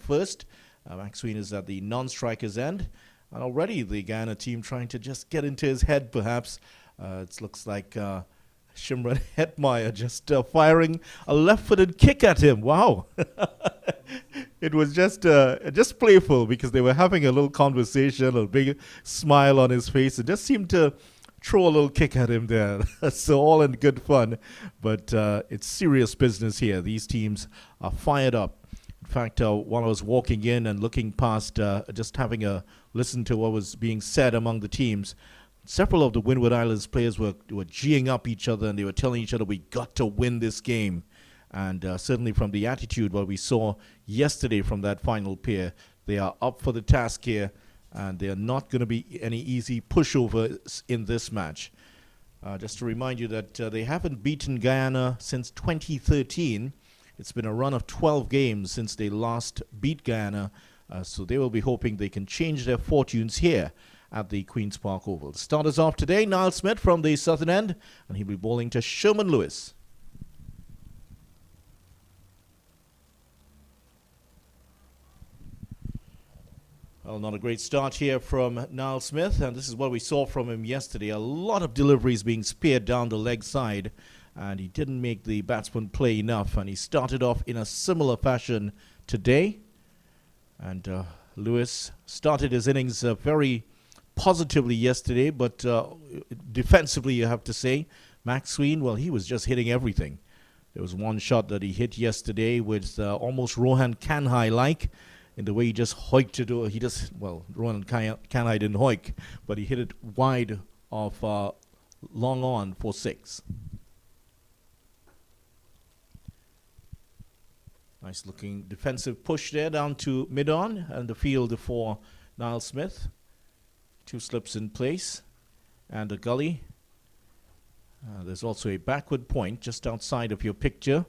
first. McSween is at the non-striker's end. And already the Guyana team trying to just get into his head, perhaps. It looks like Shimron Hetmeyer just firing a left-footed kick at him. Wow. It was just playful because they were having a little conversation, a big smile on his face. It just seemed to throw a little kick at him there. So all in good fun. But it's serious business here. These teams are fired up. In fact, while I was walking in and looking past, just having a listen to what was being said among the teams, several of the Windward Islands players were geeing up each other, and they were telling each other, we got to win this game. And certainly from the attitude, what we saw yesterday from that final pair, they are up for the task here, and they are not going to be any easy pushovers in this match. Just to remind you that they haven't beaten Guyana since 2013. It's been a run of 12 games since they last beat Guyana, so they will be hoping they can change their fortunes here at the Queen's Park Oval. The starters off today, Niall Smith from the southern end, and he'll be bowling to Sherman Lewis. Well, not a great start here from Niall Smith, and this is what we saw from him yesterday. A lot of deliveries being speared down the leg side, and he didn't make the batsman play enough, and he started off in a similar fashion today. And Lewis started his innings very positively yesterday, but defensively, you have to say, McSween, well, he was just hitting everything. There was one shot that he hit yesterday with almost Rohan Kanhai-like, in the way he just hoiked it. Rohan Kanhai didn't hoik, but he hit it wide of long on for 6. Nice looking defensive push there down to mid-on, and the field for Niall Smith. 2 slips in place and a gully. There's also a backward point just outside of your picture.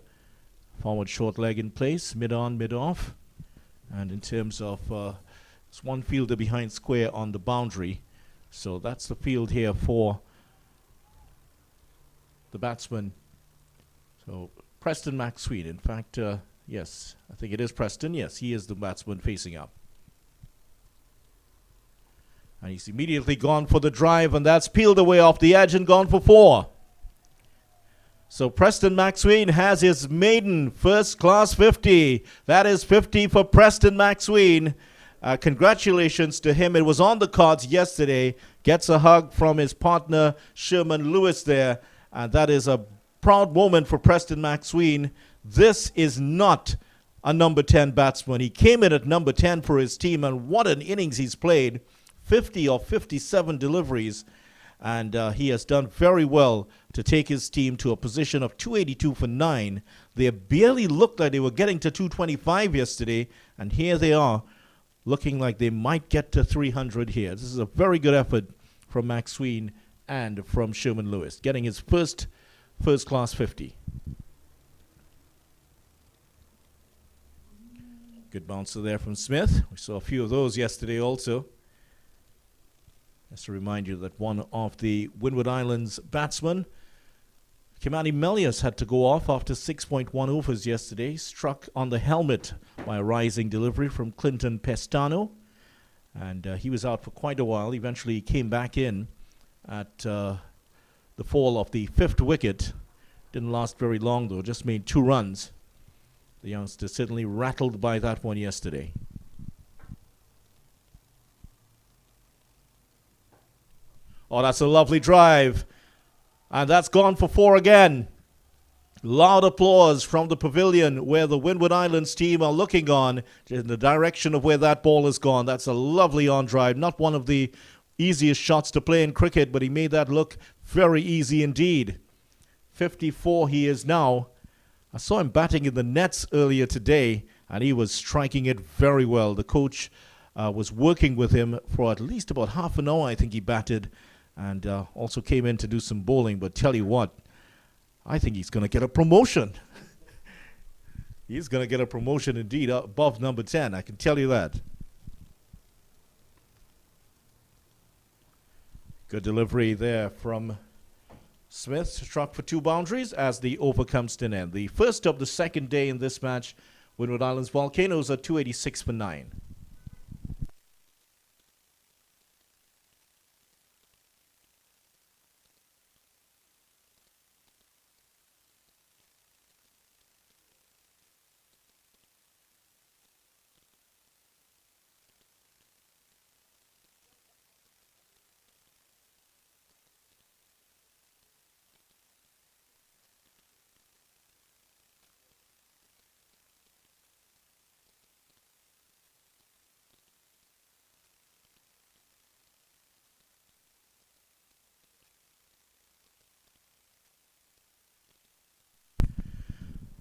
Forward short leg in place, mid-on, mid-off. And in terms of, there's one fielder behind square on the boundary. So that's the field here for the batsman. So Preston McSween, in fact, yes, I think it is Preston. Yes, he is the batsman facing up. And he's immediately gone for the drive, and that's peeled away off the edge and gone for 4. So Preston McSween has his maiden first-class 50. That is 50 for Preston McSween. Congratulations to him. It was on the cards yesterday. Gets a hug from his partner, Sherman Lewis there. And that is a proud moment for Preston McSween. This is not a number 10 batsman. He came in at number 10 for his team, and what an innings he's played. 50 of 57 deliveries. And he has done very well to take his team to a position of 282 for 9. They barely looked like they were getting to 225 yesterday, and here they are, looking like they might get to 300 here. This is a very good effort from McSween and from Sherman Lewis, getting his first-class 50. Good bouncer there from Smith. We saw a few of those yesterday also. Just to remind you that one of the Windward Islands batsmen, Kimani Melius, had to go off after 6.1 overs yesterday, struck on the helmet by a rising delivery from Clinton Pestano. And he was out for quite a while. Eventually he came back in at the fall of the 5th wicket. Didn't last very long though, just made 2 runs. The youngster certainly rattled by that one yesterday. Oh, that's a lovely drive. And that's gone for 4 again. Loud applause from the pavilion where the Windward Islands team are looking on in the direction of where that ball has gone. That's a lovely on drive. Not one of the easiest shots to play in cricket, but he made that look very easy indeed. 54 he is now. I saw him batting in the nets earlier today, and he was striking it very well. The coach was working with him for at least about half an hour, I think he batted, and also came in to do some bowling. But tell you what, I think he's going to get a promotion. He's going to get a promotion indeed, above number 10, I can tell you that. Good delivery there from Smith, struck for 2 boundaries as the over comes to an end. The first of the second day in this match Windward Islands Volcanoes are 286 for 9.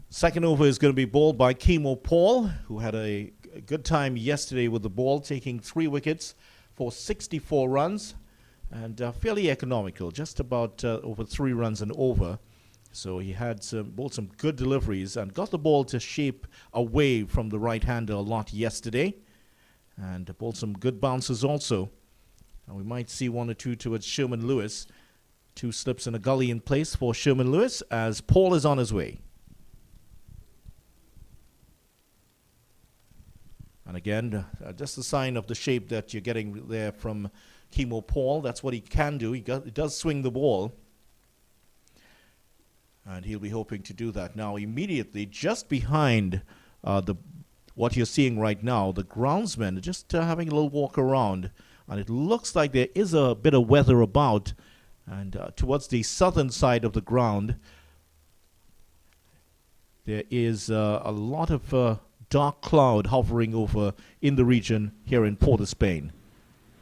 Second over is going to be bowled by Kimo Paul, who had a good time yesterday with the ball, taking 3 wickets for 64 runs and fairly economical, just about over 3 runs and over. So he had bowled some good deliveries and got the ball to shape away from the right-hander a lot yesterday, and bowled some good bounces also. And we might see 1 or 2 towards Sherman Lewis. 2 slips and a gully in place for Sherman Lewis as Paul is on his way. And again, just a sign of the shape that you're getting there from Kimo Paul. That's what he can do. He does swing the ball. And he'll be hoping to do that. Now, immediately, just behind what you're seeing right now, the groundsmen are just having a little walk around. And it looks like there is a bit of weather about. And towards the southern side of the ground, there is a lot of dark cloud hovering over in the region here in Port of Spain.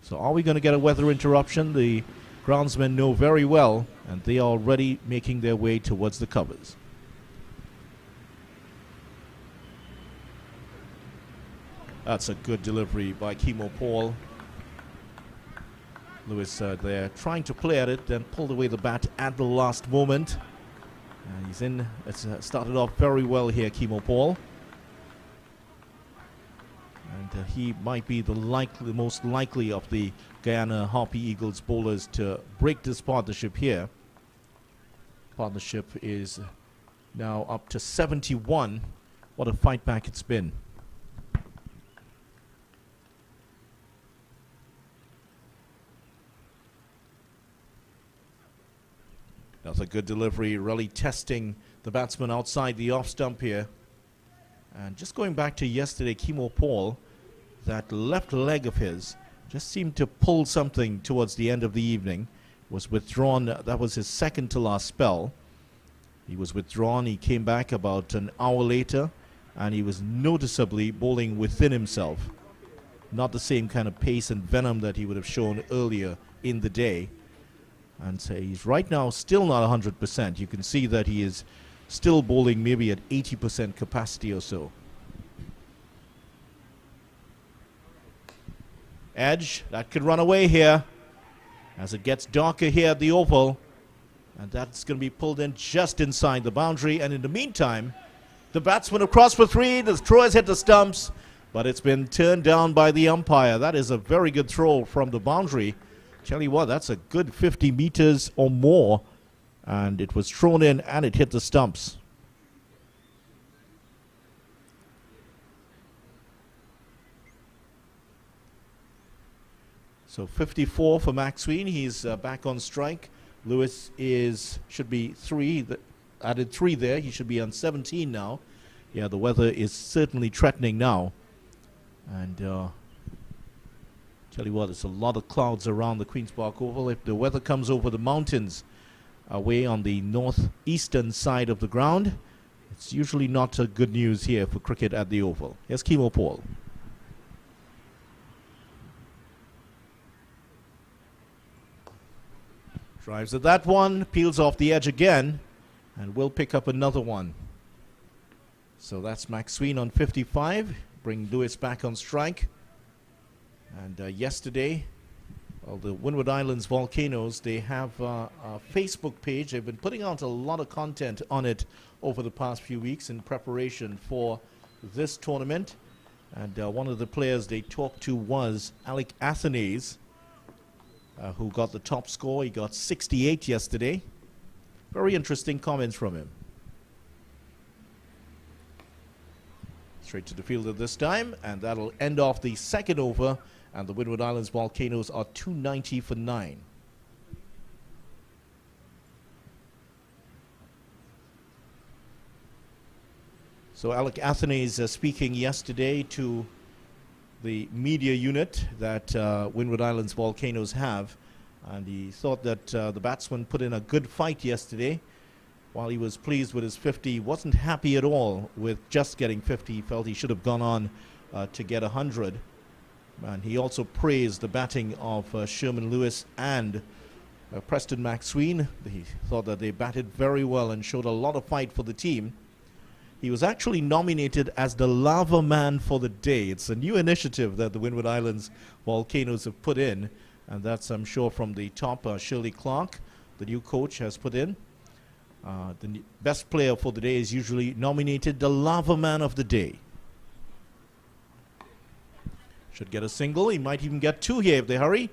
So are we going to get a weather interruption? The groundsmen know very well, and they are already making their way towards the covers. That's a good delivery by Kimo Paul. Lewis there trying to play at it, then pulled away the bat at the last moment. He's in. It's started off very well here, Kimo Paul. And he might be the most likely of the Guyana Harpy Eagles bowlers to break this partnership here. Partnership is now up to 71. What a fight back it's been. That's a good delivery, really testing the batsman outside the off stump here. And just going back to yesterday, Kimo Paul, that left leg of his just seemed to pull something towards the end of the evening. Was withdrawn. That was his second to last spell. He was withdrawn. He came back about an hour later, and he was noticeably bowling within himself. Not the same kind of pace and venom that he would have shown earlier in the day. And so he's right now still not 100%. You can see that he is still bowling maybe at 80% capacity or so. Edge, that could run away here as it gets darker here at the oval. And that's going to be pulled in just inside the boundary. And in the meantime, the batsman across for 3. The throw has hit the stumps, but it's been turned down by the umpire. That is a very good throw from the boundary. Tell you what, that's a good 50 meters or more. And it was thrown in and it hit the stumps. So 54 for McSween. He's back on strike. Lewis should be 3. Added 3 there. He should be on 17 now. Yeah, the weather is certainly threatening now. And tell you what, there's a lot of clouds around the Queen's Park Oval. If the weather comes over the mountains away on the northeastern side of the ground, it's usually not good news here for cricket at the Oval. Here's Kimo Paul. Drives at that one, peels off the edge again, and will pick up another one. So that's McSween on 55, bring Lewis back on strike. And yesterday, well, the Windward Islands Volcanoes, they have a Facebook page. They've been putting out a lot of content on it over the past few weeks in preparation for this tournament. And one of the players they talked to was Alec Athanaze, who got the top score. He got 68 yesterday. Very interesting comments from him. Straight to the fielder this time, and that'll end off the second over, and the Windward Islands Volcanoes are 290 for 9. So Alec Athenaeus speaking yesterday to the media unit that Windward Islands Volcanoes have, and he thought that the batsman put in a good fight yesterday. While he was pleased with his 50, he wasn't happy at all with just getting 50. He felt he should have gone on to get 100. And he also praised the batting of Sherman Lewis and Preston McSween. He thought that they batted very well and showed a lot of fight for the team. He was actually nominated as the Lava Man for the day. It's a new initiative that the Windward Islands Volcanoes have put in, and that's, I'm sure, from the top. Shirley Clark, the new coach, has put in. The best player for the day is usually nominated the Lava Man of the day. Should get a single. He might even get 2 here if they hurry.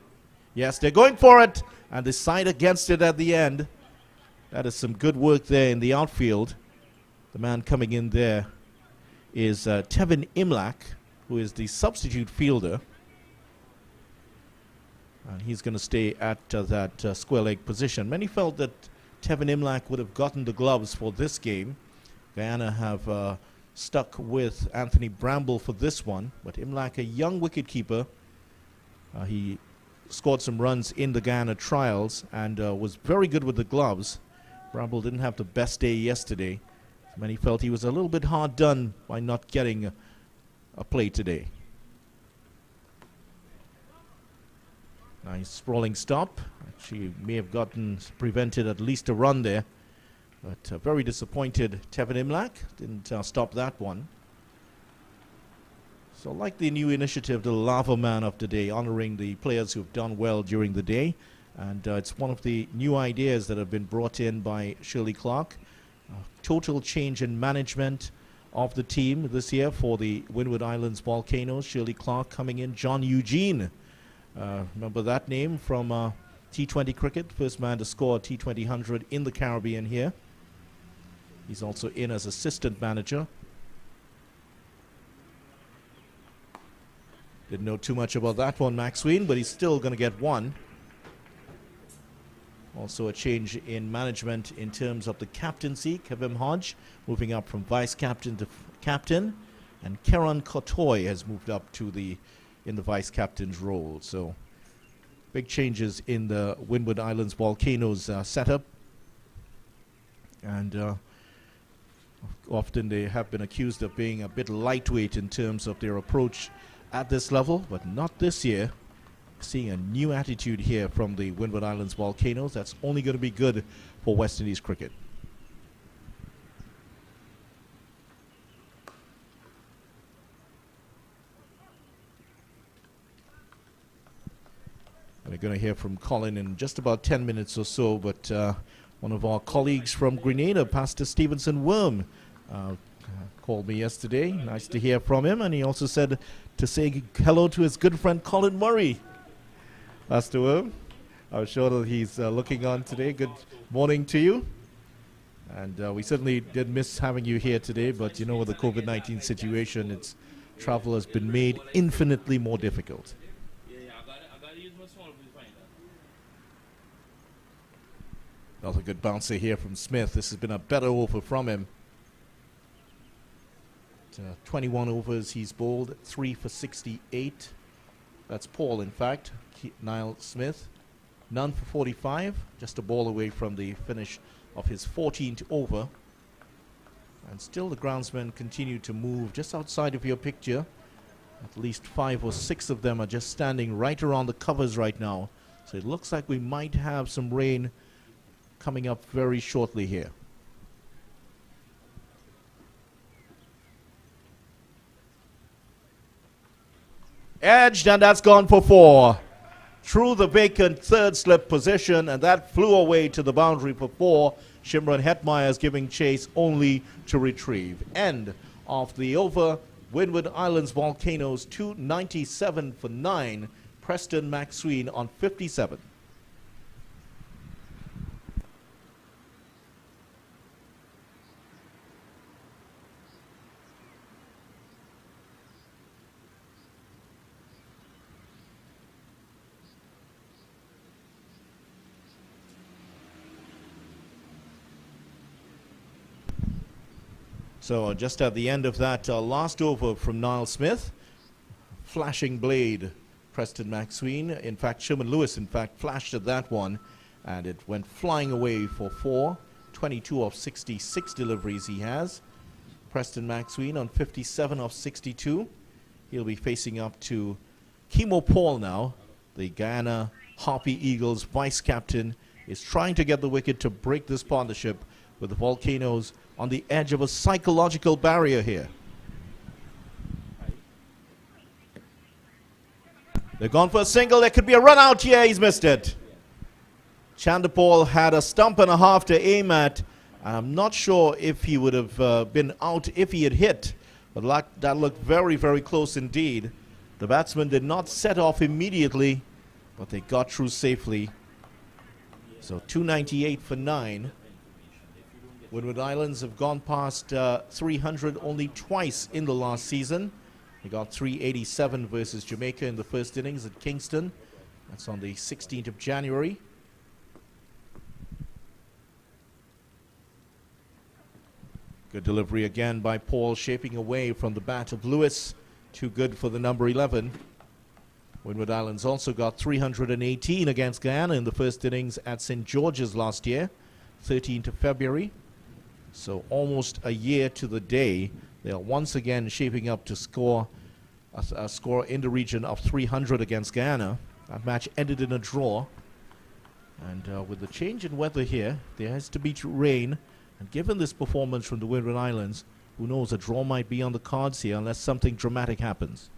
Yes, they're going for it, and they side against it at the end. That is some good work there in the outfield. The man coming in there is Tevin Imlach, who is the substitute fielder. And he's going to stay at that square leg position. Many felt that Tevin Imlach would have gotten the gloves for this game. Guyana have stuck with Anthony Bramble for this one. But Imlach, a young wicketkeeper, he scored some runs in the Guyana trials and was very good with the gloves. Bramble didn't have the best day yesterday. Many felt he was a little bit hard done by not getting a play today. Nice sprawling stop. Actually may have prevented at least a run there. But very disappointed Tevin Imlach. Didn't stop that one. So like the new initiative, the Lava Man of the Day, honoring the players who've done well during the day. And it's one of the new ideas that have been brought in by Shirley Clark. Total change in management of the team this year for the Windward Islands Volcanoes. Shirley Clark coming in. John Eugene, remember that name from T20 cricket, first man to score a T20 100 in the Caribbean here. He's also in as assistant manager. Didn't know too much about that one, McSween, but he's still going to get 1. Also a change in management in terms of the captaincy. Kevin Hodge moving up from vice captain to captain, and Keron Kotoy has moved up to in the vice captain's role. So big changes in the Windward Islands Volcanoes setup, and often they have been accused of being a bit lightweight in terms of their approach at this level, but not this year. Seeing a new attitude here from the Windward Islands Volcanoes. That's only going to be good for West Indies cricket. We're going to hear from Colin in just about 10 minutes or so, but one of our colleagues from Grenada, Pastor Stevenson Worm, called me yesterday. Nice to hear from him, and he also said to say hello to his good friend Colin Murray. Pastor Worm, I'm sure that he's looking on today. Good morning to you. And we certainly did miss having you here today, but you know, with the COVID-19 situation, travel has been made infinitely more difficult. Another good bouncer here from Smith. This has been a better over from him. 21 overs he's bowled, 3 for 68. That's Paul, in fact. Niall Smith, none for 45. Just a ball away from the finish of his 14th over. And still the groundsmen continue to move just outside of your picture. At least 5 or 6 of them are just standing right around the covers right now. So it looks like we might have some rain coming up very shortly here. Edged, and that's gone for 4. Through the vacant third slip position, and that flew away to the boundary for 4. Shimron Hetmeyer is giving chase only to retrieve. End of the over. Windward Islands Volcanoes 297 for 9. Preston McSween on 57. So just at the end of that last over from Niall Smith, flashing blade, Preston McSween. In fact, Sherman Lewis, flashed at that one, and it went flying away for 4. 22 of 66 deliveries he has. Preston McSween on 57 of 62. He'll be facing up to Kimo Paul now. The Guyana Harpy Eagles vice captain is trying to get the wicket to break this partnership, with the Volcanoes on the edge of a psychological barrier here. They've gone for a single. There could be a run out here. He's missed it. Chandapal had a stump and a half to aim at. I'm not sure if he would have been out if he had hit, but that looked very, very close indeed. The batsman did not set off immediately, but they got through safely. So 298 for 9. Windward Islands have gone past 300 only twice in the last season. They got 387 versus Jamaica in the first innings at Kingston. That's on the 16th of January. Good delivery again by Paul, shaping away from the bat of Lewis. Too good for the number 11. Windward Islands also got 318 against Guyana in the first innings at St. George's last year, 13th of February. So almost a year to the day, they are once again shaping up to score a score in the region of 300 against Guyana. That match ended in a draw. And with the change in weather here, there has to be rain. And given this performance from the Windward Islands, who knows, a draw might be on the cards here unless something dramatic happens.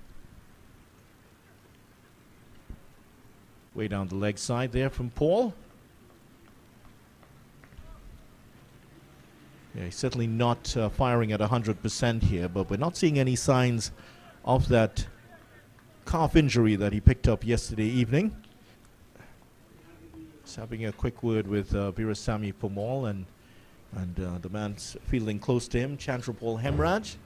Way down the leg side there from Paul. Yeah, he's certainly not firing at 100% here, but we're not seeing any signs of that calf injury that he picked up yesterday evening. Just having a quick word with Veerasamy Permaul and the man's fielding close to him, Chandrapal Hemraj.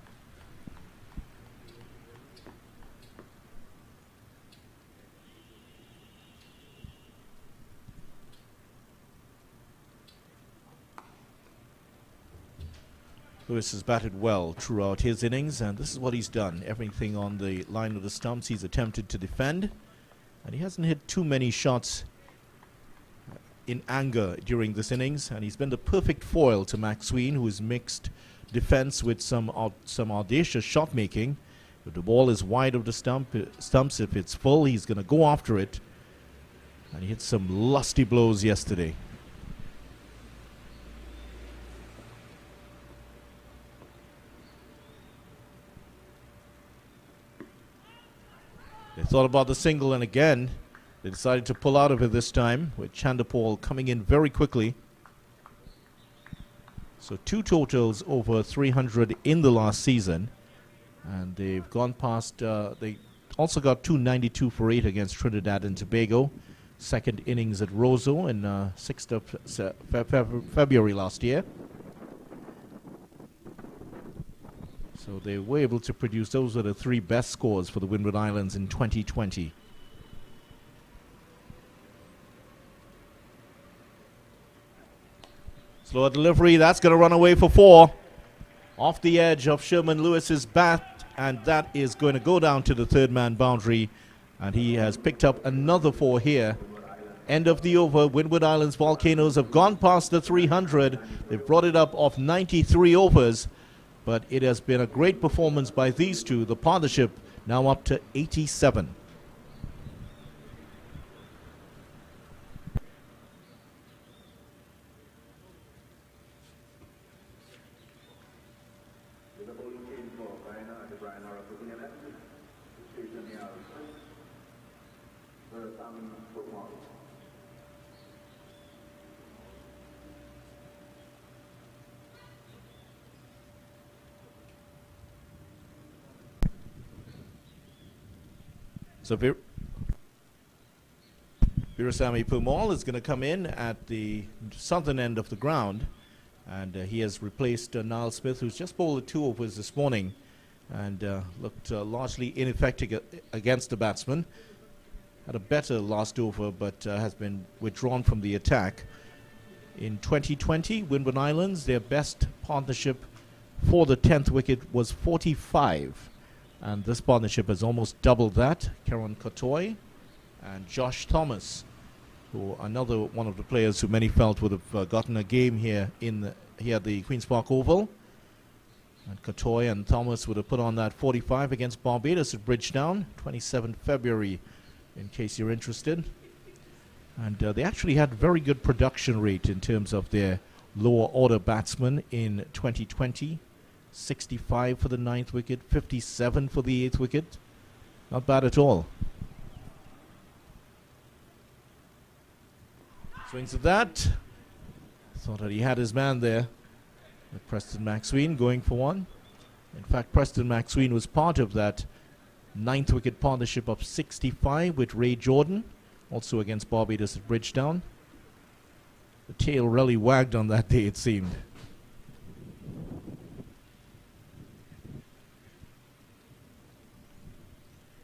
Lewis has batted well throughout his innings, and this is what he's done. Everything on the line of the stumps he's attempted to defend, and he hasn't hit too many shots in anger during this innings, and he's been the perfect foil to McSween, who has mixed defense with some audacious shot making. If the ball is wide of the stumps, if it's full, he's going to go after it, and he hit some lusty blows yesterday. They thought about the single, and again they decided to pull out of it this time, with Chandapal coming in very quickly. So 2 totals over 300 in the last season, and they've gone past, they also got 292 for 8 against Trinidad and Tobago. Second innings at Roseau in 6th of February last year. So they were able to produce, those are the 3 best scores for the Windward Islands in 2020. Slow delivery, that's going to run away for 4. Off the edge of Sherman Lewis's bat, and that is going to go down to the third man boundary. And he has picked up another 4 here. End of the over. Windward Islands Volcanoes have gone past the 300. They've brought it up off 93 overs. But it has been a great performance by these two. The partnership now up to 87. So Veerasamy Permaul is going to come in at the southern end of the ground, and he has replaced Niall Smith, who's just bowled 2 overs this morning and looked largely ineffective against the batsman. Had a better last over, but has been withdrawn from the attack. In 2020, Windward Islands, their best partnership for the 10th wicket was 45. And this partnership has almost doubled that. Kieron Kotoy and Josh Thomas, who another one of the players who many felt would have gotten a game here at the Queen's Park Oval. And Kotoy and Thomas would have put on that 45 against Barbados at Bridgetown, 27 February, in case you're interested. And they actually had very good production rate in terms of their lower order batsmen in 2020. 65 for the 9th wicket, 57 for the 8th wicket. Not bad at all. Swings at that. Thought that he had his man there. With Preston McSween going for one. In fact, Preston McSween was part of that 9th wicket partnership of 65 with Ray Jordan, also against Barbados at Bridgetown. The tail really wagged on that day, it seemed.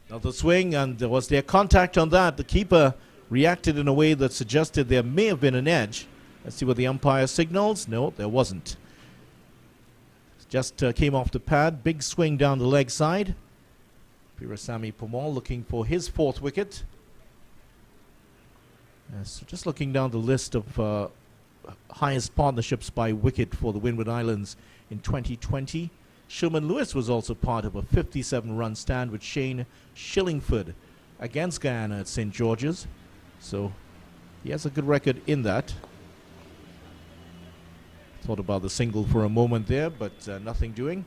Another swing, and was there contact on that? The keeper reacted in a way that suggested there may have been an edge. Let's see what the umpire signals. No, there wasn't. Just came off the pad. Big swing down the leg side. Pirasamy Pomal looking for his 4th wicket. So just looking down the list of highest partnerships by wicket for the Windward Islands in 2020. Sherman Lewis was also part of a 57-run stand with Shane Shillingford against Guyana at St. George's. So he has a good record in that. Thought about the single for a moment there, but nothing doing.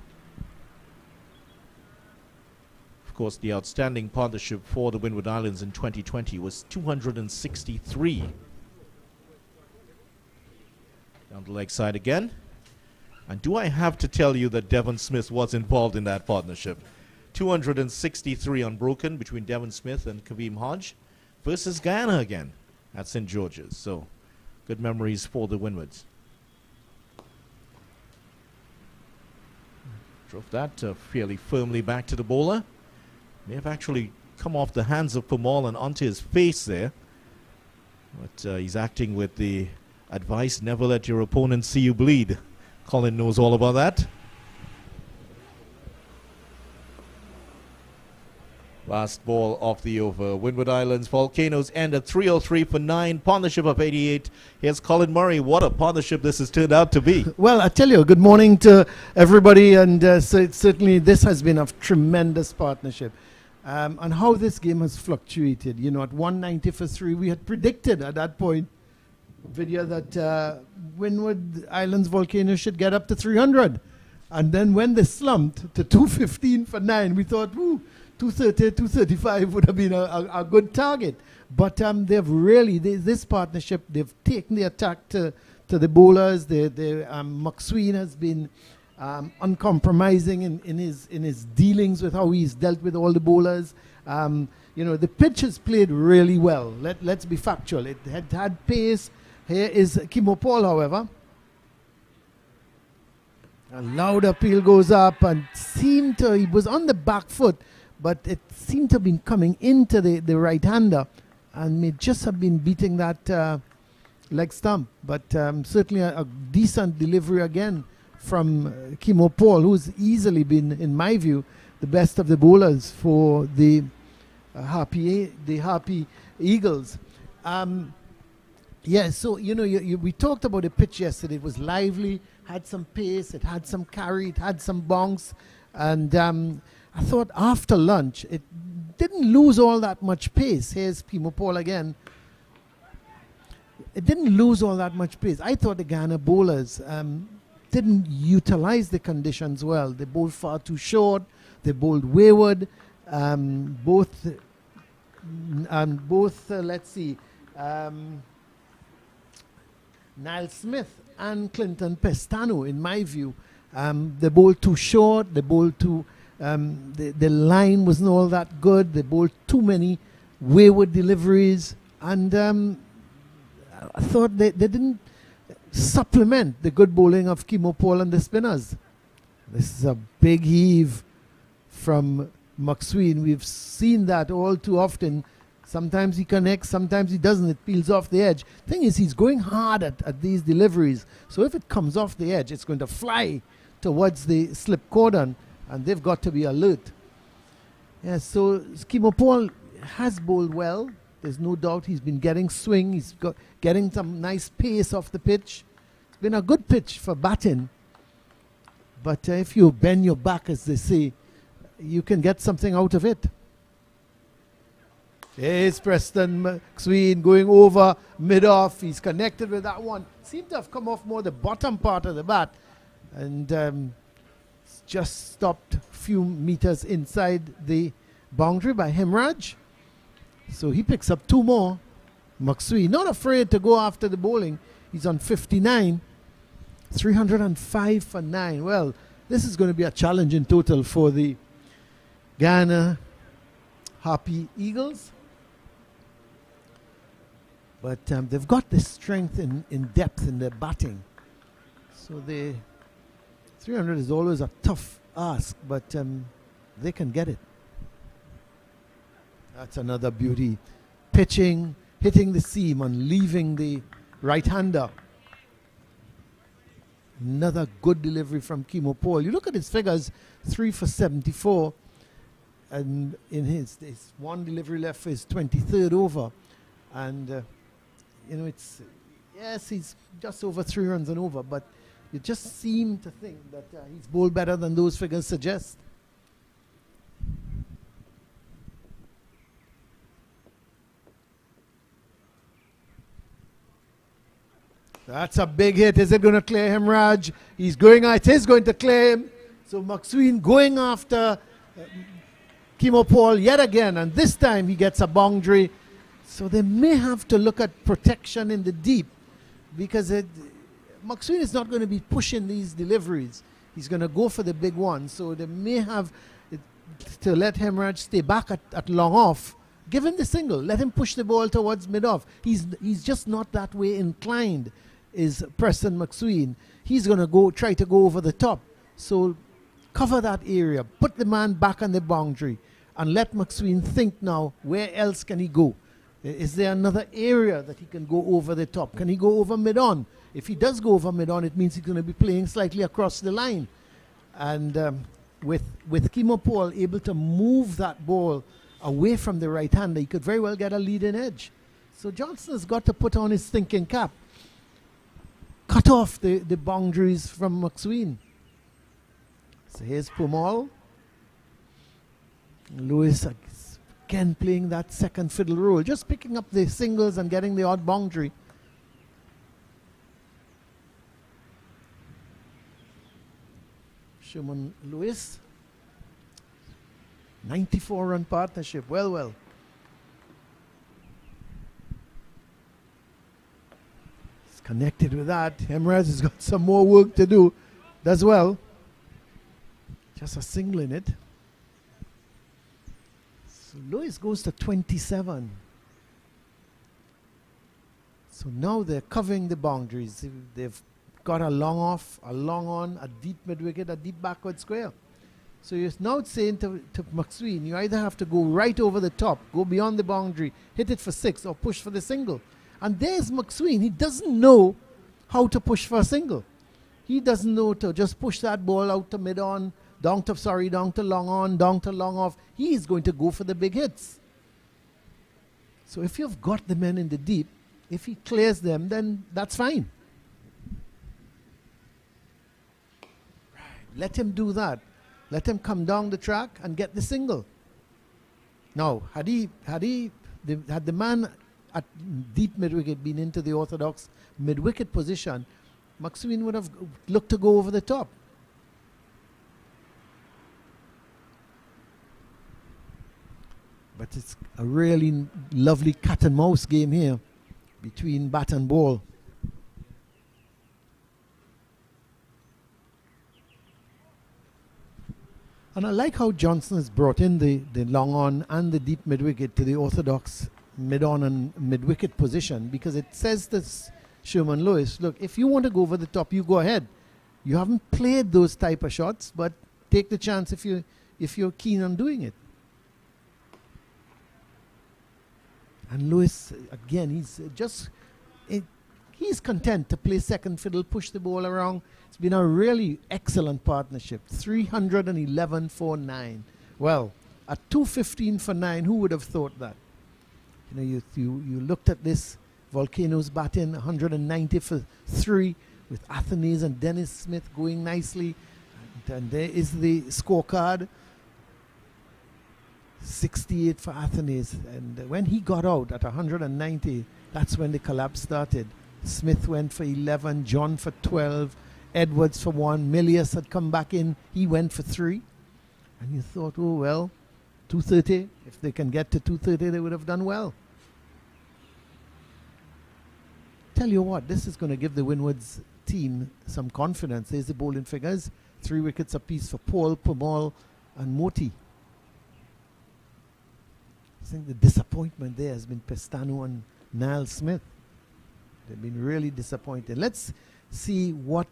Of course, the outstanding partnership for the Windward Islands in 2020 was 263. Down the leg side again. And do I have to tell you that Devon Smith was involved in that partnership? 263 unbroken between Devon Smith and Kaveem Hodge versus Guyana again at St. George's. So, good memories for the Windwards. Drove that fairly firmly back to the bowler. May have actually come off the hands of Pomal and onto his face there. But he's acting with the advice, never let your opponent see you bleed. Colin knows all about that. Last ball of the over. Windward Islands Volcanoes end at 303 for 9. Partnership of 88. Here's Colin Murray. What a partnership this has turned out to be. Well, I tell you, good morning to everybody. And certainly this has been a tremendous partnership. And how this game has fluctuated. You know, at 190 for 3, we had predicted at that point, video, that Windward Islands Volcanoes should get up to 300. And then when they slumped to 215 for 9, we thought, ooh, 230, 235 would have been a good target. But they've really, this partnership, they've taken the attack to the bowlers. McSween has been uncompromising in his dealings with how he's dealt with all the bowlers. You know, the pitch has played really well. Let's be factual. It had pace. Here is Kimo Paul, however. A loud appeal goes up, and he was on the back foot, but it seemed to have been coming into the right-hander, and may just have been beating that leg stump. But certainly a decent delivery again from Kimo Paul, who's easily been, in my view, the best of the bowlers for the Harpy Eagles. Yeah, so, you know, we talked about the pitch yesterday. It was lively, had some pace, it had some carry, it had some bounce. And I thought after lunch, it didn't lose all that much pace. Here's Kimo Paul again. It didn't lose all that much pace. I thought the Guyana bowlers didn't utilize the conditions well. They bowled far too short. They bowled wayward. Let's see, Niall Smith and Clinton Pestano, in my view, they bowled too short. They bowled too. The line wasn't all that good. They bowled too many wayward deliveries, and I thought they didn't supplement the good bowling of Kimo Paul and the spinners. This is a big heave from McSween. We've seen that all too often. Sometimes he connects, sometimes he doesn't. It peels off the edge. Thing is, he's going hard at these deliveries. So if it comes off the edge, it's going to fly towards the slip cordon, and they've got to be alert. Yeah, so Kimo Paul has bowled well. There's no doubt he's been getting swing. He's getting some nice pace off the pitch. It's been a good pitch for batting. But if you bend your back, as they say, you can get something out of it. Here's Preston McSween going over mid-off. He's connected with that one. Seemed to have come off more the bottom part of the bat. And just stopped a few meters inside the boundary by Hemraj. So he picks up 2 more. McSween not afraid to go after the bowling. He's on 59. 305 for 9. Well, this is going to be a challenge in total for the Guyana Harpy Eagles. But they've got the strength in depth in their batting. So the 300 is always a tough ask, but they can get it. That's another beauty. Pitching, hitting the seam and leaving the right-hander. Another good delivery from Kimo Paul. You look at his figures, 3 for 74. And in his one delivery left for his 23rd over. And, it's, yes, he's just over 3 runs and over, but you just seem to think that he's bowled better than those figures suggest. That's a big hit. Is it going to clear him, Raj? He's going out. It is going to clear him. So McSween going after Kimo Paul yet again, and this time he gets a boundary. So they may have to look at protection in the deep, because McSween is not going to be pushing these deliveries. He's going to go for the big one. So they may have to let Hemraj stay back at long off. Give him the single. Let him push the ball towards mid-off. He's just not that way inclined, is Preston McSween. He's going to try to go over the top. So cover that area. Put the man back on the boundary and let McSween think now, where else can he go? Is there another area that he can go over the top? Can he go over mid-on? If he does go over mid-on, it means he's going to be playing slightly across the line. And with Kimo Paul able to move that ball away from the right-hander, he could very well get a leading edge. So Johnson has got to put on his thinking cap. Cut off the boundaries from McSween. So here's Pumal. Lewis again playing that second fiddle role, just picking up the singles and getting the odd boundary. Sherman Lewis. 94-run partnership. Well. It's connected with that. Hemraj has got some more work to do. Does well. Just a single in it. So Lewis goes to 27. So now they're covering the boundaries. They've got a long off, a long on, a deep mid-wicket, a deep backward square. So you're now saying to McSween, you either have to go right over the top, go beyond the boundary, hit it for 6, or push for the single. And there's McSween. He doesn't know how to push for a single. He doesn't know to just push that ball out to mid-on, down to long on, down to long off. He is going to go for the big hits. So if you've got the men in the deep, if he clears them, then that's fine. Let him do that. Let him come down the track and get the single. Now, had the man at deep mid-wicket been into the orthodox mid-wicket position, McSween would have looked to go over the top. But it's a really lovely cat and mouse game here between bat and ball. And I like how Johnson has brought in the long on and the deep mid-wicket to the orthodox mid-on and mid-wicket position, because it says to Sherman Lewis, look, if you want to go over the top, you go ahead. You haven't played those type of shots, but take the chance if you're keen on doing it. And Lewis, again, he's just he's content to play second fiddle, push the ball around. It's been a really excellent partnership. 311 for 9. Well, at 215 for 9, who would have thought that? You know, you looked at this. Volcanoes batting 190 for 3 with Athenaeus and Dennis Smith going nicely. And there is the scorecard. 68 for Athenaeus. And when he got out at 190, that's when the collapse started. Smith went for 11, John for 12, Edwards for 1, Milius had come back in, he went for 3. And you thought, oh well, 230, if they can get to 230, they would have done well. Tell you what, this is going to give the Windward's team some confidence. There's the bowling figures, 3 wickets apiece for Paul, Pumal and Moti. I think the disappointment there has been Pestano and Niall Smith. They've been really disappointed. Let's see what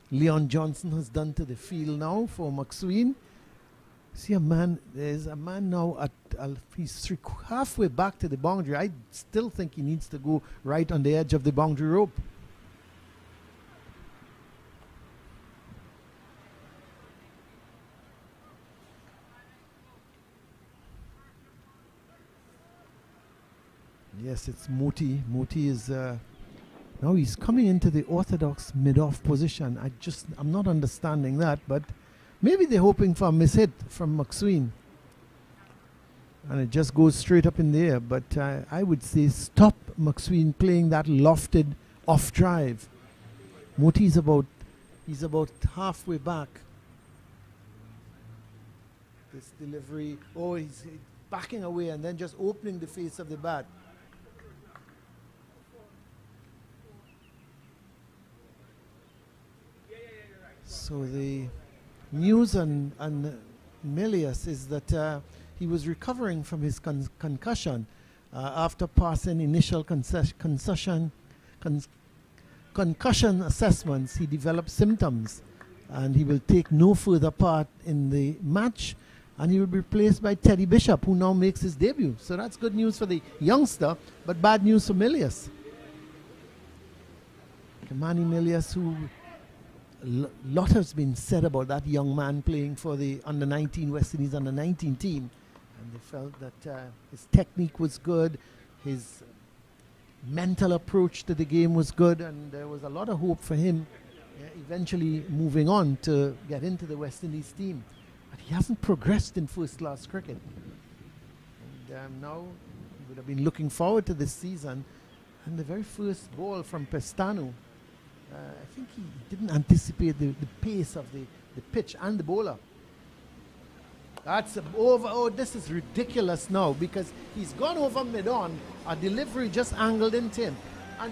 Leon Johnson has done to the field now for McSween. See a man, there's a man now at, he's halfway back to the boundary. I still think he needs to go right on the edge of the boundary rope. Yes, it's Moti. Moti is now he's coming into the orthodox mid-off position. I'm not understanding that, but maybe they're hoping for a mishit from McSween. And it just goes straight up in the air. But I would say stop McSween playing that lofted off drive. Moti's he's about halfway back. This delivery, he's backing away and then just opening the face of the bat. So the news on Milius is that he was recovering from his concussion after passing initial concussion assessments. He developed symptoms and he will take no further part in the match, and he will be replaced by Teddy Bishop, who now makes his debut. So that's good news for the youngster, but bad news for Milius. Kamani Milius, who lot has been said about that young man playing for the under-19 West Indies under-19 team, and they felt that his technique was good, his mental approach to the game was good, and there was a lot of hope for him eventually moving on to get into the West Indies team. But he hasn't progressed in first-class cricket. And now he would have been looking forward to this season, and the very first ball from Pestano, I think he didn't anticipate the pace of the pitch and the bowler. That's over. Oh, this is ridiculous now, because he's gone over mid-on. A delivery just angled into him. And,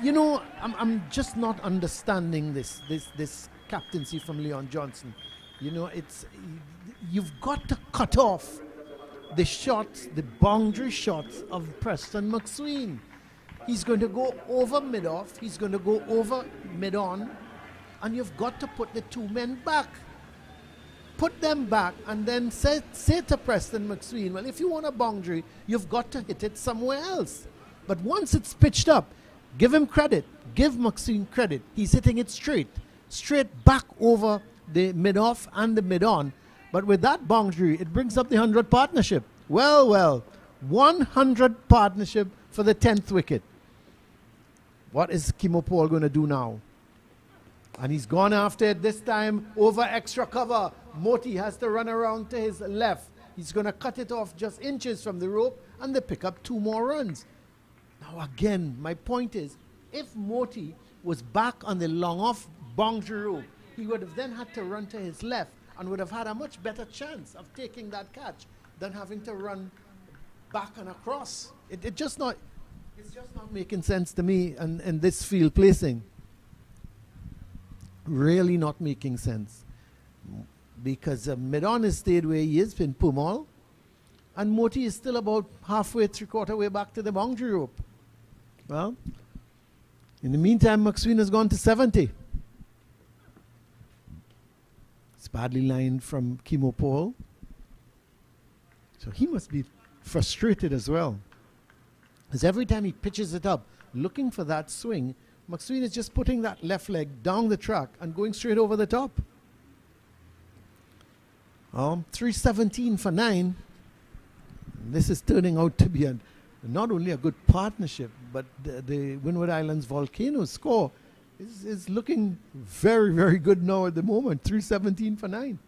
you know, I'm just not understanding this captaincy from Leon Johnson. You know, you've got to cut off the shots, the boundary shots of Preston McSween. He's going to go over mid-off, he's going to go over mid-on, and you've got to put the 2 men back. Put them back and then say to Preston McSween, well, if you want a boundary, you've got to hit it somewhere else. But once it's pitched up, give him credit, give McSween credit. He's hitting it straight back over the mid-off and the mid-on. But with that boundary, it brings up the 100 partnership. Well, 100 partnership for the 10th wicket. What is Kimo Paul going to do now? And he's gone after it this time over extra cover. Moti has to run around to his left. He's going to cut it off just inches from the rope, and they pick up 2 more runs. Now again, my point is, if Moti was back on the long off boundary rope, he would have then had to run to his left and would have had a much better chance of taking that catch than having to run back and across. It's just not making sense to me, and this field placing. Really not making sense. Because mid-on has stayed where he is in Pumal, and Moti is still about halfway, 3/4 way back to the boundary rope. Well, in the meantime, McSween has gone to 70. It's badly lined from Kimo Paul. So he must be frustrated as well. Because every time he pitches it up, looking for that swing. McSween is just putting that left leg down the track and going straight over the top. 317 for 9. This is turning out to be not only a good partnership, but the Windward Islands Volcano score is looking very, very good now at the moment. 317 for 9.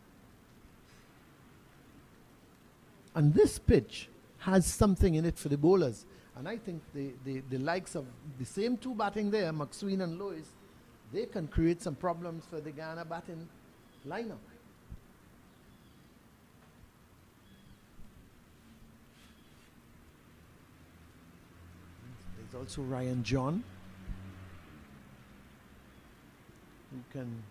And this pitch has something in it for the bowlers. And I think the likes of the same two batting there, McSween and Lewis, they can create some problems for the Guyana batting lineup. There's also Ryan John, who can,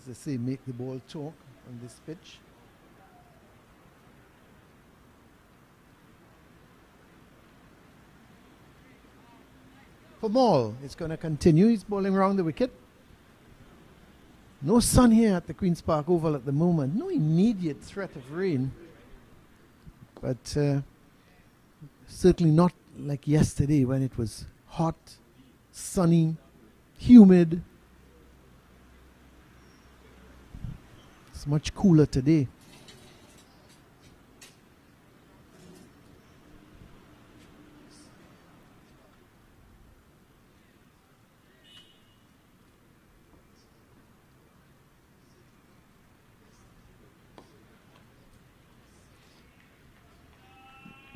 as I say, make the ball talk on this pitch. Pamal is going to continue. He's bowling around the wicket. No sun here at the Queen's Park Oval at the moment. No immediate threat of rain. But certainly not like yesterday when it was hot, sunny, humid. It's much cooler today.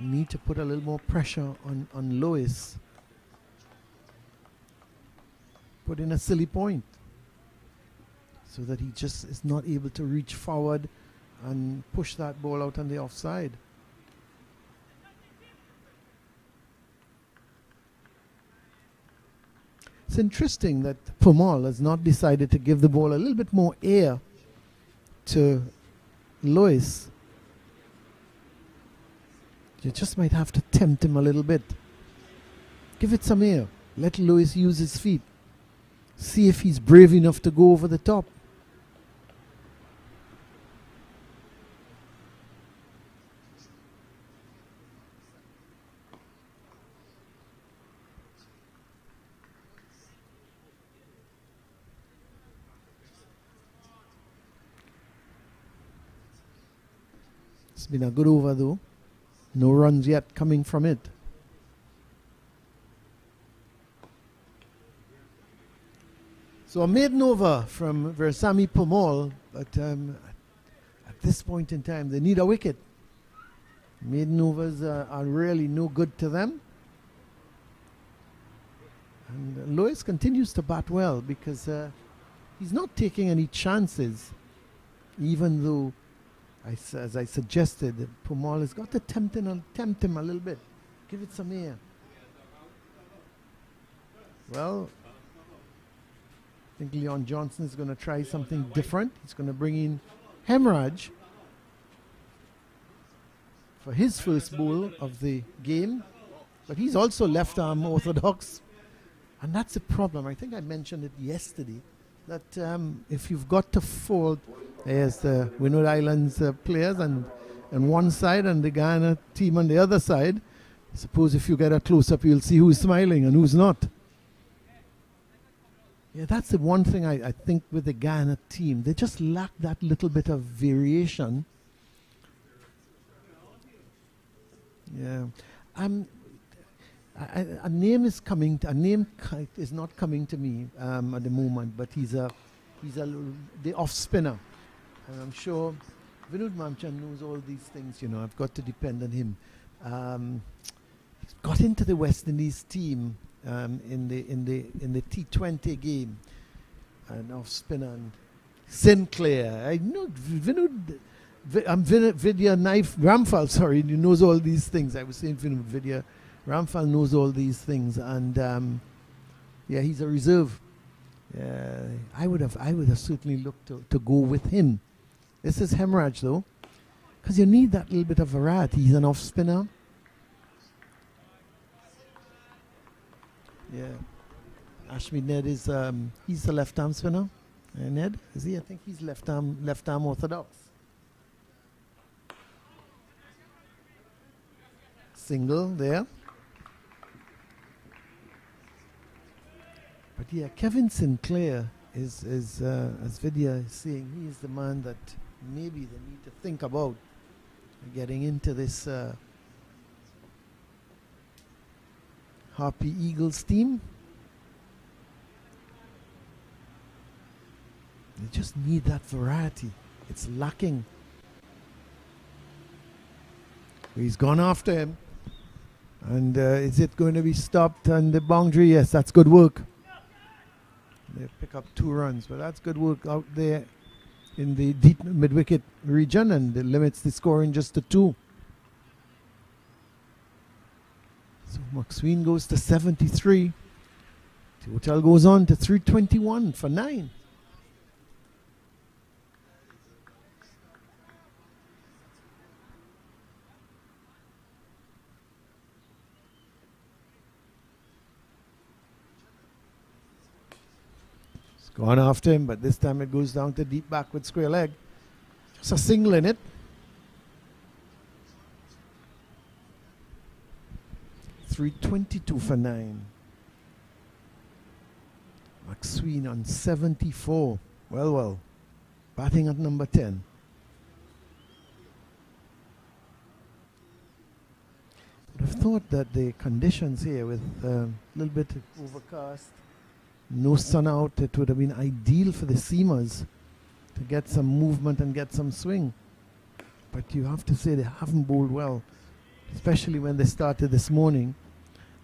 Need to put a little more pressure on Lois. Put in a silly point so that he just is not able to reach forward and push that ball out on the offside. It's interesting that Pamal has not decided to give the ball a little bit more air to Lois. You just might have to tempt him a little bit. Give it some air. Let Lewis use his feet. See if he's brave enough to go over the top. It's been a good over though. No runs yet coming from it. So a maiden over from Versami Pamal, but at this point in time they need a wicket. Maiden overs are really no good to them. And Lois continues to bat well because he's not taking any chances, even though, as I suggested, Pamal has got to tempt him a little bit. Give it some air. Well, I think Leon Johnson is going to try something different. He's going to bring in Hemraj for his first bowl of the game. But he's also left arm orthodox. And that's a problem. I think I mentioned it yesterday, that if you've got to fold, there's the Windward Islands players on one side and the Guyana team on the other side. I suppose if you get a close-up, you'll see who's smiling and who's not. Yeah, that's the one thing I think with the Guyana team. They just lack that little bit of variation. Yeah. A name is coming. A name is not coming to me at the moment, but he's the off spinner. And I'm sure Vinod Mamchan knows all these things. You know, I've got to depend on him. He's got into the West Indies team in the T20 game, and off spinner and Sinclair. I know Vinod. Vidya Knife Ramphal. Sorry, he knows all these things. I was saying Vinod Vidya Ramphal knows all these things, and yeah, he's a reserve. I would have certainly looked to go with him. This is Hemraj though, because you need that little bit of variety. He's an off spinner. Yeah, Ashmi Ned is he's the left arm spinner. Ned, is he? I think he's left arm orthodox. Single there. Yeah, Kevin Sinclair is as Vidya is saying, he is the man that maybe they need to think about getting into this Harpy Eagles team. They just need that variety. It's lacking. He's gone after him. And is it going to be stopped on the boundary? Yes, that's good work. They pick up 2 runs, but that's good work out there in the deep mid-wicket region, and it limits the scoring just to 2. So McSween goes to 73. Total goes on to 321 for 9. Gone after him, but this time it goes down to deep back with square leg. Just a single in it. .322 for 9. McSween on 74. Well. Batting at number 10. I'd have thought that the conditions here with a little bit overcast, no sun out, it would have been ideal for the seamers to get some movement and get some swing. But you have to say they haven't bowled well, especially when they started this morning.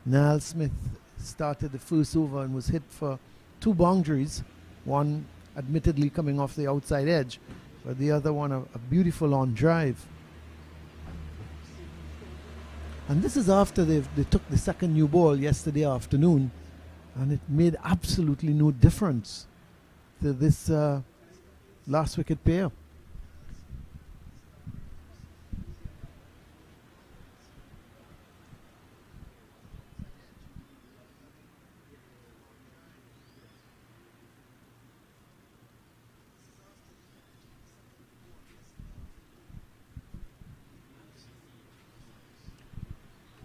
Niall Smith started the first over and was hit for 2 boundaries, one admittedly coming off the outside edge, but the other one a beautiful on drive. And this is after they took the second new ball yesterday afternoon, and it made absolutely no difference to this last wicket pair.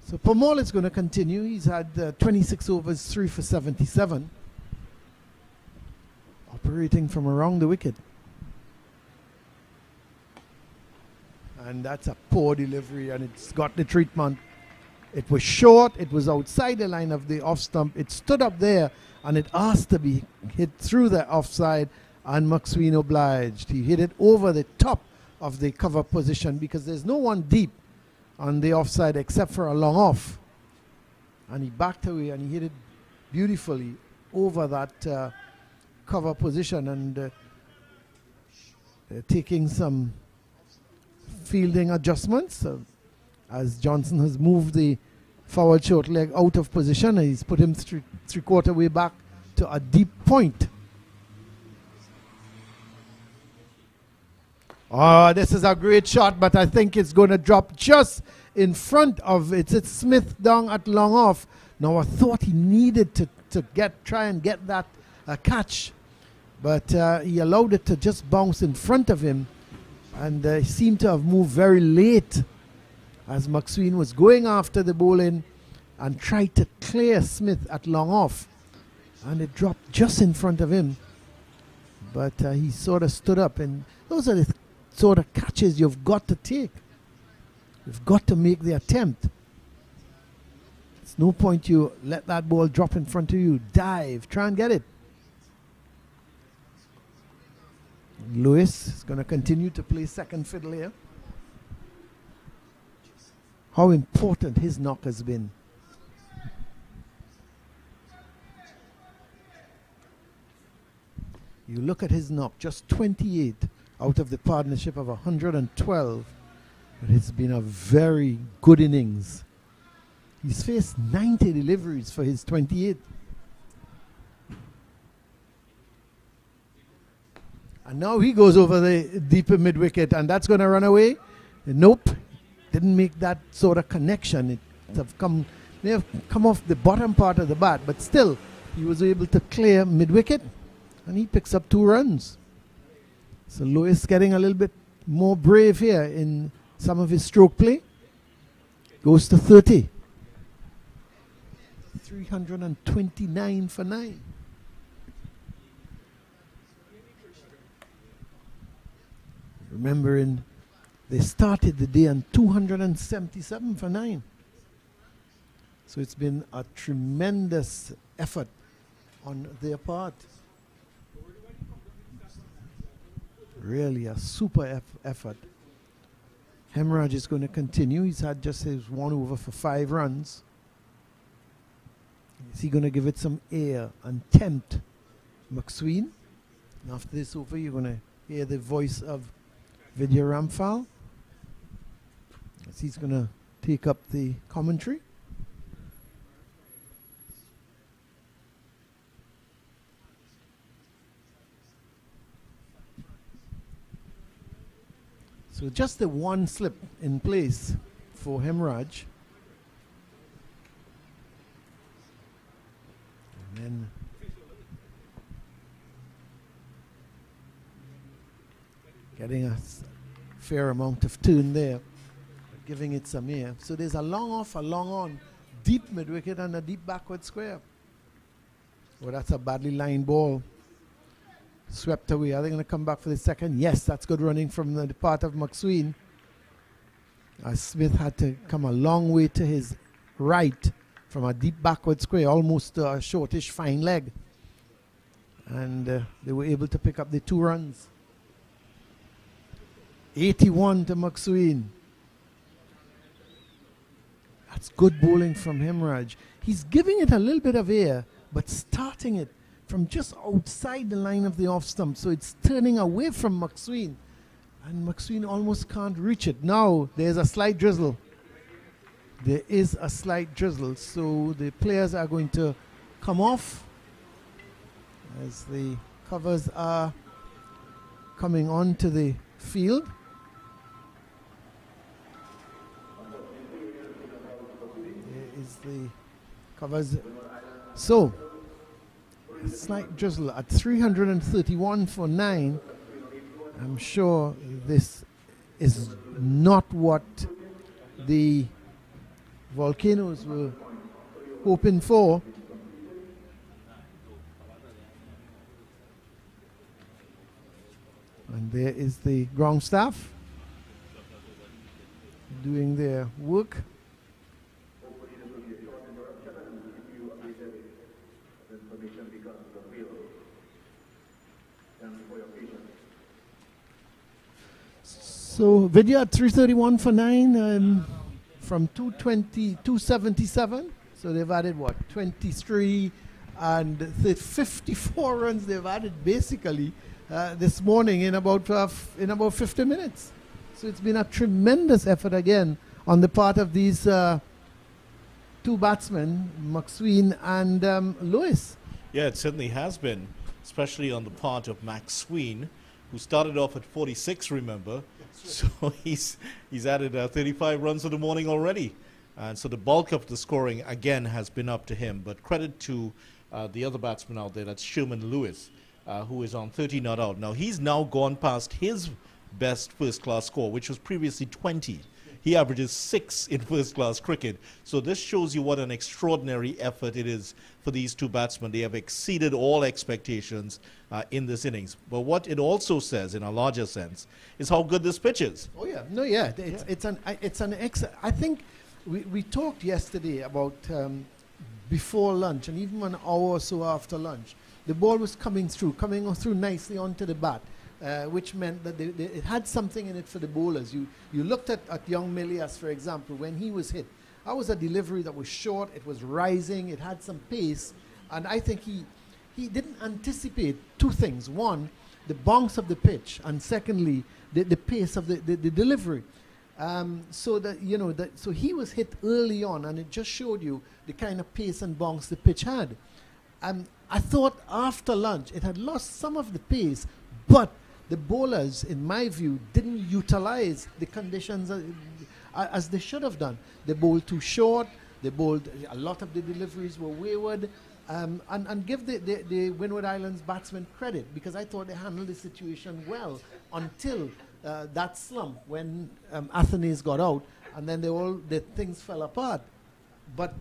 So Pamal is going to continue. He's had 26 overs, 3 for 77. Operating from around the wicket. And that's a poor delivery, and it's got the treatment. It was short, it was outside the line of the off stump. It stood up there, and it asked to be hit through the offside, and McSween obliged. He hit it over the top of the cover position because there's no one deep on the offside except for a long off, and he backed away and he hit it beautifully over that cover position, and taking some fielding adjustments as Johnson has moved the forward short leg out of position, and he's put him three-quarter way back to a deep point. Oh, this is a great shot, but I think it's going to drop just in front of it. It's Smith down at long off. Now, I thought he needed to try and get that catch, but he allowed it to just bounce in front of him, and he seemed to have moved very late as McSween was going after the bowling and tried to clear Smith at long off, and it dropped just in front of him. But he sort of stood up, and those are the sort of catches you've got to take. You've got to make the attempt. It's no point you let that ball drop in front of you. Dive, try and get it. Lewis is going to continue to play second fiddle here. How important his knock has been. You look at his knock, just 28 out of the partnership of 112. But it's been a very good innings. He's faced 90 deliveries for his 28. And now he goes over the deeper mid-wicket, and that's going to run away. Nope. Didn't make that sort of connection. It may have come off the bottom part of the bat, but still, he was able to clear mid-wicket, and he picks up 2 runs. So Lewis getting a little bit more brave here in some of his stroke play. Goes to 30. 329 for 9. Remembering they started the day on 277 for 9. So it's been a tremendous effort on their part. Really a super effort. Hemorrhage is going to continue. He's had just his 1 over for 5 runs. Is he going to give it some air and tempt McSween? And after this over, you're going to hear the voice of Vidya Ramphal. As he's going to take up the commentary. So just the one slip in place for Hemorrhage. And then getting a fair amount of turn there, giving it some air. So there's a long off, a long on, deep mid-wicket and a deep backward square. Oh, that's a badly lined ball. Swept away. Are they going to come back for the second? Yes, that's good running from the part of McSween. Smith had to come a long way to his right from a deep backward square, almost a shortish fine leg. And they were able to pick up the 2 runs. 81 to McSween. That's good bowling from Hemorrhage. He's giving it a little bit of air, but starting it from just outside the line of the off stump. So it's turning away from McSween. And McSween almost can't reach it. Now there's a slight drizzle. There is a slight drizzle. So the players are going to come off as the covers are coming onto the field. There is the covers. So a slight drizzle at 331 for 9. I'm sure this is not what the Volcanoes were hoping for. And there is the ground staff doing their work. So Vidya at 331 for 9 from 277. So they've added what, 23 and 54 runs they've added basically this morning in about 50 minutes. So it's been a tremendous effort again on the part of these 2 batsmen, McSween and Lewis. Yeah, it certainly has been, especially on the part of McSween, who started off at 46, remember. So he's added 35 runs in the morning already. And so the bulk of the scoring, again, has been up to him. But credit to the other batsman out there, that's Sherman Lewis, who is on 30 not out. Now, he's now gone past his best first-class score, which was previously 20. He averages 6 in first-class cricket. So this shows you what an extraordinary effort it is for these 2 batsmen. They have exceeded all expectations in this innings. But what it also says, in a larger sense, is how good this pitch is. Oh yeah, no, yeah, it's an excellent. I think we talked yesterday about before lunch and even an hour or so after lunch, the ball was coming through nicely onto the bat. Which meant that it had something in it for the bowlers. You looked at young Milias, for example, when he was hit. That was a delivery that was short, it was rising, it had some pace, and I think he didn't anticipate 2 things. One, the bounce of the pitch, and secondly, the pace of the delivery. So he was hit early on, and it just showed you the kind of pace and bounce the pitch had. I thought after lunch it had lost some of the pace, but the bowlers, in my view, didn't utilize the conditions as they should have done. They bowled too short. They bowled, a lot of the deliveries were wayward. And give the Windward Islands batsmen credit, because I thought they handled the situation well until that slump when Athenaeus got out, and then the things fell apart. But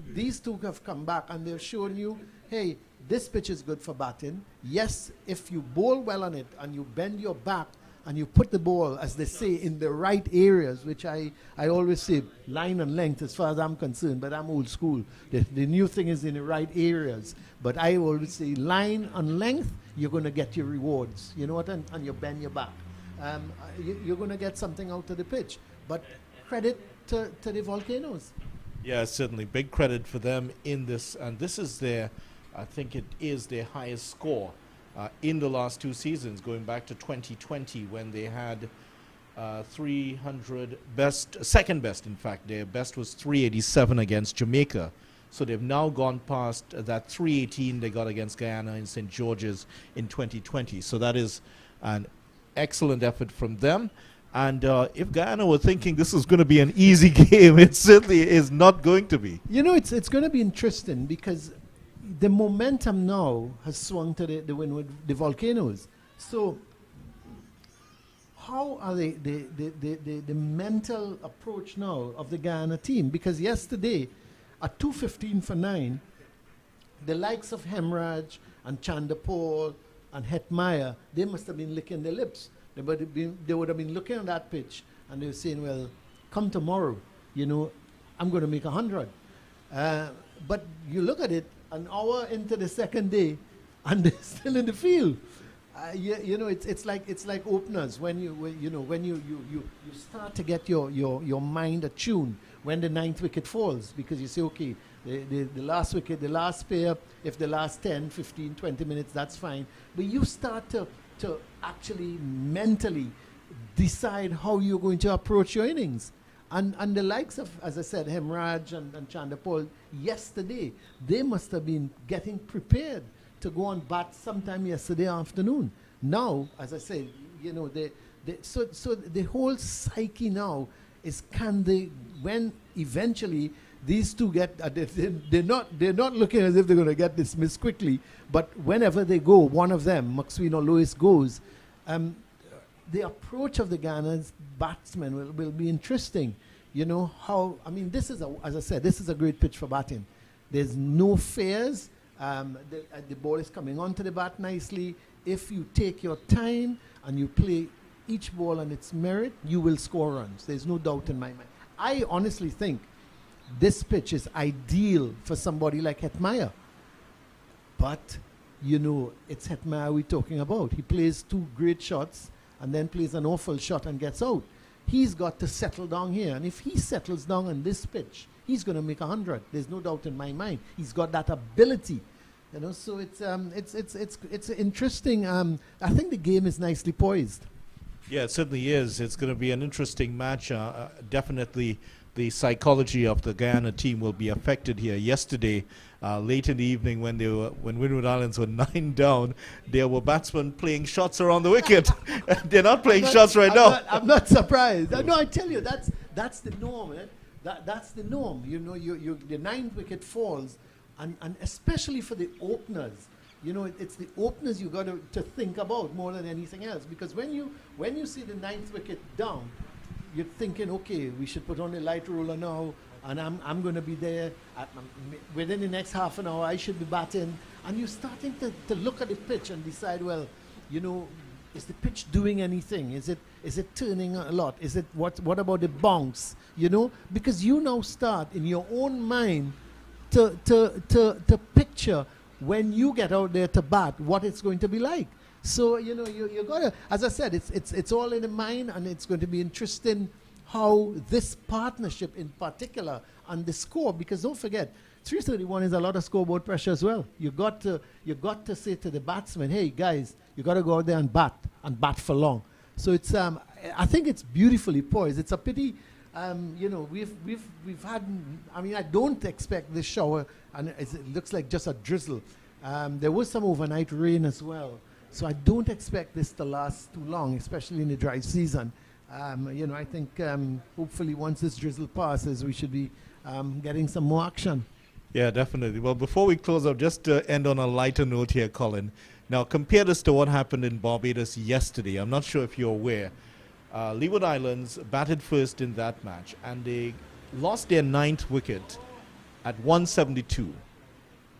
these 2 have come back, and they've shown you, hey, this pitch is good for batting. Yes, if you bowl well on it and you bend your back and you put the ball, as they say, in the right areas, which I always say line and length as far as I'm concerned, but I'm old school. The new thing is in the right areas. But I always say line and length, you're going to get your rewards. You know what? And you bend your back. You're going to get something out of the pitch. But credit to the Volcanoes. Yeah, certainly. Big credit for them in this. And this is I think it is their highest score in the last 2 seasons, going back to 2020 when they had 300 best, second best in fact. Their best was 387 against Jamaica. So they've now gone past that 318 they got against Guyana in St. George's in 2020. So that is an excellent effort from them. And if Guyana were thinking this is going to be an easy game, it certainly is not going to be. You know, it's going to be interesting because the momentum now has swung to the Windward, the Volcanoes. So how are the mental approach now of the Guyana team? Because yesterday, at 2:15 for 9, the likes of Hemraj and Chandapol and Hetmeyer, they must have been licking their lips. They would have been looking at that pitch and they were saying, well, come tomorrow, you know, I'm going to make 100. But you look at it, an hour into the second day, and they're still in the field. You know, it's like openers when you start to get your mind attuned when the 9th wicket falls, because you say, okay, the last wicket, the last pair, if the last 10, 15, 20 minutes, that's fine. But you start to actually mentally decide how you're going to approach your innings. And the likes of, as I said, Hemraj and Chandapol, yesterday, they must have been getting prepared to go on bat sometime yesterday afternoon. Now, as I said, you know, so the whole psyche now is, can they, when eventually these two get, they're not looking as if they're going to get dismissed quickly, but whenever they go, one of them, McSween or Lewis, goes, the approach of the Ghana's batsmen will be interesting. You know how, I mean, this is, as I said, this is a great pitch for batting. There's no fears. The ball is coming onto the bat nicely. If you take your time and you play each ball on its merit, you will score runs. There's no doubt in my mind. I honestly think this pitch is ideal for somebody like Hetmeyer. But, you know, it's Hetmeyer we're talking about. He plays 2 great shots and then plays an awful shot and gets out. He's got to settle down here. And if he settles down on this pitch, he's going to make 100. There's no doubt in my mind. He's got that ability. You know, so it's interesting. I think the game is nicely poised. Yeah, it certainly is. It's going to be an interesting match. Definitely the psychology of the Guyana team will be affected here. Yesterday, late in the evening when Windward Islands were 9 down, there were batsmen playing shots around the wicket. They're not playing shots right now. I'm not surprised. No, I tell you, that's the norm. That's the norm. You know, the 9th wicket falls, and especially for the openers. You know, it's the openers you got to think about more than anything else, because when you see the 9th wicket down, you're thinking, okay, we should put on the light roller now, and I'm going to be there within the next half an hour. I should be batting, and you're starting to look at the pitch and decide, well, you know, is the pitch doing anything? Is it turning a lot? Is it what about the bounce? You know, because you now start in your own mind to picture when you get out there to bat what it's going to be like. So, you know, you gotta, as I said, it's all in the mind, and it's going to be interesting how this partnership in particular and the score, because don't forget, 331 is a lot of scoreboard pressure as well. You got to say to the batsmen, hey guys, you got to go out there and bat for long. So it's I think it's beautifully poised. It's a pity, you know, we've had, I mean, I don't expect this shower, and it looks like just a drizzle. There was some overnight rain as well. So I don't expect this to last too long, especially in the dry season. You know, I think hopefully once this drizzle passes, we should be getting some more action. Yeah, definitely. Well, before we close up, just to end on a lighter note here, Colin. Now, compare this to what happened in Barbados yesterday. I'm not sure if you're aware. Leeward Islands batted first in that match, and they lost their 9th wicket at 172.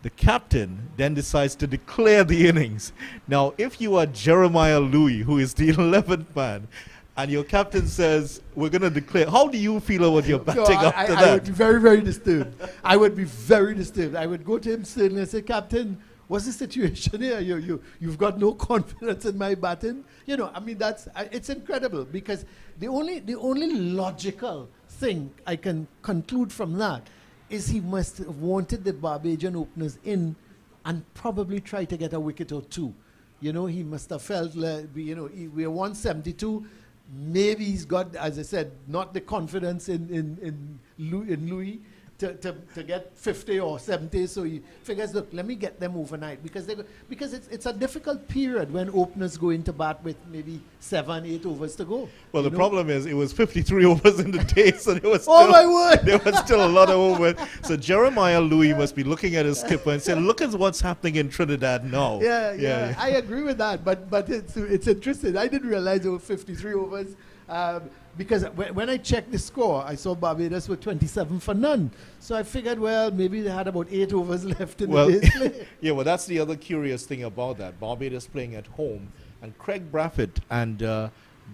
the captain then decides to declare the innings. Now, if you are Jeremiah Louis, who is the 11th man, and your captain says, we're going to declare, how do you feel about your batting after that? I would be very, very disturbed. I would be very disturbed. I would go to him certainly and say, Captain, what's the situation here? You've got no confidence in my batting? You know, I mean, it's incredible, because the only logical thing I can conclude from that is he must have wanted the Barbadian openers in and probably try to get a wicket or two. You know, he must have felt, we're 172. Maybe he's got, as I said, not the confidence in Louis to get 50 or 70. So he figures, look, let me get them overnight, because it's a difficult period when openers go into bat with maybe 7, 8 overs to go. Well, the problem is it was 53 overs in the day, so there was oh my word! There was still a lot of overs. So Jeremiah Louis must be looking at his skipper and saying, look at what's happening in Trinidad now. Yeah. I agree with that, but it's interesting. I didn't realize there were 53 overs. Because when I checked the score, I saw Barbados were 27 for none. So I figured, well, maybe they had about 8 overs left in the day's play. Yeah, well, that's the other curious thing about that. Barbados playing at home, and Craig Braffett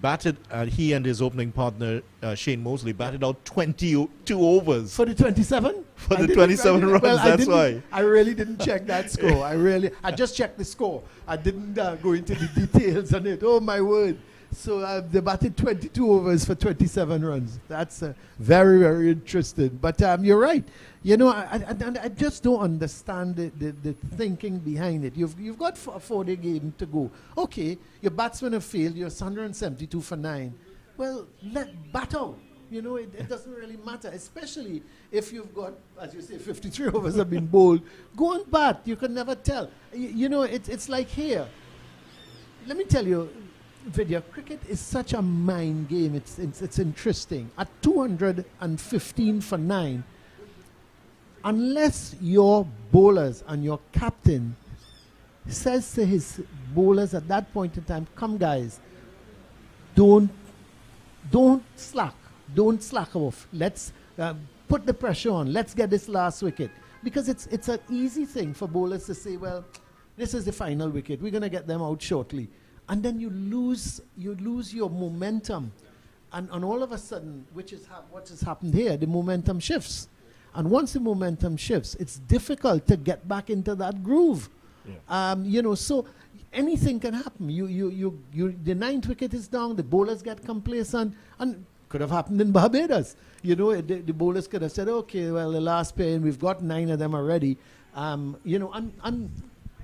batted, he and his opening partner, Shane Mosley, batted out 22 overs. For the 27? For the 27 runs, well, that's why. I really didn't check that score. I just checked the score. I didn't go into the details on it. Oh, my word. So they batted 22 overs for 27 runs. That's very, very interesting. But you're right. You know, I just don't understand the thinking behind it. You've got a 4-day game to go. Okay, your batsmen have failed. You're 172 for 9. Well, let bat out. You know, it doesn't really matter, especially if you've got, as you say, 53 overs have been bowled. Go on bat. You can never tell. You know, it's like here. Let me tell you, Vidya, cricket is such a mind game. It's interesting. At 215 for 9, unless your bowlers and your captain says to his bowlers at that point in time, come guys, don't slack. Don't slack off. Let's put the pressure on. Let's get this last wicket. Because it's an easy thing for bowlers to say, well, this is the final wicket. We're going to get them out shortly. And then you lose your momentum. And all of a sudden, which is what has happened here, the momentum shifts. And once the momentum shifts, it's difficult to get back into that groove. Yeah. You know, so anything can happen. The 9th wicket is down, the bowlers get complacent, and could have happened in Barbados. You know, the bowlers could have said, okay, well, the last pair, and we've got 9 of them already. You know, and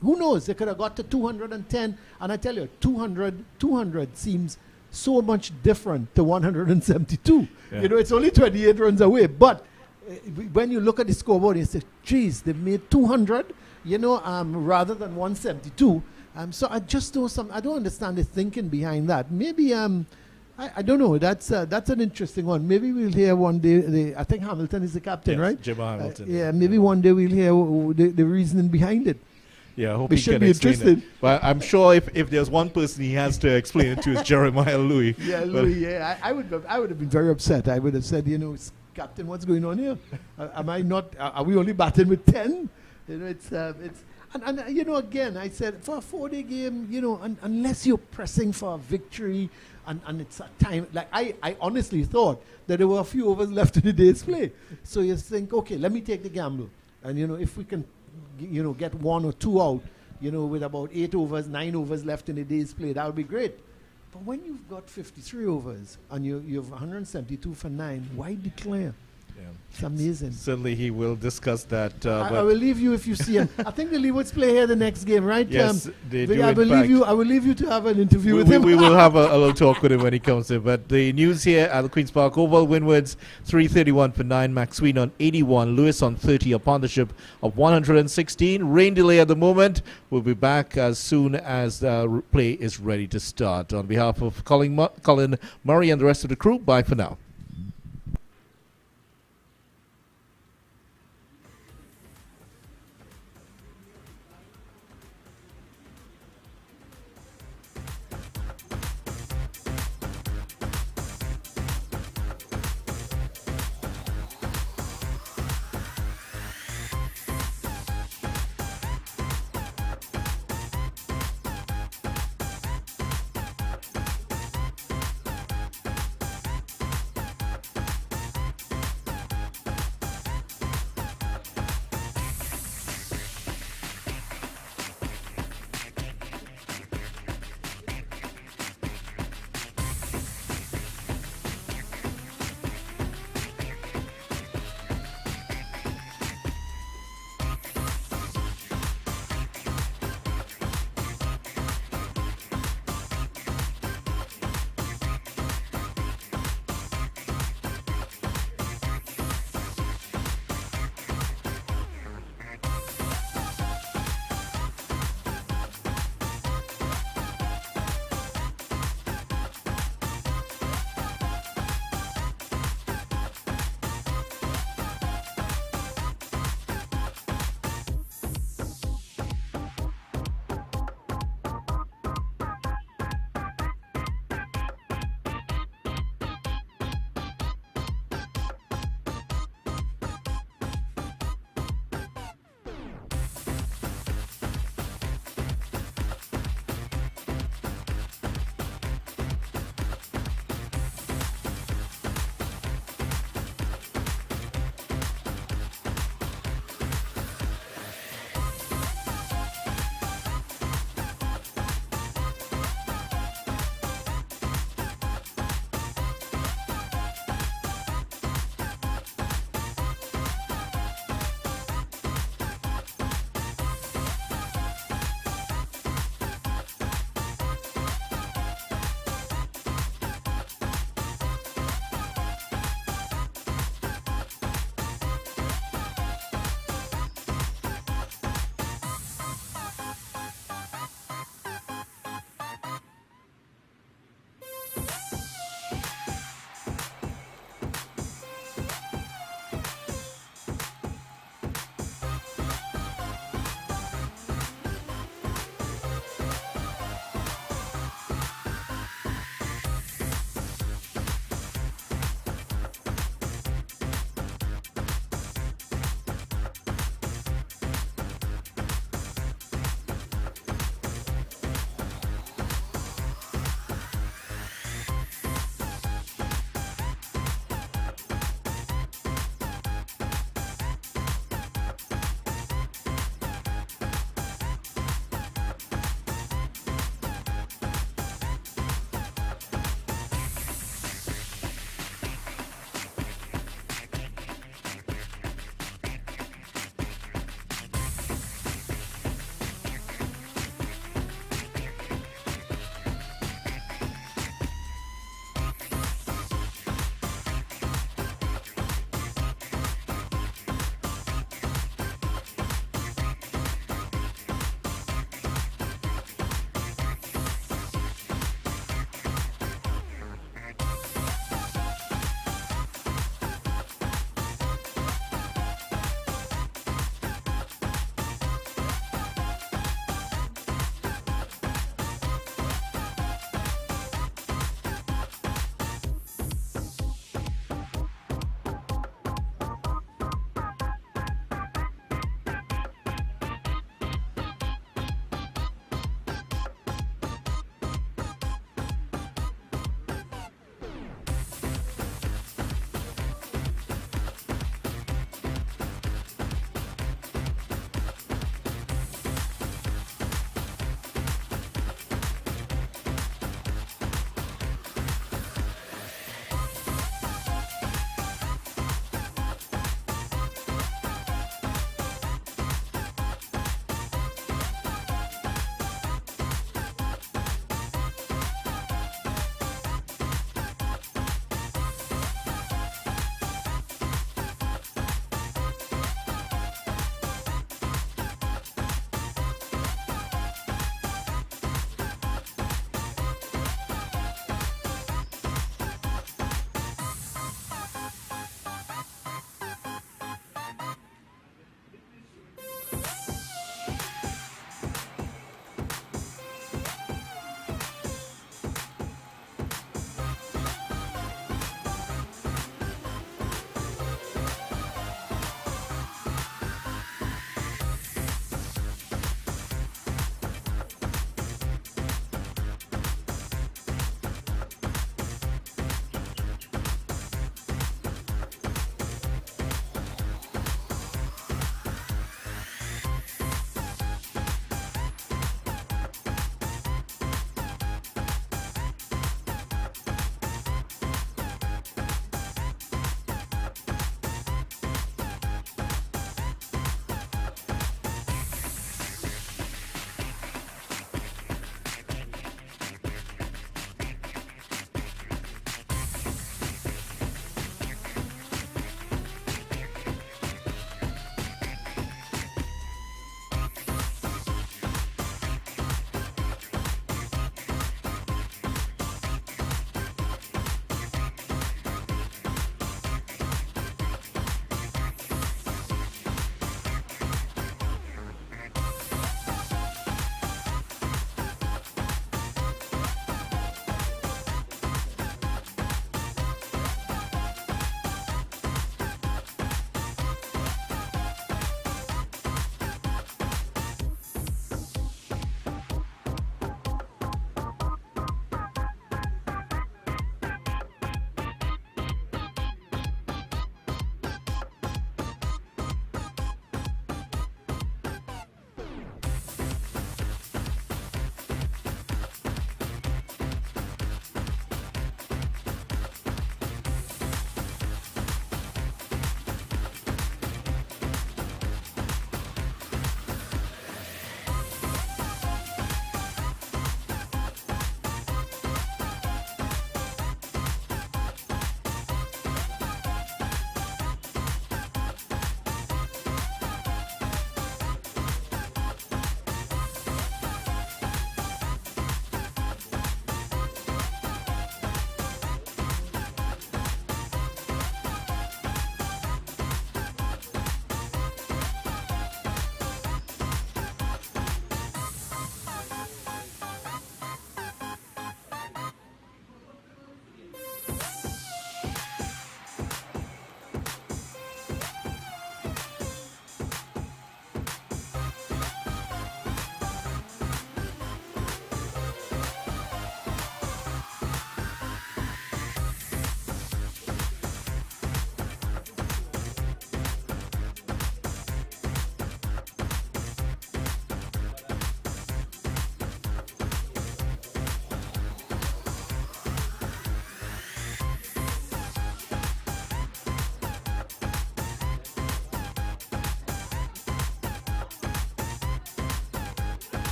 who knows? They could have got to 210, and I tell you, 200 seems so much different to 172. Yeah. You know, it's only 28 runs away. But when you look at the scoreboard, you say, geez, they made 200, you know, rather than 172. So I just I don't understand the thinking behind that. Maybe, I don't know. That's an interesting one. Maybe we'll hear one day. I think Hamilton is the captain, yes, right? Jim Hamilton. Yeah, maybe one day we'll hear the reasoning behind it. Yeah, I hope we he should can be explain interested. it. But I'm sure if there's one person he has to explain it to, is Jeremiah Louis. Yeah, Louis. Yeah, I would have been very upset. I would have said, you know, Captain, what's going on here? Am I not? Are we only batting with 10? You know, it's and you know, again, I said for a 4-day game, you know, unless you're pressing for a victory, and it's a time like I honestly thought that there were a few overs left in the day's play. So you think, okay, let me take the gamble, and you know, if we can, you know, get 1 or 2 out, you know, with about 8 overs, 9 overs left in the day's play, that would be great. But when you've got 53 overs and you have 172 for 9, why declare? Yeah. It's amazing. Certainly he will discuss that. I will leave you if you see him. I think the Leewards play here the next game, right? Yes, they do. I will leave you to have an interview with him. We will have a little talk with him when he comes in. But the news here at the Queen's Park Oval, Windwards 331 for 9, McSween on 81, Lewis on 30, a partnership of 116. Rain delay at the moment. We'll be back as soon as play is ready to start. On behalf of Colin Murray and the rest of the crew, bye for now.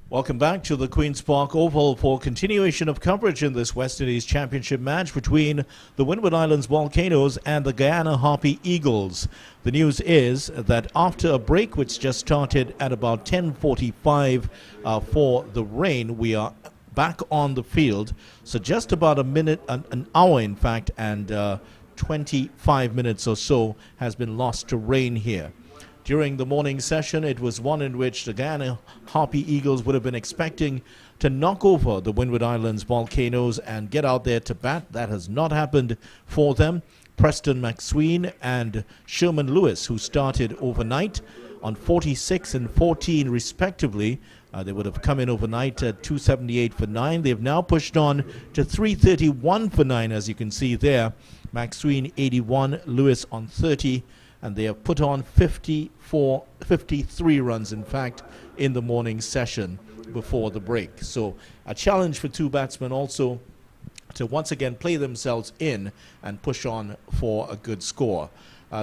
Welcome back to the Queen's Park Oval for continuation of coverage in this West Indies Championship match between the Windward Islands Volcanoes and the Guyana Harpy Eagles. The news is that after a break which just started at about 10:45 for the rain, we are back on the field. So just about a minute, an hour in fact, and 25 minutes or so has been lost to rain here. During the morning session, it was one in which the Guyana Harpy Eagles would have been expecting to knock over the Windward Islands Volcanoes and get out there to bat. That has not happened for them. Preston McSween and Sherman Lewis, who started overnight on 46 and 14 respectively. They would have come in overnight at 278 for 9. They've now pushed on to 331 for 9, as you can see there. McSween 81, Lewis on 30. And they have put on 53 runs, in fact, in the morning session before the break. So a challenge for two batsmen also to once again play themselves in and push on for a good score.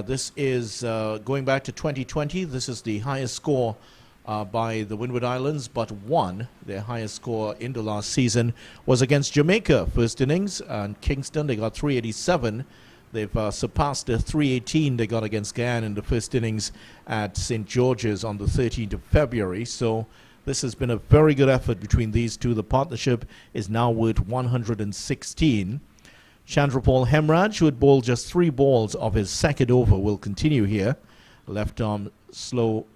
This is going back to 2020. This is the highest score by the Windward Islands, but one. Their highest score in the last season was against Jamaica, first innings, and Kingston. They got 387. They've surpassed the 318 they got against Guyana in the first innings at St. George's on the 13th of February. So this has been a very good effort between these two. The partnership is now worth 116. Chandrapal Hemraj, who had bowled just 3 balls of his second over, will continue here. Left arm slow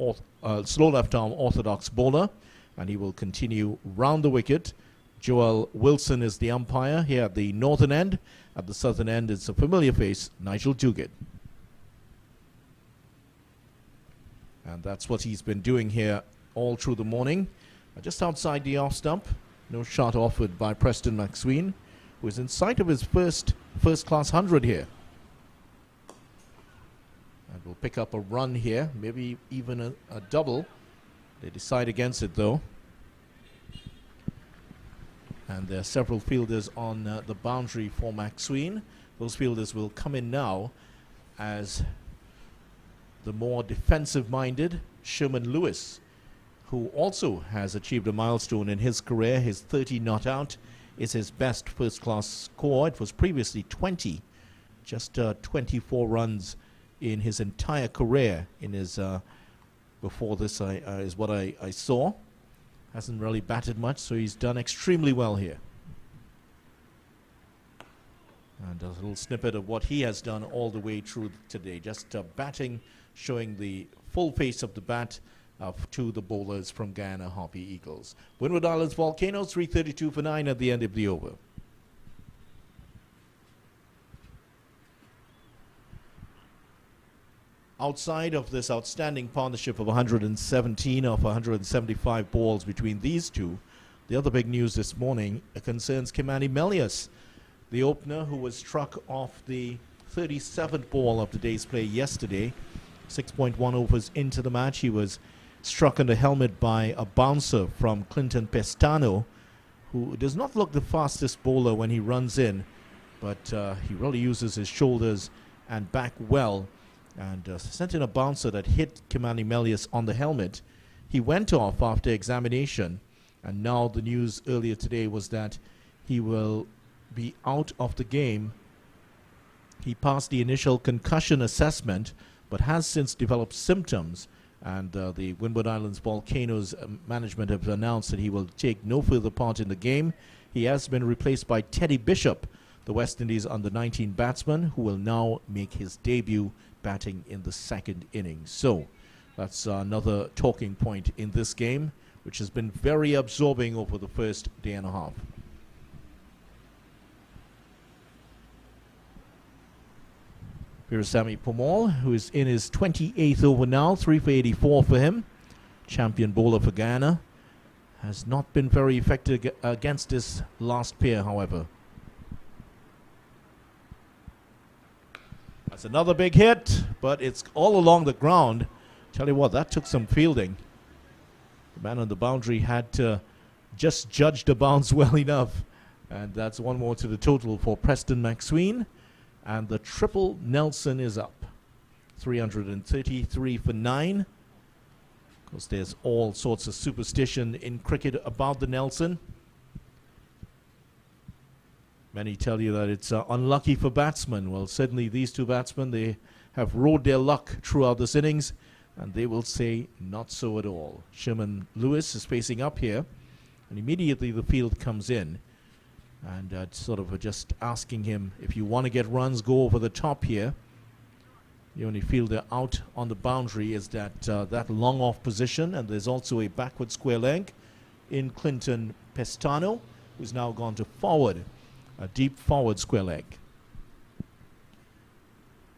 left arm orthodox bowler, and he will continue round the wicket. Joel Wilson is the umpire here at the northern end. At the southern end, it's a familiar face, Nigel Duguid. And that's what he's been doing here all through the morning. Just outside the off stump, no shot offered by Preston McSween, who is in sight of his first-class 100 here. And will pick up a run here, maybe even a double. They decide against it, though. And there are several fielders on the boundary for McSween. Those fielders will come in now as the more defensive-minded Sherman Lewis, who also has achieved a milestone in his career. His 30 not out is his best first-class score. It was previously 20, just 24 runs in his entire career. In his before this is what I saw. Hasn't really batted much, so he's done extremely well here. And a little snippet of what he has done all the way through today. Just batting, showing the full face of the bat to the bowlers from Guyana Harpy Eagles. Windward Islands Volcanoes, 332 for 9 at the end of the over. Outside of this outstanding partnership of 117 of 175 balls between these two, the other big news this morning concerns Kimani Melius, the opener who was struck off the 37th ball of the day's play yesterday. 6.1 overs into the match, he was struck on the helmet by a bouncer from Clinton Pestano, who does not look the fastest bowler when he runs in, but he really uses his shoulders and back well, and sent in a bouncer that hit Kimani Melius on the helmet. He went off after examination, and now the news earlier today was that he will be out of the game. He passed the initial concussion assessment, but has since developed symptoms, and the Windward Islands Volcanoes management have announced that he will take no further part in the game. He has been replaced by Teddy Bishop, the West Indies under-19 batsman, who will now make his debut batting in the second innings. So that's another talking point in this game, which has been very absorbing over the first day and a half. Here's Sammy Pomal, who is in his 28th over now, 3 for 84 for him. Champion bowler for Guyana. Has not been very effective against this last pair, however. That's another big hit, but it's all along the ground. Tell you what, that took some fielding. The man on the boundary had to just judge the bounce well enough. And that's one more to the total for Preston McSween. And the triple Nelson is up. 333 for 9. Because there's all sorts of superstition in cricket about the Nelson. Many tell you that it's unlucky for batsmen. Well, certainly these two batsmen, they have rode their luck throughout this innings, and they will say not so at all. Sherman Lewis is facing up here, and immediately the field comes in. And sort of just asking him, if you want to get runs, go over the top here. The only fielder out on the boundary is that long off position, and there's also a backward square leg in Clinton Pestano, who's now gone to forward, a deep forward square leg.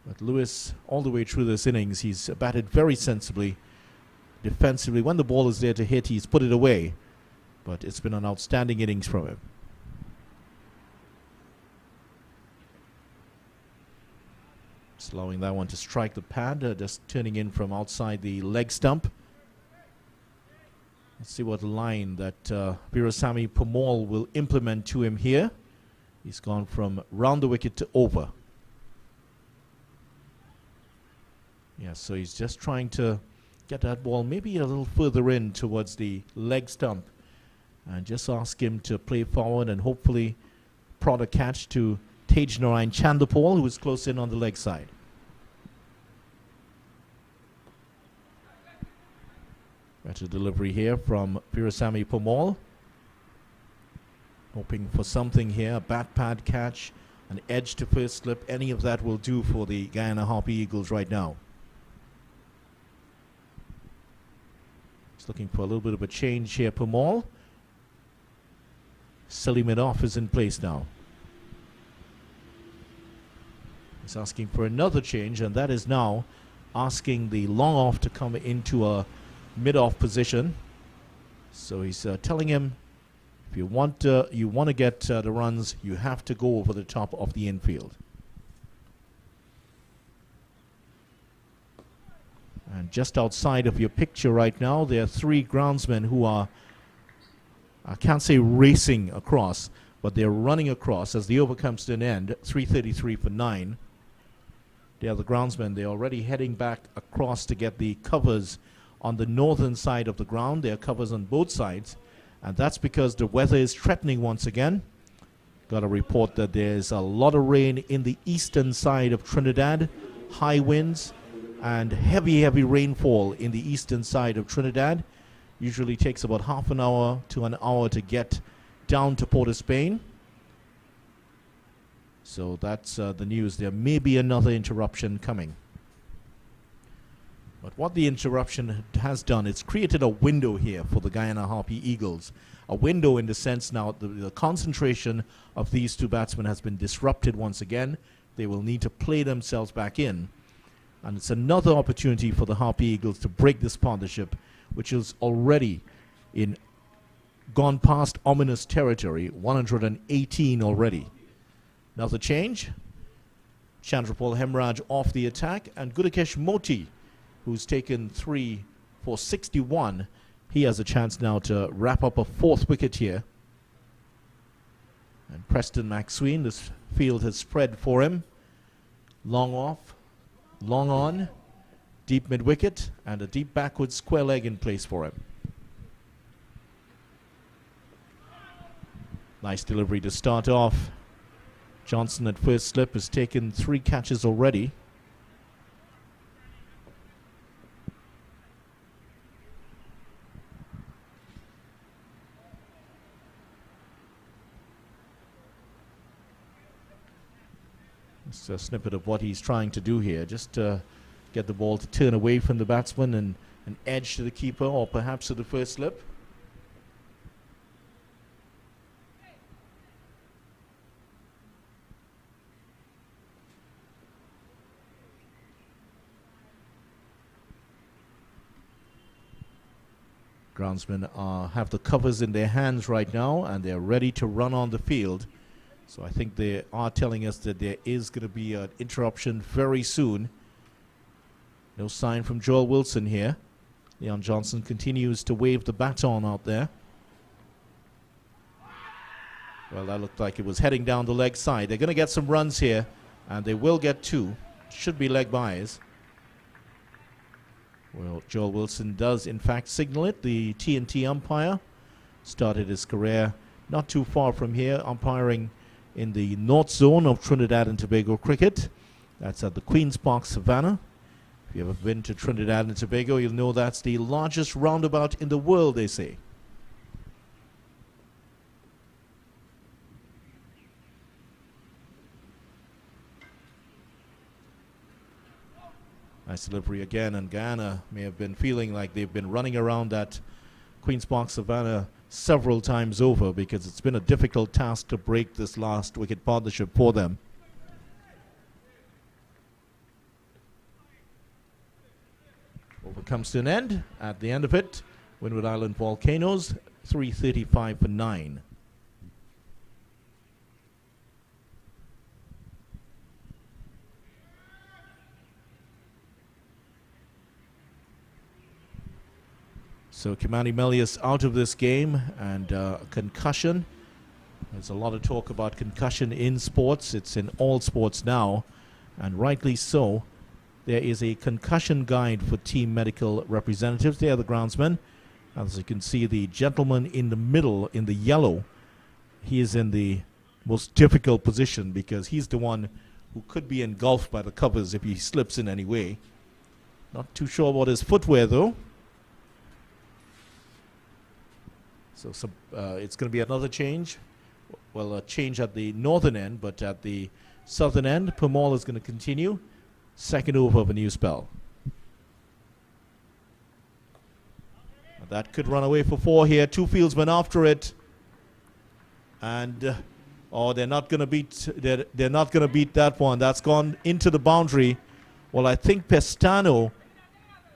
But Lewis, all the way through this innings, he's batted very sensibly, defensively. When the ball is there to hit, he's put it away. But it's been an outstanding innings from him. Just allowing that one to strike the pad, just turning in from outside the leg stump. Let's see what line that Virasamy Pamal will implement to him here. He's gone from round the wicket to over. Yeah, so he's just trying to get that ball maybe a little further in towards the leg stump and just ask him to play forward and hopefully prod a catch to Tej Narayan Chandapal, who is close in on the leg side. Better delivery here from Virasamy Pamal. Hoping for something here, a bat pad catch, an edge to first slip. Any of that will do for the Guyana Harpy Eagles right now. He's looking for a little bit of a change here, Pamal. Selimadov is in place now. He's asking for another change, and that is now asking the long off to come into a mid-off position. So he's telling him, if you want to get the runs, you have to go over the top of the infield. And just outside of your picture right now, there are three groundsmen who are, I can't say racing across, but they're running across as the over comes to an end. 3:33 for 9. They are the groundsmen. They're already heading back across to get the covers on the northern side of the ground. There are covers on both sides, and that's because the weather is threatening once again. Got a report that there's a lot of rain in the eastern side of Trinidad, high winds and heavy rainfall in the eastern side of Trinidad. Usually takes about half an hour to an hour to get down to Port of Spain. So that's the news. There may be another interruption coming. But what the interruption has done, it's created a window here for the Guyana Harpy Eagles. A window in the sense now the concentration of these two batsmen has been disrupted once again. They will need to play themselves back in. And it's another opportunity for the Harpy Eagles to break this partnership, which is already gone past ominous territory, 118 already. Another change. Chandrapal Hemraj off the attack, and Gudakesh Moti, who's taken 3 for 61. He has a chance now to wrap up a fourth wicket here. And Preston McSween, this field has spread for him. Long off, long on, deep mid-wicket, and a deep backward square leg in place for him. Nice delivery to start off. Johnson at first slip has taken 3 catches already. It's a snippet of what he's trying to do here, just to get the ball to turn away from the batsman and an edge to the keeper, or perhaps to the first slip. Groundsmen have the covers in their hands right now, and they're ready to run on the field. So I think they are telling us that there is going to be an interruption very soon. No sign from Joel Wilson here. Leon Johnson continues to wave the baton out there. Well, that looked like it was heading down the leg side. They're going to get some runs here, and they will get 2. Should be leg byes. Well, Joel Wilson does in fact signal it. The TNT umpire started his career not too far from here, umpiring in the North Zone of Trinidad and Tobago cricket. That's at the Queen's Park Savannah. If you've ever been to Trinidad and Tobago, you'll know that's the largest roundabout in the world, they say. Nice delivery again, and Guyana may have been feeling like they've been running around that Queen's Park Savannah several times over, because it's been a difficult task to break this last wicket partnership for them. Over comes to an end. At the end of it, Windward Island Volcanoes, 335 for 9. So Kimani Melius out of this game, and concussion. There's a lot of talk about concussion in sports. It's in all sports now, and rightly so. There is a concussion guide for team medical representatives. They are the groundsmen. As you can see, the gentleman in the middle, in the yellow, he is in the most difficult position because he's the one who could be engulfed by the covers if he slips in any way. Not too sure about his footwear, though. So it's going to be another change. Well, a change at the northern end, but at the southern end, Permaul is going to continue. Second over of a new spell. That could run away for 4 here. 2 fieldsmen after it, and they're not going to beat. They're not going to beat that one. That's gone into the boundary. Well, I think Pestano,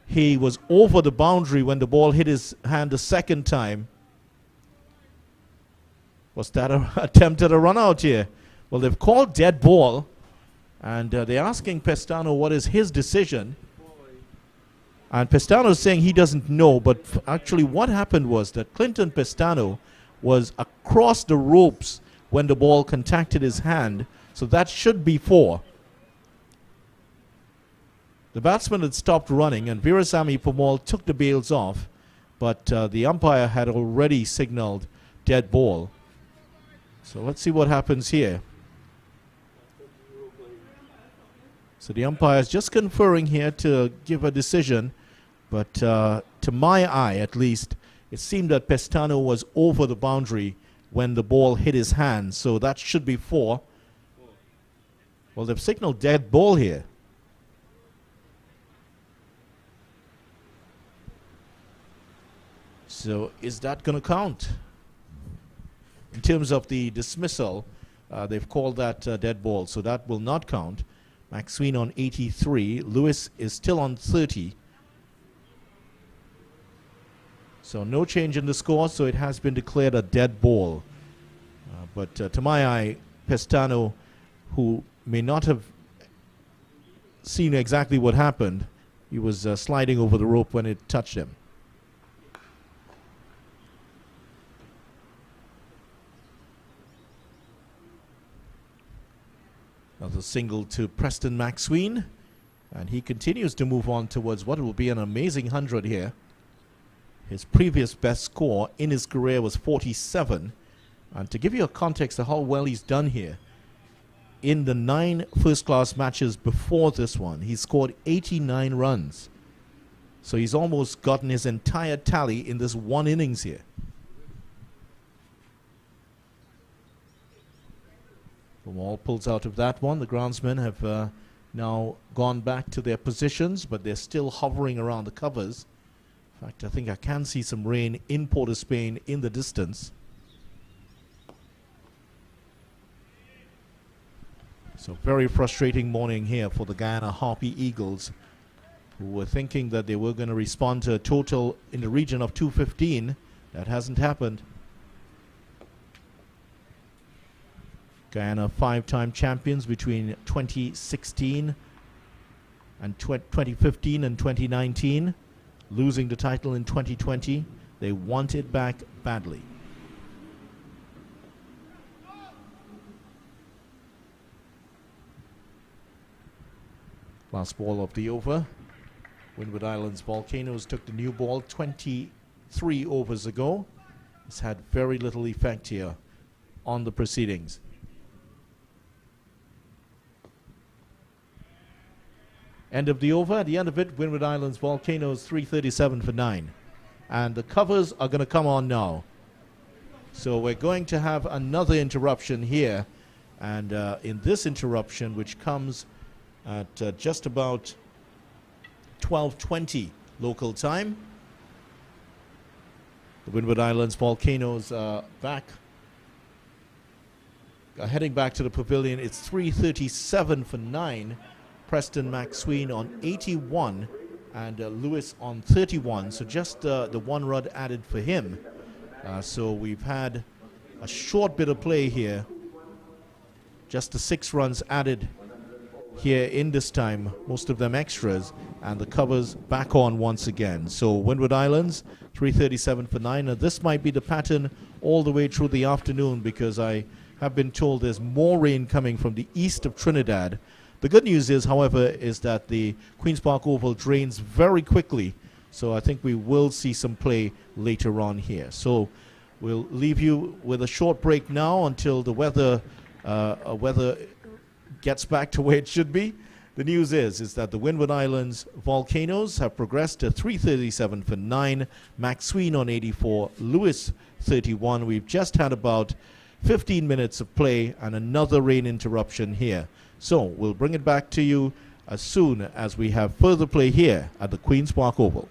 he was over the boundary when the ball hit his hand the second time. Was that an attempt at a run out here? Well, they've called dead ball, and they're asking Pestano what is his decision. And Pestano is saying he doesn't know, but actually what happened was that Clinton Pestano was across the ropes when the ball contacted his hand, so that should be 4. The batsman had stopped running, and Veerasamy Permaul took the bails off, but the umpire had already signaled dead ball. So let's see what happens here. So the umpire is just conferring here to give a decision, but to my eye at least, it seemed that Pestano was over the boundary when the ball hit his hand, so that should be 4. Well, they've signaled dead ball here. So is that going to count? In terms of the dismissal, they've called that dead ball, so that will not count. McSween on 83. Lewis is still on 30. So no change in the score, so it has been declared a dead ball. But to my eye, Pestano, who may not have seen exactly what happened, he was sliding over the rope when it touched him. Another single to Preston McSween, and he continues to move on towards what will be an amazing 100 here. His previous best score in his career was 47, and to give you a context of how well he's done here, in the 9 first-class matches before this one, he scored 89 runs. So he's almost gotten his entire tally in this one innings here. Permaul pulls out of that one. The groundsmen have now gone back to their positions, but they're still hovering around the covers. In fact, I think I can see some rain in Port of Spain in the distance. So very frustrating morning here for the Guyana Harpy Eagles, who were thinking that they were going to respond to a total in the region of 215. That hasn't happened. Guyana 5-time champions between 2016 and 2015 and 2019, losing the title in 2020. They want it back badly. Last ball of the over. Windward Islands Volcanoes took the new ball 23 overs ago. It's had very little effect here on the proceedings. End of the over. At the end of it, Windward Islands Volcanoes 337 for 9. And the covers are going to come on now. So we're going to have another interruption here. And in this interruption, which comes at just about 12:20 local time, the Windward Islands Volcanoes are heading back to the pavilion. It's 337 for 9. Preston McSween on 81 and Lewis on 31. So just the one run added for him. So we've had a short bit of play here. Just the 6 runs added here in this time, most of them extras, and the covers back on once again. So Windward Islands 337 for 9, and this might be the pattern all the way through the afternoon, because I have been told there's more rain coming from the east of Trinidad. The good news is, however, is that the Queen's Park Oval drains very quickly, so I think we will see some play later on here. So we'll leave you with a short break now until the weather gets back to where it should be. The news is that the Windward Islands Volcanoes have progressed to 337 for 9. McSween on 84, Lewis 31. We've just had about 15 minutes of play and another rain interruption here. So we'll bring it back to you as soon as we have further play here at the Queen's Park Oval.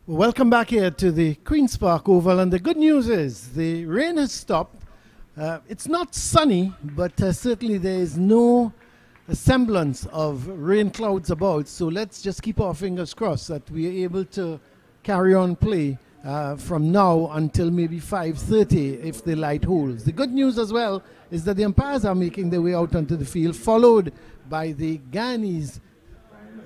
Welcome back here to the Queen's Park Oval, and the good news is the rain has stopped. It's not sunny, but certainly there is no semblance of rain clouds about, so let's just keep our fingers crossed that we are able to carry on play from now until maybe 5:30 if the light holds. The good news as well is that the umpires are making their way out onto the field, followed by the Guyanese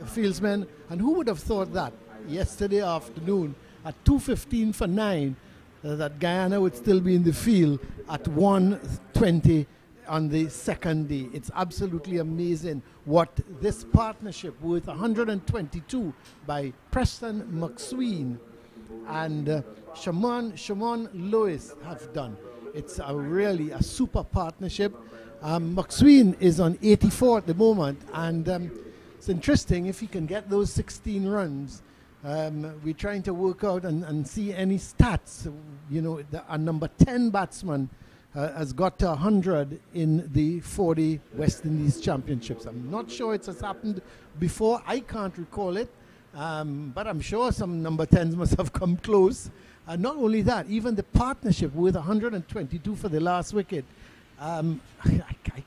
fieldsmen, and who would have thought that yesterday afternoon at 2:15 for 9 that Guyana would still be in the field at 1:20 on the second day. It's absolutely amazing what this partnership worth 122 by Preston McSween and Shimon Lewis have done. It's really a super partnership. McSween is on 84 at the moment, and it's interesting if he can get those 16 runs. We're trying to work out and see any stats. You know, a number 10 batsman has got to 100 in the 40 West Indies Championships. I'm not sure it has happened before. I can't recall it. But I'm sure some number 10s must have come close. Not only that, even the partnership with 122 for the last wicket. I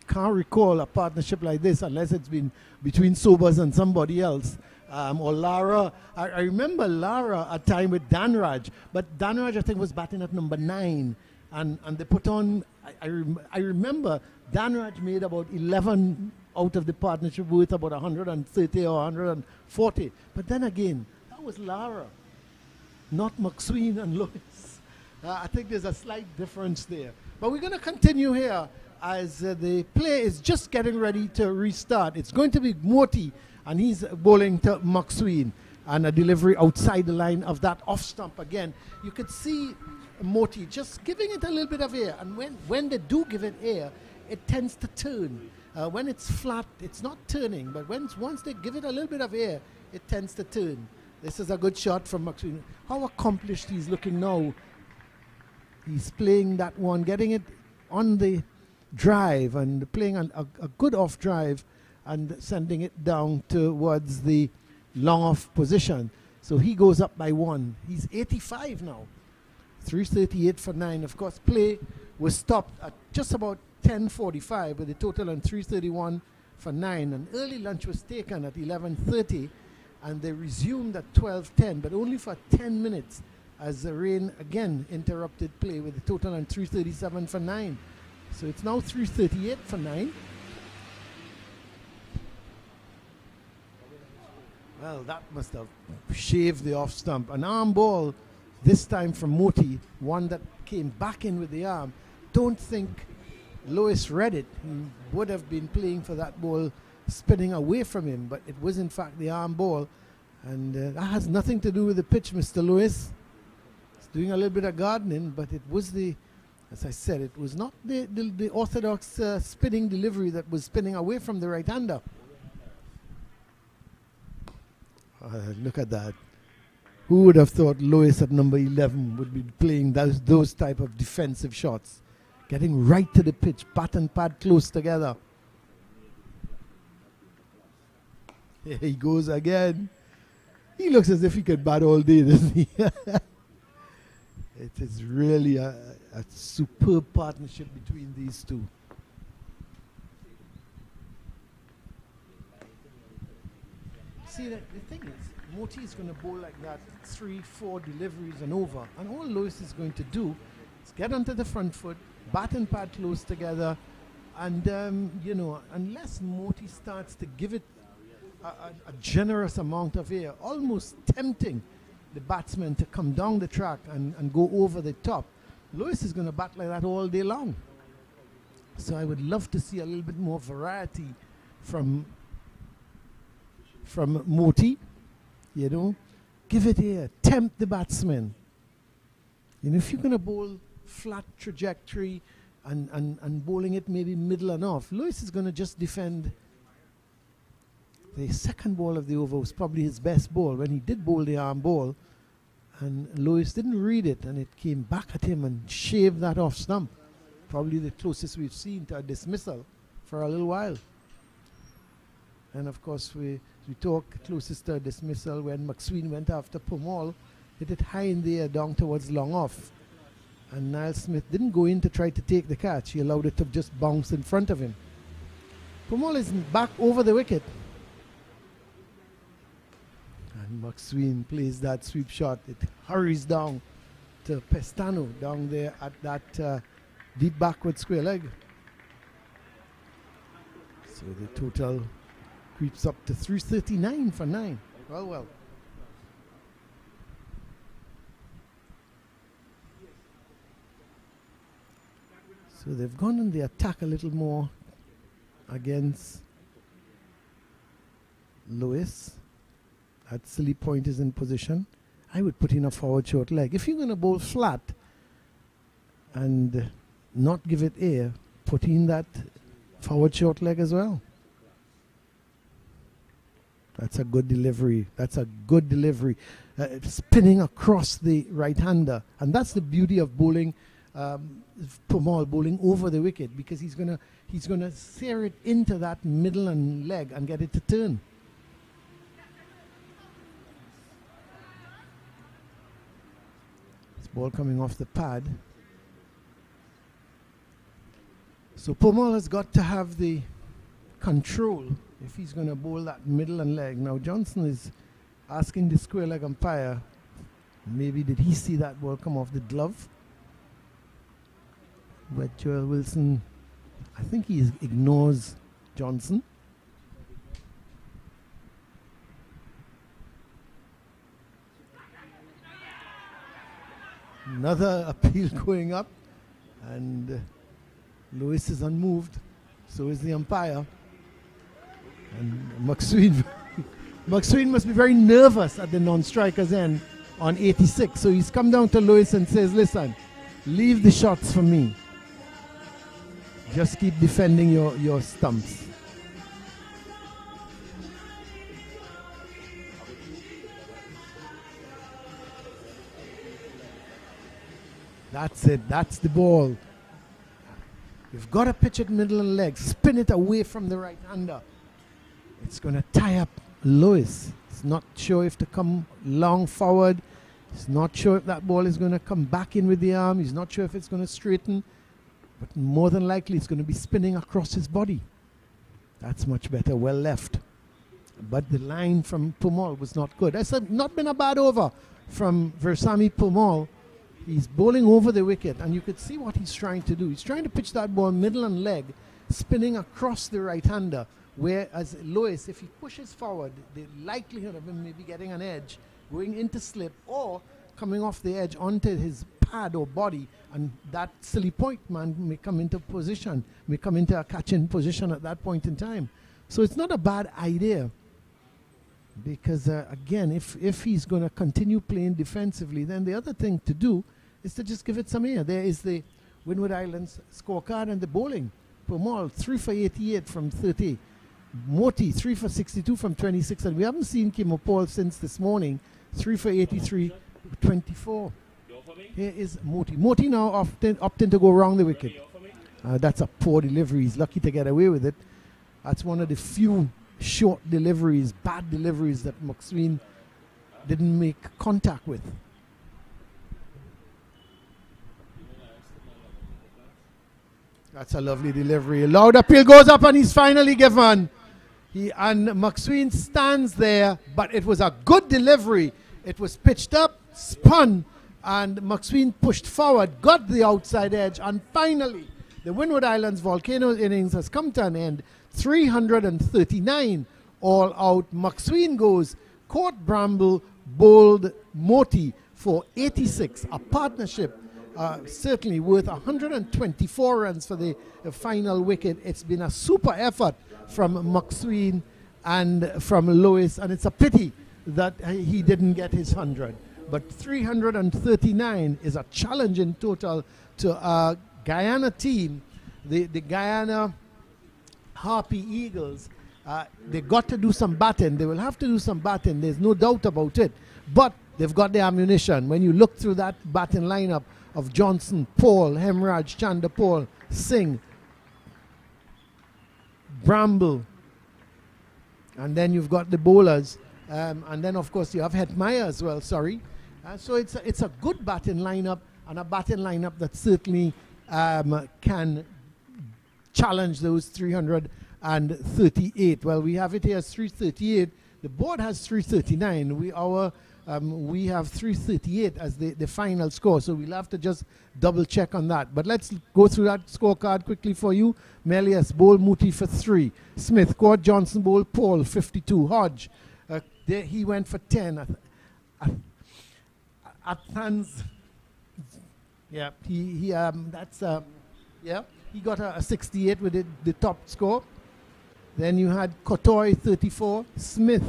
can't recall a partnership like this unless it's been between Sobers and somebody else. Or Lara. I remember Lara a time with Danraj, but Danraj I think was batting at number 9, and they put on. I remember Danraj made about 11 out of the partnership worth about 130 or 140. But then again, that was Lara, not McSween and Lewis. I think there's a slight difference there. But we're going to continue here as the play is just getting ready to restart. It's going to be Moti, and he's bowling to McSween, and a delivery outside the line of that off stump again. You could see Moti just giving it a little bit of air, and when they do give it air, it tends to turn. When it's flat, it's not turning, but once they give it a little bit of air, it tends to turn. This is a good shot from McSween. How accomplished he's looking now. He's playing that one, getting it on the drive and playing a good off drive and sending it down towards the long off position. So he goes up by 1. He's 85 now. 338 for 9. Of course, play was stopped at just about 10:45 with a total on 331 for 9. An early lunch was taken at 11:30, and they resumed at 12:10, but only for 10 minutes as the rain again interrupted play with a total on 337 for 9. So it's now 338 for 9. Well, that must have shaved the off stump. An arm ball, this time from Moti, one that came back in with the arm. Don't think Lewis read it. He would have been playing for that ball spinning away from him, but it was in fact the arm ball. And that has nothing to do with the pitch, Mr. Lewis. He's doing a little bit of gardening, but it was as I said, it was not the orthodox spinning delivery that was spinning away from the right-hander. Look at that. Who would have thought Lewis at number 11 would be playing those type of defensive shots? Getting right to the pitch, bat and pad close together. Here he goes again. He looks as if he could bat all day, doesn't he? It is really a superb partnership between these two. See, the thing is, Moti is going to bowl like that, 3-4 deliveries and over. And all Lewis is going to do is get onto the front foot, bat and pad close together, and, you know, unless Moti starts to give it a generous amount of air, almost tempting the batsman to come down the track and go over the top, Lewis is going to bat like that all day long. So I would love to see a little bit more variety from Moti, you know. Give it air, tempt the batsman. You know, if you're going to bowl flat trajectory and bowling it maybe middle and off, Lewis is going to just defend. The second ball of the over was probably his best ball when he did bowl the arm ball, and Lewis didn't read it, and it came back at him and shaved that off stump. Probably the closest we've seen to a dismissal for a little while. And of course we talk closest to a dismissal when McSween went after Pumal hit it high in the air down towards long off. And Niall Smith didn't go in to try to take the catch. He allowed it to just bounce in front of him. Pumol is back over the wicket. And McSween plays that sweep shot. It hurries down to Pestano down there at that deep backward square leg. So the total creeps up to 339 for 9. Well. So they've gone on the attack a little more against Lewis. That silly point is in position. I would put in a forward short leg. If you're going to bowl flat and not give it air, put in that forward short leg as well. That's a good delivery. Spinning across the right-hander. And that's the beauty of bowling, Pumol bowling over the wicket, because he's gonna sear it into that middle and leg and get it to turn. This ball coming off the pad. So Pumol has got to have the control if he's going to bowl that middle and leg. Now Johnson is asking the square leg umpire, maybe did he see that ball come off the glove? But Joel Wilson, I think he ignores Johnson. Another appeal going up, and Lewis is unmoved, so is the umpire. And McSween must be very nervous at the non-striker's end on 86. So he's come down to Lewis and says, listen, leave the shots for me. Just keep defending your stumps. That's it. That's the ball. You've got to pitch it middle and leg. Spin it away from the right-hander. It's going to tie up Lewis. He's not sure if to come long forward. He's not sure if that ball is going to come back in with the arm. He's not sure if it's going to straighten. But more than likely, it's going to be spinning across his body. That's much better. Well left. But the line from Pumol was not good. That's not been a bad over from Versamy Pumol. He's bowling over the wicket, and you could see what he's trying to do. He's trying to pitch that ball middle and leg, spinning across the right-hander, whereas Lewis, if he pushes forward, the likelihood of him maybe getting an edge, going into slip, or coming off the edge onto his pad or body, and that silly point man may come into position, may come into a catching position at that point in time. So it's not a bad idea. Because again, if he's going to continue playing defensively, then the other thing to do is to just give it some air. There is the Windward Islands scorecard and the bowling. Pumol 3 for 88 from 30. Moti 3 for 62 from 26. And we haven't seen Kimo Paul since this morning. 3 for 83, 24. Here is Moti. Moti now opting to go around the wicket. That's a poor delivery. He's lucky to get away with it. That's one of the few short deliveries, bad deliveries that McSween didn't make contact with. That's a lovely delivery. A loud appeal goes up and he's finally given. And McSween stands there, but it was a good delivery. It was pitched up, spun, and McSween pushed forward, got the outside edge, and finally the Windward Islands Volcanoes innings has come to an end. 339 all out. McSween goes, caught Bramble, bowled Moti for 86. A partnership certainly worth 124 runs for the final wicket. It's been a super effort from McSween and from Lewis, and it's a pity that he didn't get his 100. But 339 is a challenge in total to a Guyana team. The Guyana Harpy Eagles, they got to do some batting. They will have to do some batting. There's no doubt about it. But they've got the ammunition. When you look through that batting lineup of Johnson, Paul, Hemraj, Chandapal, Singh, Bramble, and then you've got the bowlers. And then, of course, you have Hetmeyer as well, sorry. So it's a good batting lineup, and a batting lineup that certainly can challenge those 338. Well, we have it here as 338. The board has 339. We have 338 as the final score, so we'll have to just double check on that. But let's go through that scorecard quickly for you. Melius bowl Mooti for 3. Smith, Cord Johnson bowl Paul 52. Hodge, he went for 10. Athans, yeah, he got a 68 with the top score. Then you had Kotoy 34, Smith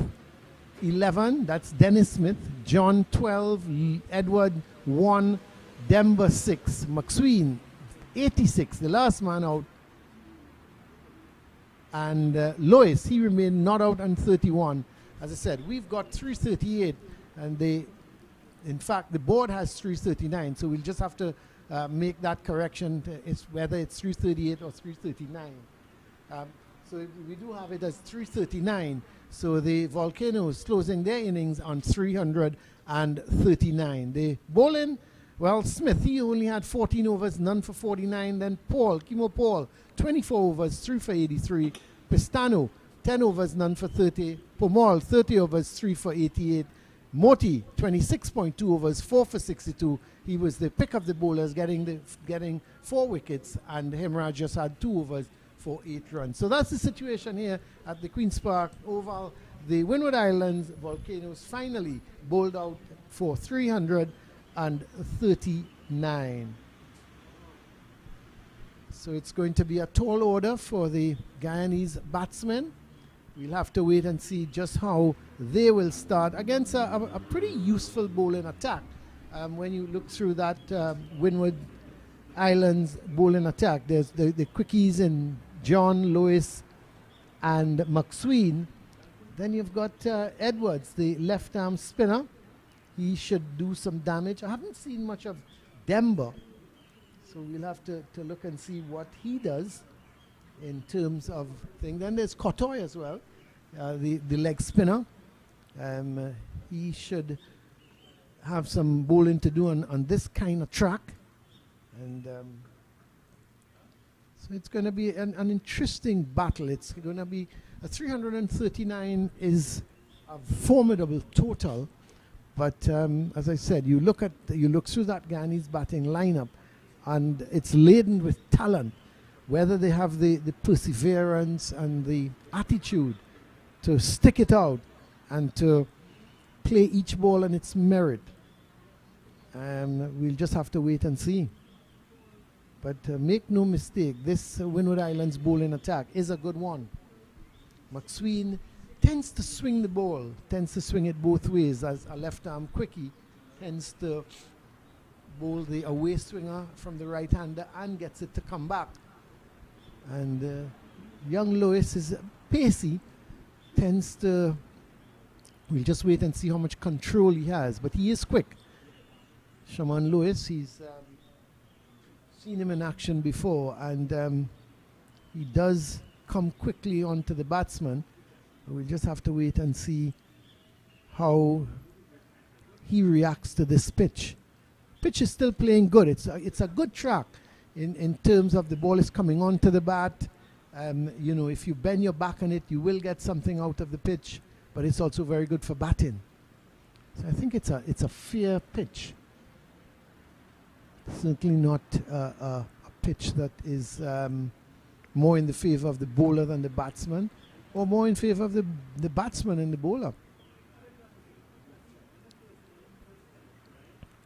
11, that's Dennis Smith, John 12, Edward 1, Denver 6, McSween 86, the last man out. And Lois, he remained not out on 31. As I said, we've got 338, and in fact, the board has 339, so we'll just have to make that correction. It's whether it's 338 or 339. So we do have it as 339. So the Volcanoes closing their innings on 339. The bowling, well, Smith, he only had 14 overs, none for 49. Then Kimo Paul, 24 overs, 3 for 83. Pistano, 10 overs, none for 30. Pomal, 30 overs, 3 for 88. Moti, 26.2 overs, 4 for 62. He was the pick of the bowlers, getting 4 wickets, and Hemraj just had 2 overs for 8 runs. So that's the situation here at the Queen's Park Oval. The Windward Islands Volcanoes finally bowled out for 339. So it's going to be a tall order for the Guyanese batsmen. We'll have to wait and see just how they will start against a pretty useful bowling attack. When you look through that Windward Islands bowling attack, there's the quickies in John, Lewis, and McSween. Then you've got Edwards, the left-arm spinner. He should do some damage. I haven't seen much of Demba, so we'll have to look and see what he does in terms of thing. Then there's Kotoy as well, the leg spinner. He should have some bowling to do on this kind of track. And so it's going to be an interesting battle. It's going to be a 339 is a formidable total, but as I said, you look through that Guyanese batting lineup, and it's laden with talent. Whether they have the perseverance and the attitude to stick it out and to play each ball on its merit, we'll just have to wait and see. But make no mistake, this Windward Islands bowling attack is a good one. McSween tends to swing the ball, tends to swing it both ways, as a left-arm quickie tends to bowl the away swinger from the right-hander and gets it to come back. And young Lewis is pacey, tends to, we'll just wait and see how much control he has, but he is quick. Shaman Lewis, he's seen him in action before, and he does come quickly onto the batsman. We'll just have to wait and see how he reacts to this pitch. Pitch is still playing good. It's a good track in terms of the ball is coming onto the bat. You know, if you bend your back on it, you will get something out of the pitch, but it's also very good for batting. So I think it's a fair pitch. Certainly not a pitch that is more in the favor of the bowler than the batsman, or more in favor of the batsman and the bowler.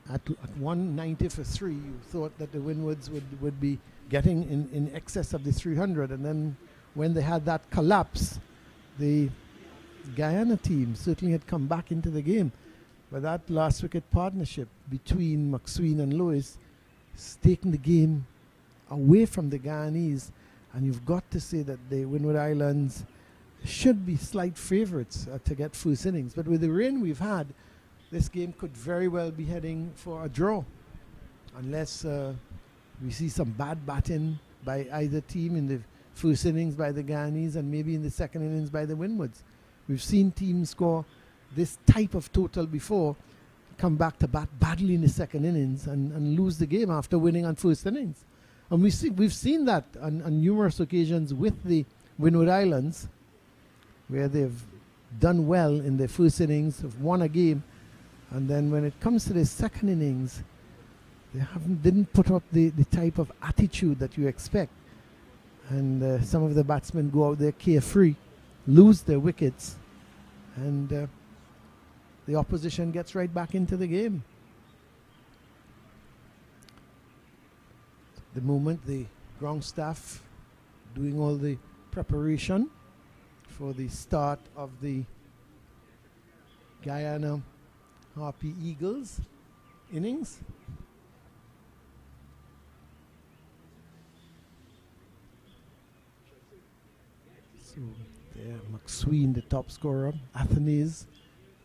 At 190 for 3, you thought that the Windwards would be getting in excess of the 300, and then when they had that collapse, the Guyana team certainly had come back into the game. But that last wicket partnership between McSween and Lewis has taken the game away from the Guyanese, and you've got to say that the Windward Islands should be slight favourites to get first innings. But with the rain we've had, this game could very well be heading for a draw, unless we see some bad batting by either team in the first innings by the Guyanese and maybe in the second innings by the Windwards. We've seen teams score this type of total before. come back to bat badly in the second innings and lose the game after winning on first innings. And we've seen that on numerous occasions with the Windward Islands, where they've done well in their first innings, have won a game, and then when it comes to the second innings, they didn't put up the type of attitude that you expect. And some of the batsmen go out there carefree, lose their wickets, and the opposition gets right back into the game. At the moment, the ground staff doing all the preparation for the start of the Guyana Harpy Eagles innings. So there, McSween, the top scorer, Athenaeus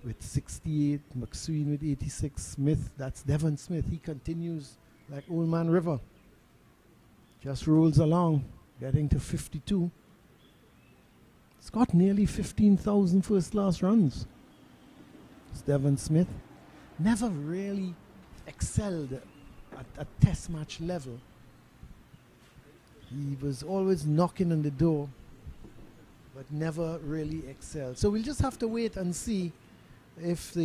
with 68, McSween with 86, Smith, that's Devon Smith, he continues like Old Man River. Just rolls along, getting to 52. It's got nearly 15,000 first-class runs. It's Devon Smith. Never really excelled at test match level. He was always knocking on the door, but never really excelled. So we'll just have to wait and see if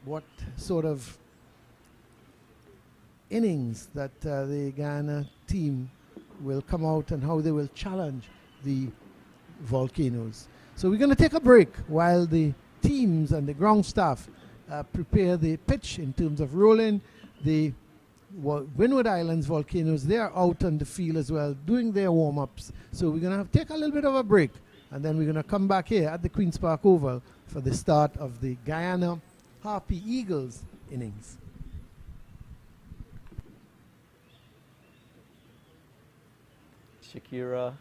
what sort of innings that the Guyana team will come out and how they will challenge the Volcanoes. So we're going to take a break while the teams and the ground staff prepare the pitch in terms of rolling. The Windward Islands Volcanoes, they are out on the field as well doing their warm-ups. So we're going to take a little bit of a break, and then we're going to come back here at the Queen's Park Oval for the start of the Guyana Harpy Eagles innings. Shakira,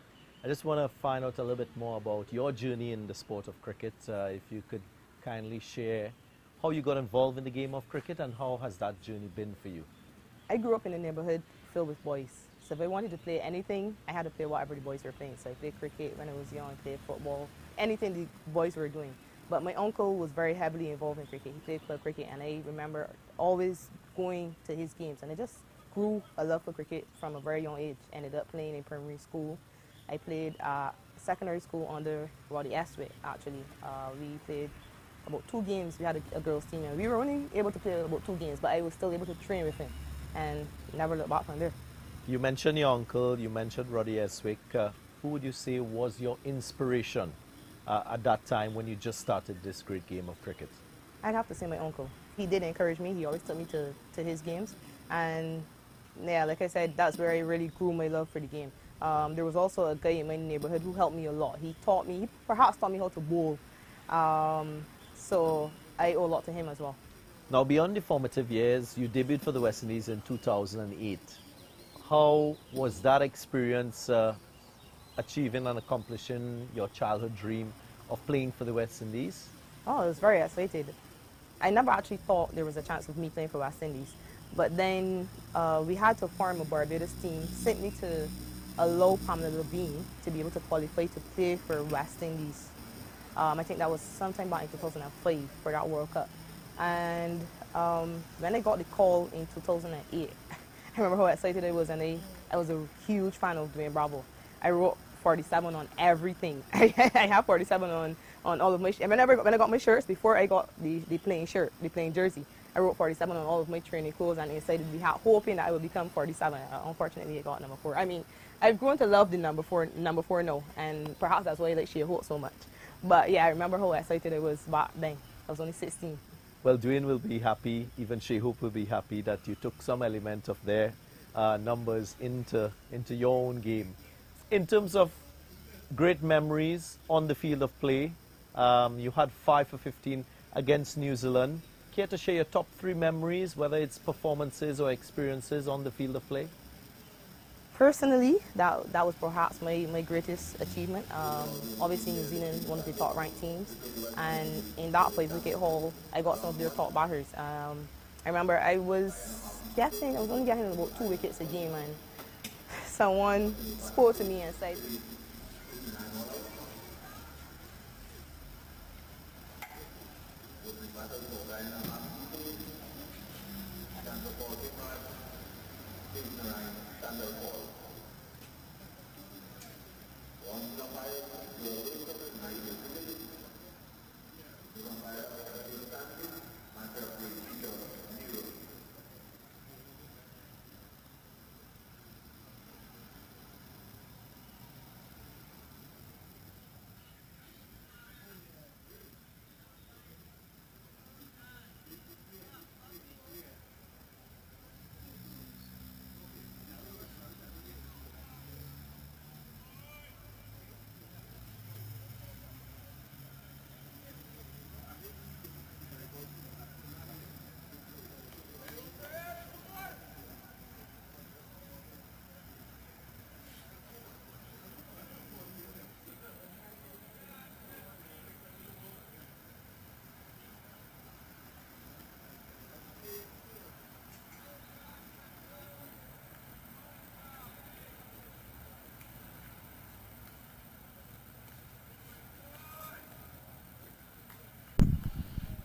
I just want to find out a little bit more about your journey in the sport of cricket. If you could kindly share how you got involved in the game of cricket and how has that journey been for you? I grew up in a neighborhood filled with boys. So if I wanted to play anything, I had to play whatever the boys were playing. So I played cricket when I was young, I played football, anything the boys were doing. But my uncle was very heavily involved in cricket. He played club cricket, and I remember always going to his games. And I just grew a love for cricket from a very young age. Ended up playing in primary school. I played secondary school under Roddy Eswick, actually. We played about 2 games. We had a girls' team, and we were only able to play about 2 games, but I was still able to train with him and never looked back from there. You mentioned your uncle, you mentioned Roddy Eswick. Who would you say was your inspiration at that time when you just started this great game of cricket? I'd have to say my uncle. He did encourage me. He always took me to his games. And yeah, like I said, that's where I really grew my love for the game. There was also a guy in my neighborhood who helped me a lot. He perhaps taught me how to bowl. So I owe a lot to him as well. Now, beyond the formative years, you debuted for the West Indies in 2008. How was that experience achieving and accomplishing your childhood dream of playing for the West Indies? Oh, I was very excited. I never actually thought there was a chance of me playing for West Indies. But then we had to form a Barbados team simply to allow Pamela Levine to be able to qualify to play for West Indies. I think that was sometime back in 2005 for that World Cup. And when I got the call in 2008, I remember how excited I was, and I was a huge fan of Dwayne Bravo. I wrote 47 on everything. I have 47 on all of my shirts. When I got my shirts, before I got the playing shirt, the playing jersey, I wrote 47 on all of my training clothes, and decided hoping that I would become 47. Unfortunately, I got number 4. I mean, I've grown to love the number 4 now, and perhaps that's why I like Shea Holt so much. But yeah, I remember how excited I was back then. I was only 16. Well, Dwayne will be happy, even Shea Hope will be happy that you took some element of their numbers into your own game. In terms of great memories on the field of play, you had 5 for 15 against New Zealand. Care to share your top 3 memories, whether it's performances or experiences on the field of play? Personally, that was perhaps my greatest achievement. Obviously, New Zealand, one of the top-ranked teams, and in that 5-wicket haul, I got some of their top batters. I remember I was only getting about 2 wickets a game, and someone spoke to me and said,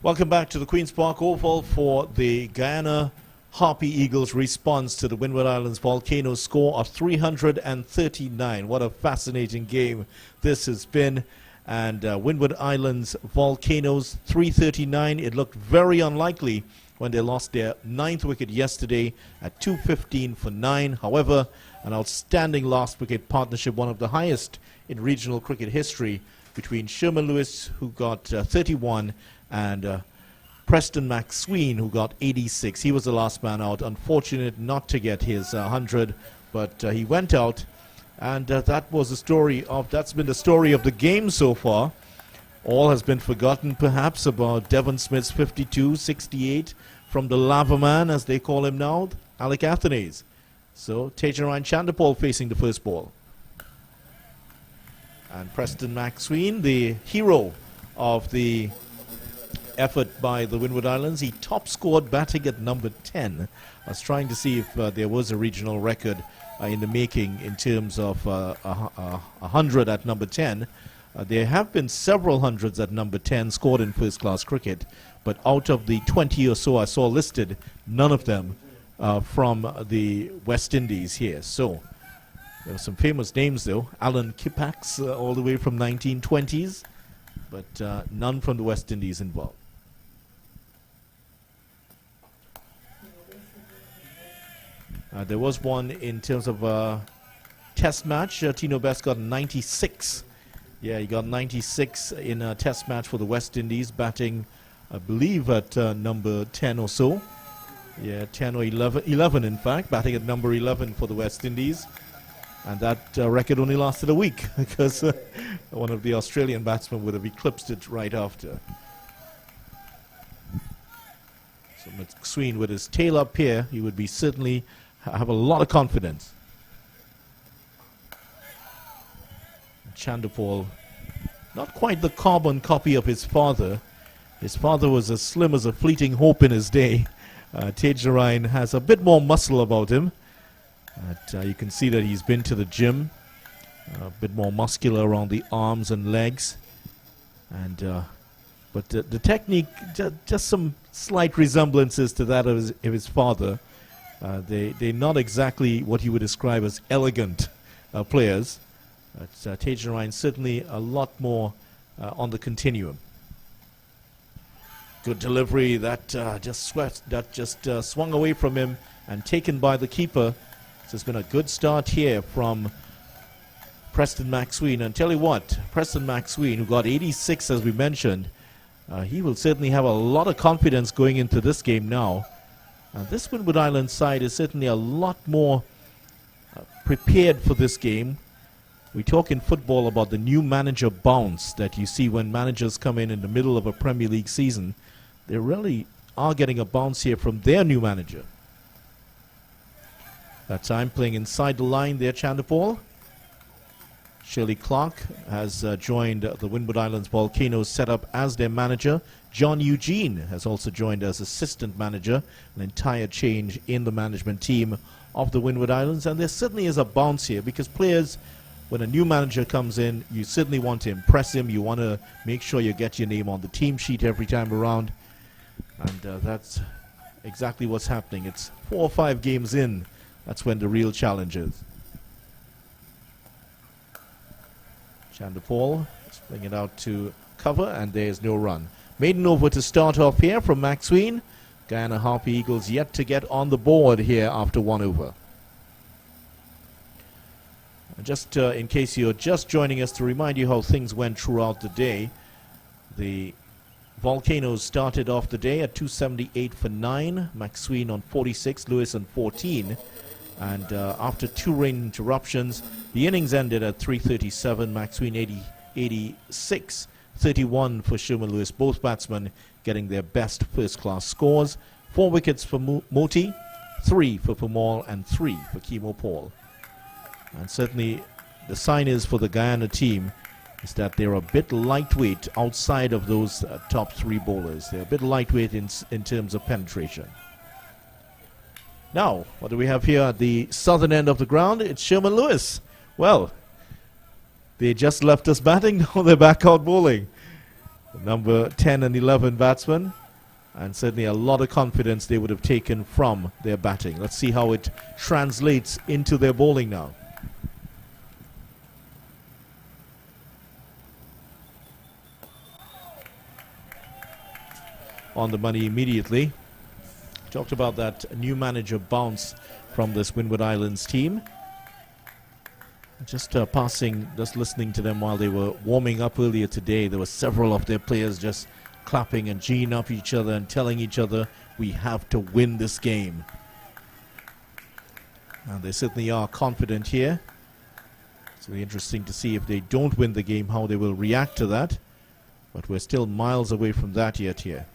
Welcome back to the Queen's Park Oval for the Guyana Harpy Eagles response to the Windward Islands Volcanoes score of 339. What a fascinating game this has been. And Windward Islands Volcanoes 339. It looked very unlikely when they lost their 9th wicket yesterday at 215 for 9. However, an outstanding last wicket partnership, one of the highest in regional cricket history, between Sherman Lewis, who got 31, and Preston McSween, who got 86. He was the last man out. Unfortunate not to get his 100, but he went out. And that was the story of, that's been the story of the game so far. All has been forgotten, perhaps, about Devon Smith's 52, 68 from the Lava Man, as they call him now, Alec Athanaze. So, Tejaran Chandapal facing the first ball. And Preston McSween, the hero of the effort by the Windward Islands. He top scored batting at number 10. I was trying to see if there was a regional record in the making in terms of 100 at number 10. There have been several hundreds at number 10 scored in first-class cricket, but out of the 20 or so I saw listed, none of them from the West Indies here. So there were some famous names, though. Alan Kippax, all the way from 1920s, but none from the West Indies involved. There was one in terms of test match. Tino Best got 96. Yeah, he got 96 in a test match for the West Indies, batting, I believe, at number 10 or so. Yeah, 10 or 11. 11, in fact, batting at number 11 for the West Indies. And that record only lasted a week because one of the Australian batsmen would have eclipsed it right after. So McSween, with his tail up here, he would be certainly have a lot of confidence. Chandapal, not quite the carbon copy of his father. His father was as slim as a fleeting hope in his day. Tejaran has a bit more muscle about him. You can see that he's been to the gym. A bit more muscular around the arms and legs. And but the technique, just some slight resemblances to that of his father. They're not exactly what you would describe as elegant players. Tejaran certainly a lot more on the continuum. Good delivery that just swung away from him and taken by the keeper. So it's been a good start here from Preston McSween. And tell you what, Preston McSween, who got 86 as we mentioned, he will certainly have a lot of confidence going into this game now. This Windward Islands side is certainly a lot more prepared for this game. We talk in football about the new manager bounce that you see when managers come in the middle of a Premier League season. They really are getting a bounce here from their new manager. That time playing inside the line there, Chandapal. Shirley Clark has joined the Windward Islands Volcanoes setup as their manager. John Eugene has also joined as assistant manager, an entire change in the management team of the Windward Islands. And there certainly is a bounce here because players, when a new manager comes in, you certainly want to impress him. You want to make sure you get your name on the team sheet every time around. And that's exactly what's happening. It's 4 or 5 games in. That's when the real challenge is. Chanderpaul is bringing it out to cover, and there's no run. Maiden over to start off here from McSween. Guyana Harpy Eagles yet to get on the board here after 1 over. Just in case you're just joining us, to remind you how things went throughout the day. The Volcanoes started off the day at 278 for 9, McSween on 46, Lewis on 14. And after 2 rain interruptions, the innings ended at 337, McSween 86, 31 for Sherman Lewis, both batsmen getting their best first-class scores. 4 wickets for Moti, 3 for Pamal, and 3 for Kemo Paul. And certainly the sign is for the Guyana team is that they're a bit lightweight outside of those top 3 bowlers. They're a bit lightweight in terms of penetration. Now, what do we have here at the southern end of the ground? It's Sherman Lewis. Well, they just left us batting, now they're back out bowling. The number 10 and 11 batsmen, and certainly a lot of confidence they would have taken from their batting. Let's see how it translates into their bowling now. On the money immediately. Talked about that new manager bounce from this Windward Islands team. Just listening to them while they were warming up earlier today. There were several of their players just clapping and geeing up each other and telling each other, we have to win this game. And they certainly are confident here. It's really interesting to see if they don't win the game, how they will react to that. But we're still miles away from that yet here.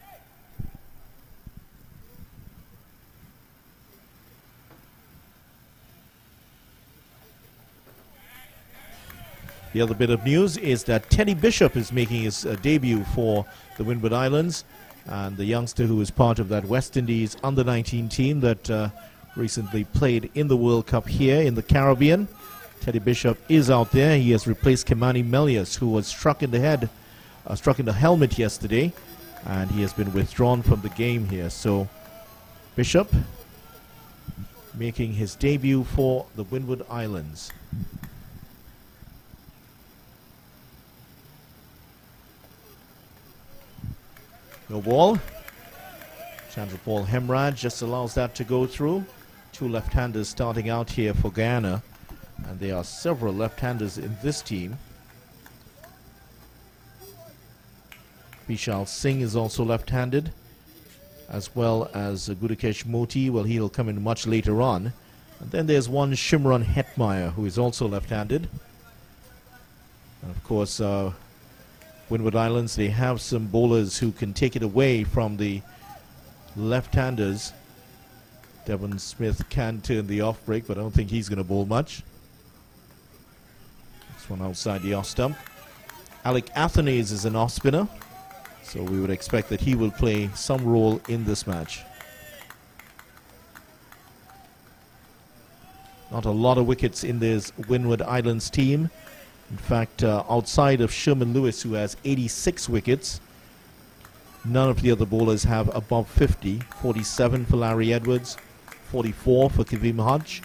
The other bit of news is that Teddy Bishop is making his debut for the Windward Islands, and the youngster who is part of that West Indies under-19 team that recently played in the World Cup here in the Caribbean. Teddy Bishop is out there. He has replaced Kimani Melius, who was struck in the helmet yesterday, and he has been withdrawn from the game here. So Bishop making his debut for the Windward Islands. No ball. Chandrapal Hemraj just allows that to go through. 2 left-handers starting out here for Guyana. And there are several left-handers in this team. Vishal Singh is also left-handed, as well as Gudakesh Moti. Well, he'll come in much later on. And then there's one Shimron Hetmeyer, who is also left-handed. And of course, Windward Islands, they have some bowlers who can take it away from the left-handers. Devon Smith can turn the off break, but I don't think he's going to bowl much. This one outside the off stump. Alec Athanaze is an off spinner, so we would expect that he will play some role in this match. Not a lot of wickets in this Windward Islands team. In fact, outside of Sherman Lewis, who has 86 wickets, none of the other bowlers have above 50. 47 for Larry Edwards, 44 for Kavim Hodge,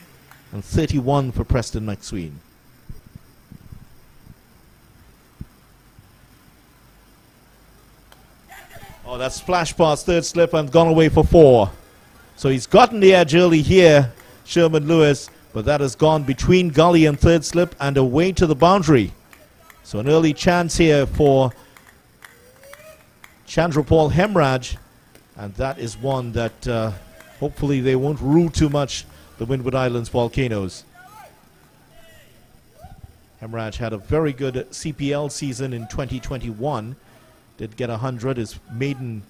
and 31 for Preston McSween. Oh, that splash past third slip and gone away for 4. So he's gotten the edge early here, Sherman Lewis, but that has gone between gully and third slip and away to the boundary. So an early chance here for Chandrapal Hemraj, and that is one that hopefully they won't rule too much, the Windward Islands Volcanoes. Hemraj had a very good CPL season in 2021. Did get 100, his maiden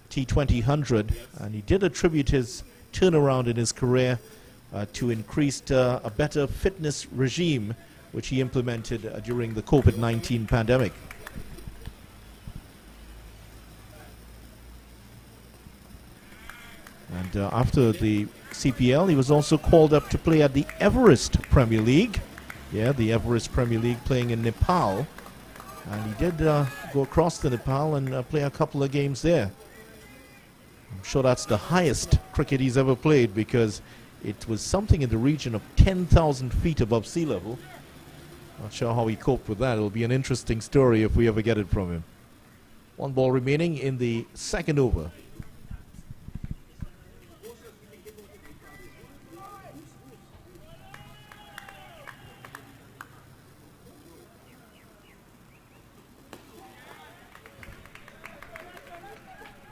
T20 100, and he did attribute his turnaround in his career to increased a better fitness regime, which he implemented during the COVID-19 pandemic. And after the CPL, he was also called up to play at the Everest Premier League. Yeah, the Everest Premier League, playing in Nepal. And he did go across to Nepal and play a couple of games there. I'm sure that's the highest cricket he's ever played, because it was something in the region of 10,000 feet above sea level. Not sure how he coped with that. It'll be an interesting story if we ever get it from him. One ball remaining in the second over.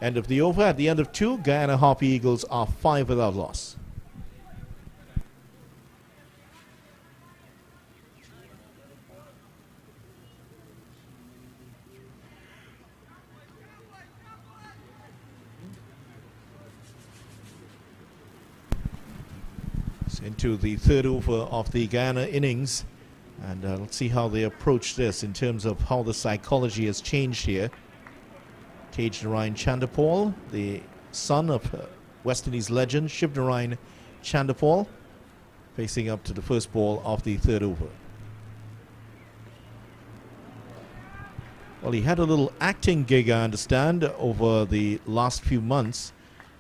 End of the over. At the end of 2, Guyana Harpy Eagles are 5 without loss. Into the third over of the Guyana innings, and let's see how they approach this in terms of how the psychology has changed here. Tagenarine Chandapal, the son of West Indies legend Shivnarine Chandapal, facing up to the first ball of the third over. Well, he had a little acting gig, I understand, over the last few months.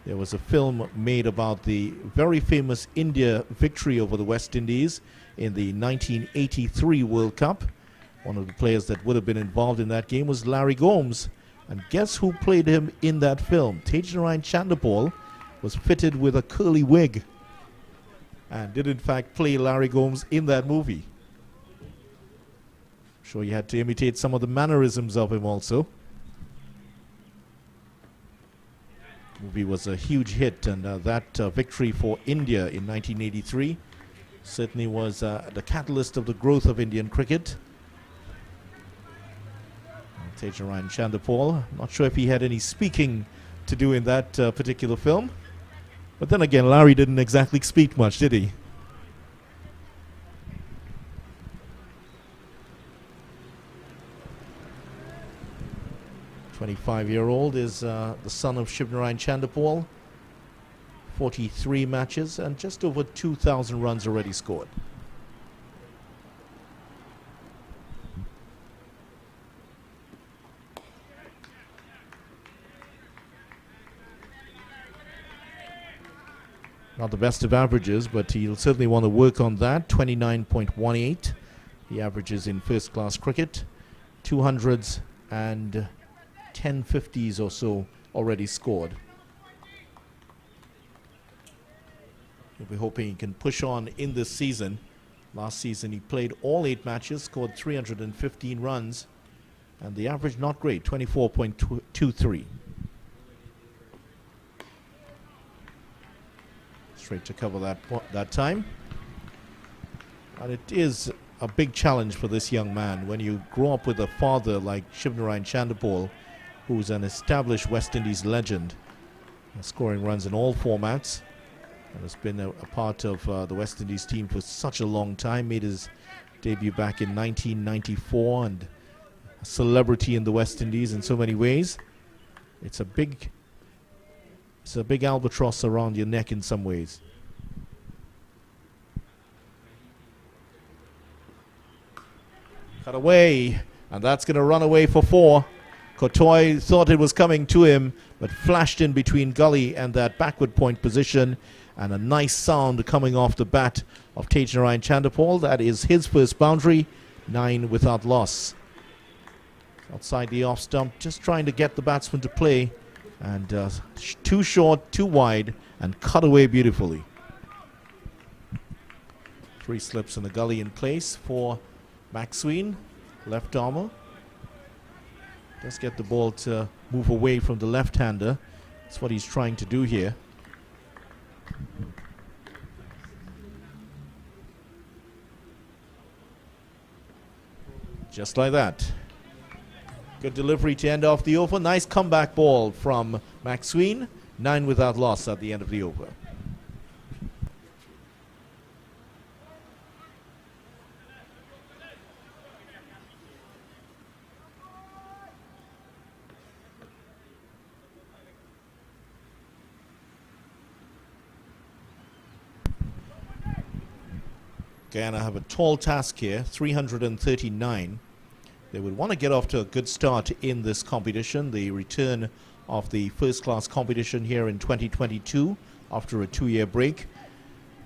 There was a film made about the very famous India victory over the West Indies in the 1983 World Cup. One of the players that would have been involved in that game was Larry Gomes. And guess who played him in that film? Tagenarine Chandapal was fitted with a curly wig and did in fact play Larry Gomes in that movie. I'm sure you had to imitate some of the mannerisms of him also. The movie was a huge hit, and that victory for India in 1983 certainly was the catalyst of the growth of Indian cricket. Tagenarine Chandapal, not sure if he had any speaking to do in that particular film. But then again, Larry didn't exactly speak much, did he? "25-year-old is the son of Shivnarine Chandapal. 43 matches and just over 2,000 runs already scored. Not the best of averages, but he'll certainly want to work on that. 29.18, the averages in first-class cricket. 200s and 1050s or so already scored. We'll be hoping he can push on in this season. Last season he played all 8 matches, scored 315 runs, and the average not great, 24.23. Straight to cover that time. And it is a big challenge for this young man when you grow up with a father like Shivnarine Chandapal, who's an established West Indies legend, scoring runs in all formats, and has been a part of the West Indies team for such a long time. Made his debut back in 1994 and a celebrity in the West Indies in so many ways. It's a big albatross around your neck in some ways. Cut away, and that's going to run away for 4. Courtois thought it was coming to him, but flashed in between Gully and that backward point position, and a nice sound coming off the bat of Tagenarine Chandapal. That is his first boundary, 9 without loss. Outside the off stump, just trying to get the batsman to play, and too short, too wide, and cut away beautifully. 3 slips in the gully in place for McSween, left armour. Let's get the ball to move away from the left-hander. That's what he's trying to do here. Just like that. Good delivery to end off the over. Nice comeback ball from McSween. 9 without loss at the end of the over. Guyana have a tall task here, 339. They would want to get off to a good start in this competition. The return of the first-class competition here in 2022 after a 2-year break.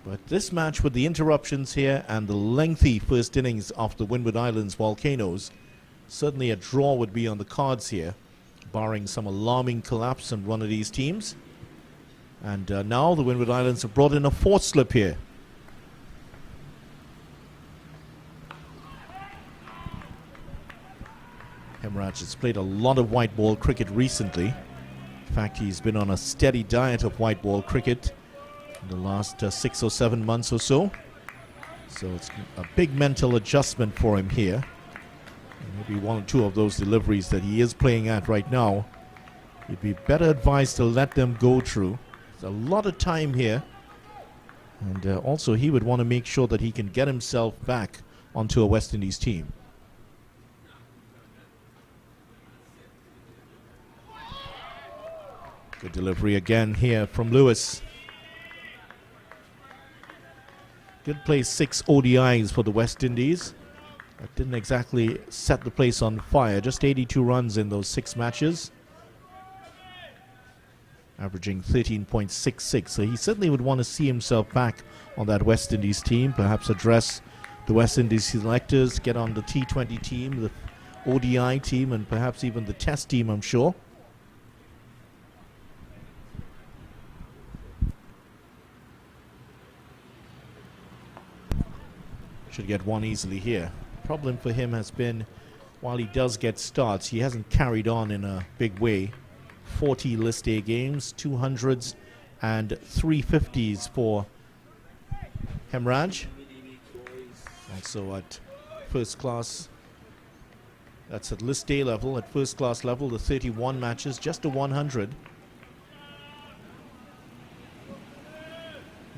But this match with the interruptions here and the lengthy first innings of the Windward Islands Volcanoes, certainly a draw would be on the cards here, barring some alarming collapse in one of these teams. And now the Windward Islands have brought in a fourth slip here. Hemraj has played a lot of white ball cricket recently. In fact, he's been on a steady diet of white ball cricket in the last 6 or 7 months or so. So it's a big mental adjustment for him here. And maybe 1 or 2 of those deliveries that he is playing at right now, he'd be better advised to let them go through. There's a lot of time here. And also he would want to make sure that he can get himself back onto a West Indies team. Good delivery again here from Lewis. Did play 6 ODIs for the West Indies. That didn't exactly set the place on fire. Just 82 runs in those 6 matches. Averaging 13.66. So he certainly would want to see himself back on that West Indies team. Perhaps address the West Indies selectors, get on the T20 team, the ODI team, and perhaps even the Test team, I'm sure. Should get one easily here. Problem for him has been, while he does get starts, he hasn't carried on in a big way. 40 list A games, 200s and 350s for Hemraj. Also at first class, that's at list A level. At first class level, the 31 matches, just a 100.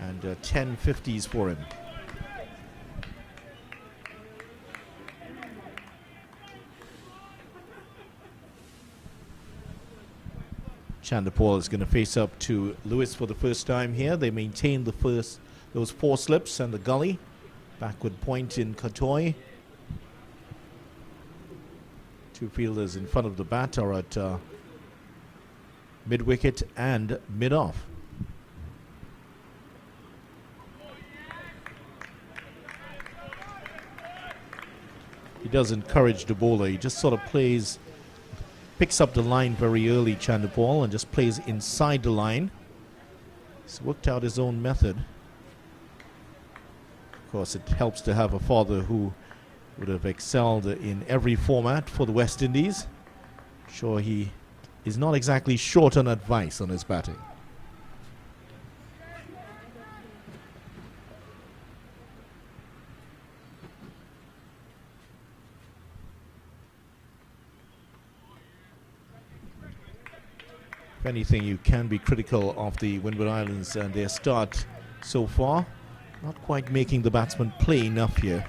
And 10 50s for him. Chanderpaul is going to face up to Lewis for the first time here. They maintain those 4 slips and the gully. Backward point in Katoy. 2 fielders in front of the bat are at mid-wicket and mid-off. He does encourage the bowler. He just sort of picks up the line very early, Chanderpaul, and just plays inside the line. He's worked out his own method. Of course, it helps to have a father who would have excelled in every format for the West Indies. Sure, he is not exactly short on advice on his batting. If anything, you can be critical of the Windward Islands and their start so far. Not quite making the batsman play enough here.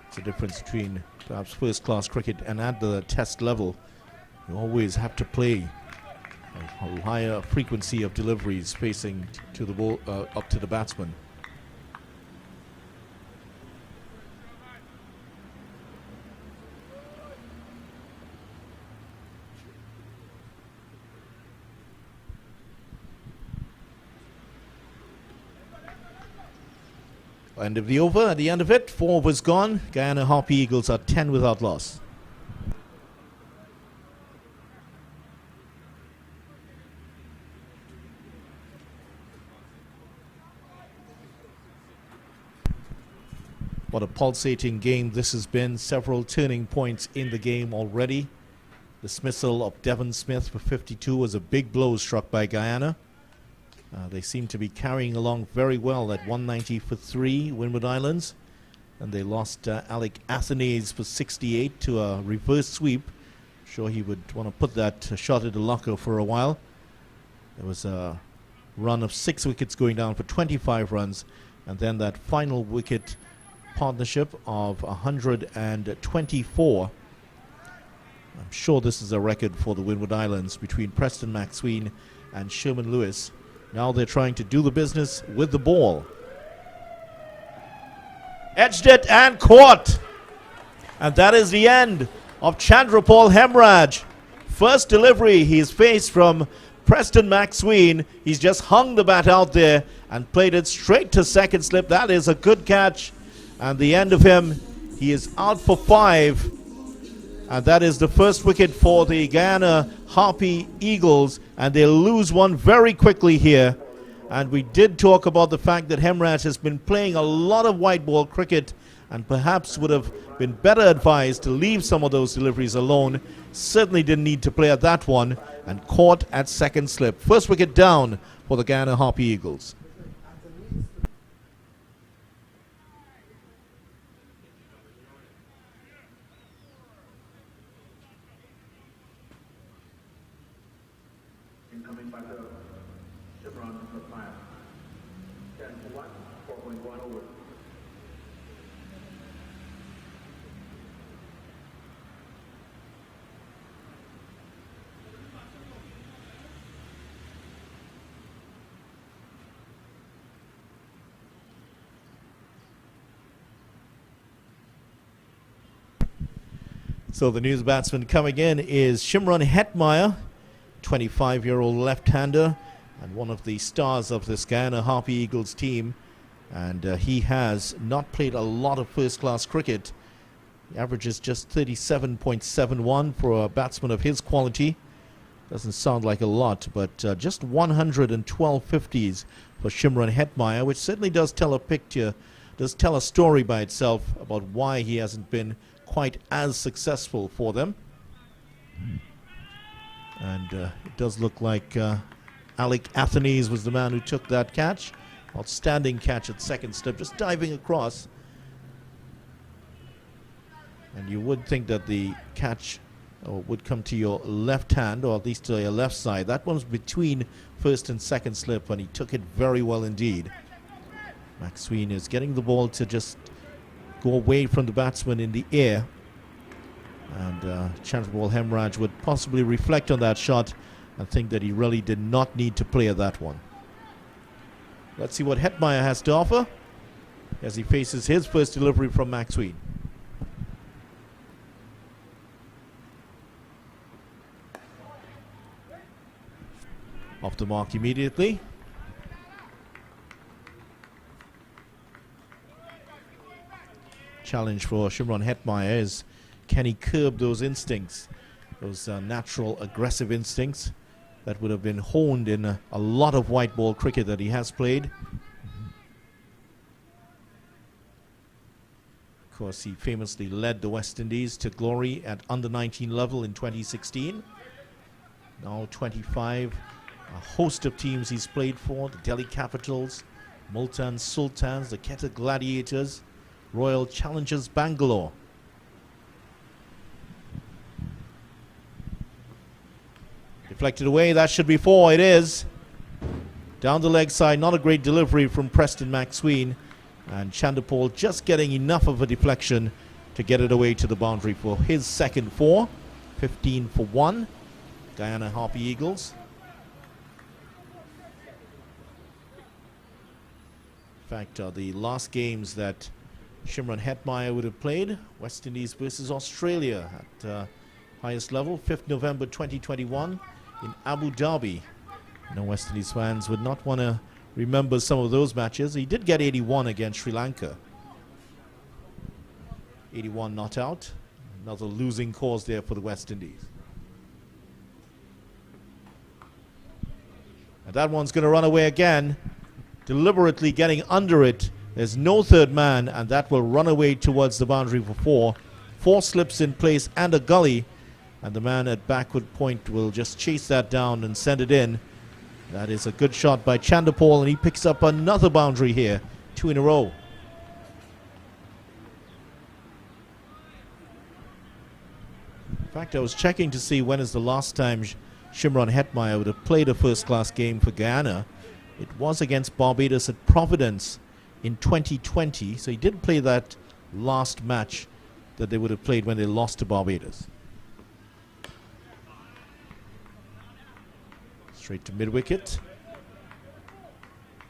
It's a difference between perhaps first-class cricket and at the Test level. You always have to play a higher frequency of deliveries facing to the ball, up to the batsman. End of the over. At the end of it, 4 was gone. Guyana Harpy Eagles are 10 without loss. What a pulsating game this has been. Several turning points in the game already. Dismissal of Devon Smith for 52 was a big blow struck by Guyana. They seem to be carrying along very well at 190 for 3, Windward Islands. And they lost Alec Athanaze for 68 to a reverse sweep. Sure he would want to put that shot at the locker for a while. There was a run of 6 wickets going down for 25 runs. And then that final wicket partnership of 124. I'm sure this is a record for the Windward Islands between Preston McSween and Sherman Lewis. Now they're trying to do the business with the ball. Edged it and caught. And that is the end of Chanderpaul Hemraj. first delivery he's faced from Preston McSween. He's just hung the bat out there and played it straight to second slip. That is a good catch. And the end of him, he is out for 5. And that is the first wicket for the Guyana Harpy Eagles. And they'll lose one very quickly here. And we did talk about the fact that Hemraj has been playing a lot of white ball cricket and perhaps would have been better advised to leave some of those deliveries alone. Certainly didn't need to play at that one, and caught at second slip. First wicket down for the Guyana Harpy Eagles. Incoming batter, Chevron McMahon. 10 for 1, 4.1 over. So the news batsman coming in is Shimron Hetmyer, 25-year-old left-hander and one of the stars of this Guyana Harpy Eagles team. And he has not played a lot of first-class cricket. He averages just 37.71 for a batsman of his quality. Doesn't sound like a lot, but just 112 50s for Shimron Hetmyer, which certainly does tell a picture, does tell a story by itself about why he hasn't been quite as successful for them. And it does look like Alec Athenies was the man who took that catch. Outstanding catch at second slip, just diving across. And you would think that the catch would come to your left hand, or at least to your left side. That one's between first and second slip, and he took it very well indeed. McSween is getting the ball to just go away from the batsman in the air. And Chandrabal Hemraj would possibly reflect on that shot and think that he really did not need to play at that one. Let's see what Hetmyer has to offer as he faces his first delivery from McSween. Off the mark immediately. Challenge for Shimron Hetmyer is, can he curb those instincts, those natural aggressive instincts that would have been honed in a lot of white ball cricket that he has played. Of course, he famously led the West Indies to glory at under-19 level in 2016. Now 25, a host of teams he's played for: the Delhi Capitals, Multan Sultans, the Quetta Gladiators, Royal Challengers Bangalore. Deflected away, that should be 4, it is. Down the leg side, not a great delivery from Preston McSween. And Chandapal just getting enough of a deflection to get it away to the boundary for his second 4. 15 for 1, Guyana Harpy Eagles. In fact, the last games that Shimron Hetmyer would have played, West Indies versus Australia at highest level, 5th November 2021 in Abu Dhabi. No, West Indies fans would not want to remember some of those matches. He did get 81 against Sri Lanka. 81 not out. Another losing cause there for the West Indies. And that one's going to run away again, deliberately getting under it. There's no third man, and that will run away towards the boundary for 4. 4 slips in place and a gully, and the man at backward point will just chase that down and send it in. That is a good shot by Chandapal, and he picks up another boundary here, 2 in a row. In fact, I was checking to see when is the last time Shimron Hetmyer would have played a first-class game for Guyana. It was against Barbados at Providence in 2020, so he did play that last match that they would have played when they lost to Barbados. Straight to mid-wicket.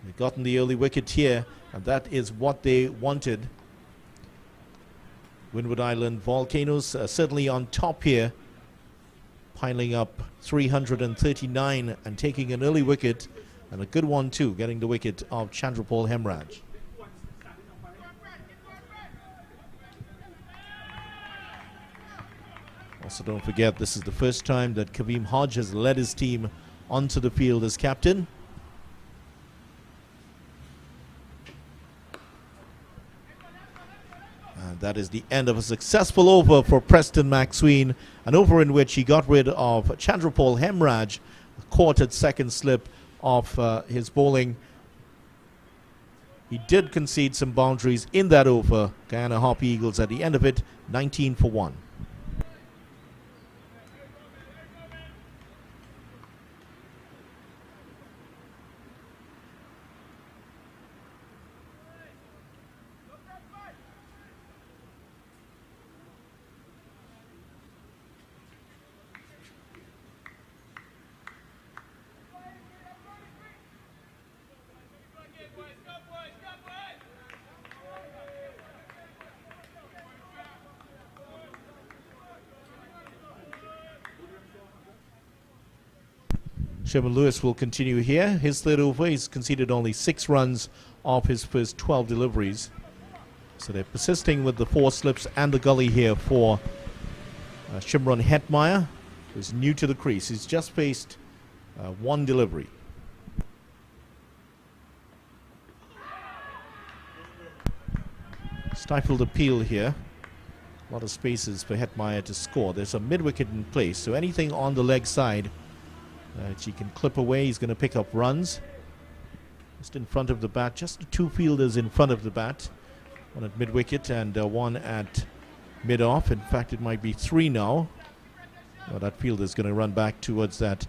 They've gotten the early wicket here, and that is what they wanted. Windward Island Volcanoes certainly on top here. piling up 339 and taking an early wicket, and a good one too, getting the wicket of Chandrapal Hemraj. Also, don't forget, this is the first time that Kaveem Hodge has led his team onto the field as captain. And that is the end of a successful over for Preston McSween, an over in which he got rid of Chandrapal Hemraj, caught at second slip of his bowling. He did concede some boundaries in that over. Guyana Harp Eagles at the end of it, 19 for 1. Sherman Lewis will continue here. His third over, he's conceded only 6 runs off his first 12 deliveries. So they're persisting with the 4 slips and the gully here for Shimron Hetmeyer, who's new to the crease. He's just faced 1 delivery. Stifled appeal here. A lot of spaces for Hetmeyer to score. There's a mid-wicket in place, so anything on the leg side he can clip away. He's going to pick up runs. Just in front of the bat, just 2 fielders in front of the bat. One at mid-wicket and one at mid-off. In fact, it might be 3 now. That fielder is going to run back towards that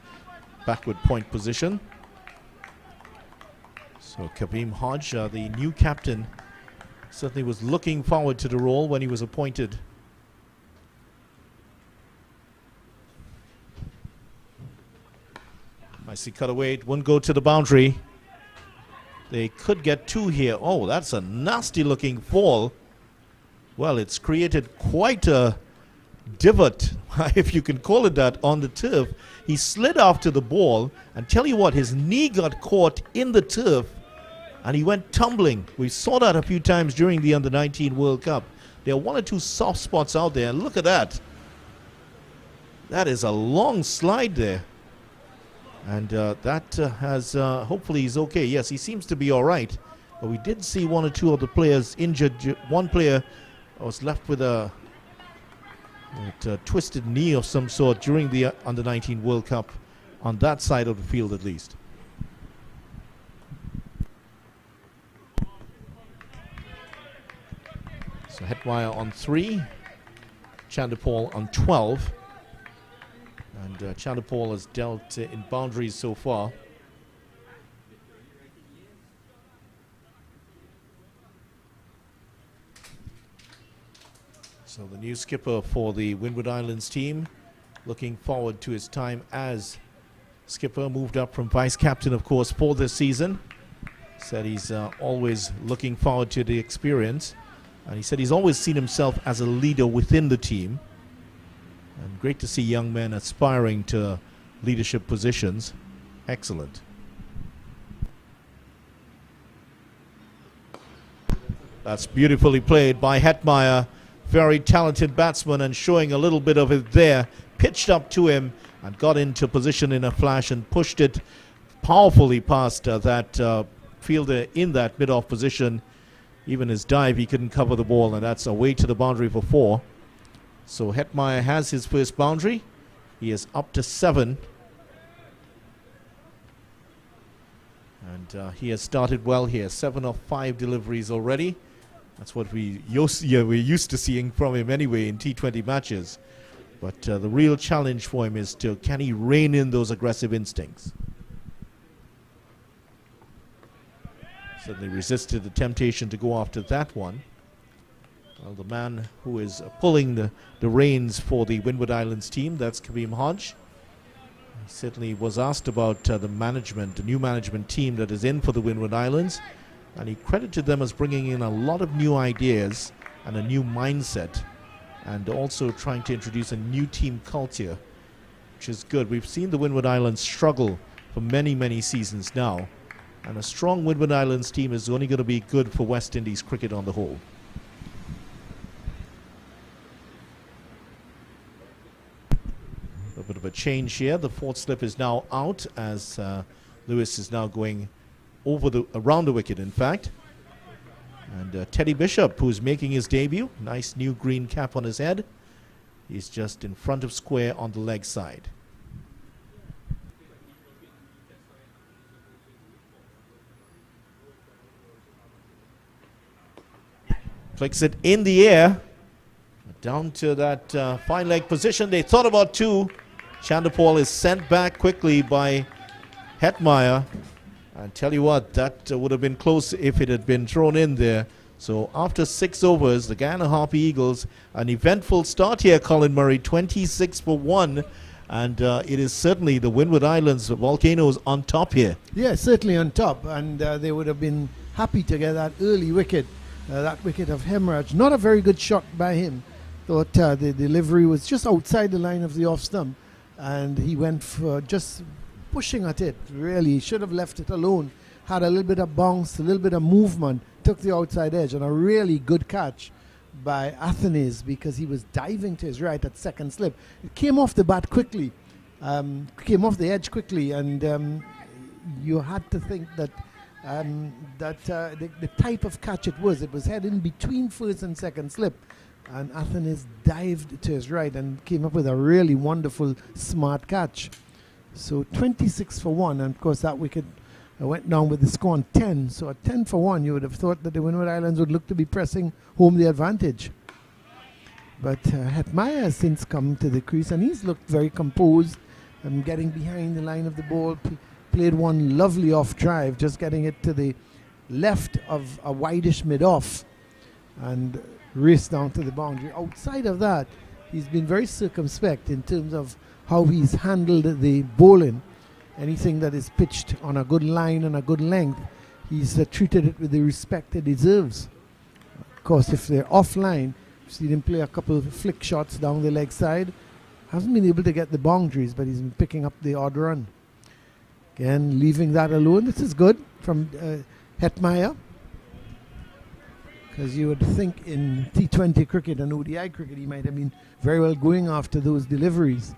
backward point position. So Kaveem Hodge, the new captain, certainly was looking forward to the role when he was appointed. Nicely cut away. It wouldn't go to the boundary. They could get 2 here. Oh, that's a nasty looking fall. Well, it's created quite a divot, if you can call it that, on the turf. He slid after the ball, and tell you what, his knee got caught in the turf and he went tumbling. We saw that a few times during the Under-19 World Cup. There are 1 or 2 soft spots out there, and look at that. That is a long slide there. And that has, hopefully he's okay. Yes, he seems to be all right. But we did see 1 or 2 of the players injured. One player was left with a twisted knee of some sort during the Under-19 World Cup, on that side of the field at least. So Hetmeyer on 3, Chandrapal on 12. And Chandrapal has dealt in boundaries so far. So the new skipper for the Windward Islands team, looking forward to his time as skipper, moved up from vice captain, of course, for this season. Said he's always looking forward to the experience. And he said he's always seen himself as a leader within the team. And great to see young men aspiring to leadership positions. Excellent. That's beautifully played by Hetmeyer. Very talented batsman, and showing a little bit of it there. Pitched up to him and got into position in a flash and pushed it powerfully past that fielder in that mid-off position. Even his dive, he couldn't cover the ball, and that's away to the boundary for 4. So Hetmeyer has his first boundary. He is up to 7. And he has started well here. 7 of 5 deliveries already. That's what we're used to seeing from him anyway in T20 matches. But the real challenge for him is can he rein in those aggressive instincts? Certainly resisted the temptation to go after that one. Well, the man who is pulling the reins for the Windward Islands team, that's Kaveem Hodge. He certainly was asked about the new management team that is in for the Windward Islands, and he credited them as bringing in a lot of new ideas and a new mindset, and also trying to introduce a new team culture which is good. We've seen the Windward Islands struggle for many, many seasons now. And a strong Windward Islands team is only going to be good for West Indies cricket on the whole. A bit of a change here. The fourth slip is now out as Lewis is now going around the wicket, in fact. And Teddy Bishop, who's making his debut, nice new green cap on his head. He's just in front of square on the leg side. Flicks it in the air, down to that fine leg position. They thought about two. Chandapal is sent back quickly by Hetmeyer. And tell you what, that would have been close if it had been thrown in there. So after 6 overs, the Guyana Harpy Eagles, an eventful start here, Colin Murray, 26 for 1. And it is certainly the Windward Islands Volcanoes on top here. Yeah, certainly on top. And they would have been happy to get that early wicket, that wicket of Hemraj. Not a very good shot by him. Thought the delivery was just outside the line of the off stump. And he went for just pushing at it. Really, he should have left it alone. Had a little bit of bounce, a little bit of movement, took the outside edge, and a really good catch by Athenes because he was diving to his right at second slip. It came off the bat quickly, came off the edge quickly, and you had to think that the type of catch it was heading between first and second slip. And Athenes dived to his right and came up with a really wonderful, smart catch. So 26 for 1, and of course that wicket went down with the score on 10. So at 10 for 1, you would have thought that the Windward Islands would look to be pressing home the advantage. But Hetmeyer has since come to the crease, and he's looked very composed and getting behind the line of the ball. Played one lovely off drive, just getting it to the left of a wideish mid-off, and raced down to the boundary. Outside of that, he's been very circumspect in terms of how he's handled the bowling. Anything that is pitched on a good line and a good length, he's treated it with the respect it deserves. Of course, if they're offline, you've seen him play a couple of flick shots down the leg side. Hasn't been able to get the boundaries, but he's been picking up the odd run. Again, leaving that alone. This is good from Hetmeyer. Because you would think in T20 cricket and ODI cricket, he might have been very well going after those deliveries.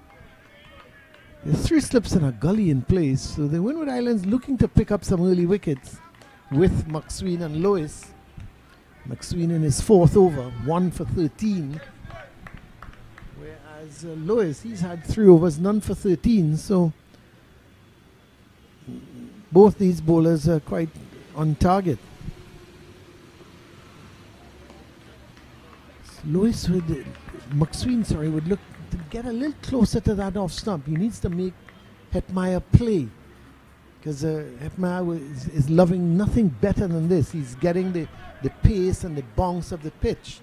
There's 3 slips and a gully in place, so the Windward Islands looking to pick up some early wickets with McSween and Lewis. McSween in his 4th over, 1 for 13. Whereas Lewis, he's had 3 overs, none for 13, so both these bowlers are quite on target. Lewis McSween would look to get a little closer to that off stump. He needs to make Hetmeyer play, because Hetmeyer is loving nothing better than this. He's getting the pace and the bounce of the pitch.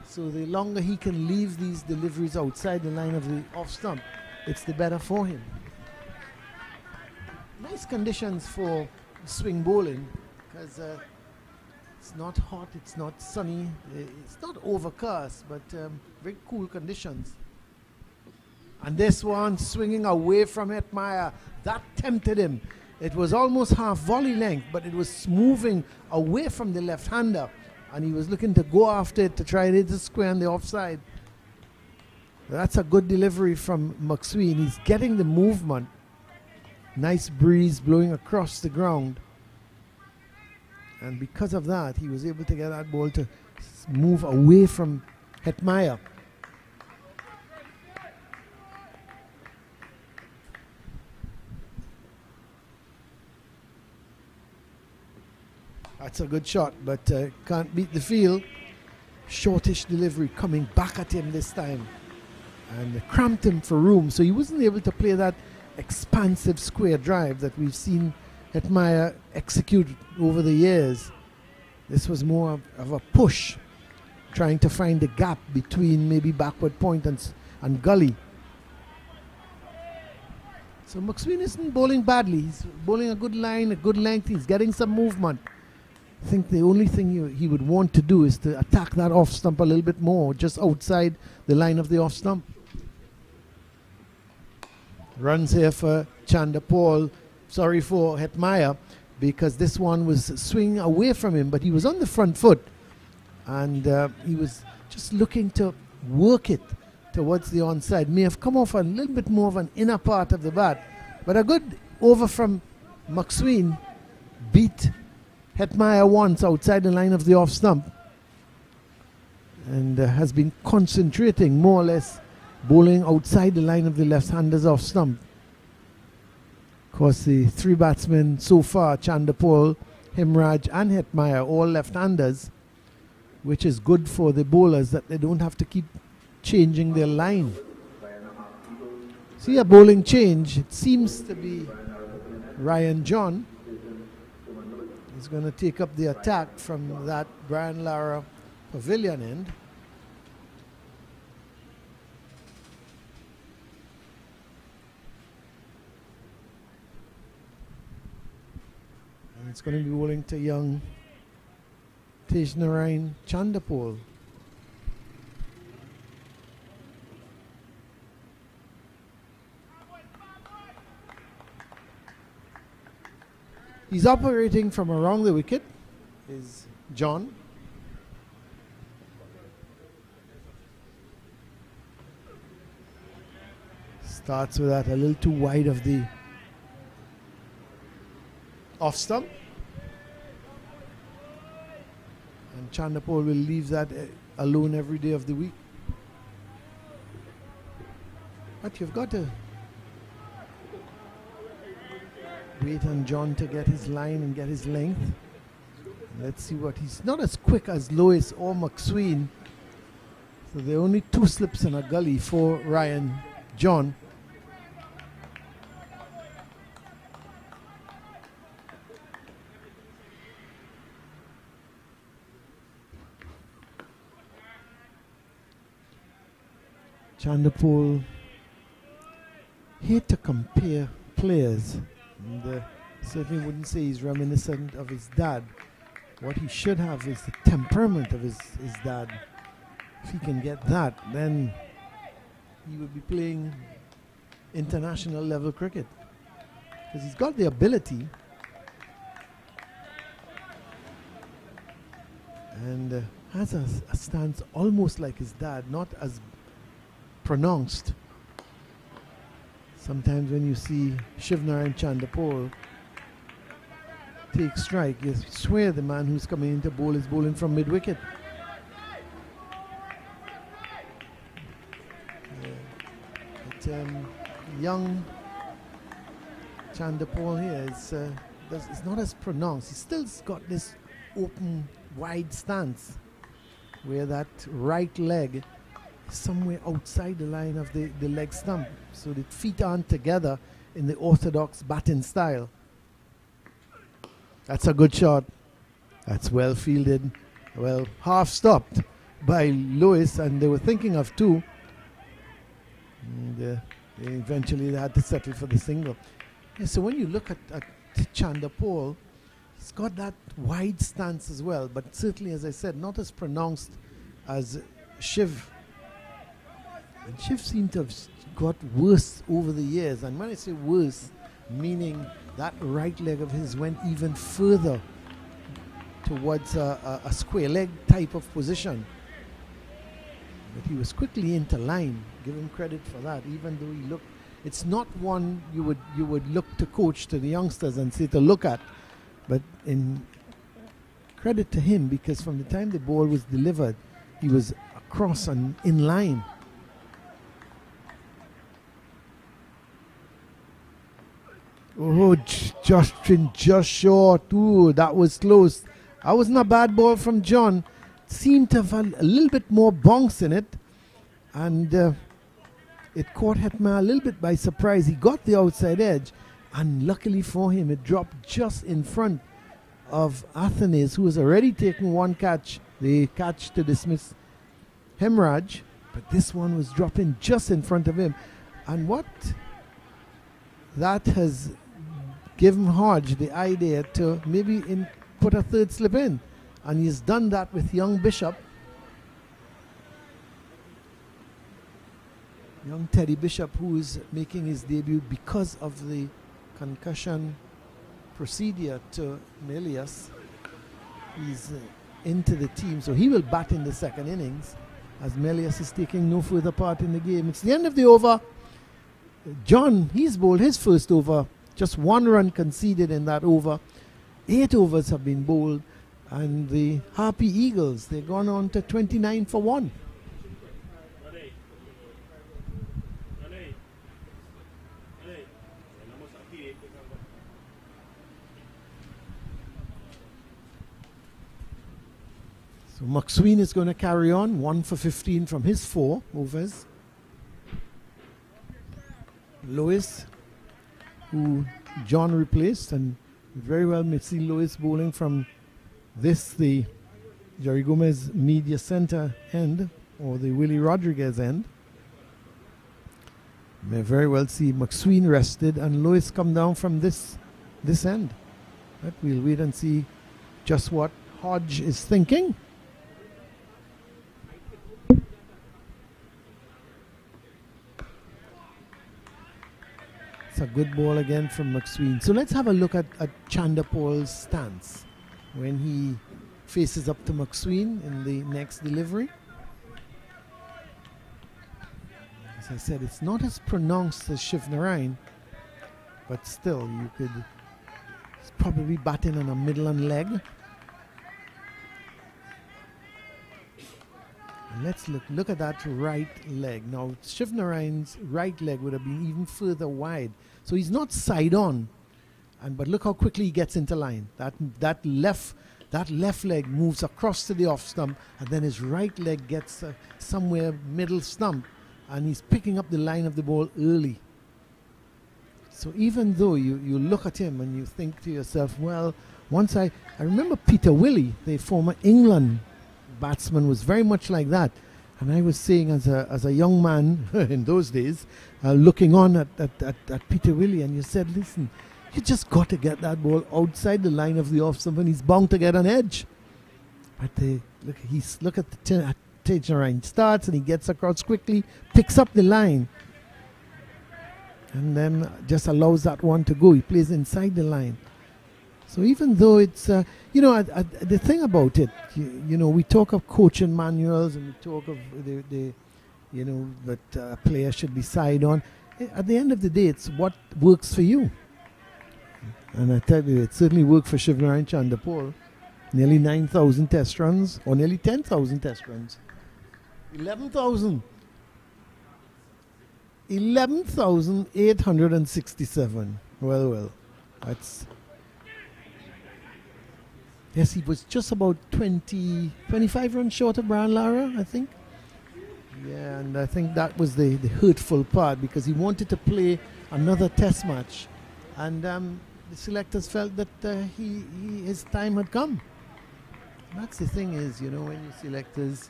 So the longer he can leave these deliveries outside the line of the off stump, it's the better for him. Nice conditions for swing bowling, because it's not hot, it's not sunny, it's not overcast, but very cool conditions. And this one swinging away from Hetmeyer, that tempted him. It was almost half volley length, but it was moving away from the left-hander, and he was looking to go after it to try to hit the square on the offside. That's a good delivery from McSween. He's getting the movement. Nice breeze blowing across the ground. And because of that, he was able to get that ball to move away from Hetmeyer. That's a good shot, but can't beat the field. Shortish delivery coming back at him this time. And cramped him for room, so he wasn't able to play that expansive square drive that we've seen Hetmeyer execute over the years. This was more of a push, trying to find the gap between maybe backward point and gully. So McSween isn't bowling badly. He's bowling a good line, a good length. He's getting some movement. I think the only thing he would want to do is to attack that off stump a little bit more, just outside the line of the off stump. Runs here for Chandapol, sorry for Hetmyer, because this one was swinging away from him, but he was on the front foot, and he was just looking to work it towards the onside. May have come off a little bit more of an inner part of the bat, but a good over from McSween beat Hetmyer once outside the line of the off stump, and has been concentrating more or less bowling outside the line of the left-handers off stump. Of course, the three batsmen so far, Chandapol, Himraj and Hetmyer, all left-handers, which is good for the bowlers that they don't have to keep changing their line. See a bowling change. It seems to be Ryan John is going to take up the attack from that Brian Lara pavilion end. And it's going to be bowling to young Tejnarain Chandapol. He's operating from around the wicket, is John. Starts with that a little too wide of the off stump. And Chandapol will leave that alone every day of the week. But you've got to wait on John to get his line and get his length. Let's see what he's not as quick as Lois or McSween. So there are only two slips in a gully for Ryan John. Chandapol, hate to compare players, and certainly wouldn't say he's reminiscent of his dad. What he should have is the temperament of his dad. If he can get that, then he would be playing international level cricket, because he's got the ability and has a stance almost like his dad, not as pronounced. Sometimes when you see Shivnarayan Chandapol take strike, you swear the man who's coming in to bowl is bowling from mid-wicket. Young Chandapol here is not as pronounced. He's still got this open, wide stance where that right leg is somewhere outside the line of the leg stump, so the feet aren't together in the orthodox batting style. That's a good shot. That's well fielded. Well, half stopped by Lewis, and they were thinking of two. And eventually they had to settle for the single. Yeah, so when you look at Chandapol, he's got that wide stance as well, but certainly, as I said, not as pronounced as Shiv. And Shiv seemed to have got worse over the years. And when I say worse, meaning that right leg of his went even further towards a square leg type of position. But he was quickly into line. Give him credit for that, even though he looked. It's not one you would look to coach to the youngsters and say to look at, but in credit to him, because from the time the ball was delivered, he was across and in line. Oh, Justin just short. Ooh, that was close. That wasn't a bad ball from John. Seemed to have a little bit more bounce in it, and it caught Hetmyer a little bit by surprise. He got the outside edge, and luckily for him, it dropped just in front of Athenes, who was already taking one catch, the catch to dismiss Hemraj, but this one was dropping just in front of him. And what that has given Hodge the idea to maybe put a third slip in. And he's done that with young Bishop. Young Teddy Bishop, who is making his debut because of the concussion procedure to Melius. He's into the team, so he will bat in the second innings as Melius is taking no further part in the game. It's the end of the over. John, he's bowled his first over. Just 1 run conceded in that over. 8 overs have been bowled. And the Harpy Eagles, they've gone on to 29 for 1. So McSween is going to carry on, 1 for 15 from his 4 overs. Lewis, who John replaced, and very well may see Lewis bowling from this, the Jerry Gomez media center end, or the Willie Rodriguez end. May very well see McSween rested and Lewis come down from this end. But we'll wait and see just what Hodge is thinking. It's a good ball again from McSween. So let's have a look at Chanderpaul's stance when he faces up to McSween in the next delivery. As I said, it's not as pronounced as Shivnarine, but still you could probably batting on a middle and leg. And let's look at that right leg. Now Shivnarine's right leg would have been even further wide. So he's not side on. But look how quickly he gets into line. That left leg moves across to the off stump, and then his right leg gets somewhere middle stump, and he's picking up the line of the ball early. So even though you look at him and you think to yourself, well, once I remember Peter Willey, the former England batsman, was very much like that. And I was saying as a young man in those days, looking on at Peter Willey, and you said, listen, you just got to get that ball outside the line of the off stump, and he's bound to get an edge. But look at the Tajanarine starts, and he gets across quickly, picks up the line, and then just allows that one to go. He plays inside the line. So even though it's, the thing about it, we talk of coaching manuals, and we talk of that a player should be side on. At the end of the day, it's what works for you. And I tell you, it certainly worked for Shivnarine Chanderpaul. Nearly 9,000 test runs, or nearly 10,000 test runs. 11,867. Well, that's... Yes, he was just about 25 runs short of Brian Lara, I think. Yeah, and I think that was the hurtful part, because he wanted to play another test match. And the selectors felt that his time had come. That's the thing is, when your selectors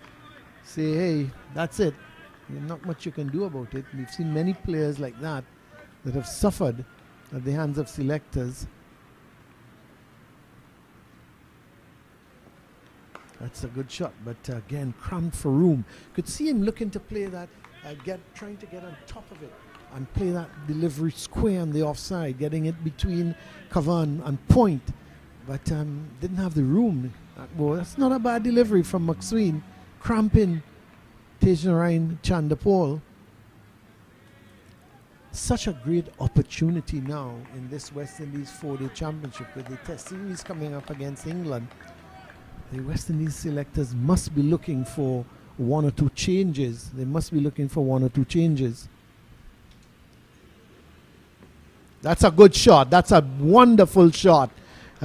say, hey, that's it, not much you can do about it. We've seen many players like that have suffered at the hands of selectors. That's a good shot, but again, cramped for room. Could see him looking to play that, trying to get on top of it and play that delivery square on the offside, getting it between Kavan and point, but didn't have the room. Well, that's not a bad delivery from McSween, cramping Tajanarine Chanderpaul. Such a great opportunity now in this West Indies 4-day championship with the test series coming up against England. The West Indies selectors must be looking for 1 or 2 changes. They must be looking for 1 or 2 changes. That's a good shot. That's a wonderful shot.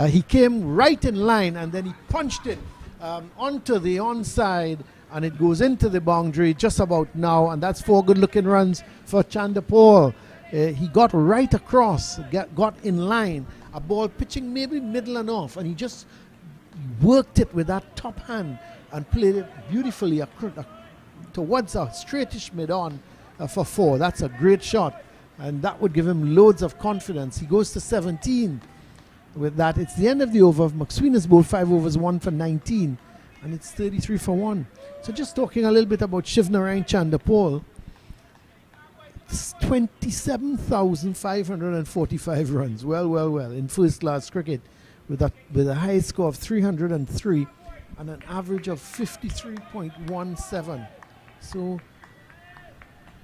He came right in line, and then he punched it onto the onside, and it goes into the boundary just about now, and that's 4 good-looking runs for Chanderpaul. He got right across, got in line, a ball pitching maybe middle and off, and he just worked it with that top hand and played it beautifully towards a straightish mid-on for 4. That's a great shot, and that would give him loads of confidence. He goes to 17 with that. It's the end of the over. McSween has bowled 5 overs, 1 for 19, and it's 33 for 1. So just talking a little bit about Shivnarine Chanderpaul. 27,545 runs. Well, in first-class cricket with a high score of 303 and an average of 53.17. So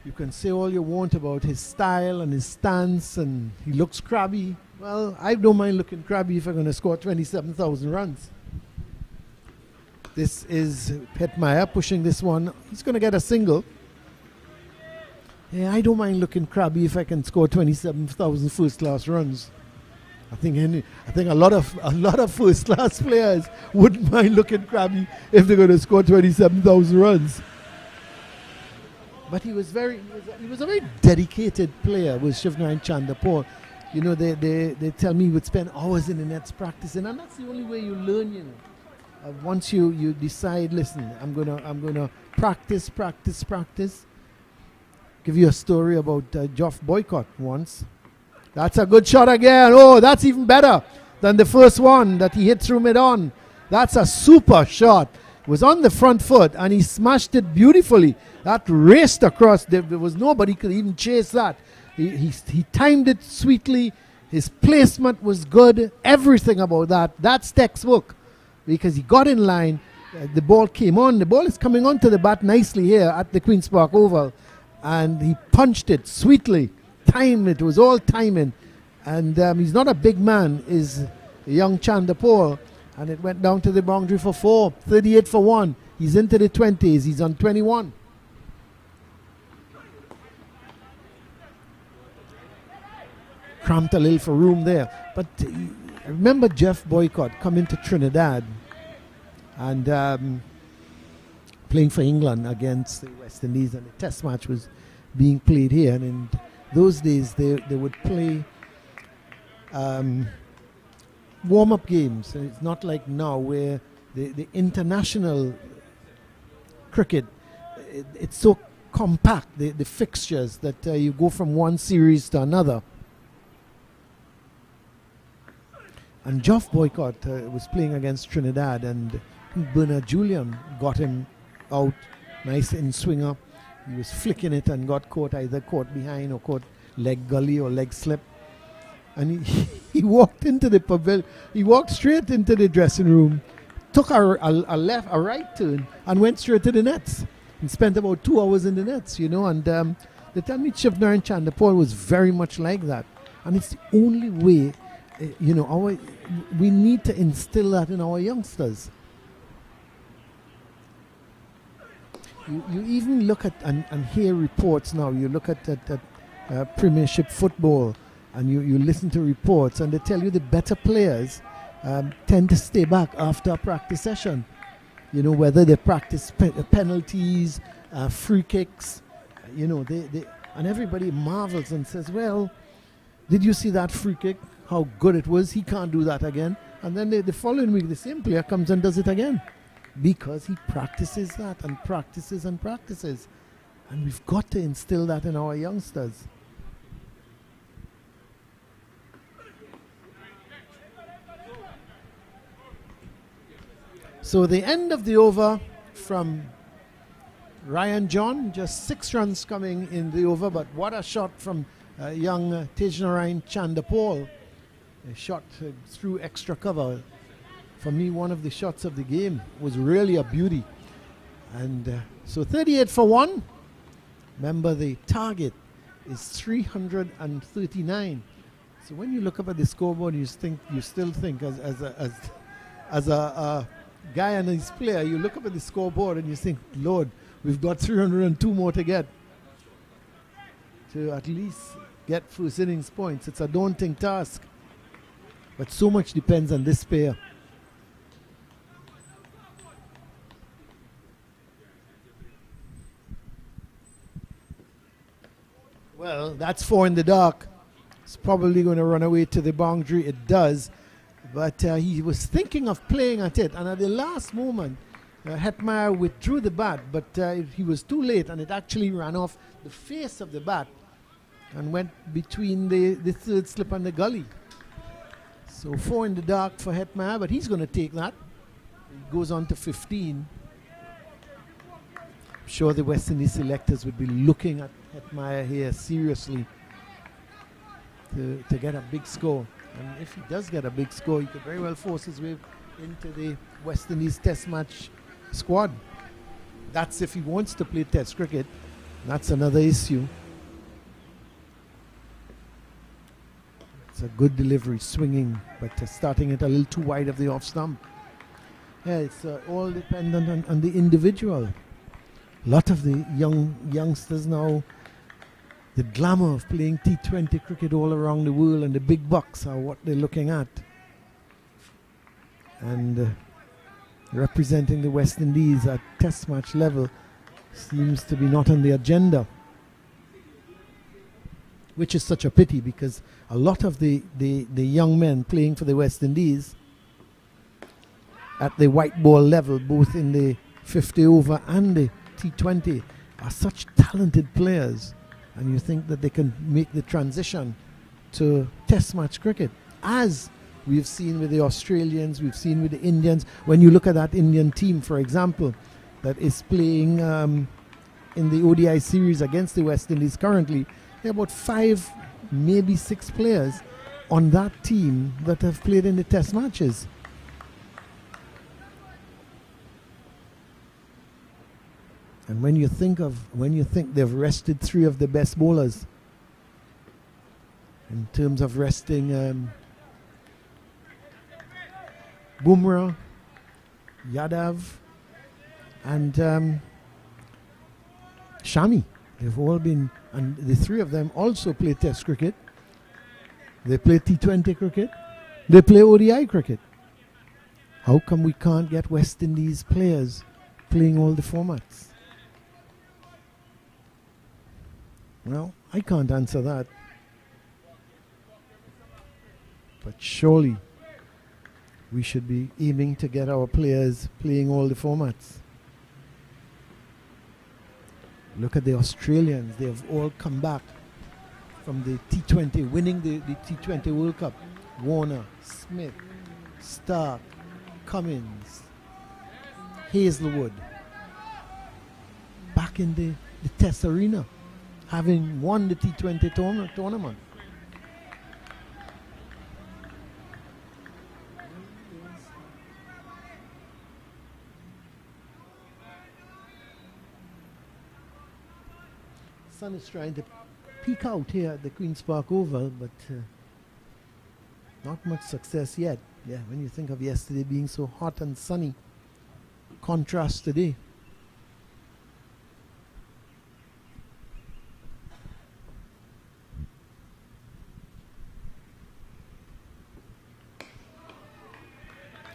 you can say all you want about his style and his stance, and he looks crabby. Well, I don't mind looking crabby if I'm going to score 27,000 runs. This is Hetmeyer pushing this one. He's going to get a single. Yeah, I don't mind looking crabby if I can score 27,000 first-class runs. I think a lot of first-class players wouldn't mind looking crabby if they're going to score 27,000 runs. But he was a very dedicated player with Shivnarine Chanderpaul. You know, they tell me he would spend hours in the nets practicing, and that's the only way you learn. You know, once you decide, listen, I'm gonna practice. Give you a story about Geoff Boycott once. That's a good shot again. Oh, that's even better than the first one that he hit through mid-on. That's a super shot. It was on the front foot, and he smashed it beautifully. That raced across. There was nobody could even chase that. He timed it sweetly. His placement was good. Everything about that. That's textbook. Because he got in line. The ball came on. The ball is coming onto the bat nicely here at the Queen's Park Oval. And he punched it sweetly. Timed it. It was all timing. And he's not a big man. Is a young Chanderpaul. And it went down to the boundary for 4. 38 for 1. He's into the 20s. He's on 21. Cramped a little for room there. But I remember Geoff Boycott coming to Trinidad and playing for England against the West Indies, and the test match was being played here. And in those days, they would play warm-up games. And it's not like now where the international cricket, it's so compact, the fixtures, that you go from one series to another. And Geoff Boycott was playing against Trinidad, and Bernard Julian got him out, nice in swinger. He was flicking it and got caught, either caught behind or caught leg gully or leg slip. And he walked into the pavilion, he walked straight into the dressing room, took a right turn, and went straight to the nets. And spent about 2 hours in the nets, you know. And they tell me Shivnarine Chanderpaul was very much like that. And it's the only way. You know, we need to instill that in our youngsters. You even look at and hear reports now. You look at Premiership football, and you listen to reports, and they tell you the better players tend to stay back after a practice session. You know, whether they practice penalties, free kicks. You know, and everybody marvels and says, "Well, did you see that free kick? How good it was. He can't do that again." And then the following week, the same player comes and does it again. Because he practices that and practices and practices. And we've got to instill that in our youngsters. So the end of the over from Ryan John, just 6 runs coming in the over, but what a shot from young Shivnarine Chanderpaul. A shot through extra cover. For me, one of the shots of the game was really a beauty. And so 38 for 1. Remember, the target is 339. So when you look up at the scoreboard, you still think as a Guyanese player, you look up at the scoreboard and you think, Lord, we've got 302 more to get to at least get first innings points. It's a daunting task. But so much depends on this pair. Well, that's 4 in the dark. It's probably going to run away to the boundary. It does. But he was thinking of playing at it. And at the last moment, Hetmeyer withdrew the bat. But he was too late, and it actually ran off the face of the bat and went between the third slip and the gully. So 4 in the dark for Hetmeyer, but he's going to take that. He goes on to 15. I'm sure the West Indies selectors would be looking at Hetmeyer here seriously to get a big score. And if he does get a big score, he could very well force his way into the West Indies Test match squad. That's if he wants to play Test cricket. That's another issue. It's a good delivery, swinging, but starting it a little too wide of the off stump. Yeah, it's all dependent on the individual. A lot of the youngsters now, the glamour of playing T20 cricket all around the world and the big bucks are what they're looking at. And representing the West Indies at Test match level seems to be not on the agenda, which is such a pity, because a lot of the young men playing for the West Indies at the white ball level, both in the 50 over and the T20, are such talented players, and you think that they can make the transition to Test match cricket, as we've seen with the Australians, we've seen with the Indians. When you look at that Indian team, for example, that is playing in the ODI series against the West Indies currently, there are about 5, maybe 6 players on that team that have played in the Test matches. And when you think they've rested 3 of the best bowlers, in terms of resting Bumrah, Yadav, and Shami, they've all been, and the 3 of them also play Test cricket. They play T20 cricket. They play ODI cricket. How come we can't get West Indies players playing all the formats? Well, I can't answer that. But surely we should be aiming to get our players playing all the formats. Look at the Australians. They have all come back from the T20, winning the T20 World Cup. Warner, Smith, Stark, Cummins, Hazelwood. Back in the Test arena, having won the T20 tournament. Sun is trying to peek out here at the Queen's Park Oval, but not much success yet. Yeah, when you think of yesterday being so hot and sunny, contrast today.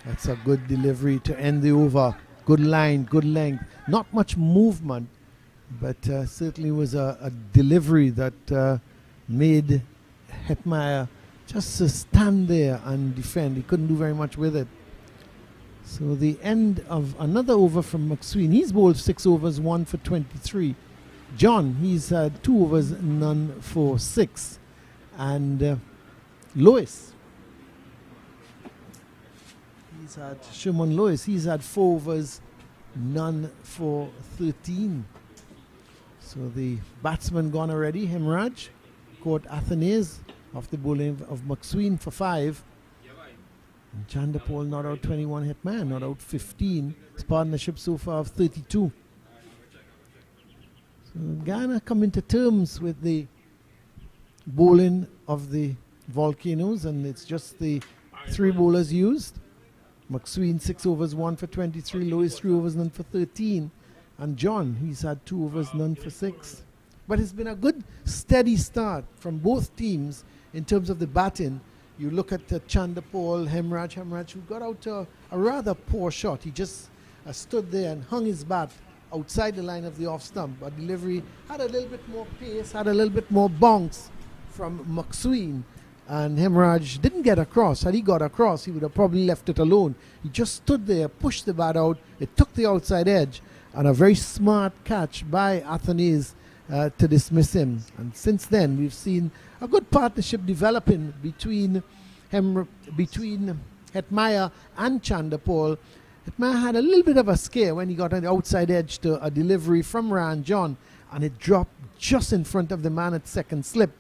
That's a good delivery to end the over. Good line, good length. Not much movement, but certainly was a delivery that made Hetmeyer just to stand there and defend. He couldn't do very much with it. So the end of another over from McSween. He's bowled 6 overs, 1 for 23. John, he's had 2 overs, none for 6. And Lewis, he's had Shimon Lewis, he's had 4 overs, none for 13. So the batsman gone already. Hemraj caught Athanase off the bowling of McSween for 5. And Chandapol not out 21 Hetman, not out 15. His partnership so far of 32. So Guyana come into terms with the bowling of the Volcanoes, and it's just the 3 bowlers used. McSween 6 overs, 1 for 23. Lewis 3 overs, none for 13. And John, he's had 2 overs, none for 6. But it's been a good steady start from both teams in terms of the batting. You look at Chandapol, Hemraj, who got out a rather poor shot. He just stood there and hung his bat outside the line of the off stump. A delivery had a little bit more pace, had a little bit more bounce from McSween. And Hemraj didn't get across. Had he got across, he would have probably left it alone. He just stood there, pushed the bat out. It took the outside edge, and a very smart catch by Athanase to dismiss him. And since then, we've seen a good partnership developing between Hetmeyer and Chandapol. Hetmeyer had a little bit of a scare when he got on the outside edge to a delivery from Ryan John, and it dropped just in front of the man at second slip.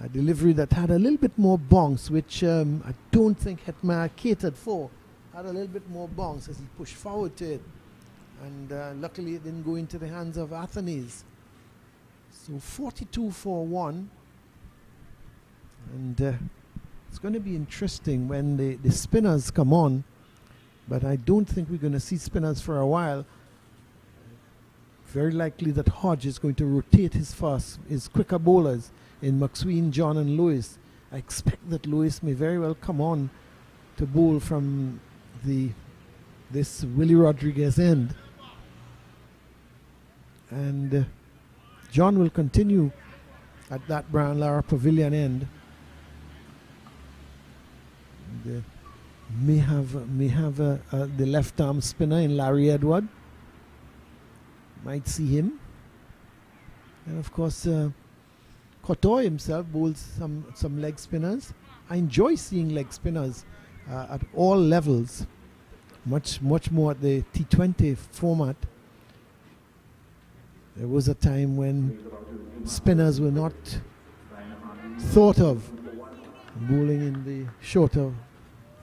A delivery that had a little bit more bounce, which I don't think Hetmyer catered for. Had a little bit more bounce as he pushed forward to it. And luckily it didn't go into the hands of Athanaze. So 42 for 1. And it's going to be interesting when the spinners come on. But I don't think we're going to see spinners for a while. Very likely that Hodge is going to rotate his quicker bowlers in McSween, John and Lewis. I expect that Lewis may very well come on to bowl from this Willie Rodriguez end. And John will continue at that Brian Lara Pavilion end. And, may have the left arm spinner in Larry Edward. Might see him. And of course, Kotoy himself bowls some leg spinners. I enjoy seeing leg spinners at all levels, much more at the T20 format. There was a time when spinners were not thought of bowling in the shorter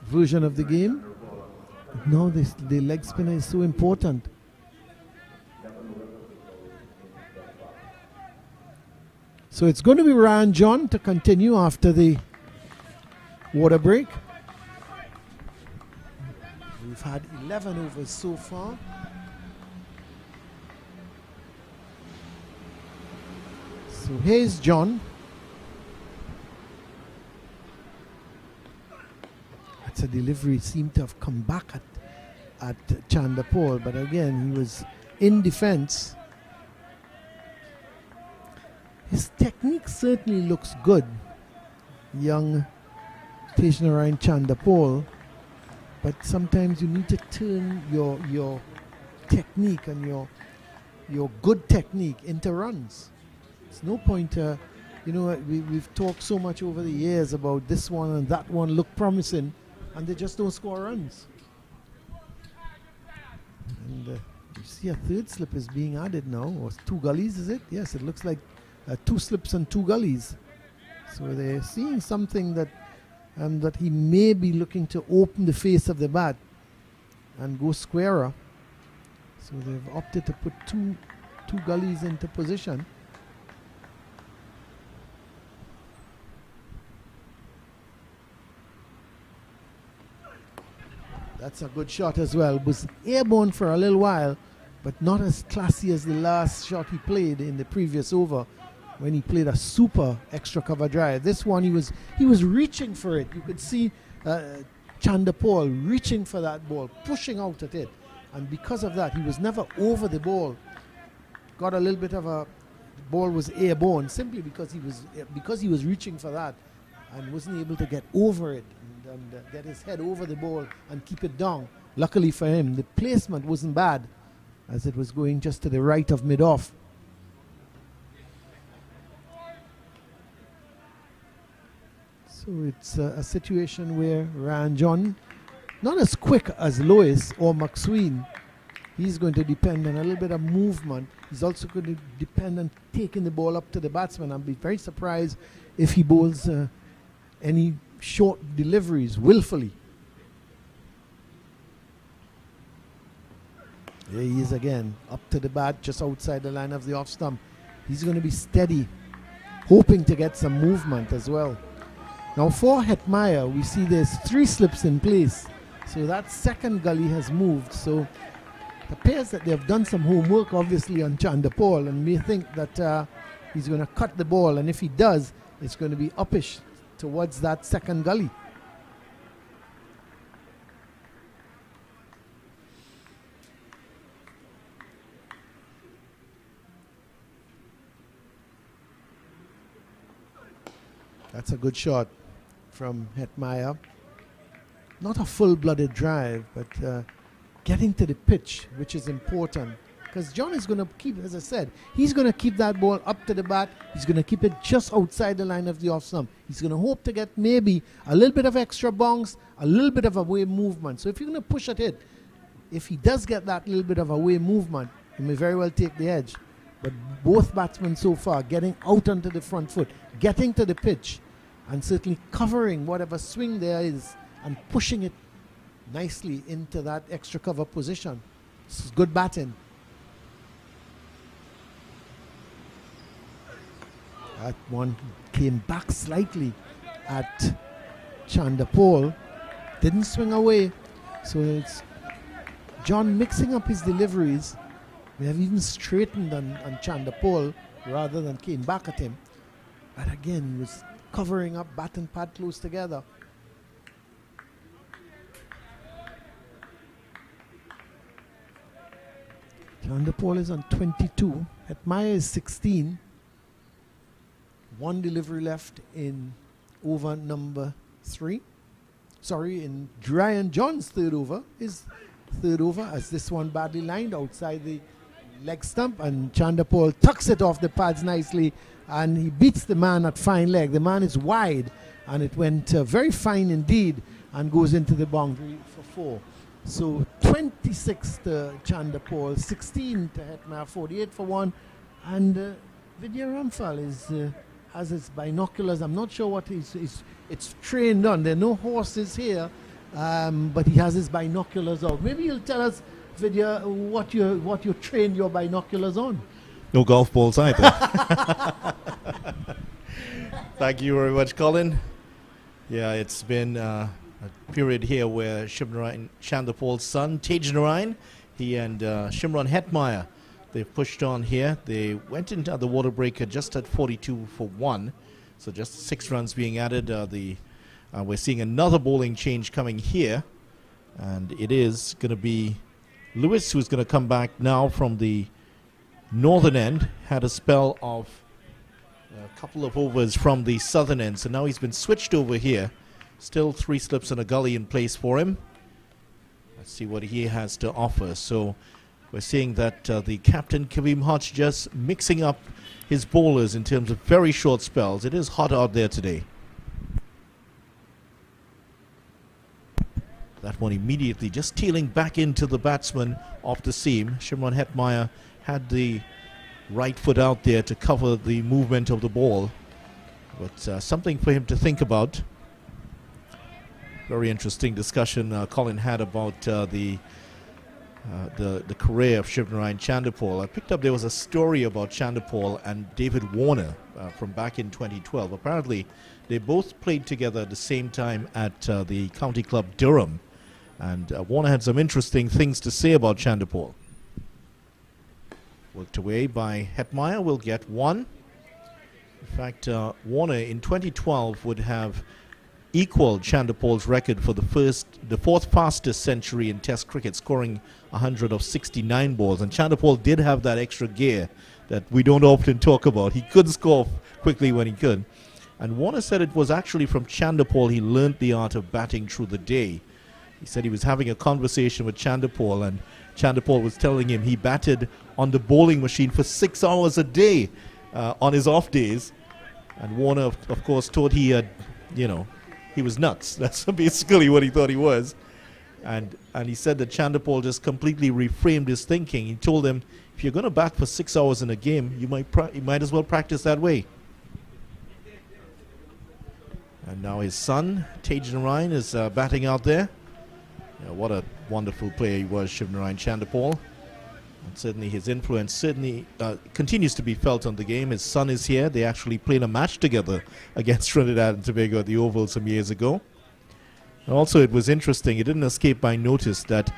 version of the game. But now the leg spinner is so important. So it's going to be Ryan John to continue after the water break. We've had 11 overs so far. So here's John. That's a delivery seemed to have come back at Chanderpaul, but again he was in defense. His technique certainly looks good, young Tejnarayan Chanderpaul, but sometimes you need to turn your technique and your good technique into runs. It's no point, we've talked so much over the years about this one and that one look promising, and they just don't score runs. And you see a third slip is being added now, or 2 gullies, is it? Yes, it looks like 2 slips and 2 gullies. So they're seeing something that he may be looking to open the face of the bat and go squarer. So they've opted to put two gullies into position. That's a good shot as well. Was airborne for a little while, but not as classy as the last shot he played in the previous over when he played a super extra cover drive. This one he was reaching for it. You could see Chanderpaul reaching for that ball, pushing out at it, and because of that he was never over the ball. Got a little bit of the ball was airborne simply because he was reaching for that and wasn't able to get over it and get his head over the ball and keep it down. Luckily for him, the placement wasn't bad as it was going just to the right of mid-off. So it's a situation where Ryan John, not as quick as Lois or McSween, he's going to depend on a little bit of movement. He's also going to depend on taking the ball up to the batsman. I'd be very surprised if he bowls any short deliveries willfully. There he is again, up to the bat, just outside the line of the off stump. He's going to be steady, hoping to get some movement as well. Now for Hetmyer, we see there's 3 slips in place. So that second gully has moved. So it appears that they've done some homework, obviously, on Chanderpaul, and may think that he's going to cut the ball. And if he does, it's going to be uppish towards that second gully. That's a good shot from Hetmyer. Not a full-blooded drive, but getting to the pitch, which is important. Because John is going to keep, as I said, he's going to keep that ball up to the bat. He's going to keep it just outside the line of the off stump. He's going to hope to get maybe a little bit of extra bounce, a little bit of away movement. So if you're going to push at it, if he does get that little bit of away movement, he may very well take the edge. But both batsmen so far getting out onto the front foot, getting to the pitch, and certainly covering whatever swing there is and pushing it nicely into that extra cover position. It's good batting. That one came back slightly at Chandapol. Didn't swing away. So it's John mixing up his deliveries. We have even straightened on Chandapol rather than came back at him. But again, he was covering up bat and pad close together. Chandapol is on 22. Hetmyer is 16. One delivery left in over number 3. Sorry, in Ryan John's third over. His third over as this one badly lined outside the leg stump, and Chandapol tucks it off the pads nicely, and he beats the man at fine leg. The man is wide, and it went very fine indeed and goes into the boundary for 4. So 26 to Chandapol, 16 to Hetmyer, 48 for 1. And Vidya Ramphal has his binoculars. I'm not sure what it's trained on. There are no horses here, but he has his binoculars out. Maybe you'll tell us, Vidya, what you trained your binoculars on. No golf balls either. Thank you very much, Colin. Yeah, it's been a period here where Shimron Chandapol's son, Tej, he and Shimron Hetmyer, they've pushed on here. They went into the water breaker just at 42 for 1. So just 6 runs being added. We're seeing another bowling change coming here. And it is going to be Lewis who's going to come back now from the northern end. Had a spell of a couple of overs from the southern end. So now he's been switched over here. Still 3 slips and a gully in place for him. Let's see what he has to offer. So we're seeing that the captain, Kareem Hodge, just mixing up his bowlers in terms of very short spells. It is hot out there today. That one immediately just tealing back into the batsman off the seam. Shimron Hetmyer had the right foot out there to cover the movement of the ball. But something for him to think about. Very interesting discussion Colin had about the career of Shivnarine Chandapol. I picked up there was a story about Chandapol and David Warner from back in 2012. Apparently, they both played together at the same time at the County Club Durham. And Warner had some interesting things to say about Chandapol. Worked away by Hetmyer, will get 1. In fact, Warner in 2012 would have equaled Chandapol's record for the 4th fastest century in Test cricket, scoring 100 of 69 balls. And Chandapol did have that extra gear that we don't often talk about. He could score quickly when he could. And Warner said it was actually from Chandapol he learned the art of batting through the day. He said he was having a conversation with Chandapol, and Chandapol was telling him he batted on the bowling machine for 6 hours a day on his off days. And Warner, of course, thought he had, he was nuts. That's basically what he thought he was. And he said that Chandapol just completely reframed his thinking. He told him, if you're going to bat for 6 hours in a game, you might as well practice that way. And now his son, Tej is batting out there. What a wonderful player he was, Shivnarine Chandapol. And certainly his influence continues to be felt on the game. His son is here. They actually played a match together against Trinidad and Tobago at the Oval some years ago. And also, it was interesting. It didn't escape my notice that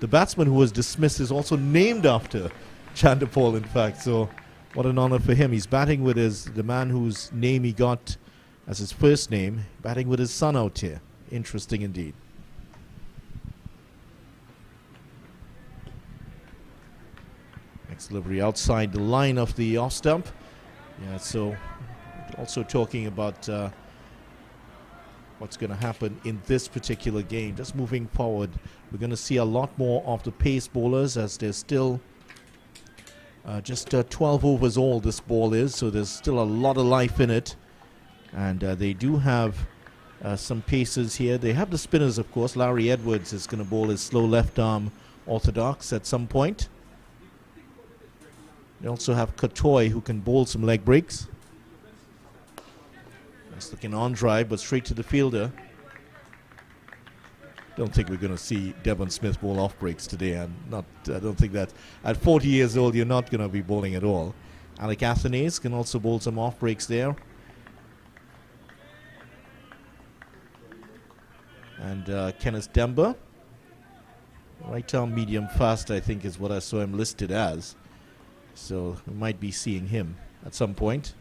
the batsman who was dismissed is also named after Chandapol, in fact. So what an honor for him. He's batting with the man whose name he got as his first name, batting with his son out here. Interesting indeed. Next delivery outside the line of the off stump. Yeah, so also talking about what's going to happen in this particular game. Just moving forward, we're going to see a lot more of the pace bowlers, as there's still just 12 overs all this ball is, so there's still a lot of life in it. And they do have some paces here. They have the spinners, of course. Larry Edwards is going to bowl his slow left arm orthodox at some point. They also have Katoy, who can bowl some leg breaks. Nice looking on drive, but straight to the fielder. Don't think we're going to see Devon Smith bowl off breaks today. I don't think that at 40 years old you're not going to be bowling at all. Alec Athanaze can also bowl some off breaks there. And Kenneth Demba, right arm medium fast, I think is what I saw him listed as. So we might be seeing him at some point.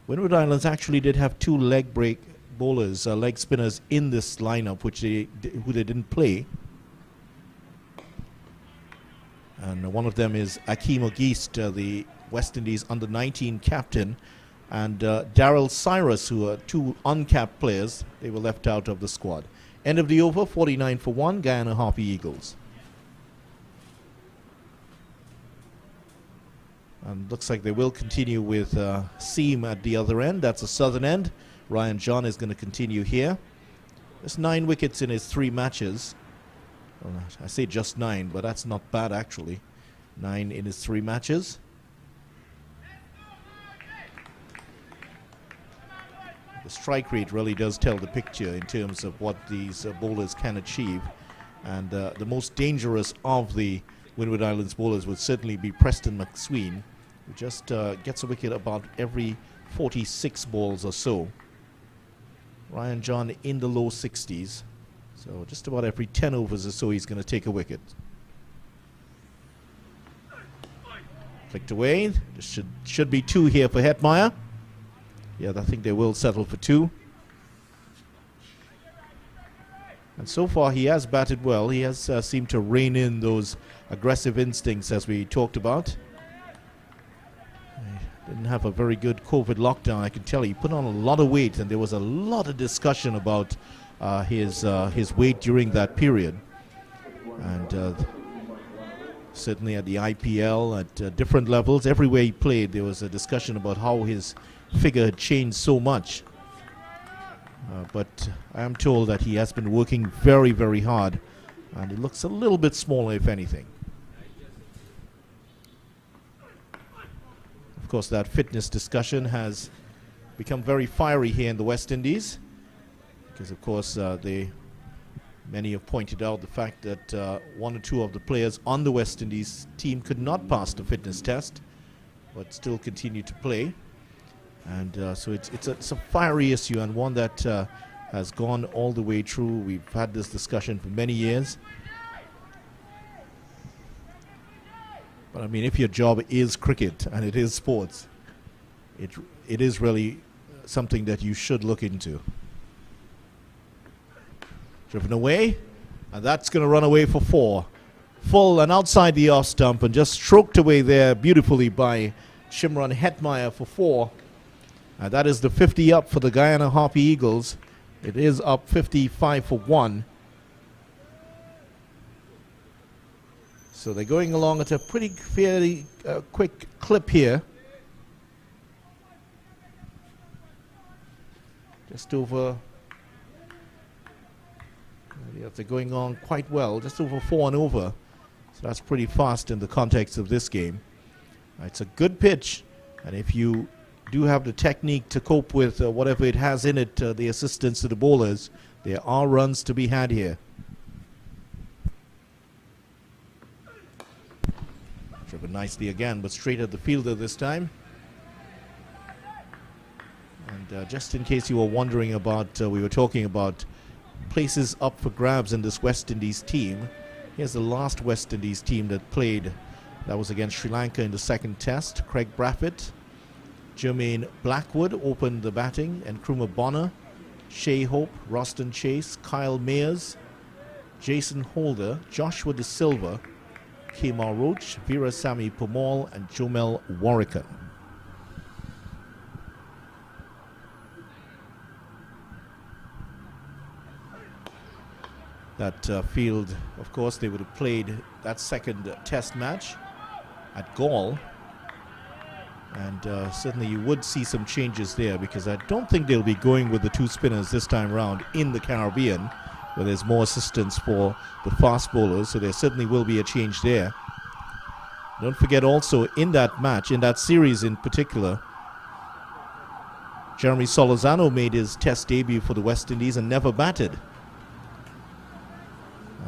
Windward Islands actually did have two leg break bowlers, leg spinners in this lineup, who they didn't play. And one of them is Akeem Ogist, the West Indies under-19 captain, and Daryl Cyrus, who are two uncapped players. They were left out of the squad. End of the over, 49 for 1, Guyana Harpy Eagles. And looks like they will continue with Seam at the other end. That's the southern end. Ryan John is going to continue here. There's 9 wickets in his 3 matches. Well, I say just 9, but that's not bad actually. 9 in his 3 matches. The strike rate really does tell the picture in terms of what these bowlers can achieve. And the most dangerous of the Windward Islands bowlers would certainly be Preston McSween, who just gets a wicket about every 46 balls or so. Ryan John in the low 60s. So just about every 10 overs or so he's going to take a wicket. Flicked away. This should be 2 here for Hetmeyer. Yeah, I think they will settle for 2. And so far he has batted well. He has seemed to rein in those aggressive instincts as we talked about. He didn't have a very good COVID lockdown, I can tell you. He put on a lot of weight, and there was a lot of discussion about his weight during that period. And certainly at the IPL, at different levels, everywhere he played, there was a discussion about how his figure had changed so much. But I am told that he has been working very, very hard, and he looks a little bit smaller, if anything. Of course, that fitness discussion has become very fiery here in the West Indies, because, of course, many have pointed out the fact that 1 or 2 of the players on the West Indies team could not pass the fitness test, but still continue to play. And so it's a fiery issue, and one that has gone all the way through. We've had this discussion for many years. But I mean, if your job is cricket and it is sports, it is really something that you should look into. Driven away, and that's going to run away for 4. Full and outside the off stump, and just stroked away there beautifully by Shimron Hetmeyer for 4. And that is the 50 up for the Guyana Harpy Eagles. It is up 55 for 1. So they're going along at a pretty fairly quick clip here. Just over, yeah, they're going on quite well, just over 4 and over. So that's pretty fast in the context of this game. It's a good pitch, and if you do have the technique to cope with whatever it has in it, the assistance to the bowlers, there are runs to be had here. Driven nicely again, but straight at the fielder this time. And just in case you were wondering about, we were talking about places up for grabs in this West Indies team. Here's the last West Indies team that played. That was against Sri Lanka in the 2nd test. Craig Braffett, Jermaine Blackwood opened the batting, and Nkrumah Bonner, Shea Hope, Roston Chase, Kyle Mayers, Jason Holder, Joshua De Silva, Kemar Roach, Veerasamy Permaul, and Jomel Warricker. That field, of course, they would have played that 2nd test match at Gaul. And certainly you would see some changes there, because I don't think they'll be going with the 2 spinners this time around in the Caribbean, where there's more assistance for the fast bowlers. So there certainly will be a change there. Don't forget also in that match, in that series in particular, Jeremy Solorzano made his test debut for the West Indies and never batted.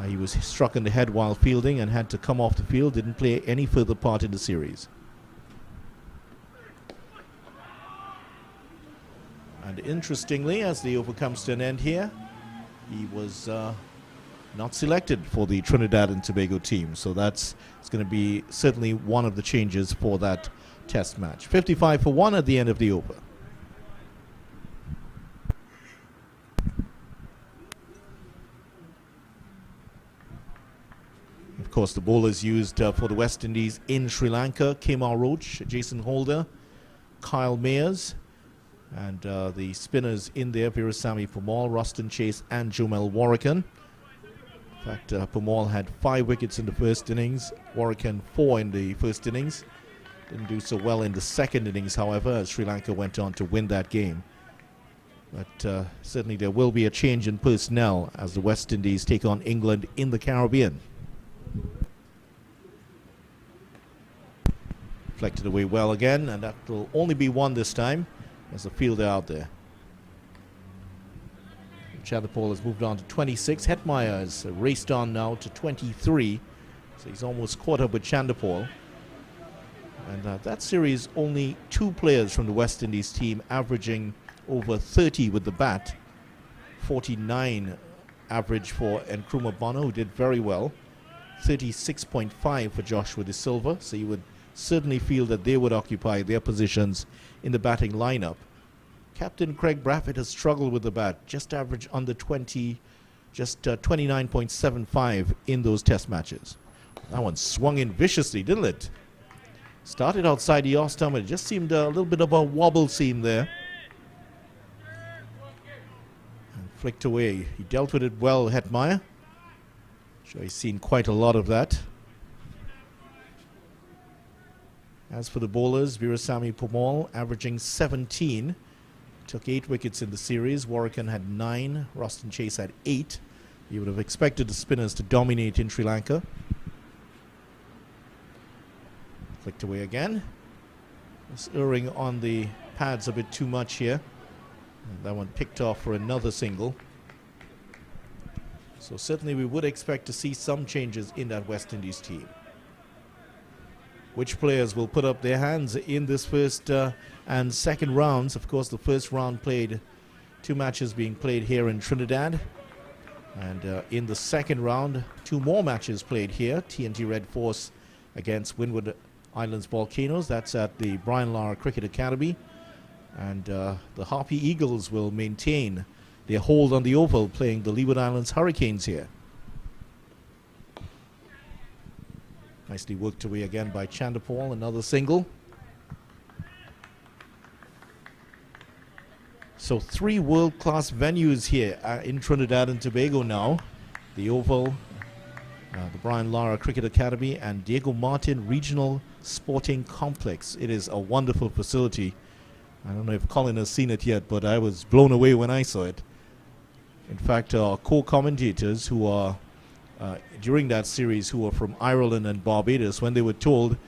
He was struck in the head while fielding and had to come off the field, didn't play any further part in the series. And interestingly, as the over comes to an end here, he was not selected for the Trinidad and Tobago team. So it's going to be certainly one of the changes for that test match. 55 for 1 at the end of the over. Of course, the bowlers used for the West Indies in Sri Lanka: Kemar Roach, Jason Holder, Kyle Mayers, and the spinners in there: Virasamy Permaul, Ruston Chase, and Jomel Warrican. In fact, Permaul had 5 wickets in the first innings, Warrican 4 in the first innings. Didn't do so well in the second innings, however, as Sri Lanka went on to win that game. But certainly there will be a change in personnel as the West Indies take on England in the Caribbean. Deflected away well again, and that will only be one this time. There's a fielder out there. Chandapol has moved on to 26. Hetmeyer has raced on now to 23. So he's almost caught up with Chandapol. And that series, only 2 players from the West Indies team averaging over 30 with the bat. 49 average for Nkrumah Bono, who did very well. 36.5 for Joshua De Silva. So you would certainly feel that they would occupy their positions in the batting lineup. Captain Craig Braffett has struggled with the bat, just average under 20, just 29.75 in those test matches. That one swung in viciously, didn't it? Started outside the off stump, it just seemed a little bit of a wobble seam there. And flicked away. He dealt with it well, Hetmeyer. Sure, he's seen quite a lot of that. As for the bowlers, Virasamy Permaul averaging 17. Took 8 wickets in the series. Warrican had 9. Ruston Chase had 8. You would have expected the spinners to dominate in Sri Lanka. Flicked away again. Just erring on the pads a bit too much here. And that one picked off for another single. So certainly we would expect to see some changes in that West Indies team. Which players will put up their hands in this first and second rounds? Of course, the first round played, 2 matches being played here in Trinidad. And in the second round, 2 more matches played here. TNT Red Force against Windward Islands Volcanoes. That's at the Brian Lara Cricket Academy. And the Harpy Eagles will maintain their hold on the oval, playing the Leeward Islands Hurricanes here. Nicely worked away again by Chandapol, another single. So 3 world-class venues here in Trinidad and Tobago now. The Oval, the Brian Lara Cricket Academy, and Diego Martin Regional Sporting Complex. It is a wonderful facility. I don't know if Colin has seen it yet, but I was blown away when I saw it. In fact, our co-commentators who are during that series, who were from Ireland and Barbados, when they were told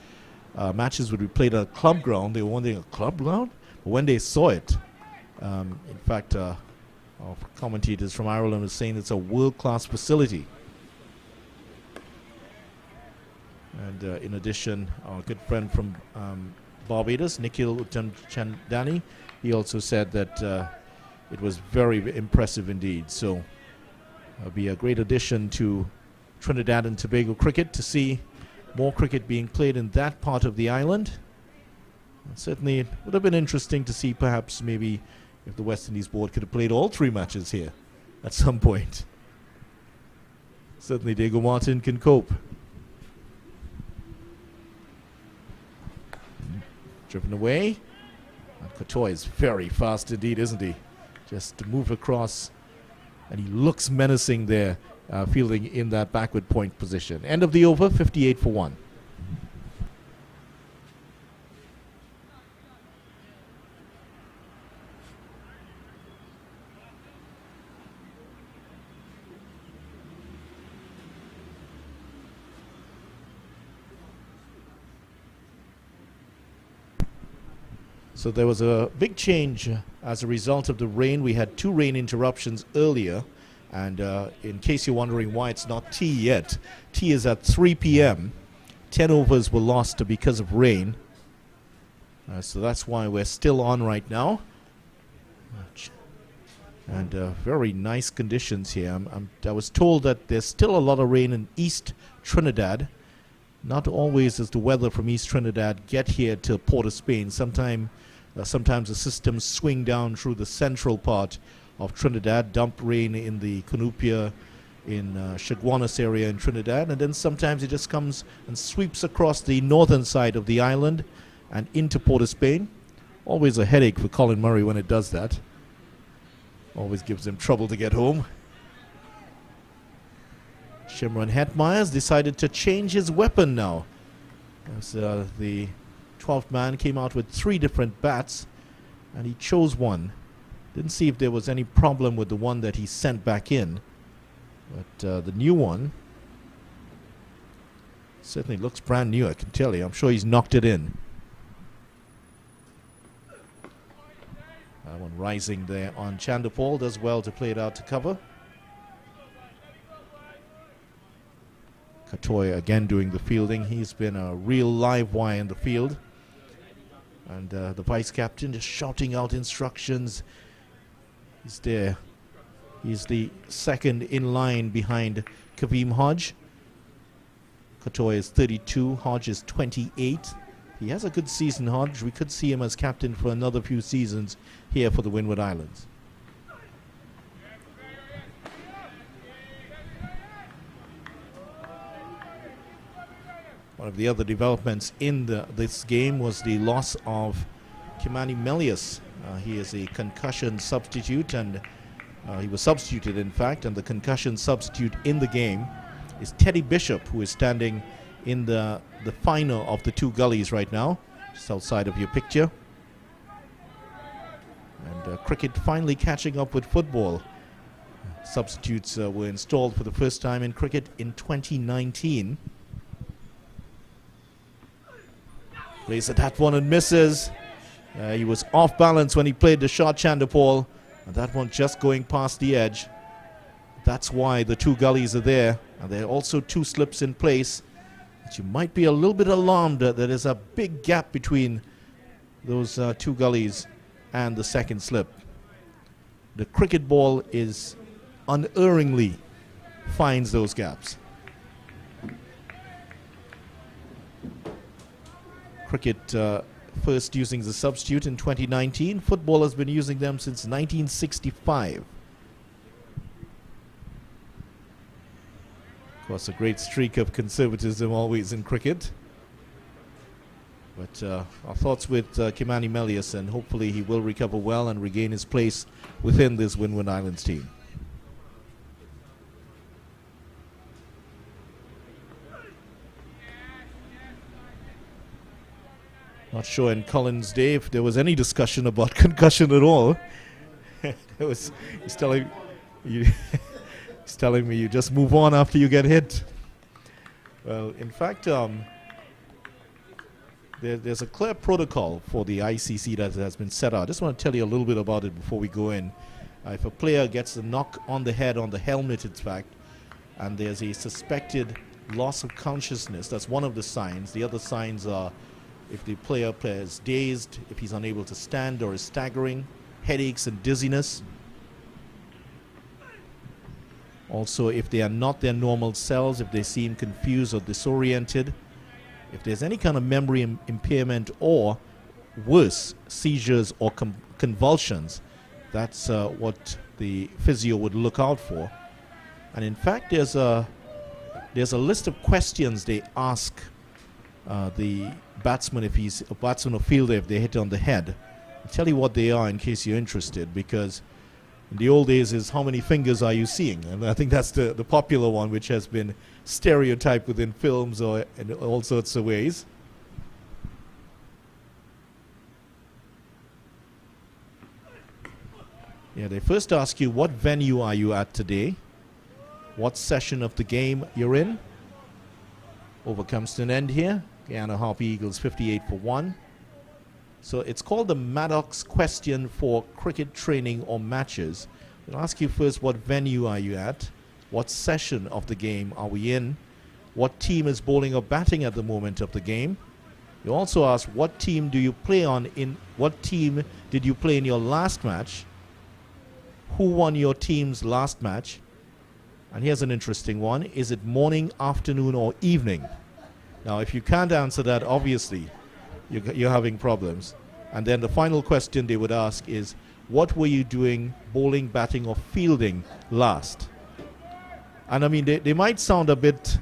matches would be played at a club ground, they were wondering, a club ground? But when they saw it, in fact, our commentators from Ireland were saying it's a world-class facility. And in addition, our good friend from Barbados, Nikhil Chandani, he also said that it was very impressive indeed. So it'll be a great addition to Trinidad and Tobago cricket to see more cricket being played in that part of the island. And certainly it would have been interesting to see perhaps maybe if the West Indies board could have played all 3 matches here at some point. Certainly Diego Martin can cope. Driven away. And Couture is very fast indeed, isn't he? Just to move across, and he looks menacing there, fielding in that backward point position. End of the over, 58 for 1. So there was a big change as a result of the rain. We had 2 rain interruptions earlier. And in case you're wondering why it's not tea yet, tea is at 3 p.m. 10 overs were lost because of rain. So that's why we're still on right now. And very nice conditions here. I was told that there's still a lot of rain in East Trinidad. Not always does the weather from East Trinidad get here to Port of Spain. Sometimes the systems swing down through the central part of Trinidad, dump rain in the Cunupia, in Chaguanas area in Trinidad, and then sometimes it just comes and sweeps across the northern side of the island and into Port of Spain. Always a headache for Colin Murray when it does that. Always gives him trouble to get home. Shimron Hetmyers decided to change his weapon now. As the 12th man came out with 3 different bats, and he chose one. Didn't see if there was any problem with the one that he sent back in. But the new one certainly looks brand new, I can tell you. I'm sure he's knocked it in. That one rising there on Chandapal. Does well to play it out to cover. Katoy again doing the fielding. He's been a real live wire in the field. And the vice captain just shouting out instructions. He's there. He's the second in line behind Kaveem Hodge. Katoy is 32. Hodge is 28. He has a good season, Hodge. We could see him as captain for another few seasons here for the Windward Islands. One of the other developments in this game was the loss of Kimani Melius. He is a concussion substitute, and he was substituted, in fact, and the concussion substitute in the game is Teddy Bishop, who is standing in the final of the 2 gullies right now, just outside of your picture. And cricket finally catching up with football. Substitutes were installed for the first time in cricket in 2019. Plays at that one and misses. He was off balance when he played the short Chandapal, and that one just going past the edge. That's why the 2 gullies are there, and there are also 2 slips in place. But you might be a little bit alarmed that there's a big gap between those 2 gullies and the second slip. The cricket ball is unerringly finds those gaps. Cricket first using the substitute in 2019. Football has been using them since 1965. Of course, a great streak of conservatism always in cricket. But our thoughts with Kimani Melius, and hopefully he will recover well and regain his place within this Windward Islands team. Not sure in Collins' day if there was any discussion about concussion at all. He's telling me you just move on after you get hit. Well, in fact, there's a clear protocol for the ICC that has been set out. I just want to tell you a little bit about it before we go in. If a player gets a knock on the head, on the helmet, in fact, and there's a suspected loss of consciousness, that's one of the signs. The other signs are if the player is dazed, if he's unable to stand or is staggering, headaches and dizziness. Also, if they are not their normal selves, if they seem confused or disoriented, if there's any kind of memory impairment or worse, seizures or convulsions, that's what the physio would look out for. And in fact, there's a list of questions they ask the batsman if he's a batsman or fielder if they hit on the head. I'll tell you what they are in case you're interested, because in the old days is how many fingers are you seeing? And I think that's the popular one, which has been stereotyped within films or in all sorts of ways. Yeah, they first ask you what venue are you at today, what session of the game you're in. Over comes to an end here. Guyana Harp Eagles 58 for 1. So it's called the Maddox question for cricket training or matches. I'll ask you first, what venue are you at? What session of the game are we in? What team is bowling or batting at the moment of the game? You also ask, what team do you play on what team did you play in your last match? Who won your team's last match? And here's an interesting one. Is it morning, afternoon, or evening? Now, if you can't answer that, obviously, you're having problems. And then the final question they would ask is, what were you doing, bowling, batting, or fielding last? And I mean, they might sound a bit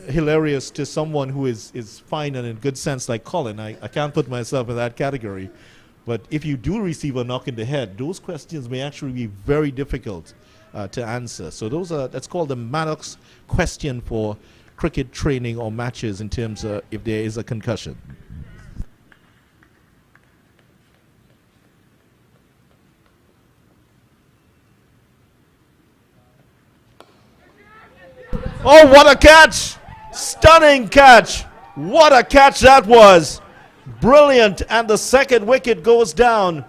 hilarious to someone who is fine and in good sense like Colin. I can't put myself in that category. But if you do receive a knock in the head, those questions may actually be very difficult to answer. So that's called the Maddox question for cricket training or matches in terms of if there is a concussion. Oh, what a catch! Stunning catch! What a catch that was! Brilliant, and the second wicket goes down.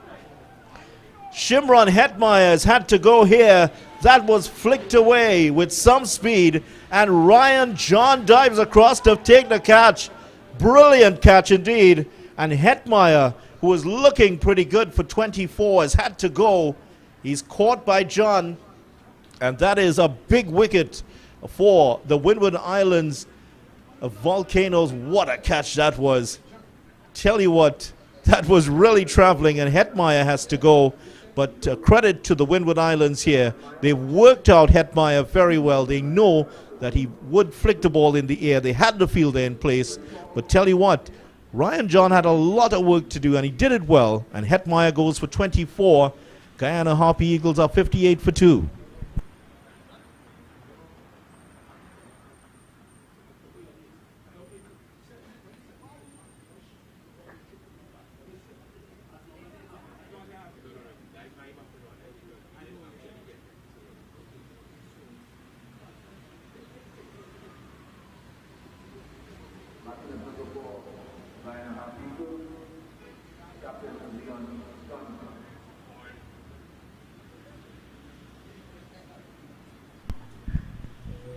Shimron Hetmeyer has had to go here. That was flicked away with some speed, and Ryan John dives across to take the catch. Brilliant catch indeed. And Hetmeyer, who was looking pretty good for 24, has had to go. He's caught by John, and that is a big wicket for the Windward Islands Volcanoes. What a catch that was. Tell you what, that was really traveling, and Hetmeyer has to go. But credit to the Windward Islands here. They worked out Hetmeyer very well. They know that he would flick the ball in the air. They had the fielder in place. But tell you what, Ryan John had a lot of work to do, and he did it well. And Hetmeyer goes for 24. Guyana Harpy Eagles are 58 for 2.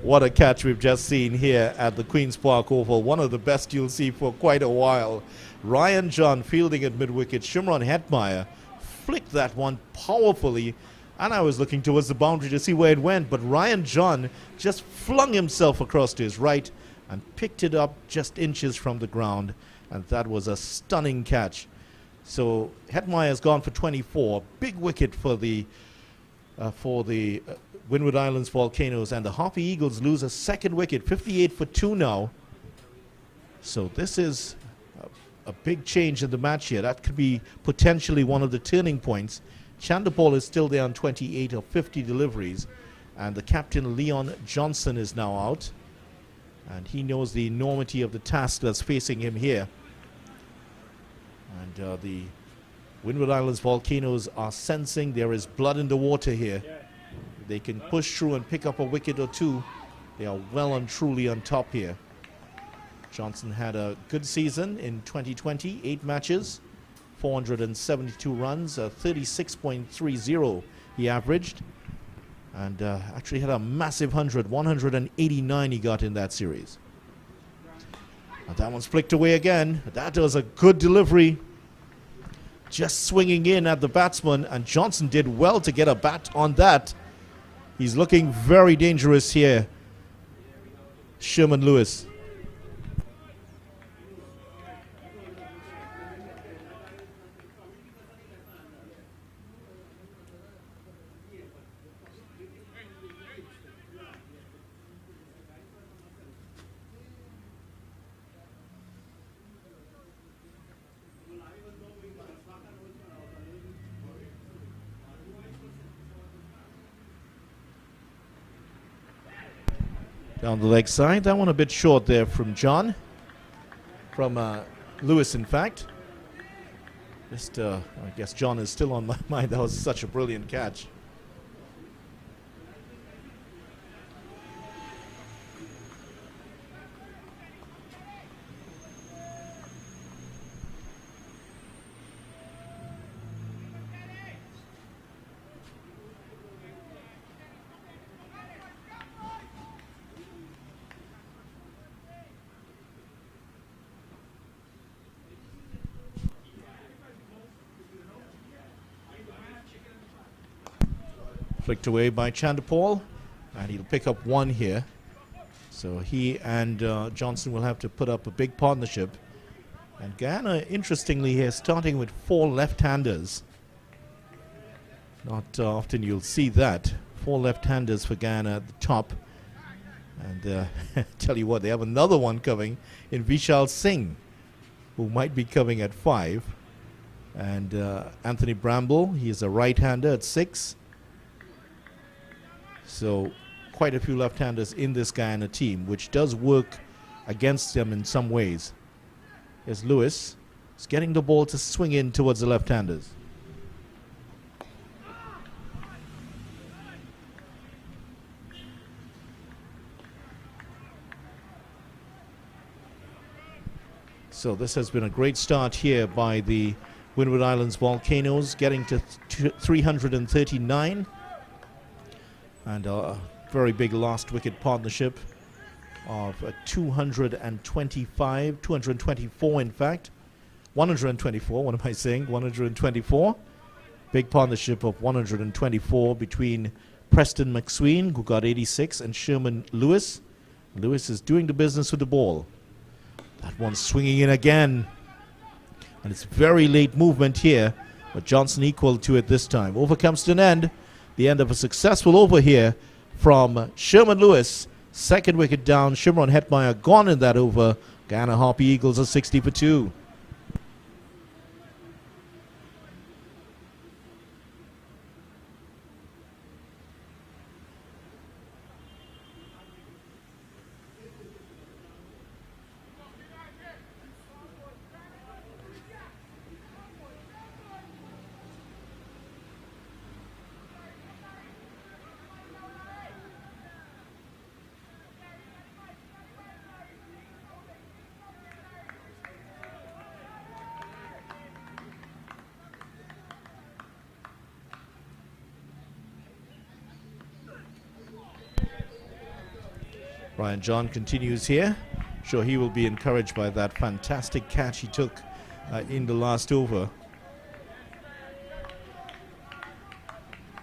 What a catch we've just seen here at the Queen's Park Oval. One of the best you'll see for quite a while. Ryan John fielding at mid-wicket. Shimron Hetmeyer flicked that one powerfully. And I was looking towards the boundary to see where it went. But Ryan John just flung himself across to his right and picked it up just inches from the ground. And that was a stunning catch. So Hetmeyer has gone for 24. Big wicket for the Windward Islands Volcanoes, and the Harpy Eagles lose a second wicket, 58 for 2 now. So this is a big change in the match here. That could be potentially one of the turning points. Chanderpaul is still there on 28 of 50 deliveries, and the captain Leon Johnson is now out, and he knows the enormity of the task that's facing him here. And the Windward Islands Volcanoes are sensing there is blood in the water here. They can push through and pick up a wicket or two. They are well and truly on top here. Johnson had a good season in 2020, 8 matches, 472 runs, 36.30 he averaged, and actually had a massive 189 he got in that series. And that one's flicked away again. That was a good delivery. Just swinging in at the batsman, and Johnson did well to get a bat on that. He's looking very dangerous here, Sherman Lewis. Down the leg side. That one a bit short there from John. From Lewis, in fact. Just, I guess John is still on my mind. That was such a brilliant catch. flicked away by Chandapal, and he'll pick up one here. So he and Johnson will have to put up a big partnership. And Guyana, interestingly here, starting with 4 left-handers. Not often you'll see that. 4 left-handers for Guyana at the top. And tell you what, they have another one coming in Vishal Singh, who might be coming at 5. And Anthony Bramble, he is a right-hander at 6. So quite a few left-handers in this Guyana team, which does work against them in some ways. Here's Lewis. He's getting the ball to swing in towards the left-handers. So this has been a great start here by the Windward Islands Volcanoes, getting to 339. And a very big last wicket partnership of 224 in fact. 124, what am I saying? 124. Big partnership of 124 between Preston McSween, who got 86, and Sherman Lewis. Lewis is doing the business with the ball. That one's swinging in again. And it's very late movement here, but Johnson equal to it this time. Over comes to an end. The end of a successful over here from Sherman Lewis. Second wicket down. Shimron Hetmeyer gone in that over. Guyana Harpy Eagles are 60 for 2. Ryan John continues here. Sure, he will be encouraged by that fantastic catch he took in the last over.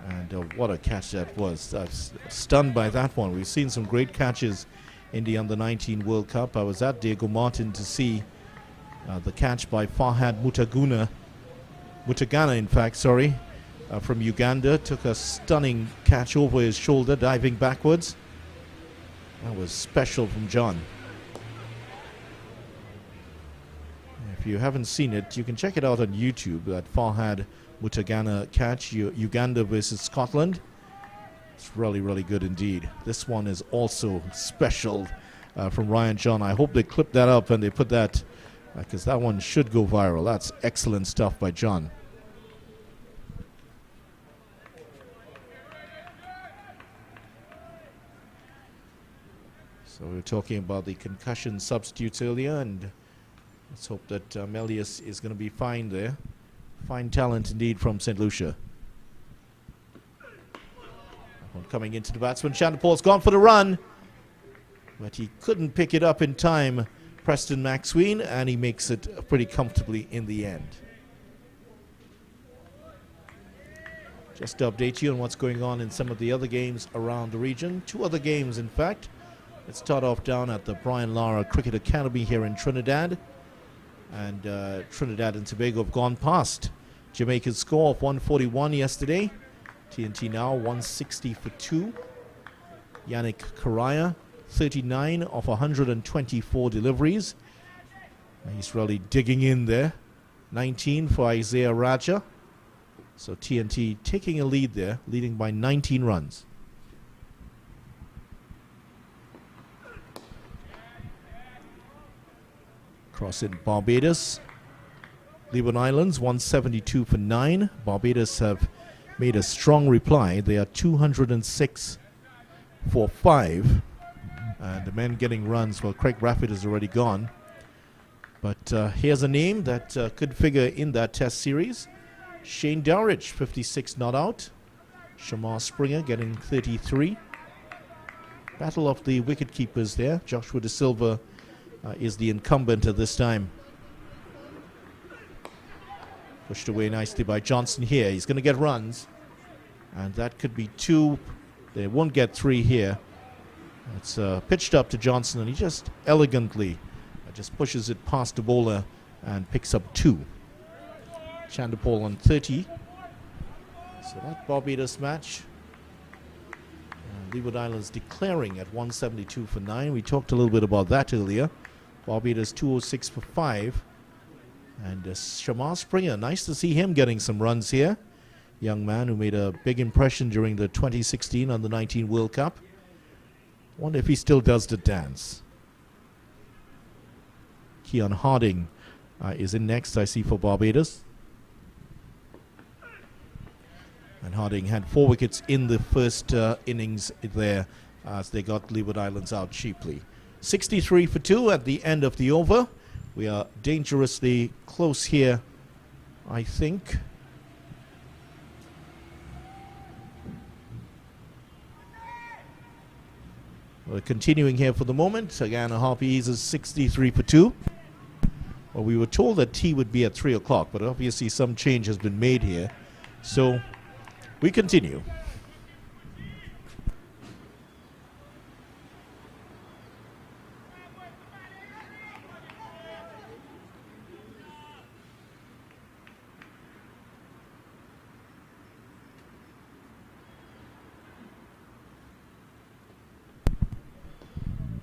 And what a catch that was. I was stunned by that one. We've seen some great catches in the Under-19 World Cup. I was at Diego Martin to see the catch by Farhad Mutagana, in fact, sorry, from Uganda. Took a stunning catch over his shoulder, diving backwards. That was special from John. If you haven't seen it, you can check it out on YouTube, that Farhad Mutagana catch, Uganda versus Scotland. It's really, really good indeed. This one is also special from Ryan John. I hope they clip that up and they put that, because that one should go viral. That's excellent stuff by John. So we were talking about the concussion substitutes earlier, and let's hope that Melius is going to be fine there. Fine talent indeed from St. Lucia. One coming into the batsman. Chandapal's gone for the run, but he couldn't pick it up in time, Preston McSween, and he makes it pretty comfortably in the end. Just to update you on what's going on in some of the other games around the region. 2 other games, in fact. Let's start off down at the Brian Lara Cricket Academy here in Trinidad. And Trinidad and Tobago have gone past Jamaica's score of 141 yesterday. TNT now 160 for 2. Yannick Karaya, 39 of 124 deliveries. He's really digging in there. 19 for Isaiah Raja. So TNT taking a lead there, leading by 19 runs. Cross in Barbados. Leeward Islands 172 for 9. Barbados have made a strong reply. They are 206 for 5. And the men getting runs. Well, Craig Rafford is already gone. But here's a name that could figure in that test series. Shane Dowridge, 56 not out. Shamar Springer getting 33. Battle of the wicket keepers there. Joshua De Silva is the incumbent at this time. Pushed away nicely by Johnson here. He's going to get runs. And that could be 2. They won't get 3 here. It's pitched up to Johnson, and he just elegantly just pushes it past the bowler and picks up 2. Chandapol on 30. So that Barbados match. Leeward Islands declaring at 172 for 9. We talked a little bit about that earlier. Barbados 206 for 5. And Shamar Springer, nice to see him getting some runs here. Young man who made a big impression during the 2016 Under-19 World Cup. Wonder if he still does the dance. Keon Harding is in next, I see, for Barbados. And Harding had 4 wickets in the first innings there as they got Leeward Islands out cheaply. 63 for 2 at the end of the over. We are dangerously close here, I think. We're continuing here for the moment. Guyana Harpies is 63 for 2. Well, we were told that tea would be at 3 o'clock, but obviously some change has been made here. So we continue.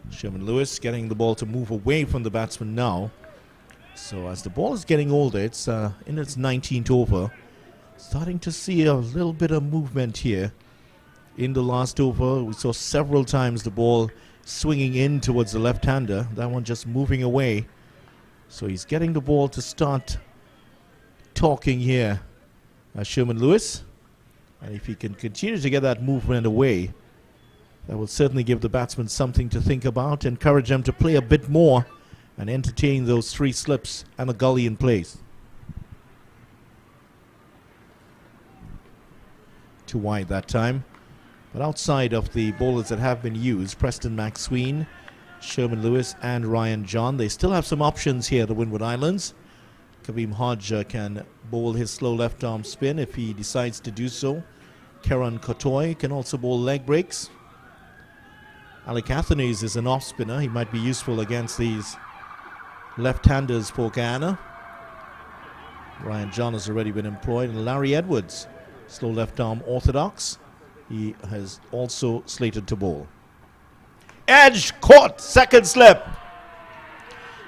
Sherman Lewis getting the ball to move away from the batsman now. So as the ball is getting older, it's in its 19th over. Starting to see a little bit of movement here. In the last over, we saw several times the ball swinging in towards the left-hander. That one just moving away. So he's getting the ball to start talking here. Sherman Lewis. And if he can continue to get that movement away, that will certainly give the batsmen something to think about, encourage them to play a bit more and entertain those 3 slips and a gully in place. Too wide that time. But outside of the bowlers that have been used, Preston McSween, Sherman Lewis and Ryan John, they still have some options here, the Windward Islands. Kaveem Hodge can bowl his slow left arm spin if he decides to do so. Karan Kotoy can also bowl leg breaks. Alec Athanaze is an off spinner. He might be useful against these left-handers for Guyana. Ryan John has already been employed. And Larry Edwards, slow left arm orthodox. He has also slated to bowl. Edge caught, second slip.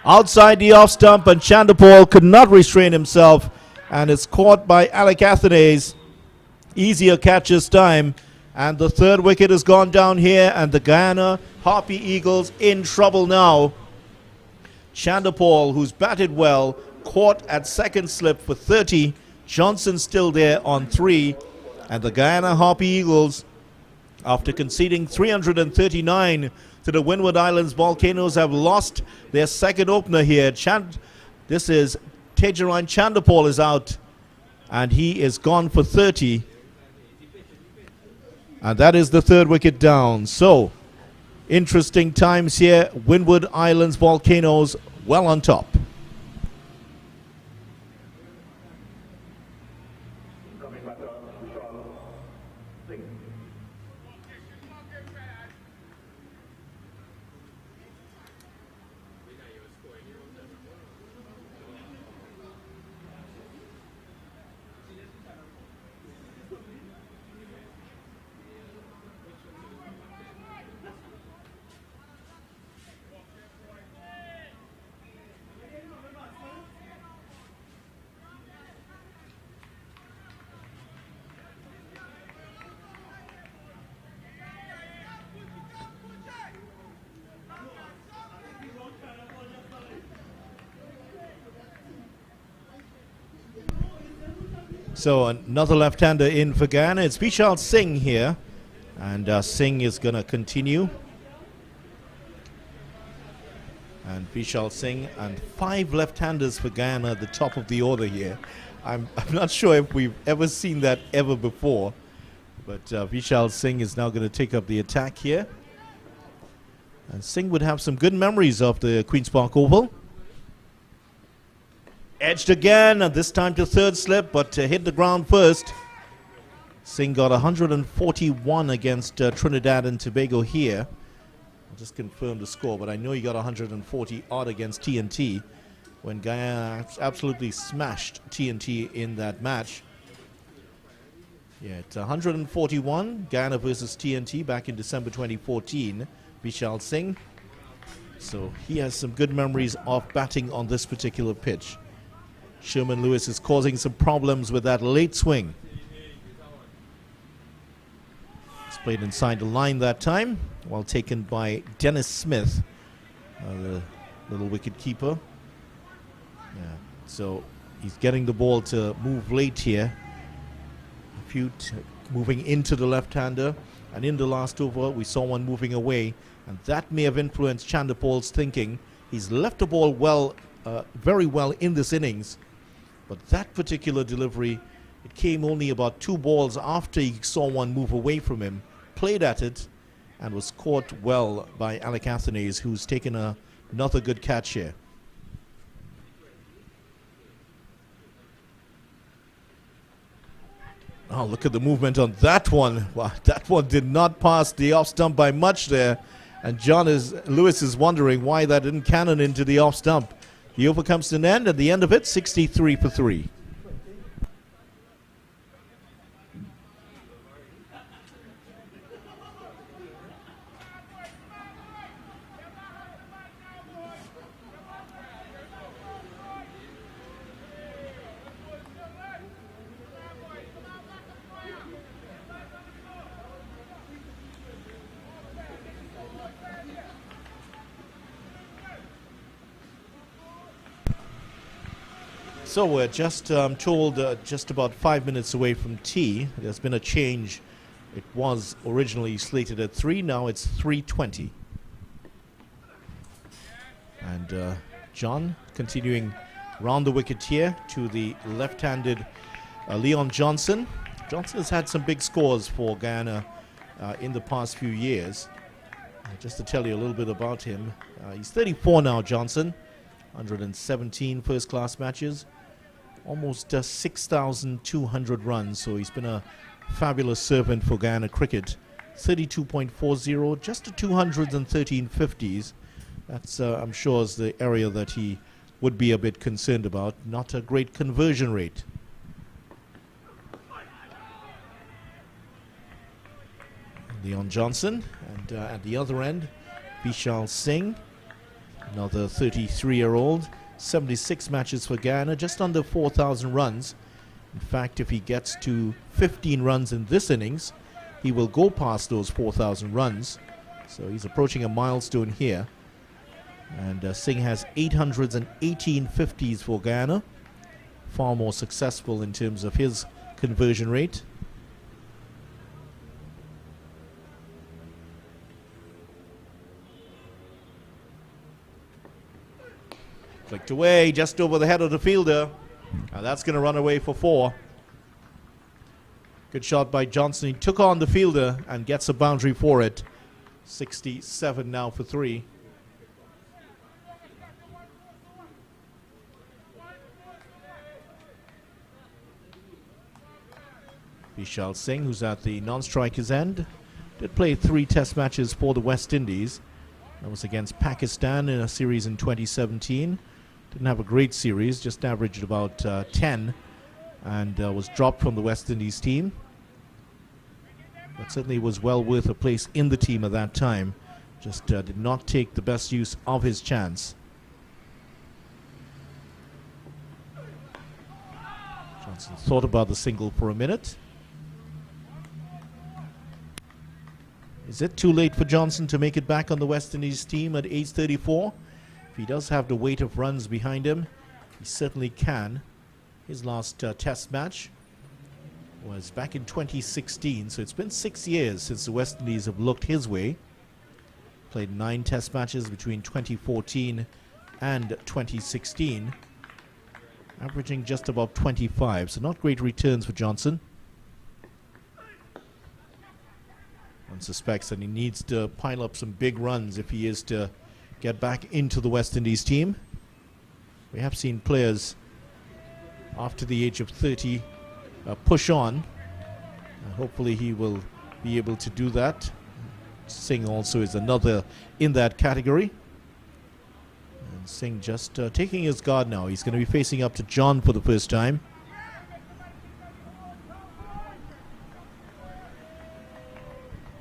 Outside the off stump, and Chandapol could not restrain himself, and it's caught by Alec Athanaze. Easier catch this time. And the 3rd wicket has gone down here, and the Guyana Harpy Eagles in trouble now. Chandapol, who's batted well, caught at second slip for 30. Johnson still there on 3. And the Guyana Harpy Eagles, after conceding 339 to the Windward Islands Volcanoes, have lost their second opener here. This is Tejaran Chandapol is out, and he is gone for 30. And that is the 3rd wicket down. So, interesting times here. Windward Islands Volcanoes well on top. Coming back up, Singh. So another left-hander in for Guyana. It's Vishal Singh here. And Singh is going to continue. And Vishal Singh and 5 left-handers for Guyana at the top of the order here. I'm not sure if we've ever seen that ever before. But Vishal Singh is now going to take up the attack here. And Singh would have some good memories of the Queen's Park Oval. Edged again, and this time to 3rd slip, but hit the ground first. Singh got 141 against Trinidad and Tobago here. I'll just confirm the score, but I know he got 140 odd against TNT when Guyana absolutely smashed TNT in that match. Yeah, it's 141, Guyana versus TNT back in December 2014, Vishal Singh. So he has some good memories of batting on this particular pitch. Sherman Lewis is causing some problems with that late swing. It's played inside the line that time, while taken by Dennis Smith, the little wicket keeper. Yeah, so he's getting the ball to move late here. A few moving into the left-hander, and in the last over we saw one moving away, and that may have influenced Chanderpaul's thinking. He's left the ball well, very well in this innings, but that particular delivery, it came only about 2 balls after he saw one move away from him, played at it, and was caught well by Alec Athanaze, who's taken another good catch here. Oh, look at the movement on that one. Wow, that one did not pass the off stump by much there. And Lewis is wondering why that didn't cannon into the off stump. The over comes to an end. At the end of it, 63 for 3. So we're just told just about 5 minutes away from tea. There's been a change. It was originally slated at 3, now it's 3:20. And John continuing round the wicket here to the left-handed Leon Johnson. Johnson has had some big scores for Guyana in the past few years. Just to tell you a little bit about him, he's 34 now, Johnson. 117 first-class matches. Almost 6,200 runs, so he's been a fabulous servant for Guyana cricket. 32.40, just to 213 50s. That's, I'm sure, is the area that he would be a bit concerned about. Not a great conversion rate. Leon Johnson, and at the other end, Vishal Singh, another 33-year-old. 76 matches for Guyana, just under 4,000 runs. In fact, if he gets to 15 runs in this innings, he will go past those 4,000 runs. So he's approaching a milestone here. And Singh has 818 50s for Guyana. Far more successful in terms of his conversion rate. Flicked away just over the head of the fielder. And that's going to run away for 4. Good shot by Johnson. He took on the fielder and gets a boundary for it. 67 now for 3. Vishal Singh, who's at the non-striker's end, did play 3 test matches for the West Indies. That was against Pakistan in a series in 2017. Didn't have a great series, just averaged about 10, and was dropped from the West Indies team. But certainly was well worth a place in the team at that time. Just did not take the best use of his chance. Johnson thought about the single for a minute. Is it too late for Johnson to make it back on the West Indies team at age 34? If he does have the weight of runs behind him, he certainly can. His last test match was back in 2016, so it's been 6 years since the West Indies have looked his way. Played 9 test matches between 2014 and 2016, averaging just about 25, so not great returns for Johnson. One suspects that he needs to pile up some big runs if he is to get back into the West Indies team. We have seen players after the age of 30 push on. Hopefully he will be able to do that. Singh also is another in that category. And Singh just taking his guard now. He's going to be facing up to John for the first time.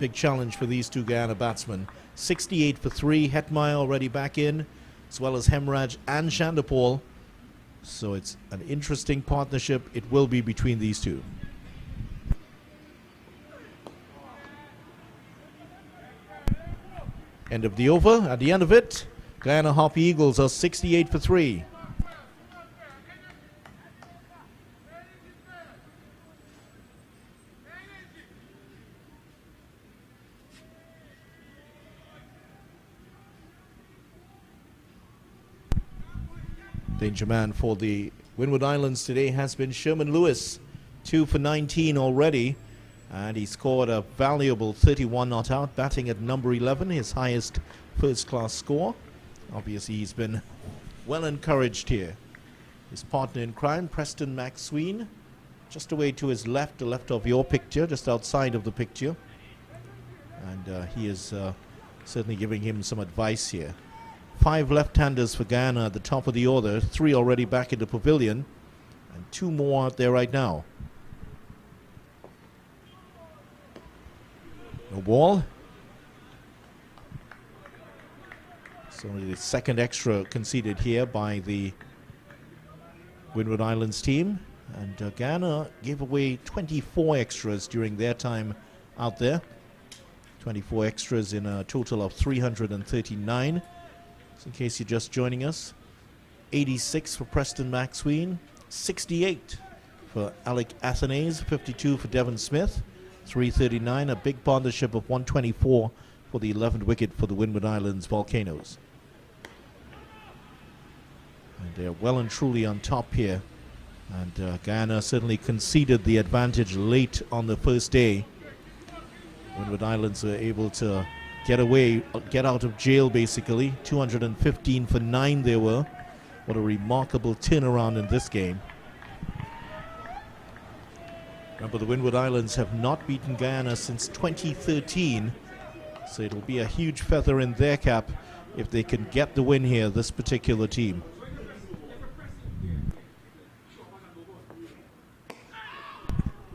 Big challenge for these two Guyana batsmen. 68 for 3. Hetmeyer already back in, as well as Hemraj and Chandapal. So it's an interesting partnership. It will be between these two. End of the over. At the end of it, Guyana Harpy Eagles are 68 for 3. Danger man for the Windward Islands today has been Sherman Lewis. 2 for 19 already. And he scored a valuable 31 not out, batting at number 11, his highest first-class score. Obviously, he's been well encouraged here. His partner in crime, Preston McSween, just away to his left, the left of your picture, just outside of the picture. And he is certainly giving him some advice here. 5 left-handers for Guyana at the top of the order, 3 already back in the pavilion, and 2 more out there right now. No ball. So the second extra conceded here by the Windward Islands team. And Guyana gave away 24 extras during their time out there. 24 extras in a total of 339. So in case you're just joining us, 86 for Preston McSween, 68 for Alec Athanase, 52 for Devon Smith, 339, a big partnership of 124 for the 11th wicket for the Windward Islands Volcanoes. And they're well and truly on top here. And Guyana certainly conceded the advantage late on the first day. Windward Islands were able to get away, get out of jail basically. 215 for 9 they were. What a remarkable turnaround in this game. Remember, the Windward Islands have not beaten Guyana since 2013. So it'll be a huge feather in their cap if they can get the win here, this particular team.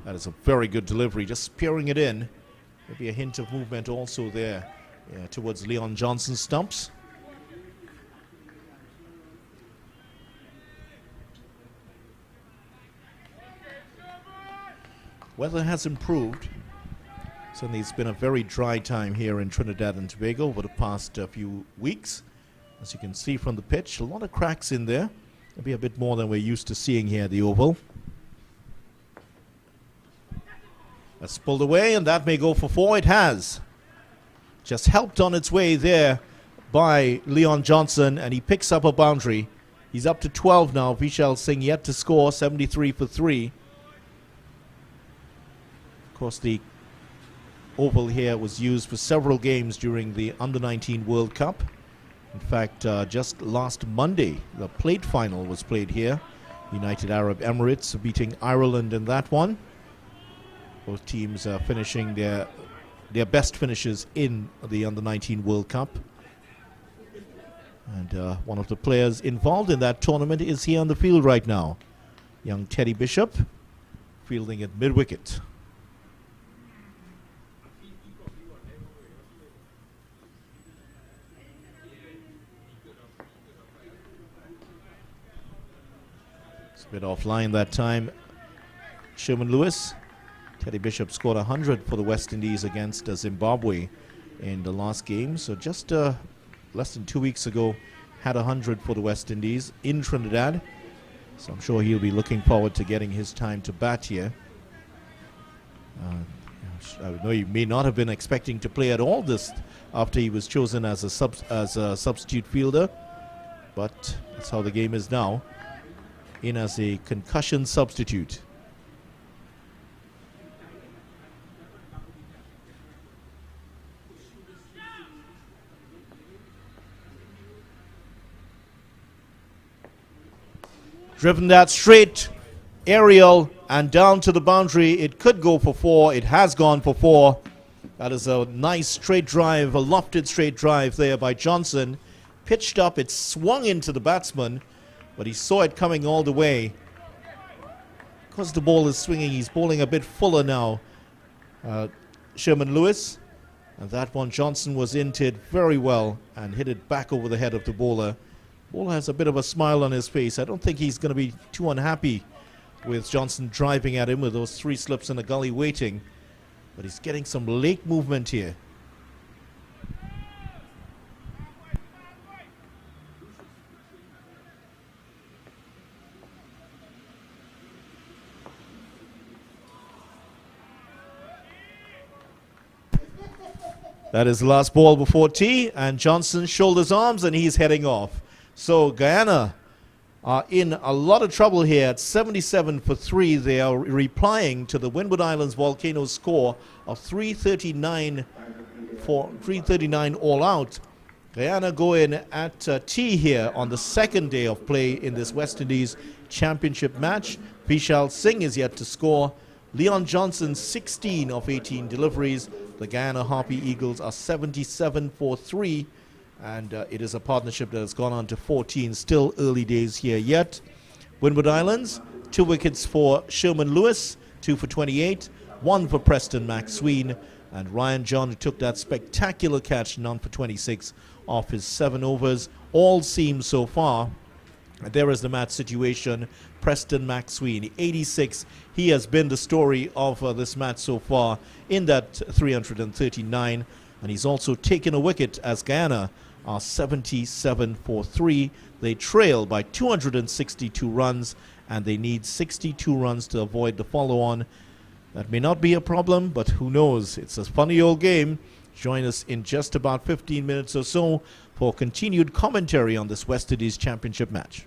That is a very good delivery, just spearing it in. Maybe a hint of movement also there towards Leon Johnson's stumps. Weather has improved. Certainly it's been a very dry time here in Trinidad and Tobago over the past few weeks. As you can see from the pitch, a lot of cracks in there. Maybe a bit more than we're used to seeing here at the Oval. That's pulled away, and that may go for 4. It has. Just helped on its way there by Leon Johnson, and he picks up a boundary. He's up to 12 now. Vishal Singh yet to score, 73 for 3. Of course, the Oval here was used for several games during the Under-19 World Cup. In fact, just last Monday, the plate final was played here. United Arab Emirates beating Ireland in that one. Both teams are finishing their best finishes in the Under-19 World Cup. And one of the players involved in that tournament is here on the field right now. Young Teddy Bishop, fielding at mid-wicket. It's a bit offline that time. Sherman Lewis. Teddy Bishop scored 100 for the West Indies against Zimbabwe in the last game. So just less than 2 weeks ago, had 100 for the West Indies in Trinidad. So I'm sure he'll be looking forward to getting his time to bat here. I know you may not have been expecting to play at all this after he was chosen as a substitute fielder, but that's how the game is now. In as a concussion substitute. Driven that straight, aerial, and down to the boundary. It could go for 4. It has gone for 4. That is a nice straight drive, a lofted straight drive there by Johnson. Pitched up, it swung into the batsman, but he saw it coming all the way. Because the ball is swinging, he's bowling a bit fuller now. Sherman Lewis. And that one, Johnson was into it very well and hit it back over the head of the bowler. Bowler has a bit of a smile on his face. I don't think he's going to be too unhappy with Johnson driving at him with those 3 slips in the gully waiting. But he's getting some late movement here. That is the last ball before tea, and Johnson shoulders arms and he's heading off. So Guyana are in a lot of trouble here at 77 for 3. They are replying to the Windward Islands Volcanoes score of 339 all out. Guyana go in at tea here on the second day of play in this West Indies Championship match. Vishal Singh is yet to score. Leon Johnson 16 of 18 deliveries. The Guyana Harpy Eagles are 77 for 3. And it is a partnership that has gone on to 14. Still early days here yet. Windward Islands, 2 wickets for Sherman Lewis, 2 for 28, 1 for Preston McSween, and Ryan John, who took that spectacular catch, none for 26 off his 7 overs. All seem so far. And there is the match situation. Preston McSween, 86. He has been the story of this match so far in that 339. And he's also taken a wicket as Guyana are 77 for 3. They trail by 262 runs, and they need 62 runs to avoid the follow-on. That may not be a problem, but who knows? It's a funny old game. Join us in just about 15 minutes or so for continued commentary on this West Indies Championship match.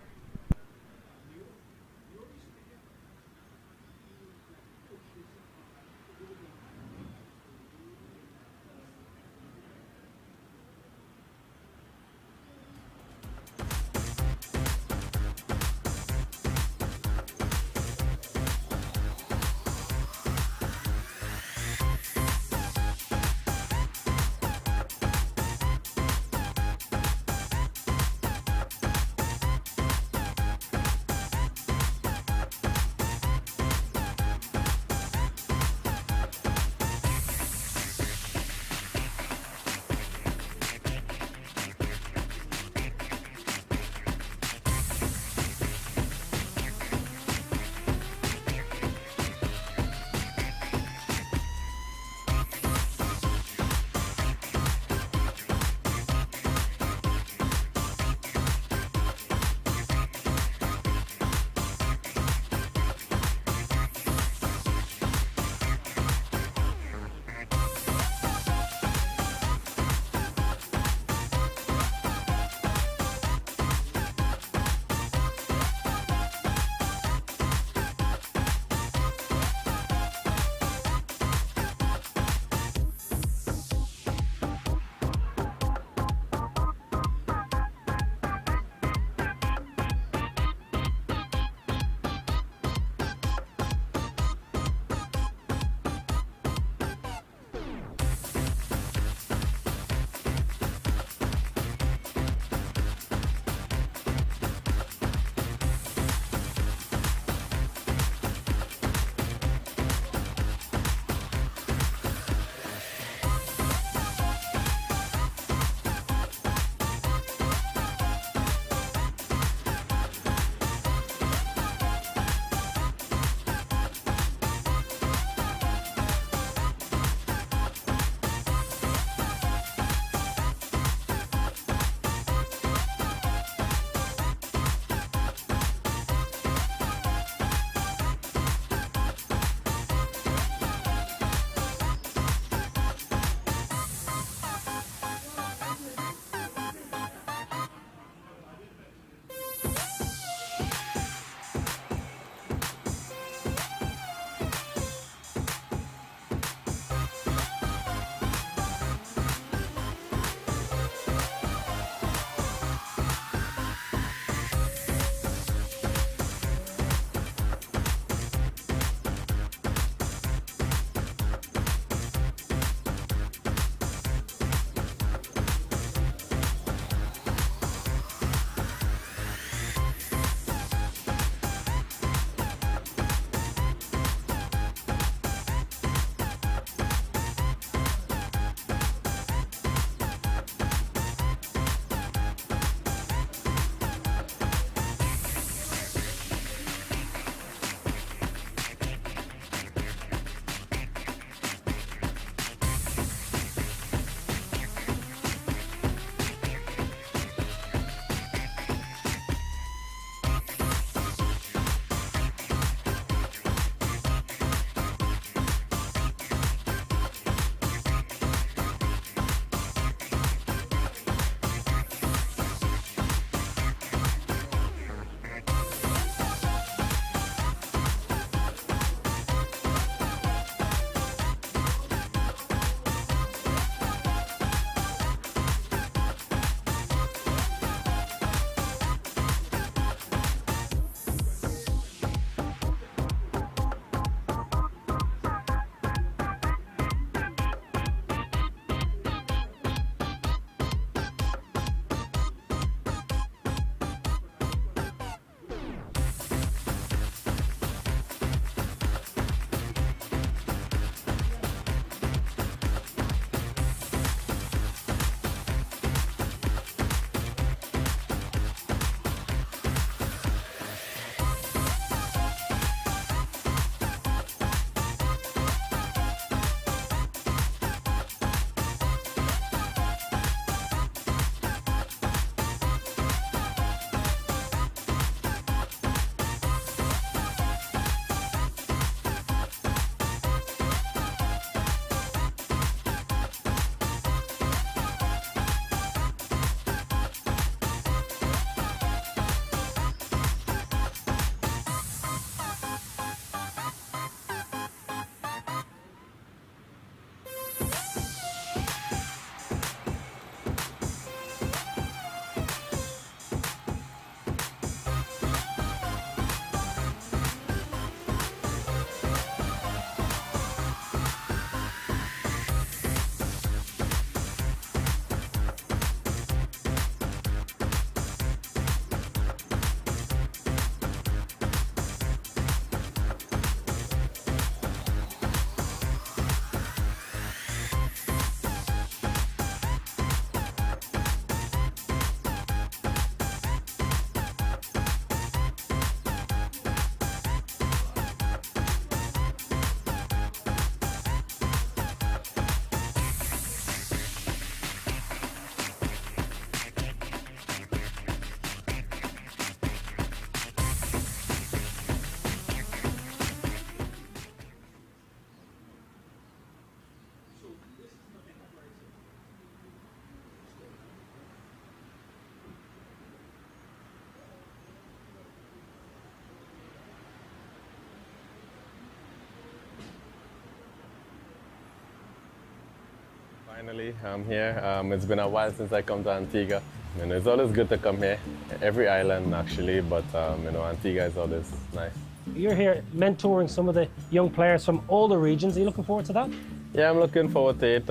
Finally, I'm here. It's been a while since I come to Antigua. It's always good to come here. Every island, actually, but Antigua is always nice. You're here mentoring some of the young players from all the regions. Are you looking forward to that? Yeah, I'm looking forward to it.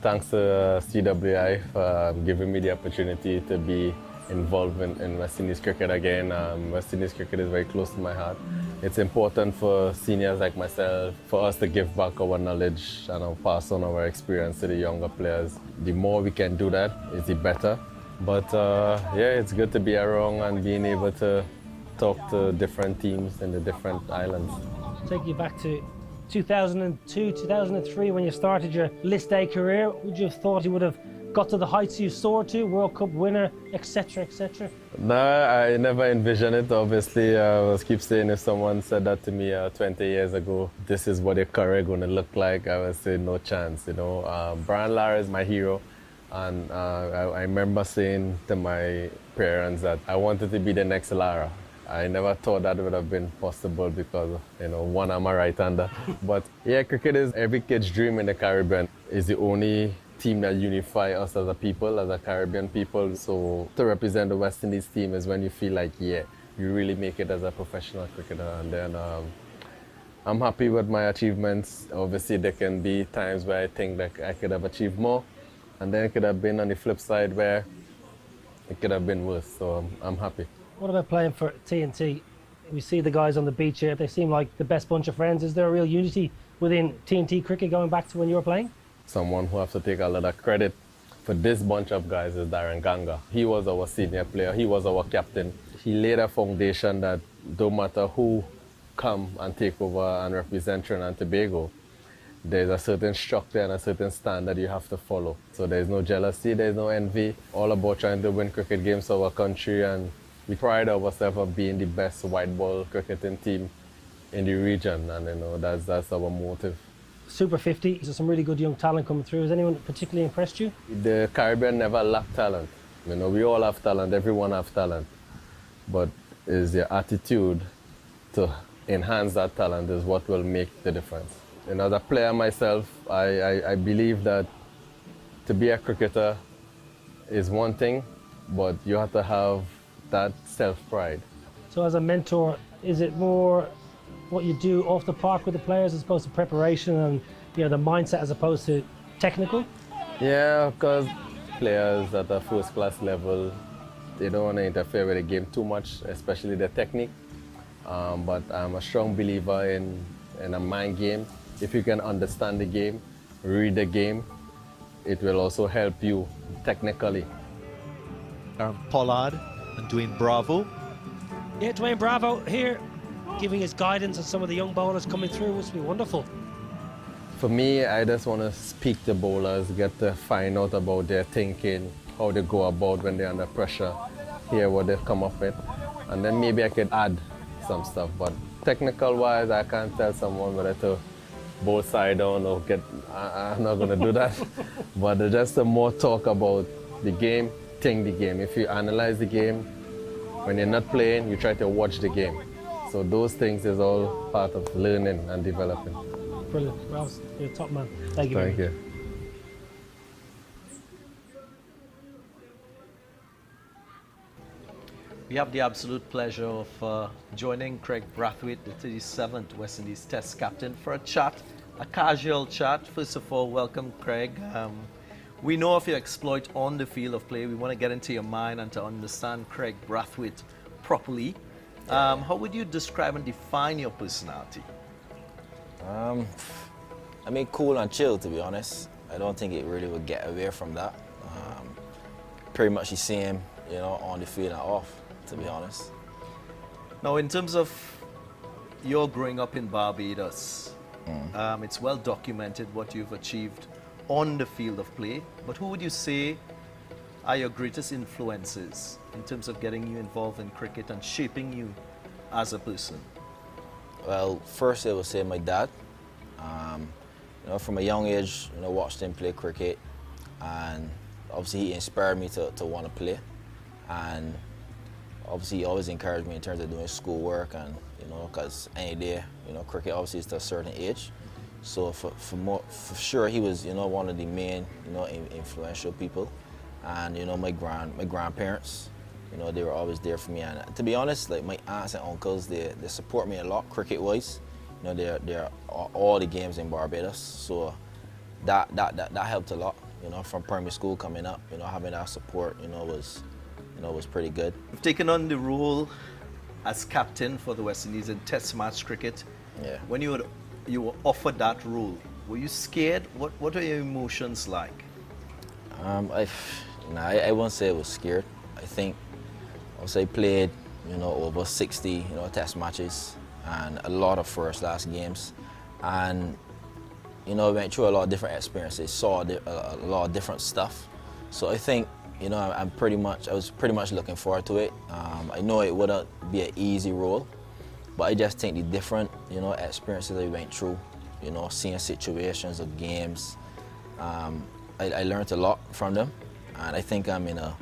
Thanks to CWI for giving me the opportunity to be involved in West Indies cricket again. West Indies cricket is very close to my heart. It's important for seniors like myself, for us to give back our knowledge and pass on our experience to the younger players. The more we can do that, is the better. But yeah, it's good to be around and being able to talk to different teams in the different islands. Take you back to 2002, 2003 when you started your list A career. Would you have thought you would have got to the heights you soared to, World Cup winner, etc., etc.? No, I never envisioned it. Obviously, I keep saying if someone said that to me 20 years ago, this is what your career going to look like, I would say no chance. Brian Lara is my hero, and I remember saying to my parents that I wanted to be the next Lara. I never thought that would have been possible because, one, I'm a right-hander. But yeah, cricket is every kid's dream in the Caribbean. It's the only team that unify us as a people, as a Caribbean people. So to represent the West Indies team is when you feel like, yeah, you really make it as a professional cricketer. And then I'm happy with my achievements. Obviously, there can be times where I think that I could have achieved more. And then it could have been on the flip side where it could have been worse. So I'm happy. What about playing for TNT? We see the guys on the beach here. They seem like the best bunch of friends. Is there a real unity within TNT cricket going back to when you were playing? Someone who has to take a lot of credit for this bunch of guys is Darren Ganga. He was our senior player. He was our captain. He laid a foundation that no matter who come and take over and represent Trinidad and Tobago, there's a certain structure and a certain standard you have to follow. So there's no jealousy, there's no envy. All about trying to win cricket games for our country, and we pride ourselves on being the best white ball cricketing team in the region, and that's our motive. Super 50, there's some really good young talent coming through. Has anyone particularly impressed you? The Caribbean never lacked talent. We all have talent, everyone has talent. But it's your attitude to enhance that talent is what will make the difference. As a player myself, I believe that to be a cricketer is one thing, but you have to have that self-pride. So as a mentor, is it more what you do off the park with the players as opposed to preparation and the mindset as opposed to technical? Yeah, because players at a first-class level, they don't want to interfere with the game too much, especially the technique. But I'm a strong believer in a mind game. If you can understand the game, read the game, it will also help you technically. Pollard and Dwayne Bravo. Yeah, Dwayne Bravo here, giving his guidance on some of the young bowlers coming through. Must be wonderful. For me, I just want to speak to bowlers, get to find out about their thinking, how they go about when they're under pressure, hear what they've come up with, and then maybe I could add some stuff. But technical-wise, I can't tell someone whether to bowl side down or I'm not going to do that. But just more talk about the game, think the game. If you analyze the game, when you're not playing, you try to watch the game. So those things is all part of learning and developing. Brilliant. Ross, you're a top man. Thank you. Thank you. We have the absolute pleasure of joining Craig Brathwaite, the 37th West Indies Test captain, for a chat, a casual chat. First of all, welcome, Craig. We know of your exploit on the field of play. We want to get into your mind and to understand Craig Brathwaite properly. How would you describe and define your personality? Cool and chill, to be honest. I don't think it really would get away from that. Pretty much the same, on the field and off, to be honest. Now, in terms of your growing up in Barbados, it's well documented what you've achieved on the field of play, but who would you say are your greatest influences in terms of getting you involved in cricket and shaping you as a person? Well, first I would say my dad. From a young age, watched him play cricket, and obviously he inspired me to want to play. And obviously he always encouraged me in terms of doing schoolwork, and because any day, cricket obviously is to a certain age. So for sure, he was, you know, one of the main, you know, influential people. And, you know, my grandparents, you know, they were always there for me. And to be honest, like my aunts and uncles, they support me a lot cricket-wise. You know, they're all the games in Barbados. So that helped a lot, you know, from primary school coming up, you know, having that support, was pretty good. You've taken on the role as captain for the West Indies in Test match cricket. Yeah. When you were offered that role, were you scared? What are your emotions like? I won't say I was scared. I think I played, you know, over 60, you know, Test matches and a lot of first class games, and you know, went through a lot of different experiences, saw a lot of different stuff. So I think, you know, I was pretty much looking forward to it. I know it wouldn't be an easy role, but I just think the different, you know, experiences I went through, you know, seeing situations of games, I learned a lot from them, and I think I'm in a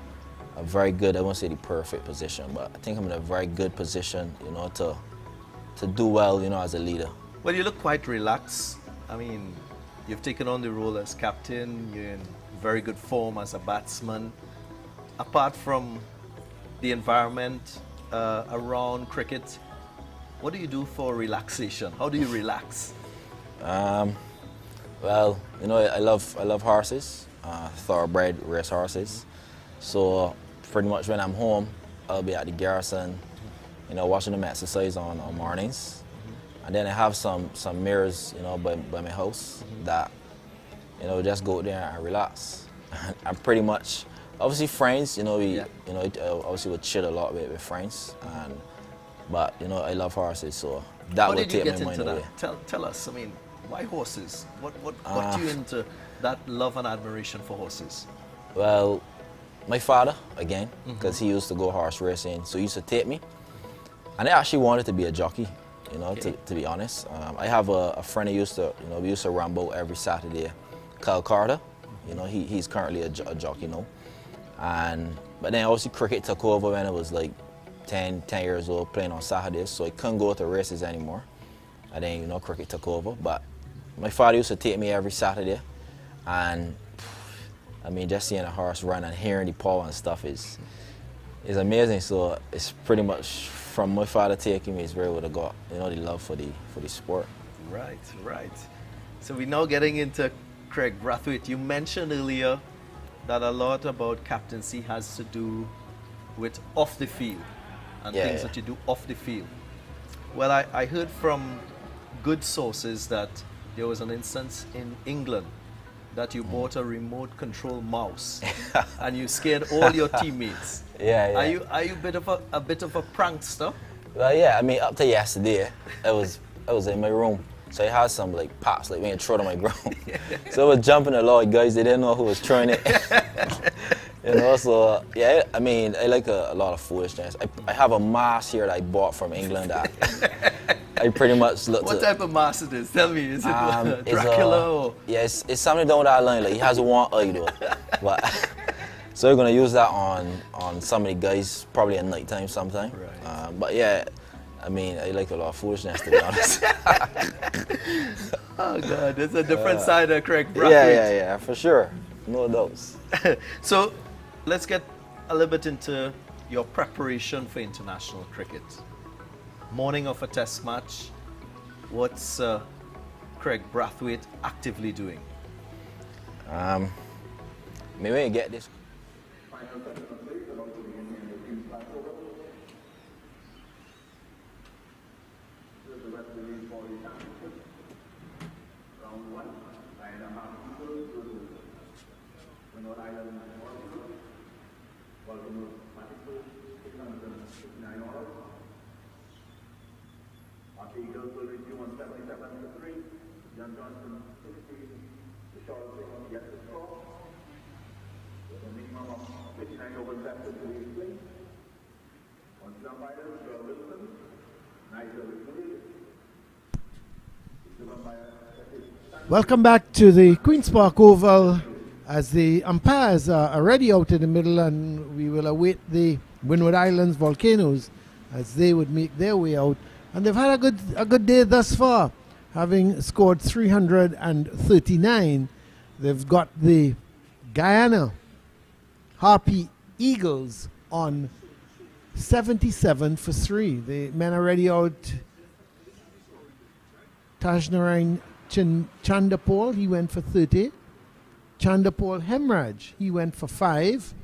very good, I won't say the perfect position, but I think I'm in a very good position, you know, to do well, you know, as a leader. Well, you look quite relaxed. I mean, you've taken on the role as captain, you're in very good form as a batsman. Apart from the environment around cricket, what do you do for relaxation? How do you relax? Well, you know, I love horses, thoroughbred race horses. So pretty much when I'm home, I'll be at the garrison, you know, watching them exercise on mornings. And then I have some mirrors, you know, by my house that, you know, just go there and relax. I'm pretty much, obviously friends, you know, obviously would chill a lot with friends, but you know, I love horses, so that would take my mind away. Tell us, I mean, why horses? What got you into that love and admiration for horses? Well, my father, again, because he used to go horse racing, so he used to take me, and I actually wanted to be a jockey. You know, to be honest, I have a friend who used to, you know, we used to ramble every Saturday, Kyle Carter. You know, he's currently a jockey now. But then obviously cricket took over when I was like 10 years old, playing on Saturdays, so I couldn't go to races anymore. And then, you know, cricket took over. But my father used to take me every Saturday, and I mean, just seeing a horse run and hearing the paw and stuff is amazing. So it's pretty much from my father taking me is where I would have got, you know, the love for the sport. Right. So we're now getting into Craig Brathwaite. You mentioned earlier that a lot about captaincy has to do with off the field and things that you do off the field. Well, I heard from good sources that there was an instance in England that you bought a remote control mouse and you scared all your teammates. Yeah. Are you a bit of a prankster? Well, yeah. I mean, up to yesterday, I was in my room, so I had some like pops like being thrown on my ground. So I was jumping a lot of guys. They didn't know who was throwing it. You know, so yeah. I mean, I like a lot of foolishness. I have a mask here that I bought from England that I pretty much looked. What type of mask it is? Tell me, is it Dracula or? Yeah, it's something down that line. Like he has one eye though, but. So we're gonna use that on some of the guys, probably at night time sometime. Right. But yeah, I mean, I like a lot of foolishness, to be honest. Oh God, there's a different side of Craig Brathwaite. Yeah, for sure, no doubts. So let's get a little bit into your preparation for international cricket. Morning of a Test match, what's Craig Brathwaite actively doing? Maybe I get this. Windward Islands, welcome to 669 orders. Mark Eagles will resume on 77 to 3. John Johnson 60. The short thing gets the score. With a minimum of 59 overs left to be played. On the umpires, Joel Wilson, Nigel Wilson. Welcome back to the Queen's Park Oval, as the umpires are already out in the middle, and we will await the Windward Islands Volcanoes as they would make their way out. And they've had a good day thus far. having scored 339, they've got the Guyana Harpy Eagles on 77 for 3. The men are already out. Tajnarain Chandapol, he went for 30. Chandapol Hemraj, he went for 5.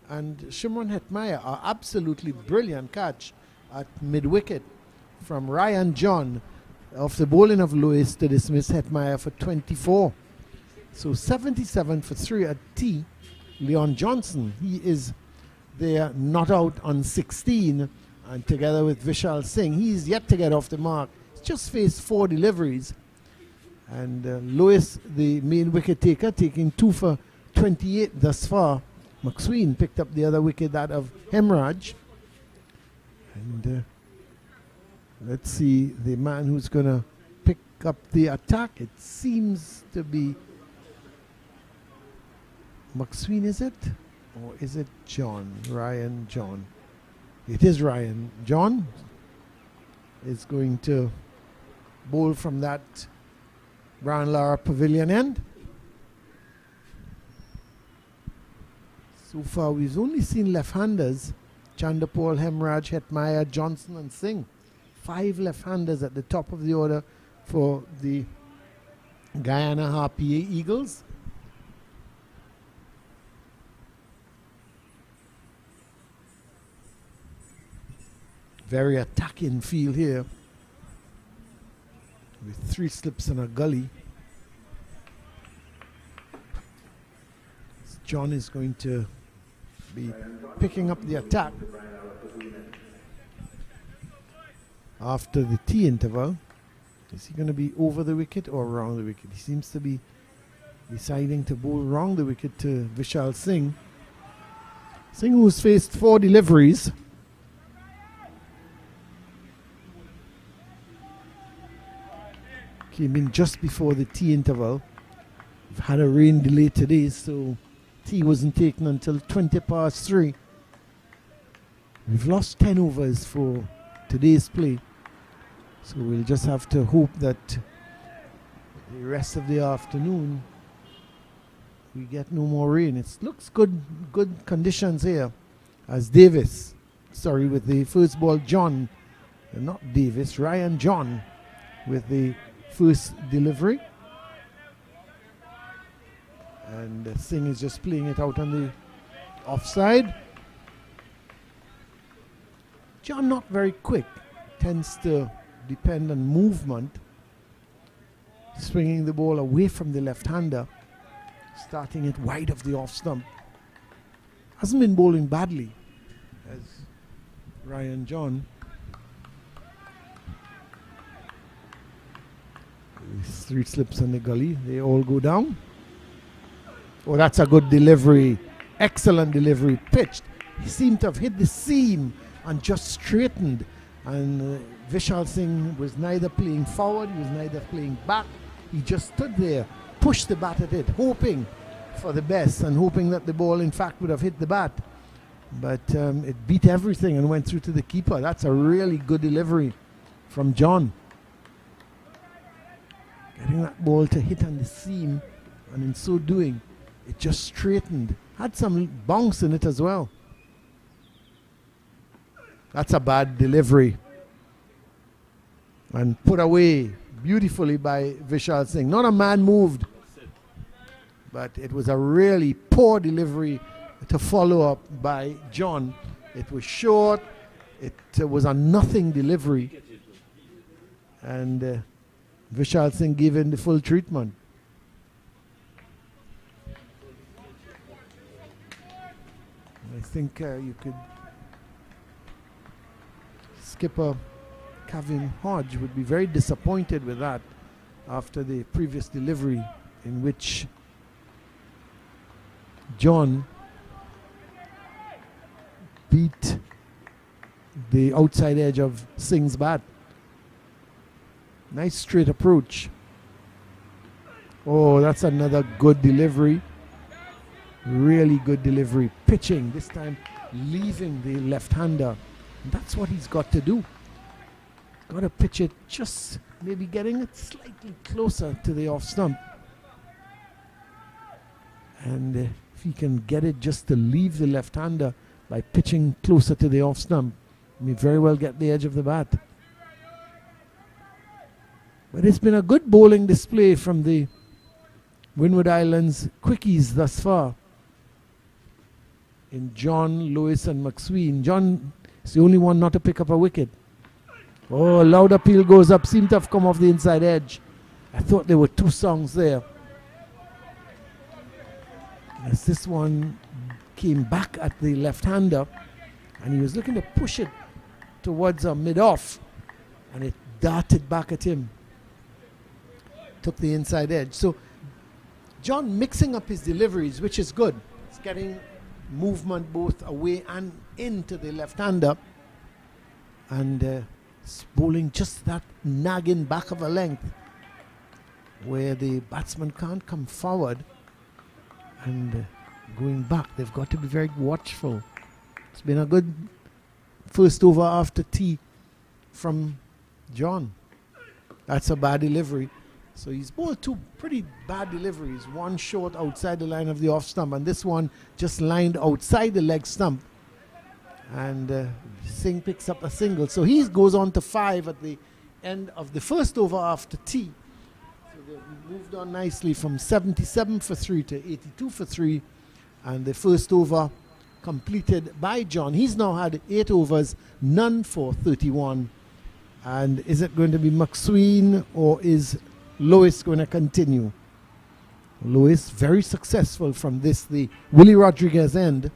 And Shimron Hetmaya, an absolutely brilliant catch at mid-wicket from Ryan John off the bowling of Lewis to dismiss Hetmaya for 24. So 77 for 3 at T. Leon Johnson, he is there not out on 16, and together with Vishal Singh, he's yet to get off the mark. He's just faced 4 deliveries. And Lewis, the main wicket taker, taking 2 for 28 thus far. McSween picked up the other wicket, that of Hemraj. And let's see the man who's going to pick up the attack. It seems to be McSween, is it? Or is it John? Ryan John. It is Ryan. John is going to bowl from that Brown Lara Pavilion end. So far we've only seen left-handers. Chandapol, Hemraj, Hetmaya, Johnson and Singh. 5 left-handers at the top of the order for the Guyana Harpy Eagles. Very attacking field here with 3 slips and a gully. John is going to be picking up the attack after the tea interval. Is he going to be over the wicket or around the wicket? He seems to be deciding to bowl around the wicket to Vishal Singh. Singh, who's faced 4 deliveries. Came in just before the tea interval. We've had a rain delay today, so tea wasn't taken until 20 past 3. We've lost 10 overs for today's play, so we'll just have to hope that the rest of the afternoon we get no more rain. It looks good conditions here as Davis, with the first ball, John, not Davis, Ryan John with the first delivery. And Singh is just playing it out on the offside. John not very quick, tends to depend on movement, swinging the ball away from the left-hander, starting it wide of the off stump. Hasn't been bowling badly as Ryan John. 3 slips on the gully, they all go down. Oh, that's a good delivery. Excellent delivery. Pitched. He seemed to have hit the seam and just straightened. And Vishal Singh was neither playing forward, he was neither playing back. He just stood there, pushed the bat at it, hoping for the best and hoping that the ball, in fact, would have hit the bat. But it beat everything and went through to the keeper. That's a really good delivery from John. Getting that ball to hit on the seam, and in so doing, it just straightened. Had some bounce in it as well. That's a bad delivery. And put away beautifully by Vishal Singh. Not a man moved, but it was a really poor delivery to follow up by John. It was short. It was a nothing delivery. And Vishal Singh gave in the full treatment. I think you could skipper Kevin Hodge would be very disappointed with that after the previous delivery in which John beat the outside edge of Singh's bat. Nice straight approach. Oh, that's another good delivery. Really good delivery. Pitching, this time leaving the left-hander. And that's what he's got to do. Got to pitch it just maybe getting it slightly closer to the off stump. And if he can get it just to leave the left-hander by pitching closer to the off stump, he may very well get the edge of the bat. But it's been a good bowling display from the Windward Islands quickies thus far. In John, Lewis and McSween. John is the only one not to pick up a wicket. Oh, a loud appeal goes up. Seemed to have come off the inside edge. I thought there were two songs there. As this one came back at the left-hander, and he was looking to push it towards a mid-off, and it darted back at him. Took the inside edge. So John mixing up his deliveries, which is good. It's getting movement both away and into the left-hander, and bowling just that nagging back of a length where the batsman can't come forward, and going back, they've got to be very watchful. It's been a good first over after tea from John. That's a bad delivery. So he's bowled two pretty bad deliveries. One short outside the line of the off stump, and this one just lined outside the leg stump. And Singh picks up a single. So he goes on to 5 at the end of the first over after tea. So they've moved on nicely from 77 for 3 to 82 for 3. And the first over completed by John. He's now had 8 overs, none for 31. And is it going to be McSween or is Lewis going to continue? Lewis very successful from this, the Willie Rodriguez end.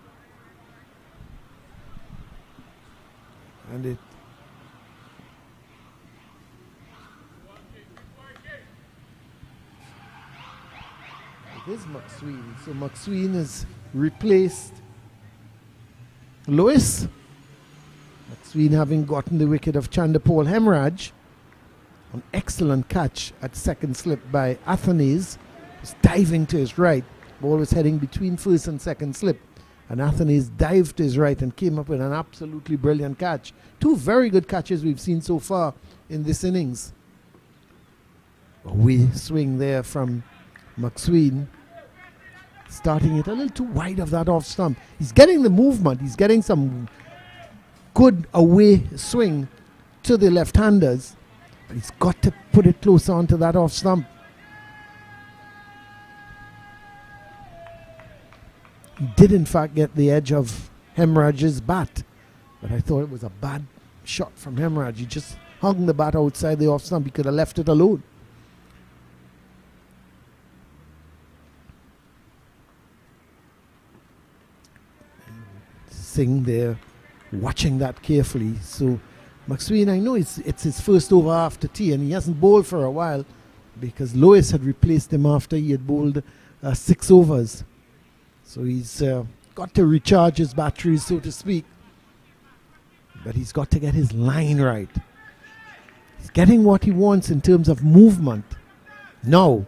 And it is McSween. So McSween has replaced Lewis. McSween having gotten the wicket of Chandapol Hemraj. An excellent catch at second slip by Athanaze. Was diving to his right. Ball was heading between first and second slip. And Athanaze dived to his right and came up with an absolutely brilliant catch. 2 very good catches we've seen so far in this innings. A wee swing there from McSween. Starting it a little too wide of that off stump. He's getting the movement. He's getting some good away swing to the left-handers. But he's got to put it closer onto that off stump. He did in fact get the edge of Hemraj's bat. But I thought it was a bad shot from Hemraj. He just hung the bat outside the off stump. He could have left it alone. Singh there watching that carefully. So McSween, I know it's his first over after tea, and he hasn't bowled for a while because Lewis had replaced him after he had bowled 6 overs. So he's got to recharge his batteries, so to speak. But he's got to get his line right. He's getting what he wants in terms of movement. Now,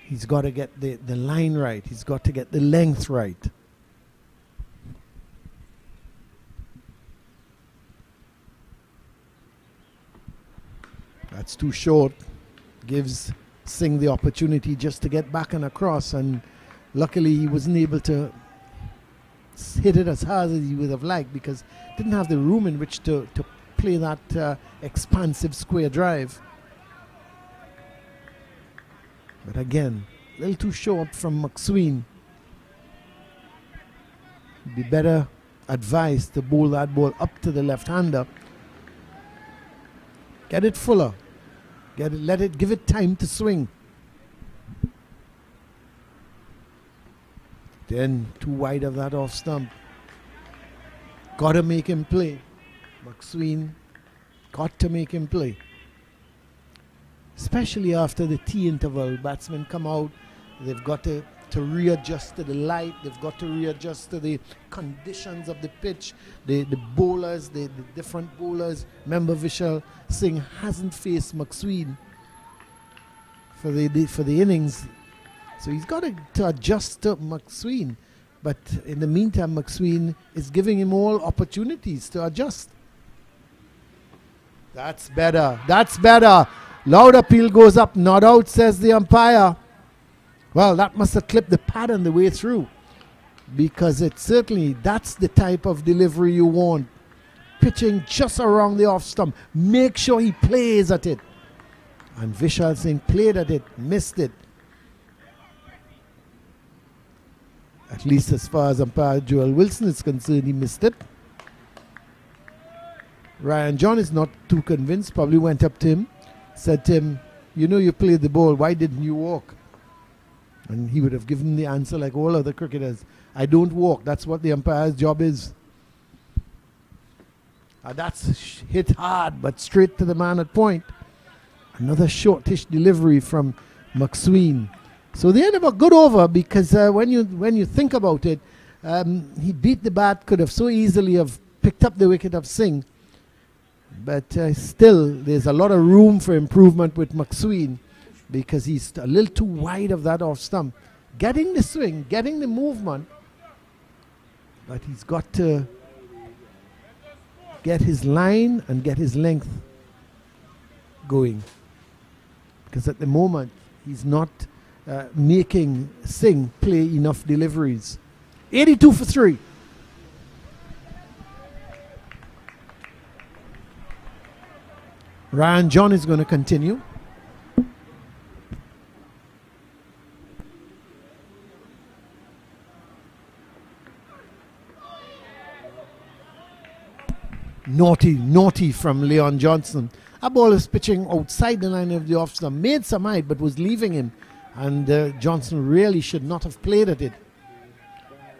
he's got to get the line right. He's got to get the length right. That's too short. Gives Singh the opportunity just to get back and across, and luckily he wasn't able to hit it as hard as he would have liked because didn't have the room in which to play that expansive square drive. But again, a little too short from McSween. Be better advised to bowl that ball up to the left-hander. Get it fuller. Give it time to swing. Then too wide of that off stump. Got to make him play. McSween got to make him play. Especially after the tea interval. Batsmen come out. They've got to readjust to the light. They've got to readjust to the conditions of the pitch. The bowlers, the different bowlers. Remember, Vishal Singh hasn't faced McSween for the innings. So he's got to adjust to McSween. But in the meantime, McSween is giving him all opportunities to adjust. That's better. That's better. Loud appeal goes up. Not out, says the umpire. Well, that must have clipped the pad on the way through, because it certainly, that's the type of delivery you want. Pitching just around the off stump. Make sure he plays at it. And Vishal Singh played at it, missed it. At least as far as umpire Joel Wilson is concerned, he missed it. Ryan John is not too convinced, probably went up to him, said to him, you know you played the ball, why didn't you walk? And he would have given the answer like all other cricketers, I don't walk, that's what the umpire's job is. That's hit hard, but straight to the man at point. Another shortish delivery from McSween. So the end of a good over, because when you think about it, he beat the bat, could have so easily have picked up the wicket of Singh. But still, there's a lot of room for improvement with McSween, because he's a little too wide of that off stump. Getting the swing, getting the movement, but he's got to get his line and get his length going. Because at the moment, he's not making Singh play enough deliveries. 82 for 3. Ryan John is going to continue. Naughty from Leon Johnson. A ball is pitching outside the line of the off stump. Made some height, but was leaving him. And Johnson really should not have played at it.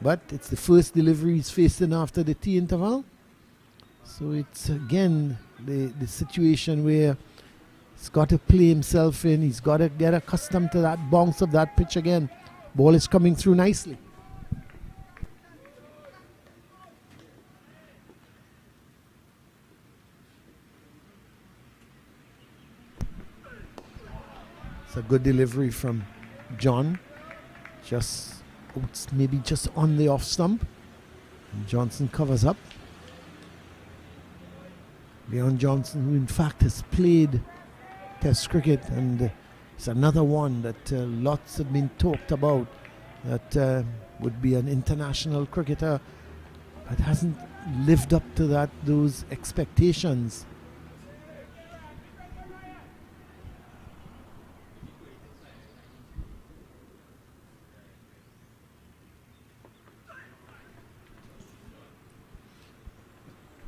But it's the first delivery he's facing after the tea interval. So it's again the situation where he's got to play himself in. He's got to get accustomed to that bounce of that pitch again. Ball is coming through nicely. It's a good delivery from John. Maybe just on the off stump. And Johnson covers up. Leon Johnson, who in fact has played Test cricket, and it's another one that lots have been talked about, that would be an international cricketer, but hasn't lived up to those expectations.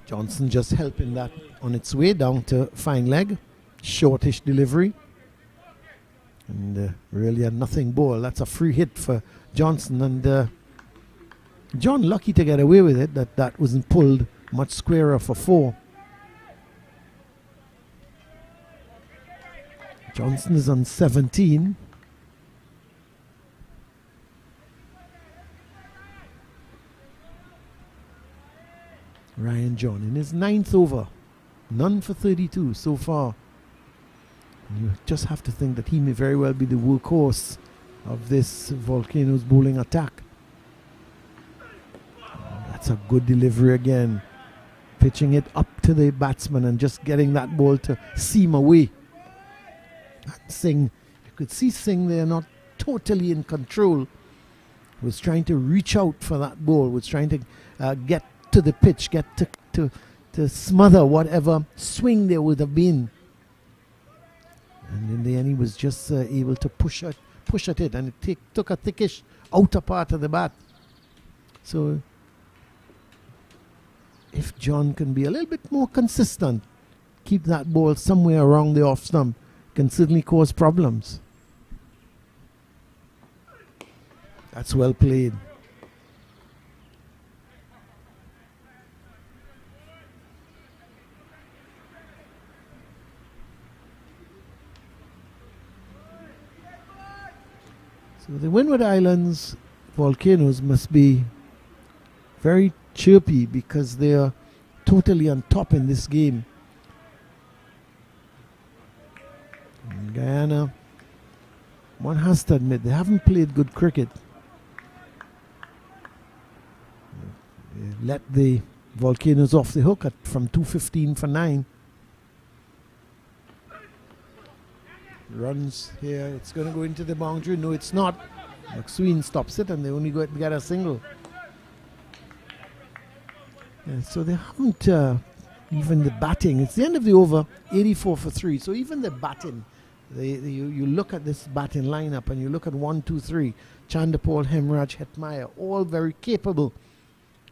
Johnson just helping that on its way down to fine leg. Shortish delivery. And really a nothing ball. That's a free hit for Johnson. And John lucky to get away with it, that wasn't pulled much squarer for 4. Johnson is on 17. Ryan John in his 9th over. None for 32 so far. And you just have to think that he may very well be the workhorse of this Volcanoes bowling attack. That's a good delivery again. Pitching it up to the batsman and just getting that ball to seam away. Singh, you could see Singh there not totally in control. Was trying to reach out for that ball. Was trying to get to the pitch, get to smother whatever swing there would have been. And in the end, he was just able to push at it, and it took a thickish outer part of the bat. So if John can be a little bit more consistent, keep that ball somewhere around the off stump, can certainly cause problems. That's well played. So the Windward Islands Volcanoes must be very chirpy, because they are totally on top in this game. And Guyana, one has to admit, they haven't played good cricket. They let the Volcanoes off the hook from 215 for 9. Runs here. It's going to go into the boundary. No, it's not. McSween stops it, and they only get a single. Yeah, so they haven't even the batting. It's the end of the over, 84 for 3. So even the batting, you look at this batting lineup, and you look at 1, 2, 3. Chanderpaul, Hemraj, Hetmyer, all very capable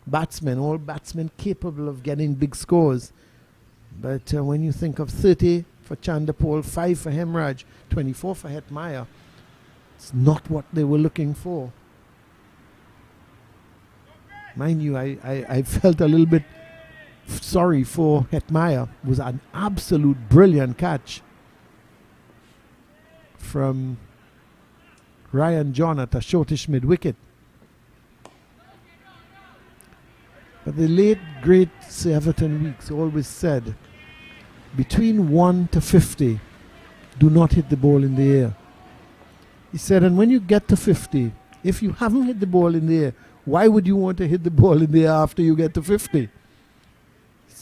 batsmen, all batsmen capable of getting big scores. But when you think of 30 for Chanderpaul, 5 for Hemraj, 24 for Hetmyer, it's not what they were looking for. Mind you, I felt a little bit sorry for Hetmyer. It was an absolute brilliant catch from Ryan John at a shortish mid-wicket. But the late, great Sir Everton Weeks always said, between 1 to 50, do not hit the ball in the air. He said, and when you get to 50, if you haven't hit the ball in the air, why would you want to hit the ball in the air after you get to 50?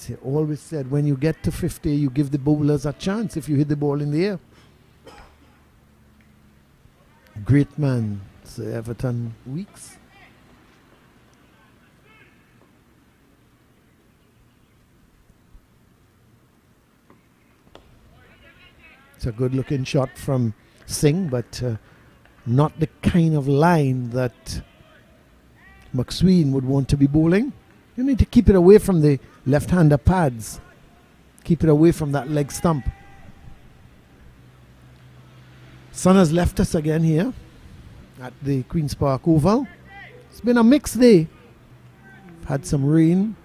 He always said, when you get to 50, you give the bowlers a chance if you hit the ball in the air. Great man, Sir Everton Weeks. It's a good looking shot from Singh, but not the kind of line that McSween would want to be bowling. You need to keep it away from the left-hander pads. Keep it away from that leg stump. Sun has left us again here at the Queen's Park Oval. It's been a mixed day. Had some rain.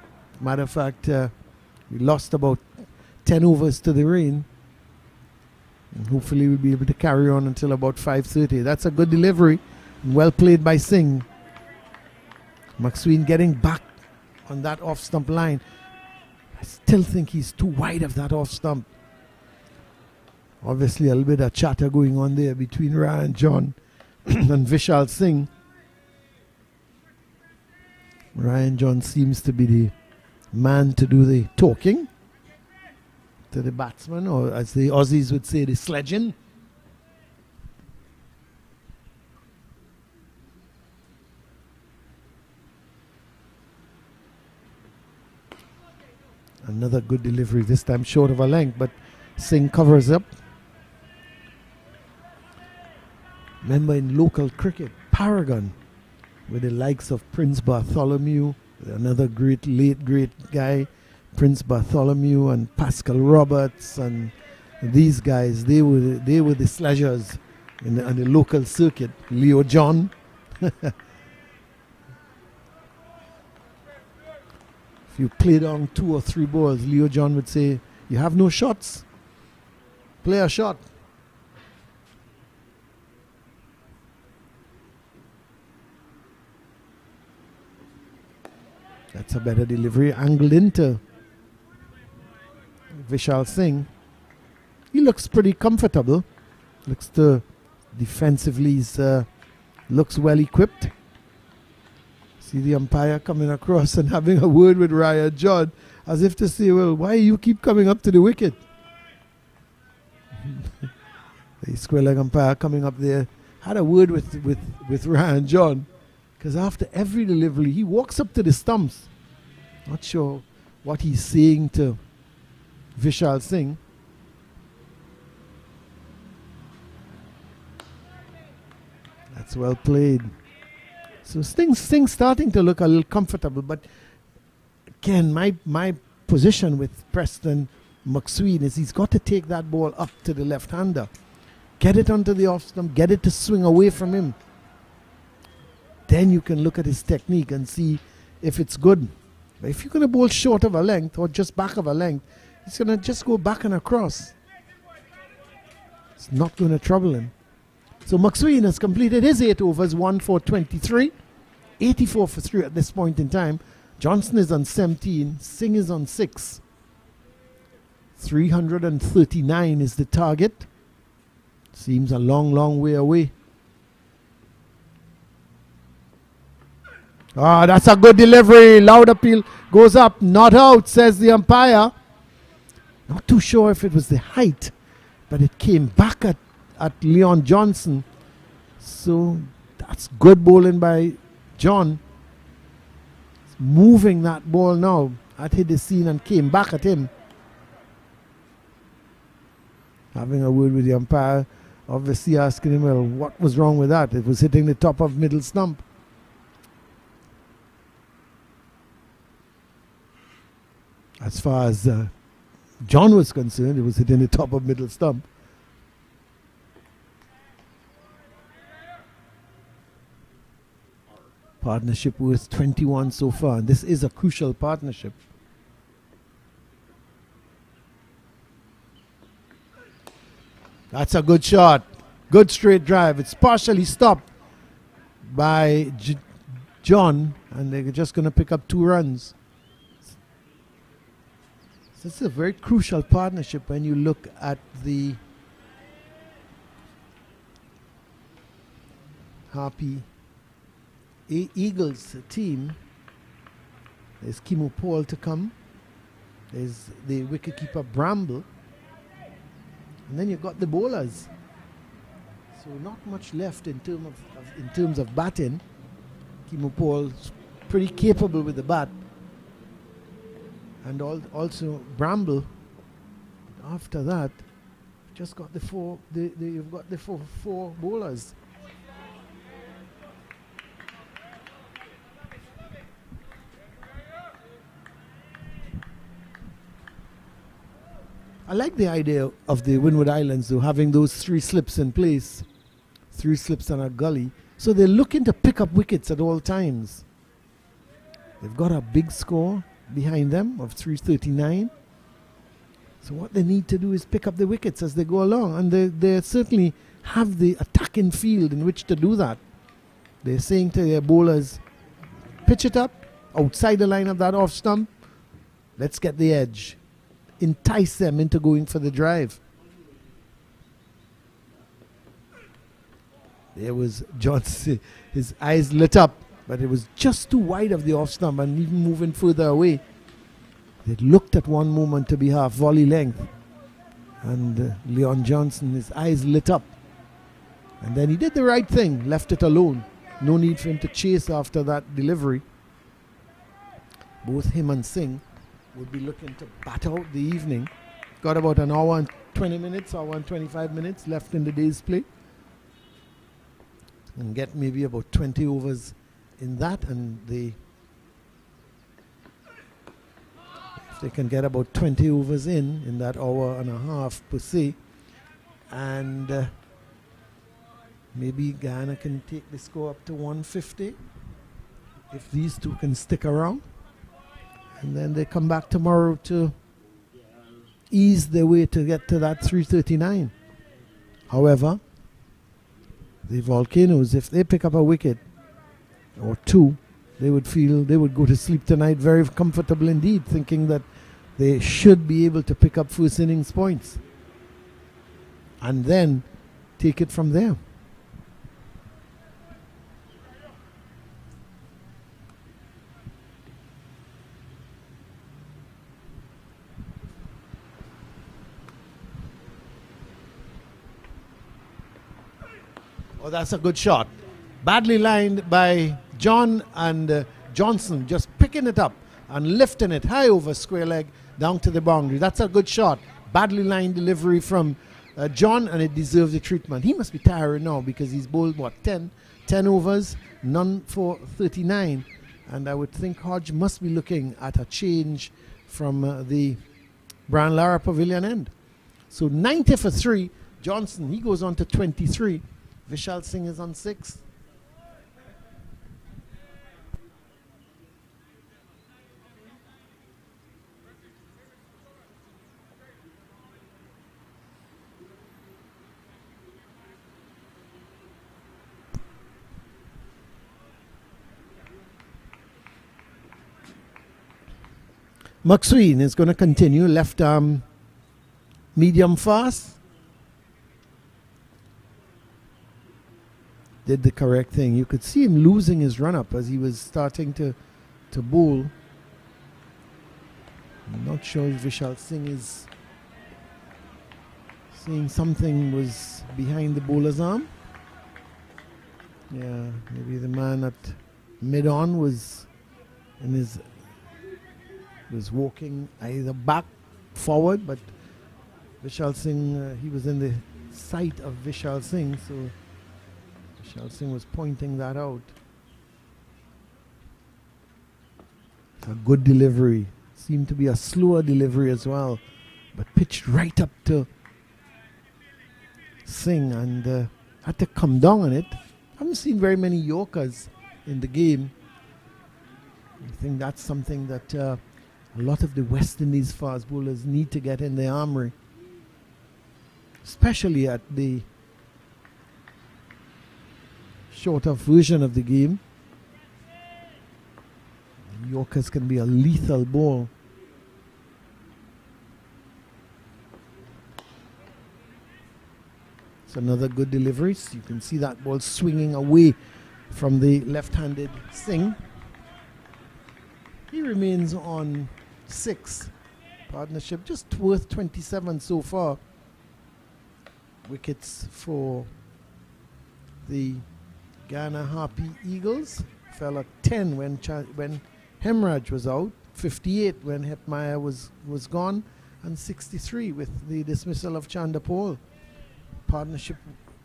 Matter of fact, we lost about 10 overs to the rain. And hopefully we'll be able to carry on until about 5:30. That's a good delivery. Well played by Singh. McSween getting back on that off-stump line. I still think he's too wide of that off-stump. Obviously a little bit of chatter going on there between Ryan John and Vishal Singh. Ryan John seems to be the man to do the talking to the batsman, or as the Aussies would say, the sledging. Another good delivery, this time short of a length, but Singh covers up. Remember in local cricket, Paragon, with the likes of Prince Bartholomew, another late great guy, Prince Bartholomew and Pascal Roberts, and these guys, they were the sledgers on the local circuit. Leo John. If you played on 2 or 3 balls, Leo John would say, you have no shots. Play a shot. That's a better delivery. Angled into Vishal Singh. He looks pretty comfortable. Defensively, looks well equipped. See the umpire coming across and having a word with Ryan John, as if to say, well, why you keep coming up to the wicket? The square leg umpire coming up there had a word with Ryan John, because after every delivery he walks up to the stumps. Not sure what he's saying to Vishal Singh. That's well played. So Sting's starting to look a little comfortable, but again, my position with Preston McSween is he's got to take that ball up to the left-hander. Get it onto the off-stump, get it to swing away from him. Then you can look at his technique and see if it's good. But if you're going to bowl short of a length or just back of a length, he's going to just go back and across. It's not going to trouble him. So McSween has completed his 8 overs, 1 for 23, 84 for 3 at this point in time. Johnson is on 17, Singh is on 6. 339 is the target. Seems a long, long way away. Ah, that's a good delivery. Loud appeal goes up, not out, says the umpire. Not too sure if it was the height, but it came back at at Leon Johnson. So that's good bowling by John. He's moving that ball now at Hidderseen and came back at him. Having a word with the umpire, obviously asking him, well, what was wrong with that? It was hitting the top of middle stump. As far as John was concerned, it was hitting the top of middle stump. Partnership worth 21 so far. And this is a crucial partnership. That's a good shot. Good straight drive. It's partially stopped by John, and they're just going to pick up 2 runs. So this is a very crucial partnership when you look at the Harpy Eagles team. There's Kimo Paul to come. There's the wicketkeeper Bramble. And then you've got the bowlers. So not much left in terms of batting. Kimo Paul's pretty capable with the bat. And also Bramble. After that, just got the four. You've got the four bowlers. I like the idea of the Windward Islands, though, having those 3 slips in place, 3 slips and a gully. So they're looking to pick up wickets at all times. They've got a big score behind them of 339. So what they need to do is pick up the wickets as they go along. And they certainly have the attacking field in which to do that. They're saying to their bowlers, pitch it up outside the line of that off stump. Let's get the edge. Entice them into going for the drive. There was Johnson, his eyes lit up, but it was just too wide of the off stump and even moving further away. It looked at one moment to be half volley length. And Leon Johnson, his eyes lit up. And then he did the right thing, left it alone. No need for him to chase after that delivery. Both him and Singh would be looking to bat out the evening. Got about an hour and 20 minutes, hour and 25 minutes left in the day's play. And get maybe about 20 overs in that, and if they can get about 20 overs in that hour and a half per se, and maybe Guyana can take the score up to 150 if these two can stick around. And then they come back tomorrow to ease their way to get to that 339. However, the Volcanoes, if they pick up a wicket or 2, they would go to sleep tonight very comfortable indeed, thinking that they should be able to pick up first innings points and then take it from there. Oh, that's a good shot. Badly lined by John, and Johnson just picking it up and lifting it high over square leg down to the boundary. That's a good shot. Badly lined delivery from John, and it deserves the treatment. He must be tiring now because he's bowled, 10 overs, none for 39. And I would think Hodge must be looking at a change from the Brian Lara Pavilion end. So 90 for 3. Johnson, he goes on to 23. Vishal Singh is on 6. McSween is going to continue, left arm medium fast. Did the correct thing. You could see him losing his run-up as he was starting to bowl. I'm not sure if Vishal Singh is Seeing something was behind the bowler's arm. Yeah, maybe the man at mid-on was walking either back, forward, but Vishal Singh, he was in the sight of Vishal Singh, so Vishal Singh was pointing that out. A good delivery. Seemed to be a slower delivery as well, but pitched right up to Singh and had to come down on it. Haven't seen very many Yorkers in the game. I think that's something that a lot of the West Indies fast bowlers need to get in their armory, especially at the shorter version of the game. Yorkers can be a lethal ball. It's another good delivery. So you can see that ball swinging away from the left-handed Singh. He remains on 6. Partnership just worth 27 so far. Wickets for the Guyana Harpy Eagles fell at 10 when Hemraj was out, 58 when Hetmyer was gone, and 63 with the dismissal of Chandapol. Partnership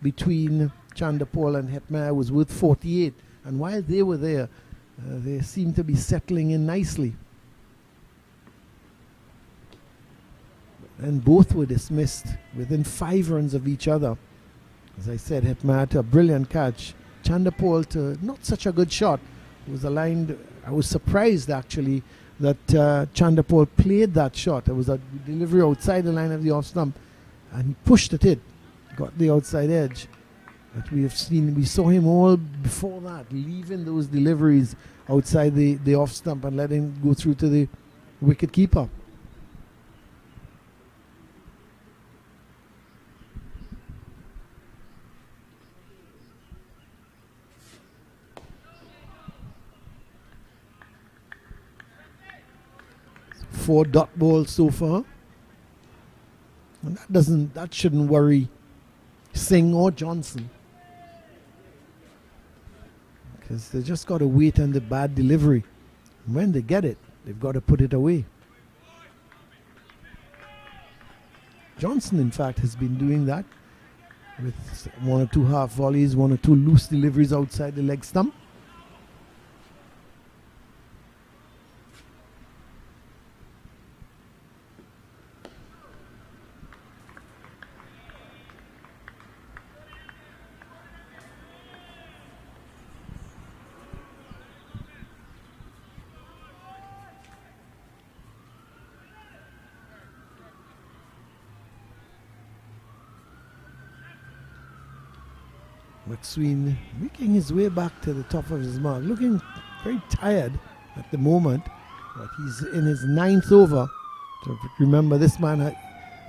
between Chandapol and Hetmyer was worth 48, and while they were there, they seemed to be settling in nicely. And both were dismissed within 5 runs of each other. As I said, Hetmyer to a brilliant catch, Chandapol to not such a good shot. It was aligned. I was surprised actually that Chandapol played that shot. It was a delivery outside the line of the off stump, and he pushed at it, got the outside edge. But we saw him all before that, leaving those deliveries outside the off stump and letting go through to the wicket keeper. Four dot balls so far, and that shouldn't worry Singh or Johnson, because they just got to wait on the bad delivery. And when they get it, they've got to put it away. Johnson, in fact, has been doing that with 1 or 2 half volleys, 1 or 2 loose deliveries outside the leg stump. McSween making his way back to the top of his mark, looking very tired at the moment, but he's in his 9th over. So remember, this man had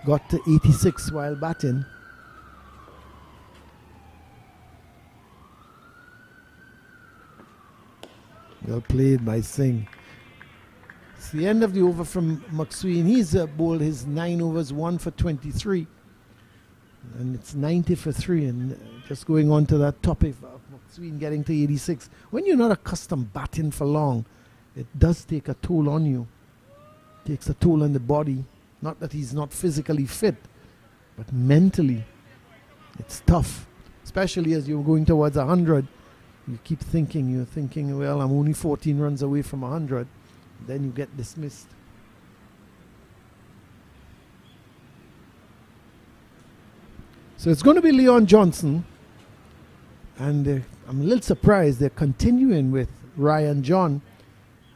got to 86 while batting. Well played by Singh. It's the end of the over from McSween. He's bowled his 9 overs, 1 for 23. And it's 90 for 3. And just going on to that topic of McSween getting to 86. When you're not accustomed batting for long, it does take a toll on you. It takes a toll on the body. Not that he's not physically fit, but mentally, it's tough. Especially as you're going towards 100. You're thinking, well, I'm only 14 runs away from 100. Then you get dismissed. So it's going to be Leon Johnson. And I'm a little surprised they're continuing with Ryan John.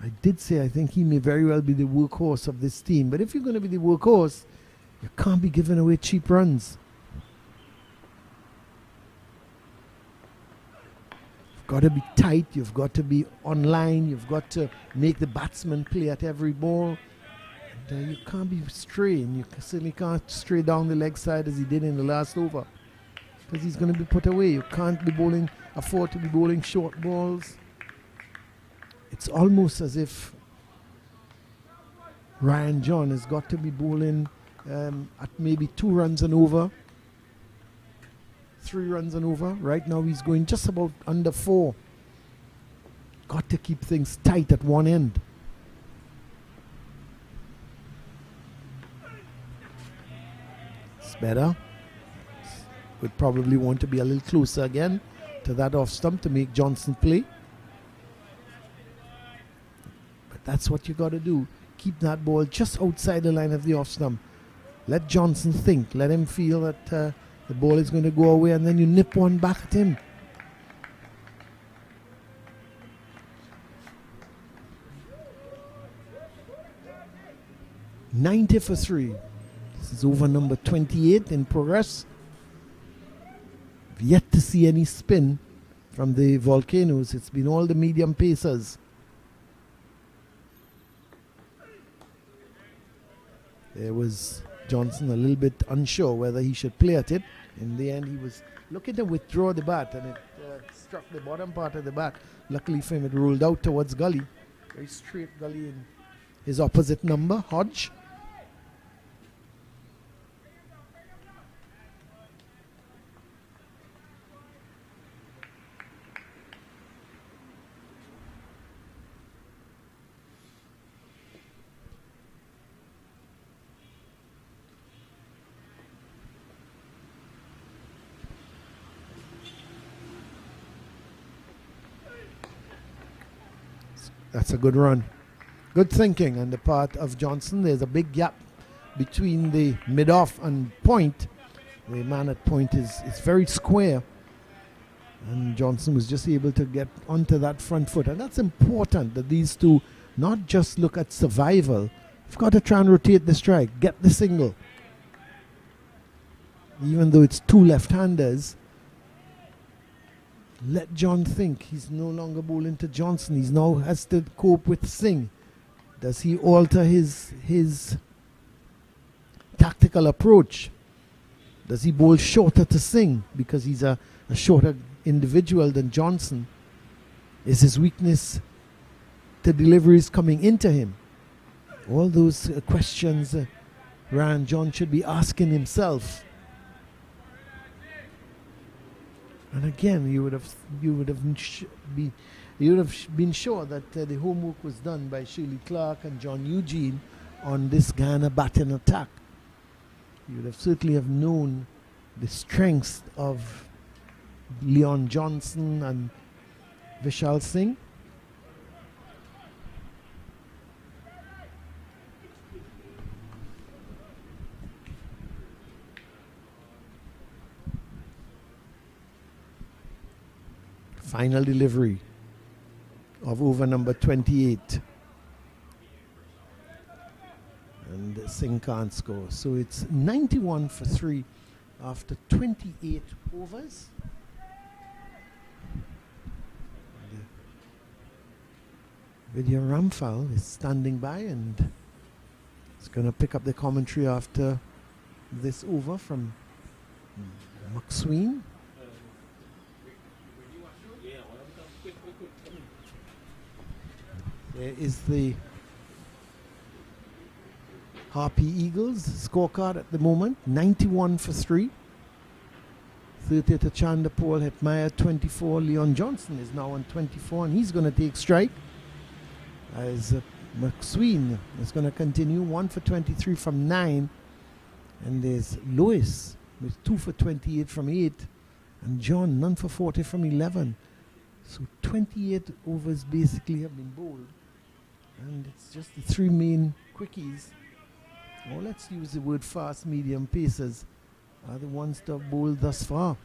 I did say I think he may very well be the workhorse of this team. But if you're going to be the workhorse, you can't be giving away cheap runs. You've got to be tight. You've got to be online. You've got to make the batsman play at every ball. And you can't be straying. You certainly can't stray down the leg side as he did in the last over, because he's going to be put away. You can't be afford to be bowling short balls. It's almost as if Ryan John has got to be bowling at maybe 2 runs and over 3 runs and over. Right now he's going just about under 4. Got to keep things tight at one end. It's better. Would probably want to be a little closer again to that off stump to make Johnson play. But that's what you got to do. Keep that ball just outside the line of the off stump. Let Johnson think. Let him feel that the ball is going to go away, and then you nip one back at him. $90 for 3. This is over number 28 in progress. Yet to see any spin from the Volcanoes. It's been all the medium pacers. There was Johnson a little bit unsure whether he should play at it. In the end, he was looking to withdraw the bat, and it struck the bottom part of the bat. Luckily for him, it rolled out towards gully. Very straight gully in his opposite number, Hodge. That's a good run. Good thinking on the part of Johnson. There's a big gap between the mid-off and point. The man at point is very square. And Johnson was just able to get onto that front foot. And that's important that these two not just look at survival. You've got to try and rotate the strike. Get the single. Even though it's two left-handers, let John think. He's no longer bowling to Johnson. He's now has to cope with Singh. Does he alter his tactical approach? Does he bowl shorter to Singh because he's a shorter individual than Johnson? Is his weakness to deliveries coming into him? All those questions John should be asking himself. And again, you would have been sure that the homework was done by Shirley Clark and John Eugene on this Guyana batting attack. You would have certainly have known the strengths of Leon Johnson and Vishal Singh. Final delivery of over number 28. And Singh can't score. So it's 91 for 3 after 28 overs. Vidya Ramphal is standing by and is going to pick up the commentary after this over from McSween. There is the Harpy Eagles scorecard at the moment, 91 for 3. 30 to Chandapur, Hetmaya 24. Leon Johnson is now on 24 and he's going to take strike. As McSween is going to continue 1 for 23 from 9. And there's Lewis with 2 for 28 from 8. And John, none for 40 from 11. So 28 overs basically have been bowled. And it's just the 3 main quickies, or let's use the word fast, medium pacers, are the ones that have bowled thus far.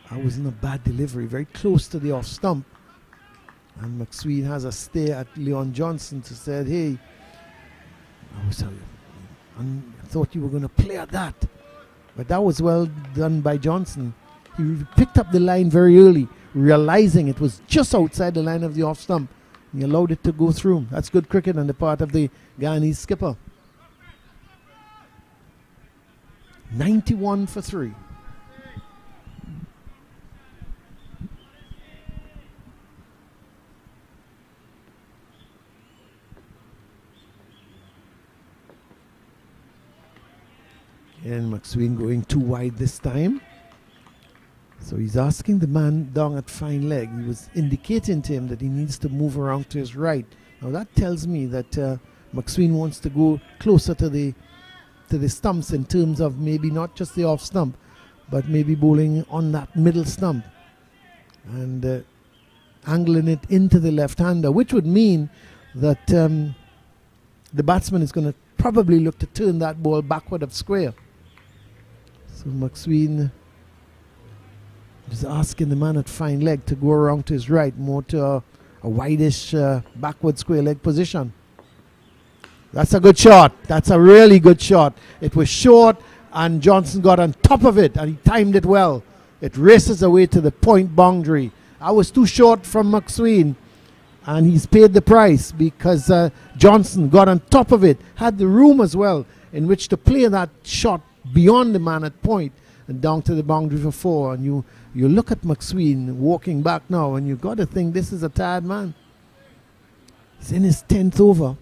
That wasn't a bad delivery, very close to the off stump. And McSween has a stare at Leon Johnson to say, hey, I thought you were going to play at that. But that was well done by Johnson. He picked up the line very early, realizing it was just outside the line of the off stump. He allowed it to go through. That's good cricket on the part of the Guyanese skipper. 91 for 3. McSween going too wide this time. So he's asking the man down at fine leg. He was indicating to him that he needs to move around to his right. Now that tells me that McSween wants to go closer to the stumps in terms of maybe not just the off stump, but maybe bowling on that middle stump and angling it into the left-hander, which would mean that the batsman is going to probably look to turn that ball backward of square. So McSween is asking the man at fine leg to go around to his right, more to a wideish backward square leg position. That's a good shot. That's a really good shot. It was short and Johnson got on top of it and he timed it well. It races away to the point boundary. I was too short from McSween and he's paid the price because Johnson got on top of it, had the room as well in which to play that shot beyond the man at point and down to the boundary for 4. And you look at McSween walking back now and you've got to think this is a tired man. He's in his 10th over.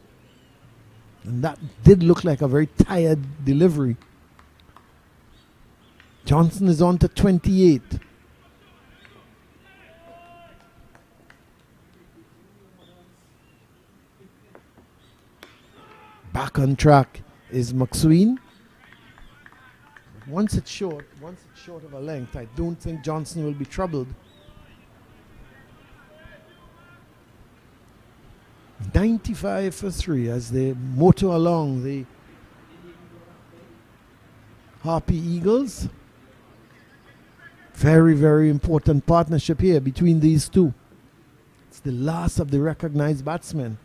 And that did look like a very tired delivery. Johnson is on to 28. Back on track is McSween. Once it's short of a length, I don't think Johnson will be troubled. 95 for 3 as they motor along the Harpy Eagles. Very, very important partnership here between these two. It's the last of the recognized batsmen.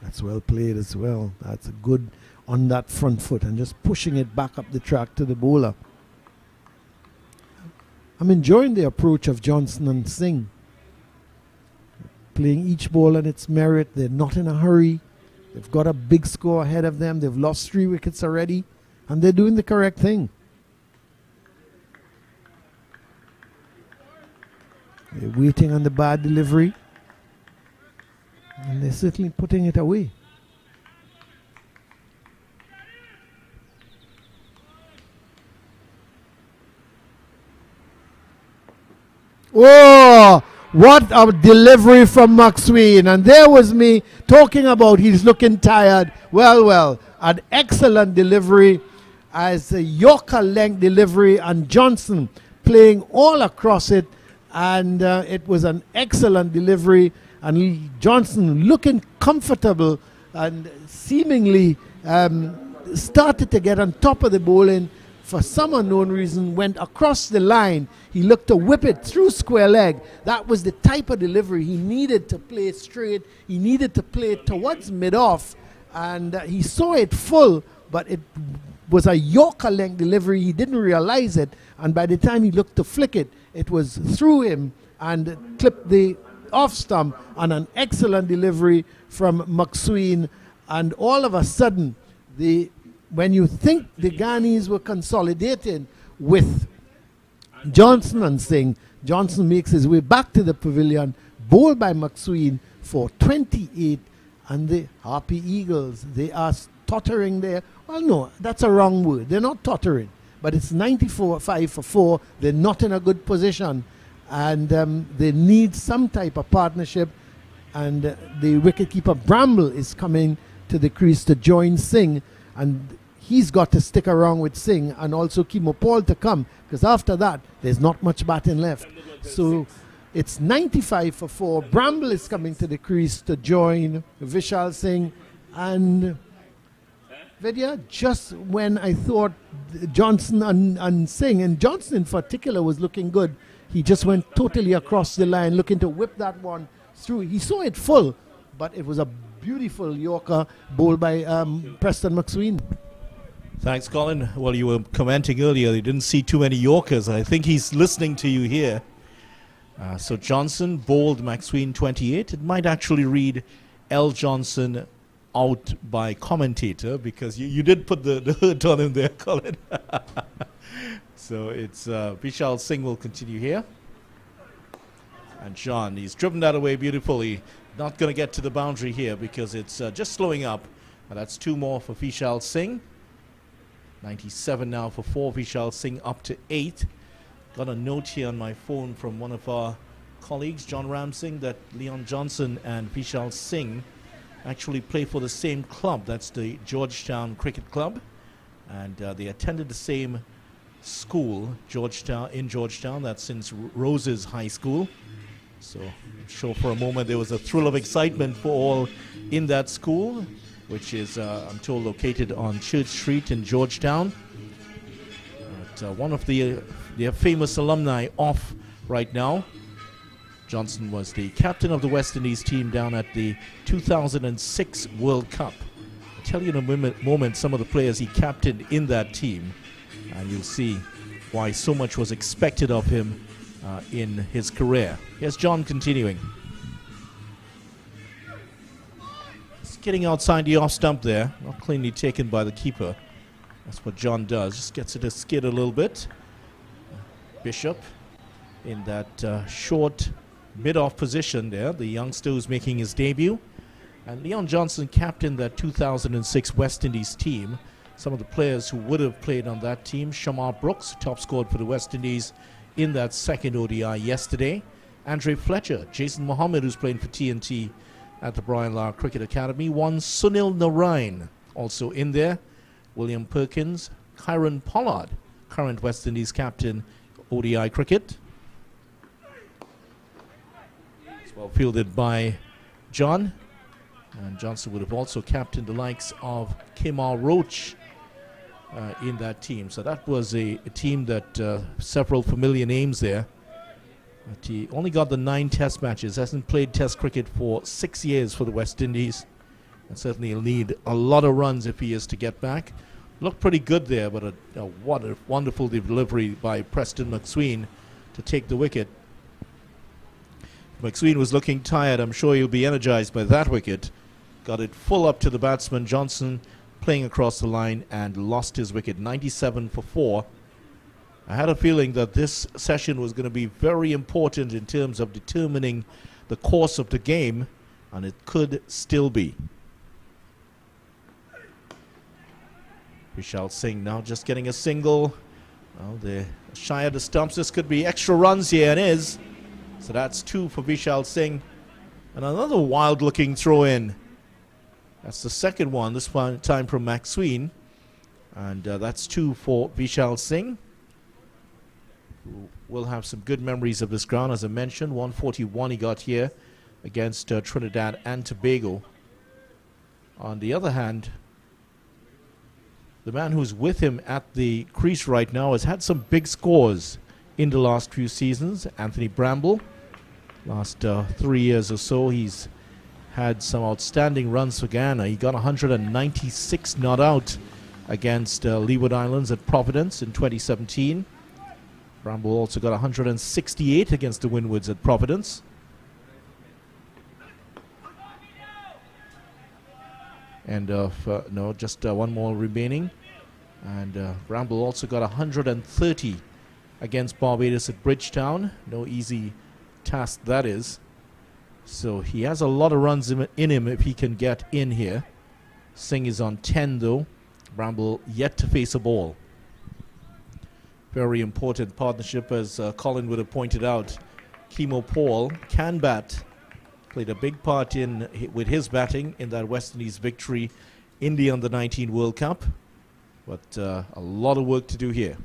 That's well played as well. That's a good on that front foot and just pushing it back up the track to the bowler. I'm enjoying the approach of Johnson and Singh. Playing each ball on its merit. They're not in a hurry. They've got a big score ahead of them. They've lost 3 wickets already. And they're doing the correct thing. They're waiting on the bad delivery. And they're certainly putting it away. Oh, what a delivery from McSween. And there was me talking about he's looking tired. Well, an excellent delivery as a Yorker length delivery and Johnson playing all across it. And it was an excellent delivery. And Johnson looking comfortable and seemingly started to get on top of the bowling. For some unknown reason, went across the line. He looked to whip it through square leg. That was the type of delivery he needed to play straight. He needed to play towards mid-off. And he saw it full, but it was a Yorker length delivery. He didn't realize it. And by the time he looked to flick it, it was through him and clipped the off stump on an excellent delivery from McSween. And all of a sudden, when you think the Guyanese were consolidating with Johnson and Singh, Johnson makes his way back to the pavilion, bowled by McSween for 28, and the Harpy Eagles, they are tottering there. Well, no, that's a wrong word. They're not tottering, but it's 94-5 for 4. They're not in a good position, and they need some type of partnership, and the wicketkeeper Bramble is coming to the crease to join Singh, and he's got to stick around with Singh and also Kimo Paul to come, because after that there's not much batting left. So it's 95 for 4. Bramble is coming to the crease to join Vishal Singh, and Vidya, just when I thought Johnson and Singh, and Johnson in particular was looking good, he just went totally across the line looking to whip that one through. He saw it full, but it was a beautiful Yorker bowled by Preston McSween. Thanks, Colin. Well, you were commenting earlier, you didn't see too many Yorkers. I think he's listening to you here. So Johnson bowled McSween 28. It might actually read L. Johnson out by commentator, because you did put the hurt on him there, Colin. So it's Vishal Singh will continue here. And John, he's driven that away beautifully. Not going to get to the boundary here because it's just slowing up. And that's 2 more for Vishal Singh. 97 now for 4. Vishal Singh up to 8. Got a note here on my phone from one of our colleagues, John Ramsing, that Leon Johnson and Vishal Singh actually play for the same club. That's the Georgetown Cricket Club. And they attended the same school, in Georgetown. That's since Rose's High School. So I'm sure for a moment there was a thrill of excitement for all in that school, which is, I'm told, located on Church Street in Georgetown. But, one of their famous alumni off right now. Johnson was the captain of the West Indies team down at the 2006 World Cup. I'll tell you in a moment some of the players he captained in that team, and you'll see why so much was expected of him in his career. Here's John continuing. He's getting outside the off stump there, not cleanly taken by the keeper. That's what John does, just gets it to skid a little bit. Bishop in that short mid-off position there, the youngster who's making his debut. And Leon Johnson captained that 2006 West Indies team. Some of the players who would have played on that team: Shamar Brooks, top scored for the West Indies in that second ODI yesterday. Andre Fletcher, Jason Mohammed, who's playing for TNT at the Brian Lara Cricket Academy. One Sunil Narain also in there. William Perkins, Kyron Pollard, current West Indies captain, ODI cricket. It's well fielded by John. And Johnson would have also captained the likes of Kemar Roach in that team. So that was a team that several familiar names there. But he only got the 9 test matches, hasn't played test cricket for 6 years for the West Indies. And certainly he'll need a lot of runs if he is to get back. Looked pretty good there, but what a wonderful delivery by Preston McSween to take the wicket. McSween was looking tired. I'm sure he'll be energized by that wicket. Got it full up to the batsman. Johnson playing across the line and lost his wicket. 97 for 4. I had a feeling that this session was going to be very important in terms of determining the course of the game, and it could still be. Vishal Singh now just getting a single. Well, they're shy of the stumps. This could be extra runs here, and is. So that's 2 for Vishal Singh. And another wild-looking throw-in. That's the second one, this one time from McSween. And that's 2 for Vishal Singh, who will have some good memories of this ground. As I mentioned, 141 he got here against Trinidad and Tobago. On the other hand, the man who's with him at the crease right now has had some big scores in the last few seasons. Anthony Bramble, last 3 years or so, he's had some outstanding runs for Guyana. He got 196 not out against Windward Islands at Providence in 2017. Bramble also got 168 against the Windwards at Providence. And just one more remaining. And Bramble also got 130 against Barbados at Bridgetown. No easy task that is. So he has a lot of runs in him if he can get in here. Singh is on 10 though. Bramble yet to face a ball. Very important partnership, as Colin would have pointed out. Kemo Paul can bat. Played a big part with his batting in that West Indies victory in the Under-19 World Cup. But a lot of work to do here.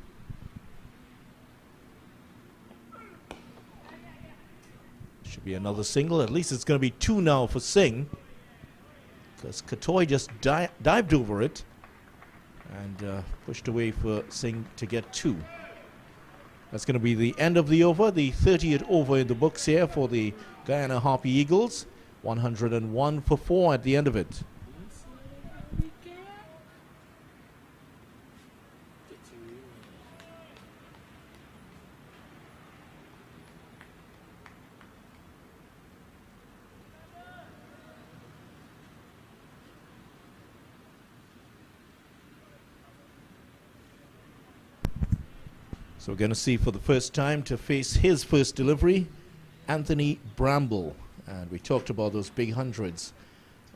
Should be another single. At least it's going to be 2 now for Singh, because Katoy just dived over it and pushed away for Singh to get 2. That's going to be the end of the over, the 30th over in the books here for the Guyana Harpy Eagles. 101 for 4 at the end of it. So we're going to see for the first time to face his first delivery, Anthony Bramble. And we talked about those big hundreds.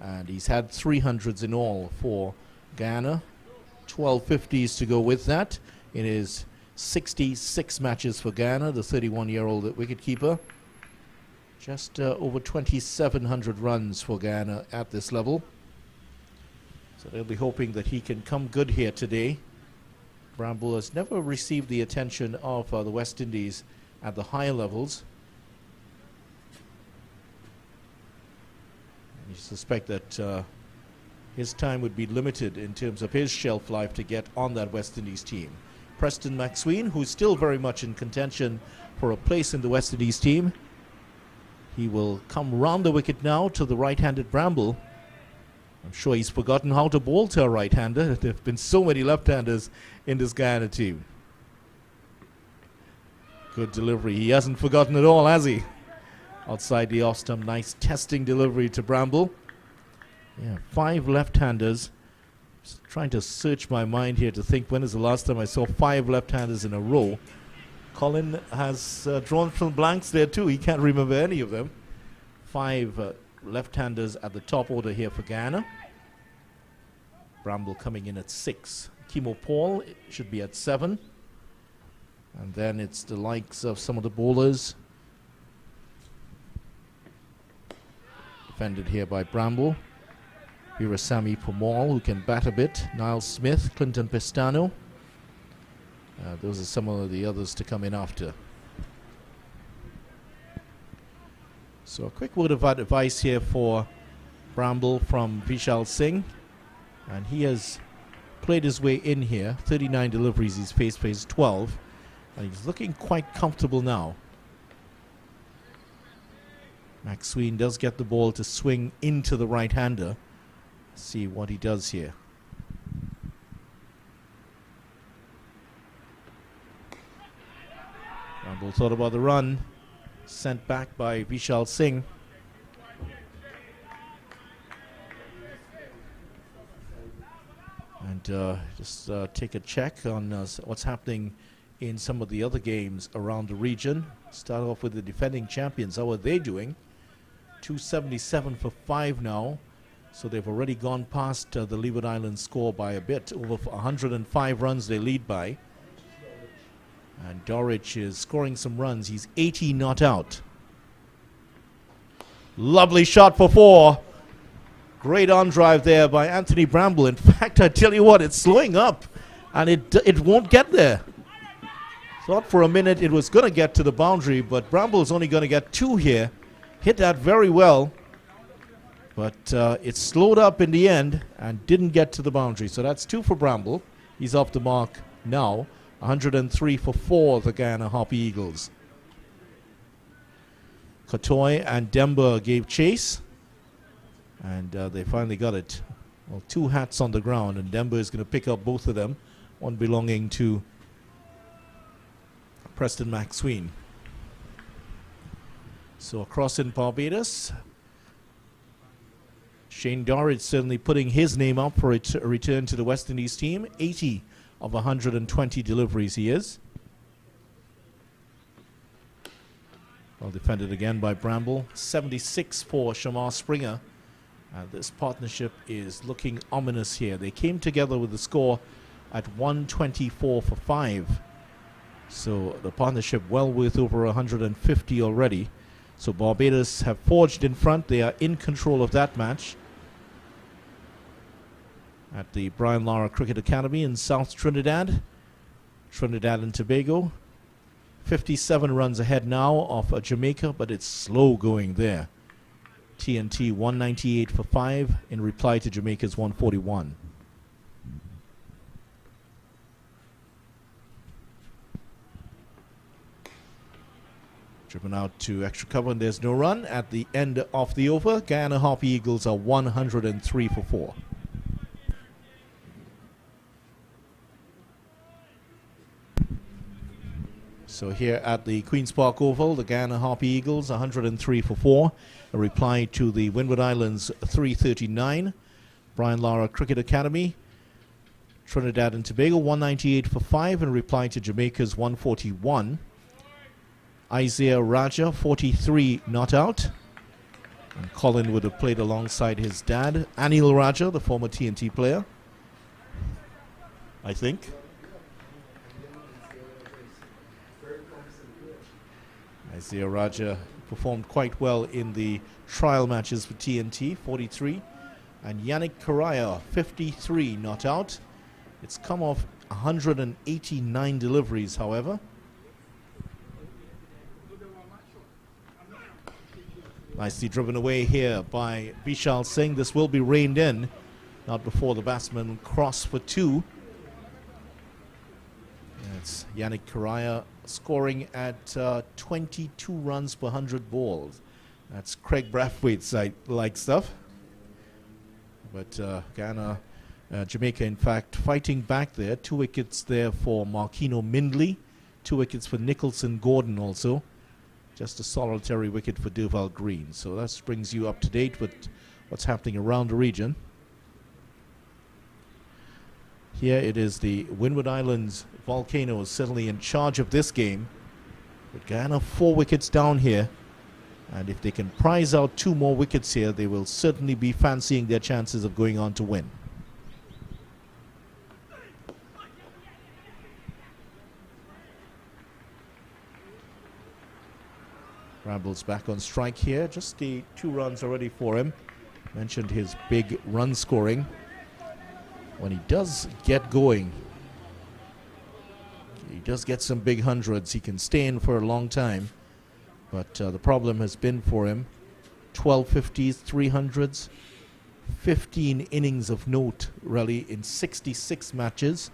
And he's had 300s in all for Guyana. 12 50s to go with that in his 66 matches for Guyana, the 31-year-old wicketkeeper. Just over 2,700 runs for Guyana at this level. So they'll be hoping that he can come good here today. Bramble has never received the attention of the West Indies at the higher levels. You suspect that his time would be limited in terms of his shelf life to get on that West Indies team. Preston McSween, who's still very much in contention for a place in the West Indies team. He will come round the wicket now to the right-handed Bramble. I'm sure he's forgotten how to bowl to a right-hander. There have been so many left-handers in this Guyana team. Good delivery. He hasn't forgotten at all, has he? Outside the off-stump, nice testing delivery to Bramble. Yeah, 5 left-handers. Just trying to search my mind here to think when is the last time I saw 5 left-handers in a row. Colin has drawn from blanks there too. He can't remember any of them. 5 left-handers at the top order here for Guyana. Bramble coming in at 6. Kimo Paul should be at 7. And then it's the likes of some of the bowlers. Defended here by Bramble. Virasamy Pomal, who can bat a bit. Niall Smith, Clinton Pestano. Those are some of the others to come in after. So a quick word of advice here for Bramble from Vishal Singh. And he has played his way in here. 39 deliveries he's faced for his 12. And he's looking quite comfortable now. McSween does get the ball to swing into the right-hander. See what he does here. Bramble thought about the run. Sent back by Vishal Singh. And just take a check on what's happening in some of the other games around the region. Start off with the defending champions. How are they doing? 277 for 5 now. So they've already gone past the Leeward Islands score by a bit. Over 105 runs they lead by. And Dorich is scoring some runs. He's 80 not out. Lovely shot for 4. Great on drive there by Anthony Bramble. In fact, I tell you what, it's slowing up. And it won't get there. Thought for a minute it was going to get to the boundary, but Bramble's only going to get 2 here. Hit that very well. But it slowed up in the end and didn't get to the boundary. So that's 2 for Bramble. He's off the mark now. 103 for 4, the Guyana Harpy Eagles. Kotoy and Demba gave chase. And they finally got it. Well, 2 hats on the ground. And Demba is going to pick up both of them. One belonging to Preston McSween. So across in Barbados, Shane Dorridge certainly putting his name up for a return to the West Indies team. 80 of 120 deliveries he is. Well defended again by Bramble. 76 for Shamar Springer. This partnership is looking ominous here. They came together with the score at 124 for 5. So the partnership well worth over 150 already. So Barbados have forged in front. They are in control of that match at the Brian Lara Cricket Academy in South Trinidad. Trinidad and Tobago. 57 runs ahead now of Jamaica, but it's slow going there. TNT 198 for 5 in reply to Jamaica's 141. Driven out to extra cover, and there's no run at the end of the over. Guyana Harpy Eagles are 103 for 4. So here at the Queen's Park Oval, the Guyana Harpy Eagles 103 for 4. A reply to the Windward Islands 339. Brian Lara Cricket Academy Trinidad and Tobago 198 for 5 in reply to Jamaica's 141. Isaiah Raja 43 not out. And Colin would have played alongside his dad, Anil Raja, the former TNT player, I think. Isaiah Raja performed quite well in the trial matches for TNT, 43. And Yannick Correa, 53 not out. It's come off 189 deliveries, however. Nicely driven away here by Vishal Singh. This will be reined in, not before the batsman cross for 2. It's Yannick Correa scoring at 22 runs per 100 balls. That's Craig Brathwaite's like stuff. But Guyana, Jamaica, in fact, fighting back there. 2 wickets there for Marquino Mindley. 2 wickets for Nicholson Gordon also. Just a solitary wicket for Durval Green. So that brings you up to date with what's happening around the region. Here it is the Windward Islands Volcanoes certainly in charge of this game. But Guyana 4 wickets down here. And if they can prize out 2 more wickets here, they will certainly be fancying their chances of going on to win. Bramble's back on strike here. Just the 2 runs already for him. Mentioned his big run scoring. When he does get going, he does get some big hundreds. He can stay in for a long time. But the problem has been for him 12 50s, 300s, 15 innings of note, really, in 66 matches.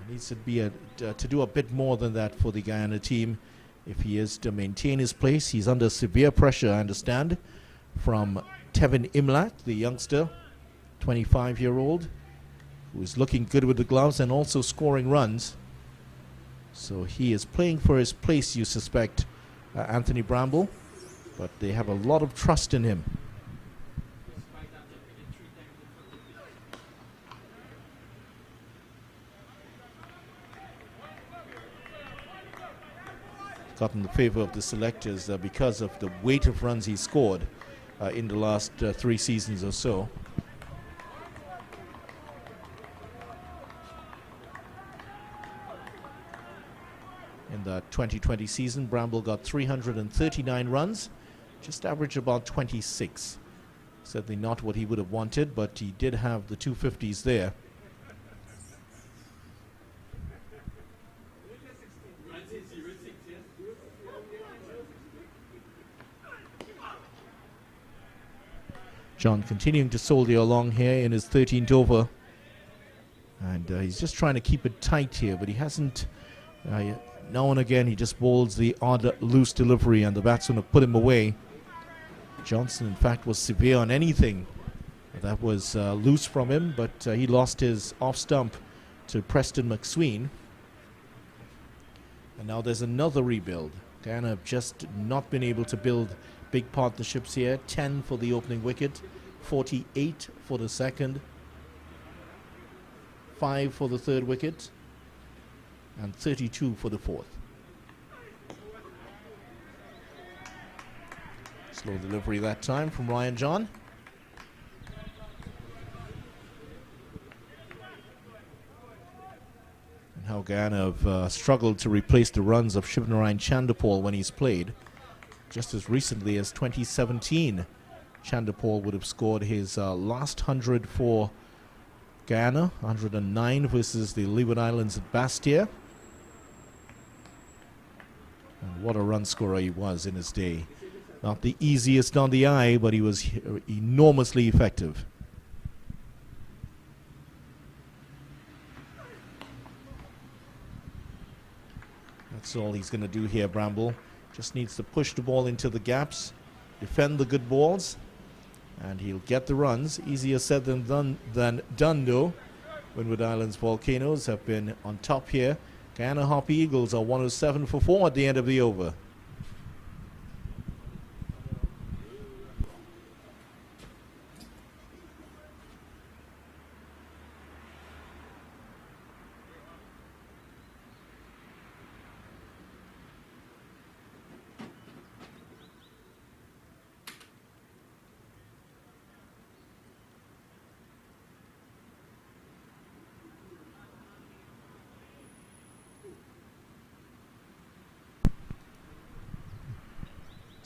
He needs to be to do a bit more than that for the Guyana team if he is to maintain his place. He's under severe pressure, I understand, from Tevin Imlak, the youngster, 25-year-old, who is looking good with the gloves and also scoring runs. So he is playing for his place, you suspect, Anthony Bramble, but they have a lot of trust in him. Gotten the favor of the selectors because of the weight of runs he scored in the last 3 seasons or so. In the 2020 season, Bramble got 339 runs, just averaged about 26. Certainly not what he would have wanted, but he did have the 250s there. John continuing to soldier along here in his 13th over. And he's just trying to keep it tight here, but he hasn't. Now and again, he just bowls the odd loose delivery, and the batsman have put him away. Johnson, in fact, was severe on anything that was loose from him, but he lost his off stump to Preston McSween. And now there's another rebuild. Guyana have just not been able to build big partnerships here. 10 for the opening wicket, 48 for the second, 5 for the third wicket, and 32 for the fourth. Slow delivery that time from Ryan John. And how Guyana have struggled to replace the runs of Shivnarine Chandapal when he's played. Just as recently as 2017, Chandapal would have scored his last 100 for Guyana, 109 versus the Leeward Islands at Bastia. And what a run scorer he was in his day. Not the easiest on the eye, but he was enormously effective. That's all he's going to do here, Bramble. Just needs to push the ball into the gaps, defend the good balls, and he'll get the runs. Easier said than done though. Windward Islands Volcanoes have been on top here. Guyana Harpy Eagles are 107 for 4 at the end of the over.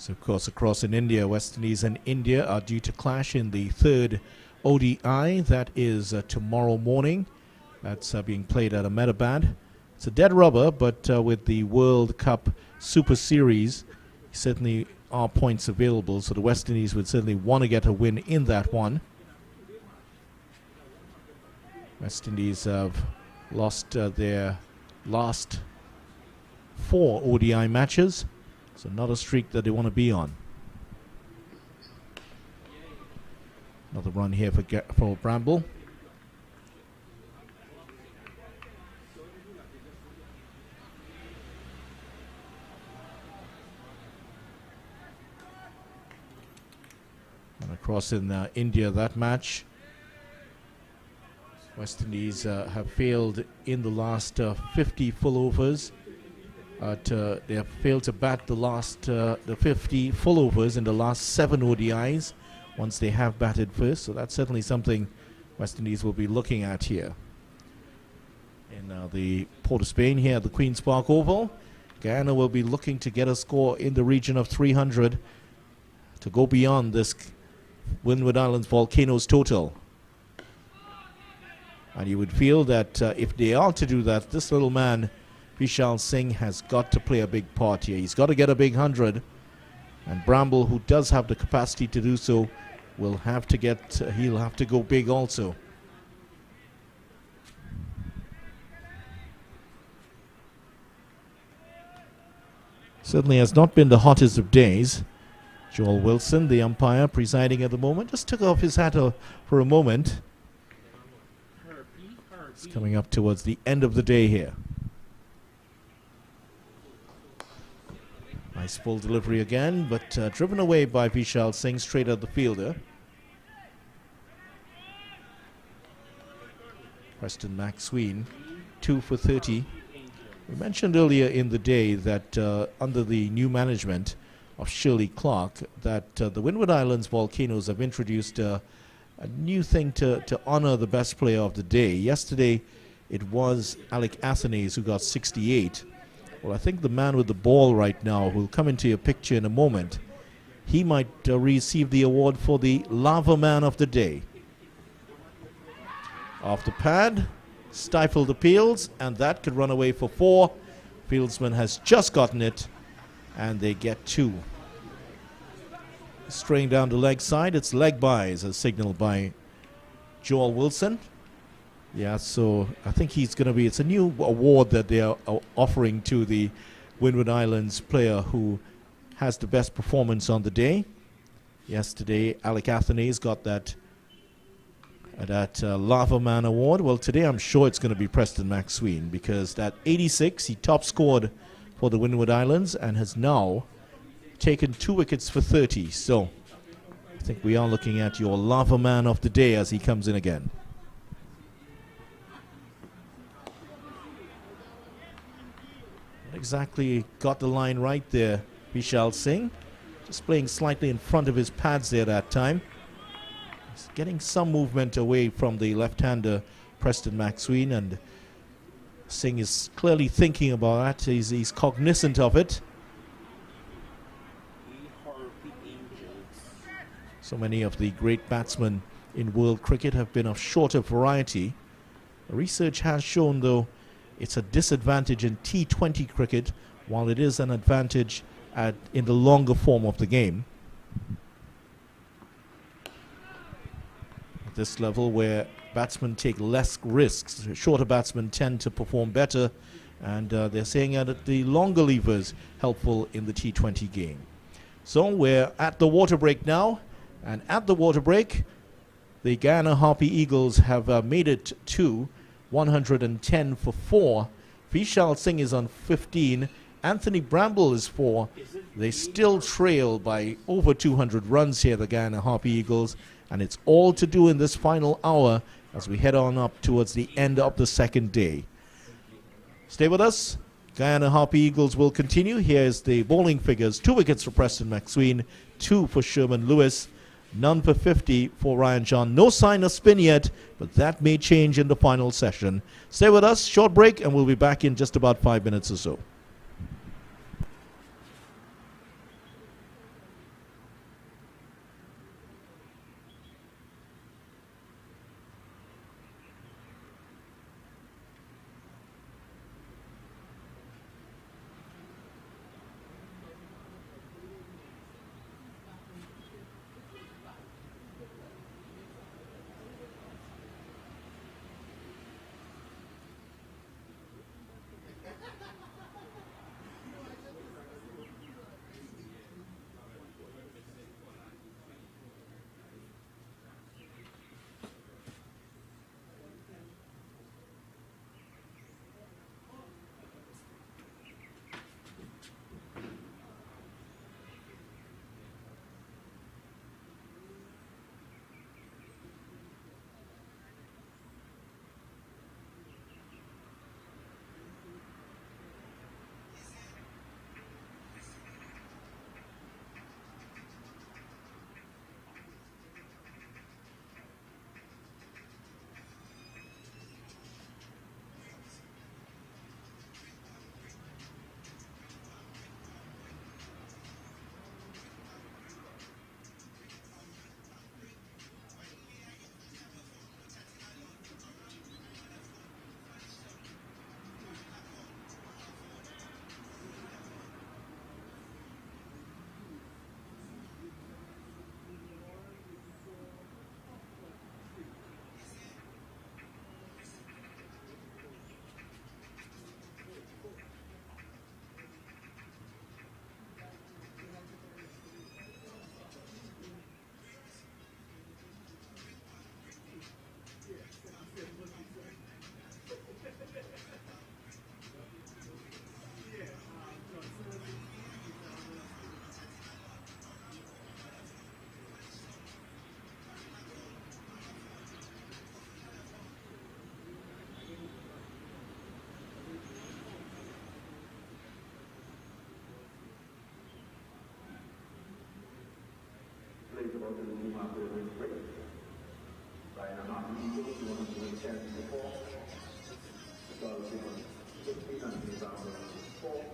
So, of course, across in India, West Indies and India are due to clash in the third ODI. That is tomorrow morning. That's being played at Ahmedabad. It's a dead rubber, but with the World Cup Super Series, certainly are points available. So the West Indies would certainly want to get a win in that one. West Indies have lost their last 4 ODI matches. So not a streak that they want to be on. Another run here for Bramble. And across in India, that match, West Indies have failed in the last 50 full overs. They have failed to bat the 50 full overs in the last 7 ODIs once they have batted first. So that's certainly something West Indies will be looking at here. In the Port of Spain here at the Queen's Park Oval, Guyana will be looking to get a score in the region of 300 to go beyond this Windward Islands Volcanoes total. And you would feel that if they are to do that, this little man, Vishal Singh, has got to play a big part here. He's got to get a big 100. And Bramble, who does have the capacity to do so, will have to get, he'll have to go big also. Certainly has not been the hottest of days. Joel Wilson, the umpire presiding at the moment, just took off his hat for a moment. It's coming up towards the end of the day here. Nice full delivery again, but driven away by Vishal Singh straight at the fielder. Preston McSween, 2 for 30. We mentioned earlier in the day that under the new management of Shirley Clark, that the Windward Islands Volcanoes have introduced a new thing to honor the best player of the day. Yesterday, it was Alec Athanaze who got 68. Well, I think the man with the ball right now, who will come into your picture in a moment, he might receive the award for the Lava Man of the Day. Off the pad, stifled appeals, and that could run away for 4. Fieldsman has just gotten it, and they get 2. Straying down the leg side, it's leg byes as signaled by Joel Wilson. Yeah, so I think he's going to be, it's a new award that they are offering to the Windward Islands player who has the best performance on the day. Yesterday, Alec Athanaze got that Lava Man award. Well, today I'm sure it's going to be Preston McSween, because that 86, he top scored for the Windward Islands and has now taken 2 wickets for 30. So I think we are looking at your Lava Man of the day as he comes in again. Exactly got the line right there, Vishal Singh. Just playing slightly in front of his pads there that time. He's getting some movement away from the left-hander, Preston McSween, and Singh is clearly thinking about that. He's cognizant of it. So many of the great batsmen in world cricket have been of shorter variety. Research has shown, though, it's a disadvantage in T20 cricket, while it is an advantage in the longer form of the game. At this level, where batsmen take less risks, shorter batsmen tend to perform better, and they're saying that the longer levers helpful in the T20 game. So we're at the water break now, and at the water break, the Guyana Harpy Eagles have made it to 110 for 4. Vishal Singh is on 15. Anthony Bramble is 4. They still trail by over 200 runs here, the Guyana Harpy Eagles, and it's all to do in this final hour as we head on up towards the end of the second day. Stay with us. Guyana Harpy Eagles will continue. Here's the bowling figures. 2 wickets for Preston McSween, 2 for Sherman Lewis, none for 50 for Ryan John. No sign of spin yet, but that may change in the final session. Stay with us, short break, and we'll be back in just about 5 minutes or so. about to resume after a quick break. Guyana Harpy Eagles, 210 for 4. Surpassing on 16 and Resumption 4.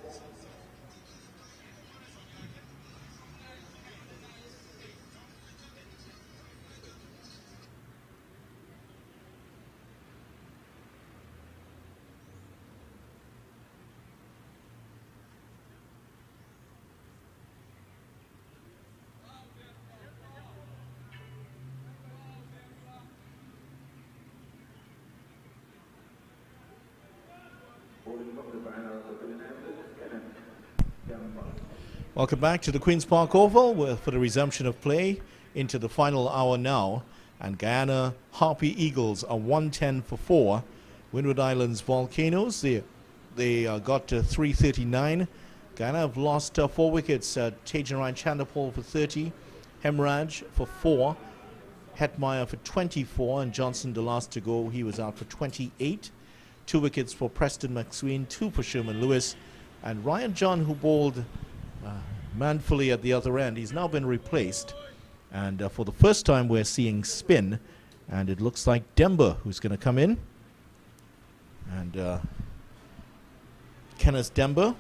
Welcome back to the Queen's Park Oval for the resumption of play into the final hour now. And Guyana Harpy Eagles are 110 for 4. Windward Islands Volcanoes, they got to 339. Guyana have lost 4 wickets. Tajan Ryan Chandapal for 30. Hemraj for 4. Hetmeyer for 24. And Johnson, the last to go, he was out for 28. 2 wickets for Preston McSween, 2 for Sherman Lewis. And Ryan John, who bowled manfully at the other end, he's now been replaced. And for the first time, we're seeing spin. And it looks like Demba who's going to come in. And Kenneth Demba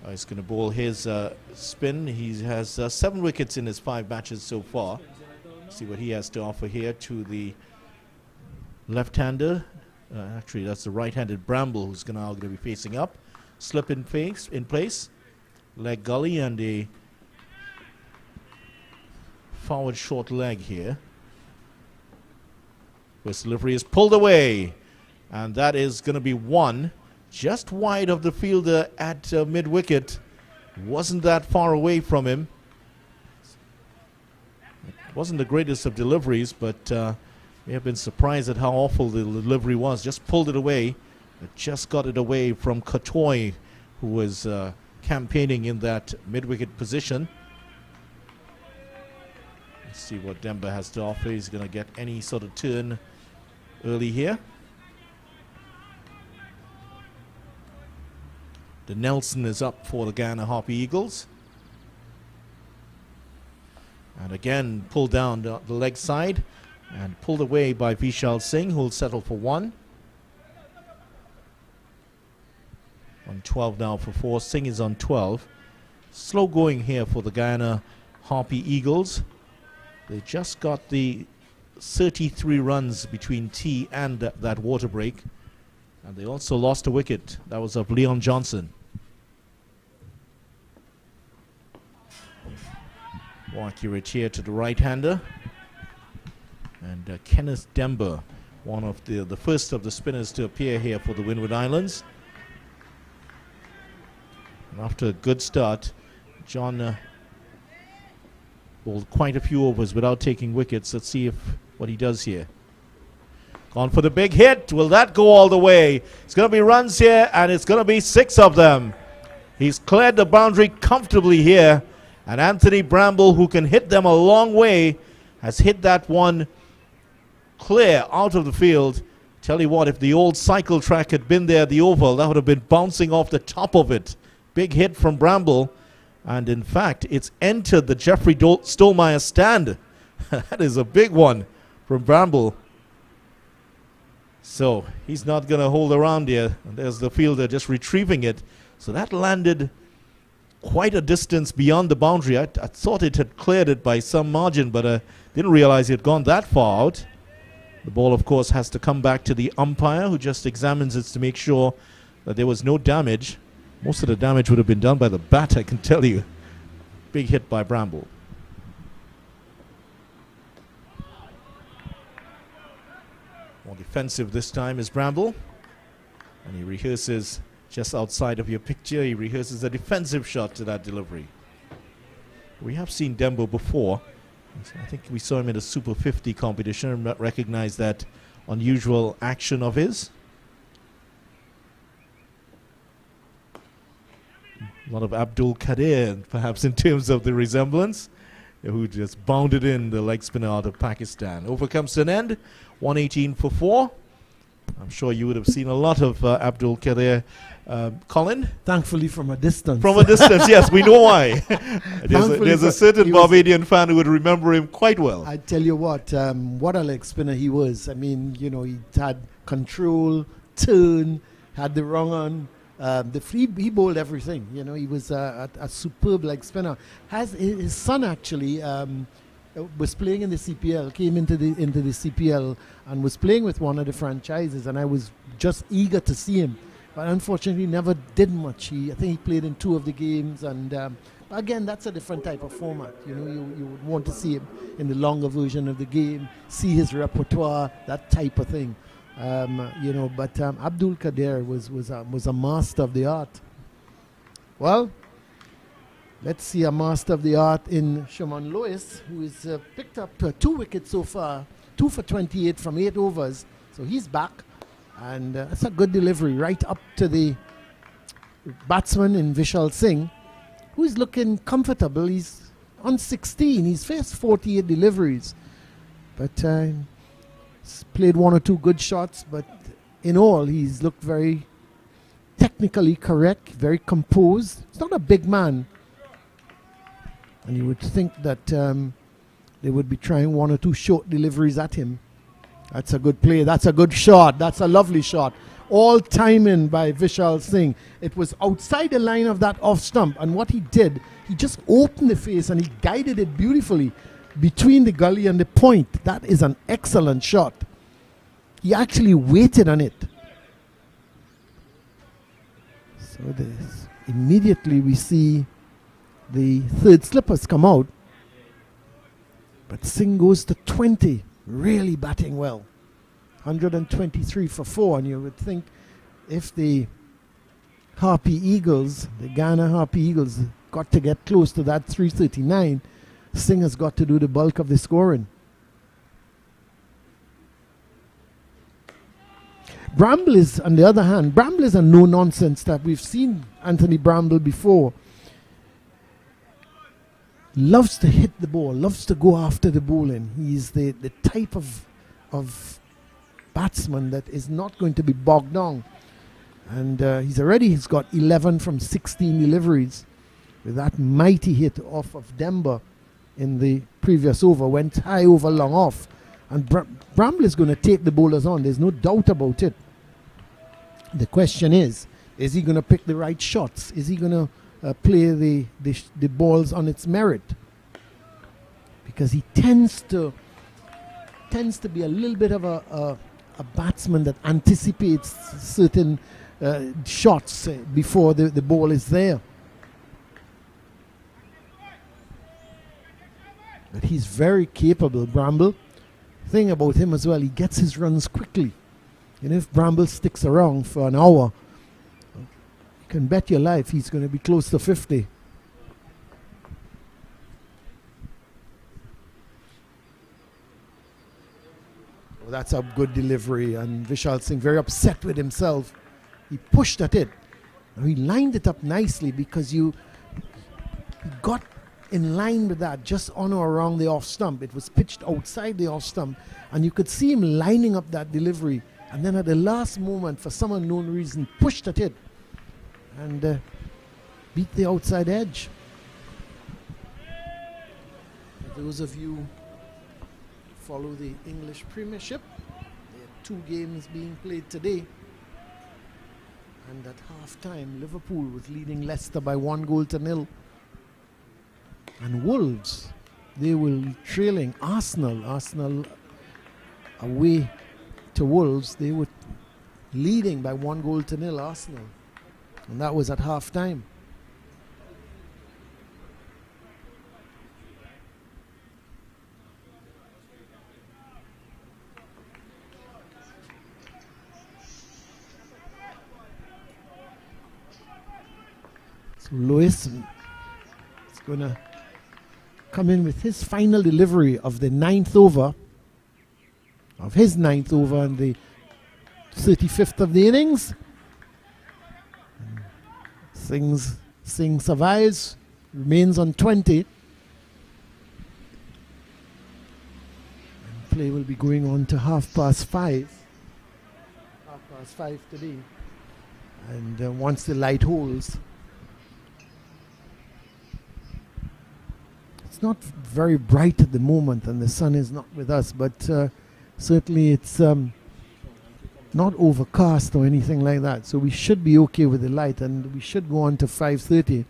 is going to bowl his spin. He has 7 wickets in his 5 matches so far. See what he has to offer here to the left-hander. Actually, that's the right-handed Bramble who's now going to be facing up. Slip in place. Leg gully and a forward short leg here. First delivery is pulled away. And that is going to be 1. Just wide of the fielder at mid-wicket. Wasn't that far away from him. It wasn't the greatest of deliveries, but we have been surprised at how awful the delivery was. Just pulled it away. It just got it away from Katoy, who was campaigning in that mid-wicket position. Let's see what Demba has to offer. He's going to get any sort of turn early here. The Nelson is up for the Guyana Harpy Eagles. And again, pulled down the leg side and pulled away by Vishal Singh, who will settle for 1. 112 now for 4. Singh is on 12. Slow going here for the Guyana Harpy Eagles. They just got the 33 runs between tea and that water break. And they also lost a wicket. That was of Leon Johnson. More accurate here to the right-hander. And Kenneth Demba, one of the first of the spinners to appear here for the Windward Islands. And after a good start, John bowled quite a few overs without taking wickets. Let's see what he does here. Gone for the big hit. Will that go all the way? It's going to be runs here, and it's going to be 6 of them. He's cleared the boundary comfortably here. And Anthony Bramble, who can hit them a long way, has hit that one clear out of the field. Tell you what, if the old cycle track had been there, the oval, that would have been bouncing off the top of it. Big hit from Bramble. And in fact, it's entered the Jeffrey Stolmeyer stand. That is a big one from Bramble. So he's not going to hold around here. And there's the fielder just retrieving it. So that landed quite a distance beyond the boundary. I thought it had cleared it by some margin, but I didn't realize it had gone that far out. The ball, of course, has to come back to the umpire, who just examines it to make sure that there was no damage. Most of the damage would have been done by the bat, I can tell you. Big hit by Bramble. More defensive this time is Bramble. And he rehearses just outside of your picture. He rehearses a defensive shot to that delivery. We have seen Dembo before. I think we saw him in a Super 50 competition and recognized that unusual action of his. A lot of Abdul Kadir, perhaps, in terms of the resemblance, who just bounded in the leg spinner out of Pakistan. Over comes to an end. 118 for 4. I'm sure you would have seen a lot of Abdul Kader. Colin? Thankfully from a distance. From a distance, yes, we know why. there's a certain he was- Barbadian fan who would remember him quite well. I tell you what a leg spinner he was. I mean, you know, he had control, turn, had the wrong on. He bowled everything. You know, he was a superb leg spinner. His son actually was playing in the CPL, came into the CPL and was playing with one of the franchises, and I was just eager to see him. But unfortunately, never did much. I think he played in 2 of the games, and again, that's a different type of format. You know, you would want to see him in the longer version of the game, see his repertoire, that type of thing. You know, but Abdul Kader was a master of the art. Well, let's see a master of the art in Shimon Lewis, who has picked up 2 wickets so far, 2 for 28 from 8 overs. So he's back. And that's a good delivery right up to the batsman in Vishal Singh, who's looking comfortable. He's on 16. He's faced 48 deliveries. But he's played 1 or 2 good shots. But in all, he's looked very technically correct, very composed. He's not a big man. And you would think that they would be trying 1 or 2 short deliveries at him. That's a good play. That's a good shot. That's a lovely shot. All timing by Vishal Singh. It was outside the line of that off stump. And what he did, he just opened the face and he guided it beautifully between the gully and the point. That is an excellent shot. He actually waited on it. So immediately we see the third slippers come out. But Singh goes to 20. Really batting well. 123 for 4. And you would think if the Harpy Eagles, the Guyana Harpy Eagles, got to get close to that 339, Singh has got to do the bulk of the scoring. Bramble is, on the other hand, Bramble is a no-nonsense type. We've seen Anthony Bramble before. Loves to hit the ball, loves to go after the bowling. He's the type of batsman that is not going to be bogged down. And he's got 11 from 16 deliveries with that mighty hit off of Denver in the previous over. Went high over, long off. And Bramble is going to take the bowlers on. There's no doubt about it. The question is he going to pick the right shots? Is he going to play the balls on its merit? Because he tends to be a little bit of a batsman that anticipates certain shots before the ball is there. But he's very capable, Bramble. Thing about him as well, he gets his runs quickly. You know, if Bramble sticks around for an hour, you can bet your life he's going to be close to 50. Well, that's a good delivery, and Vishal Singh very upset with himself. He pushed at it. He lined it up nicely because he got in line with that just on or around the off stump. It was pitched outside the off stump, and you could see him lining up that delivery. And then at the last moment, for some unknown reason, pushed at it and beat the outside edge. For those of you who follow the English Premiership, there are 2 games being played today. And at half-time, Liverpool was leading Leicester by 1-0. And Wolves, they were trailing Arsenal. Arsenal away to Wolves, they were leading by 1-0 Arsenal. And that was at half-time. So Lewis is going to come in with his final delivery of the 9th over, of his 9th over and the 35th of the innings. Singh survives, remains on 20. And play will be going on to 5:30. 5 today. And once the light holds, it's not very bright at the moment and the sun is not with us, but certainly it's not overcast or anything like that. So we should be okay with the light and we should go on to 5:30.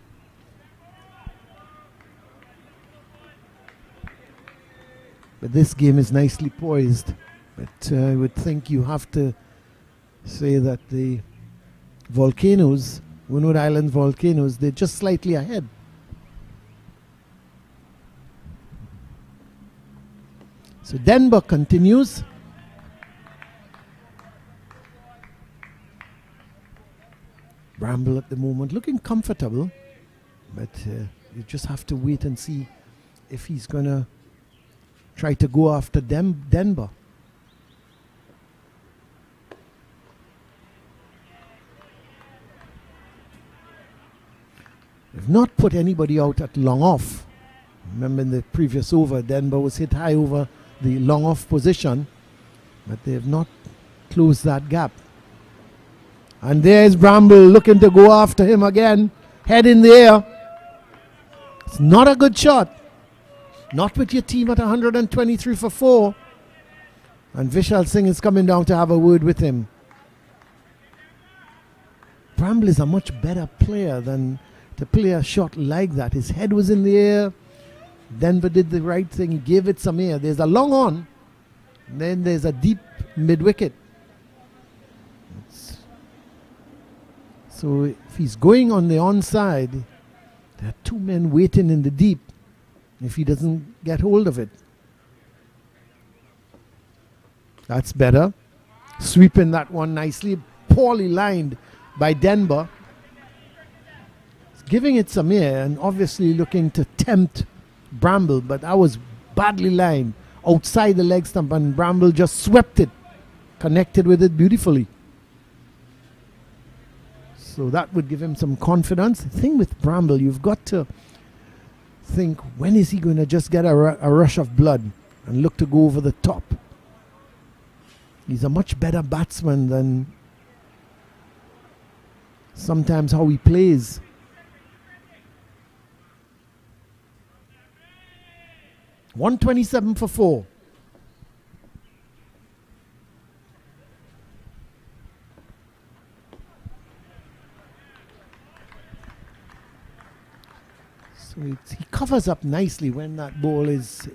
But this game is nicely poised. But I would think you have to say that the volcanoes, Windward Island volcanoes, they're just slightly ahead. So Denver continues. Bramble at the moment looking comfortable, but you just have to wait and see if he's going to try to go after Denver. They've not put anybody out at long off. Remember in the previous over, Denver was hit high over the long off position, but they have not closed that gap. And there's Bramble looking to go after him again. Head in the air. It's not a good shot. Not with your team at 123 for 4. And Vishal Singh is coming down to have a word with him. Bramble is a much better player than to play a shot like that. His head was in the air. Denver did the right thing. He gave it some air. There's a long on. Then there's a deep mid-wicket. So if he's going on the onside, there are 2 men waiting in the deep if he doesn't get hold of it. That's better. Sweeping that one nicely. Poorly lined by Denver. He's giving it some air and obviously looking to tempt Bramble, but that was badly lined outside the leg stump and Bramble just swept it. Connected with it beautifully. So that would give him some confidence. The thing with Bramble, you've got to think, when is he going to just get a rush of blood and look to go over the top? He's a much better batsman than sometimes how he plays. $127 for 4. So he covers up nicely when that ball is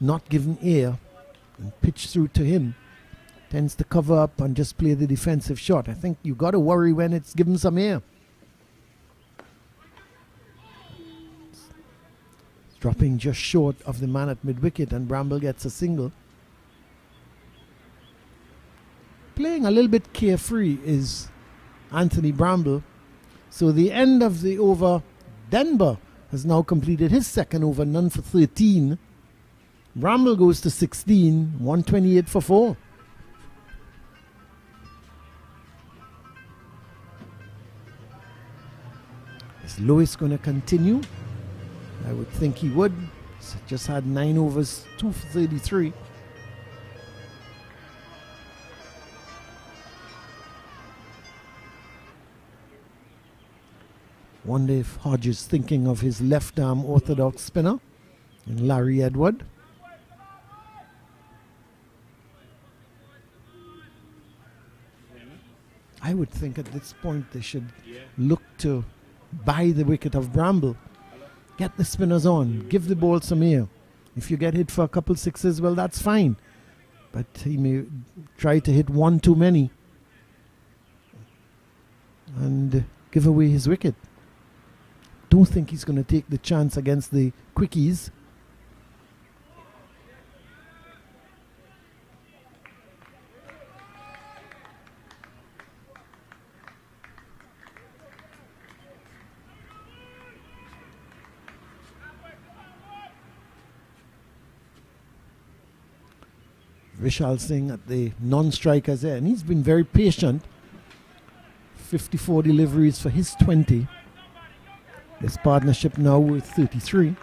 not given air and pitched through to him. Tends to cover up and just play the defensive shot. I think you got to worry when it's given some air. It's dropping just short of the man at mid-wicket and Bramble gets a single. Playing a little bit carefree is Anthony Bramble. So the end of the over, Denver has now completed his second over, none for 13. Bramble goes to 16, 128 for 4. Is Lewis going to continue? I would think he would. He's just had 9 overs, 2 for 33. Wonder if Hodge is thinking of his left-arm orthodox spinner and Larry Edward. I would think at this point they should look to buy the wicket of Bramble. Get the spinners on. Give the ball some air. If you get hit for a couple sixes, well, that's fine. But he may try to hit one too many and give away his wicket. Don't think he's going to take the chance against the quickies. Vishal Singh at the non-strikers there, and he's been very patient. 54 deliveries for his 20. This partnership now with 33.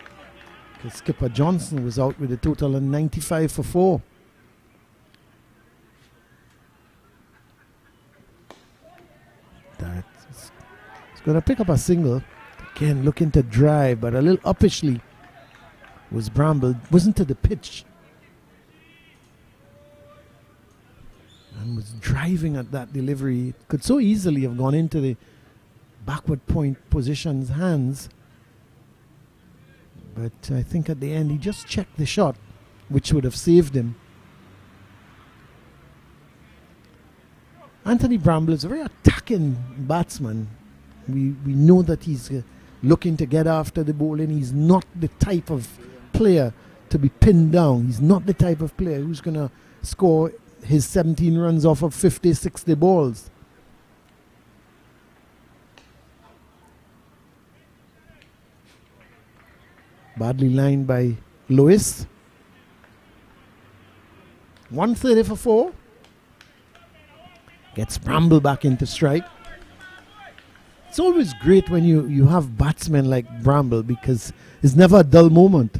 Because skipper Johnson was out with a total of 95 for 4. Going to pick up a single. Again, looking to drive, but a little uppishly was Bramble. Wasn't to the pitch. And was driving at that delivery. Could so easily have gone into the backward point position's hands. But I think at the end he just checked the shot, which would have saved him. Anthony Bramble is a very attacking batsman. We know that he's looking to get after the ball, and he's not the type of player to be pinned down. He's not the type of player who's going to score his 17 runs off of 50, 60 balls. Badly lined by Lewis. 130 for 4. Gets Bramble back into strike. It's always great when you have batsmen like Bramble, because it's never a dull moment.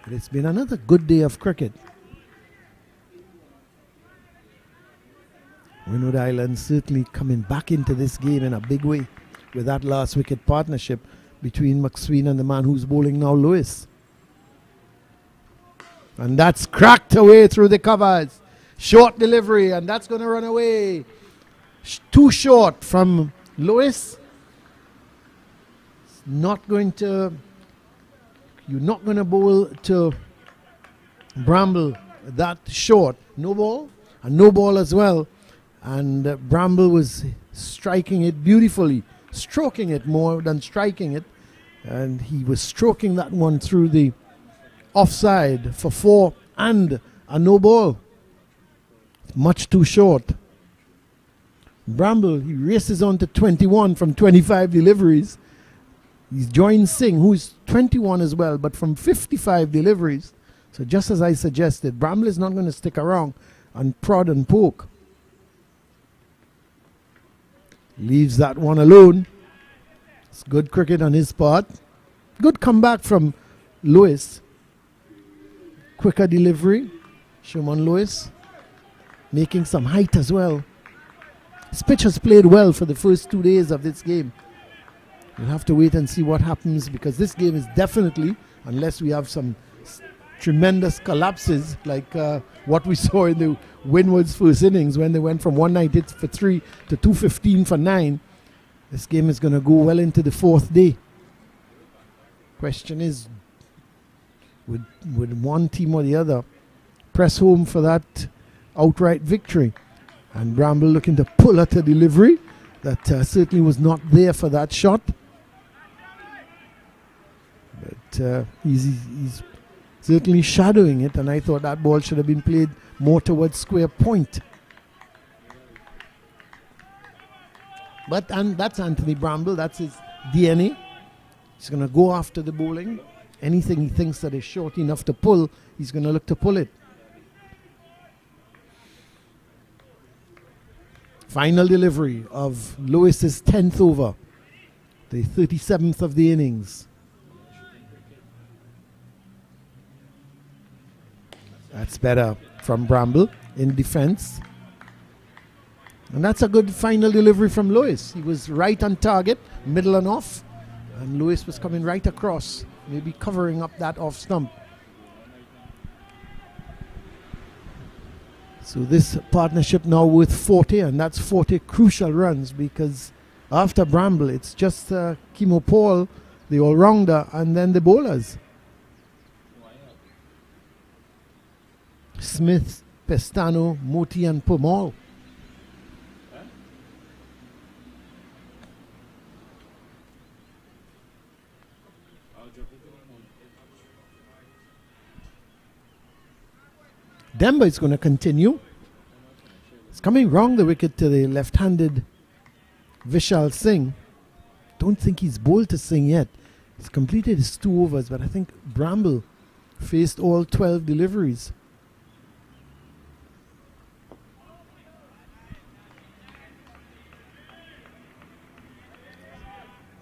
But it's been another good day of cricket. Windward Islands certainly coming back into this game in a big way with that last wicket partnership between McSween and the man who's bowling now, Lewis. And that's cracked away through the covers. Short delivery, and that's going to run away. Too short from Lewis. Not going to... You're not going to bowl to Bramble that short. No ball, and no ball as well. And Bramble was striking it beautifully, stroking it more than striking it. And he was stroking that one through the offside for 4 and a no ball. Much too short. Bramble, he races on to 21 from 25 deliveries. He's joined Singh, who's 21 as well, but from 55 deliveries. So just as I suggested, Bramble is not going to stick around and prod and poke. Leaves that one alone. It's good cricket on his part. Good comeback from Lewis. Quicker delivery. Shimon Lewis making some height as well. His pitch has played well for the first 2 days of this game. We'll have to wait and see what happens, because this game is definitely, unless we have some tremendous collapses like what we saw in the Windward's first innings when they went from 190 for 3 to 215 for 9. This game is going to go well into the 4th day. Question is, would one team or the other press home for that outright victory? And Bramble looking to pull at a delivery that certainly was not there for that shot. But he's certainly shadowing it, and I thought that ball should have been played more towards square point. But and that's Anthony Bramble, that's his DNA. He's going to go after the bowling. Anything he thinks that is short enough to pull, he's going to look to pull it. Final delivery of Lewis's 10th over, the 37th of the innings. That's better from Bramble in defense. And that's a good final delivery from Lewis. He was right on target, middle and off. And Lewis was coming right across, maybe covering up that off stump. So this partnership now worth 40, and that's 40 crucial runs, because after Bramble, it's just Kimo Paul, the all-rounder, and then the bowlers. Smith, Pestano, Moti, and Pomal. Demba is going to continue. It's coming wrong the wicket to the left-handed Vishal Singh. Don't think he's bowled to Singh yet. He's completed his 2 overs, but I think Bramble faced all 12 deliveries.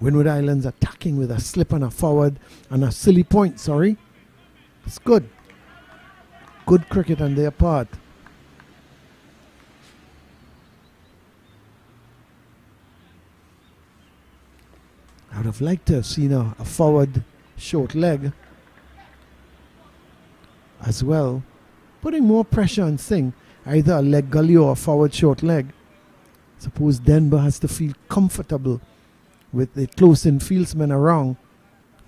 Windward Islands attacking with a slip and a forward and a silly point, sorry. It's good. Good cricket on their part. I'd have liked to have seen a forward short leg as well, putting more pressure on Singh, either a leg gully or a forward short leg. Suppose Denver has to feel comfortable with the close-in fieldsman around.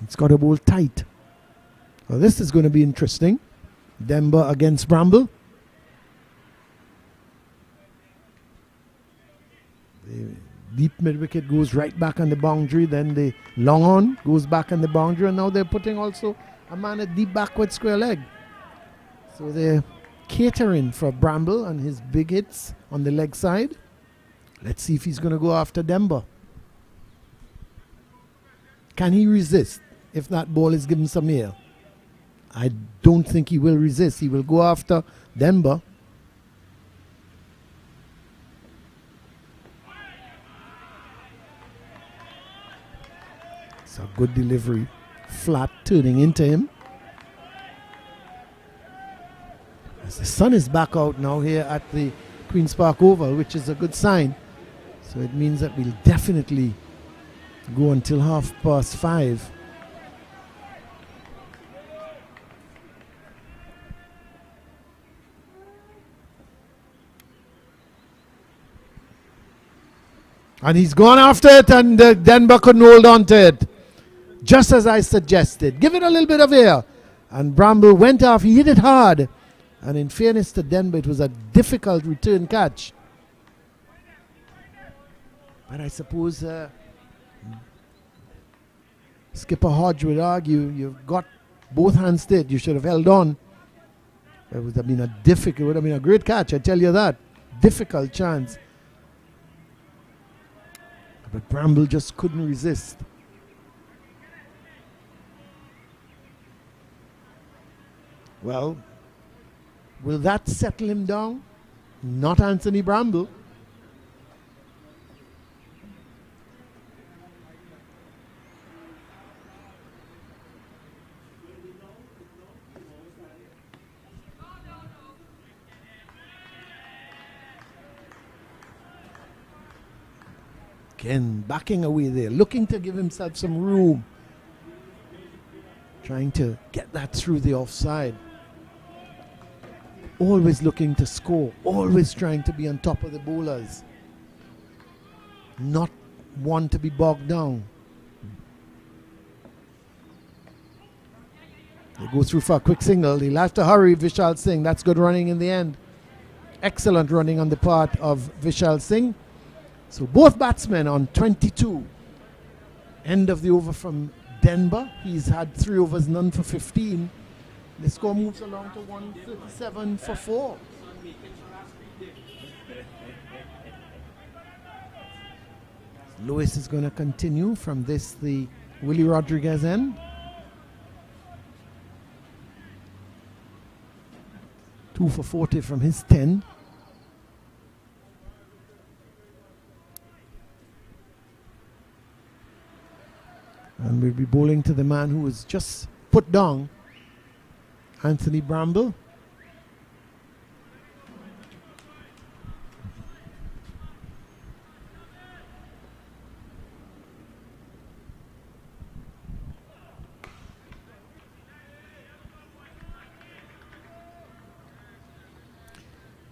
It's got to bowl tight. Well, this is going to be interesting. Denver against Bramble. The deep mid-wicket goes right back on the boundary. Then the long on goes back on the boundary. And now they're putting also a man at deep backward square leg. So they're catering for Bramble and his big hits on the leg side. Let's see if he's going to go after Denver. Can he resist if that ball is given some air? I don't think he will resist. He will go after Denver. It's a good delivery. Flat turning into him. As the sun is back out now here at the Queen's Park Oval, which is a good sign. So it means that we'll definitely go until 5:30. And he's gone after it, and Denver couldn't hold on to it. Just as I suggested. Give it a little bit of air. And Bramble went off. He hit it hard. And in fairness to Denver, it was a difficult return catch. But I suppose Skipper Hodge would argue, you've got both hands to it. You should have held on. It would have been a great catch, I tell you that. Difficult chance. But Bramble just couldn't resist. Well, will that settle him down? Not Anthony Bramble. Again, backing away there, looking to give himself some room. Trying to get that through the offside. Always looking to score, always trying to be on top of the bowlers. Not one to be bogged down. They go through for a quick single. He'll have to hurry, Vishal Singh. That's good running in the end. Excellent running on the part of Vishal Singh. So both batsmen on 22. End of the over from Denver. He's had 3 overs, none for 15. The score moves along to 137 for 4. Lewis is going to continue from this, the Willie Rodriguez end. 2 for 40 from his 10. And we'll be bowling to the man who was just put down, Anthony Bramble.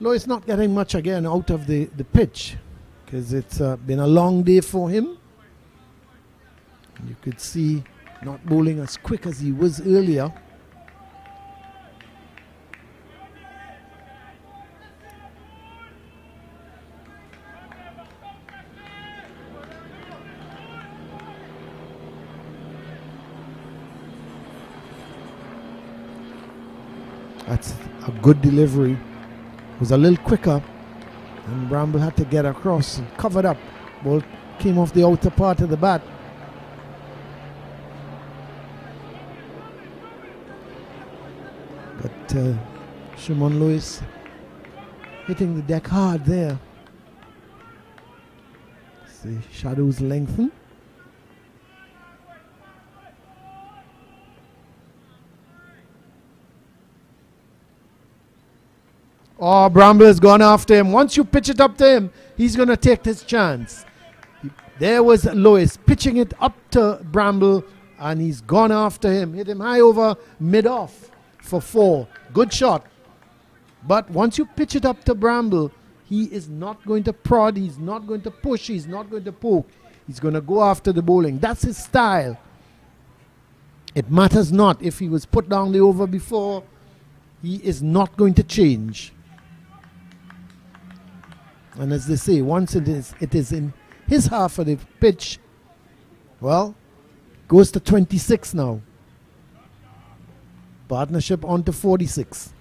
Lois not getting much again out of the pitch because it's been a long day for him. You could see not bowling as quick as he was earlier. That's a good delivery. It was a little quicker and Bramble had to get across and covered up. Ball came off the outer part of the bat. But Shimon Lewis hitting the deck hard there. The shadows lengthen. Bramble has gone after him. Once you pitch it up to him, he's going to take his chance. There was Lewis pitching it up to Bramble, and he's gone after him. Hit him high over mid-off for 4. Good shot. But once you pitch it up to Bramble, he is not going to prod, he's not going to push, he's not going to poke. He's going to go after the bowling. That's his style. It matters not if he was put down the over before. He is not going to change. And as they say, once it is in his half of the pitch, well, goes to 26 now. Partnership on to 46.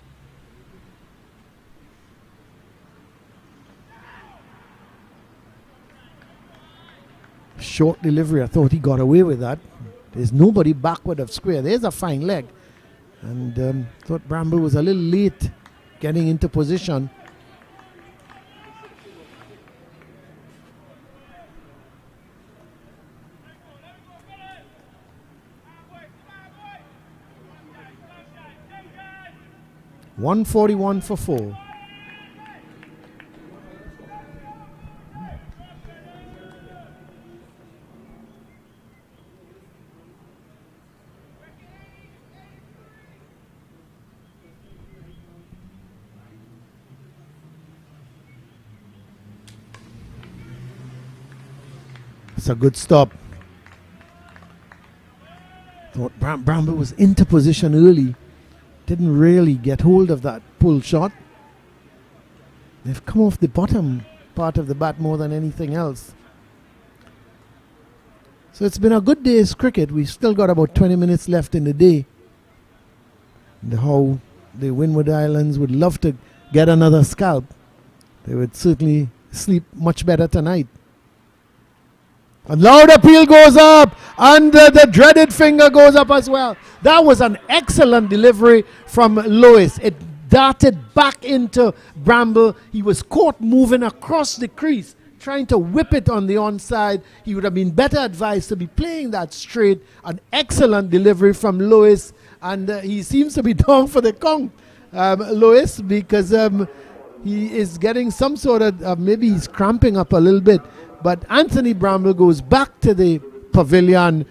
Short delivery. I thought he got away with that. There's nobody backward of square. There's a fine leg. And thought Bramble was a little late getting into position. $141 for 4. It's a good stop. Thought Bramble was into position early. Didn't really get hold of that pull shot. They've come off the bottom part of the bat more than anything else. So it's been a good day's cricket. We've still got about 20 minutes left in the day. How the Windward Islands would love to get another scalp. They would certainly sleep much better tonight. A loud appeal goes up, and the dreaded finger goes up as well. That was an excellent delivery from Lewis. It darted back into Bramble. He was caught moving across the crease, trying to whip it on the onside. He would have been better advised to be playing that straight. An excellent delivery from Lewis, and he seems to be down for the count, Lewis, because he is getting some sort of, maybe he's cramping up a little bit. But Anthony Bramble goes back to the pavilion.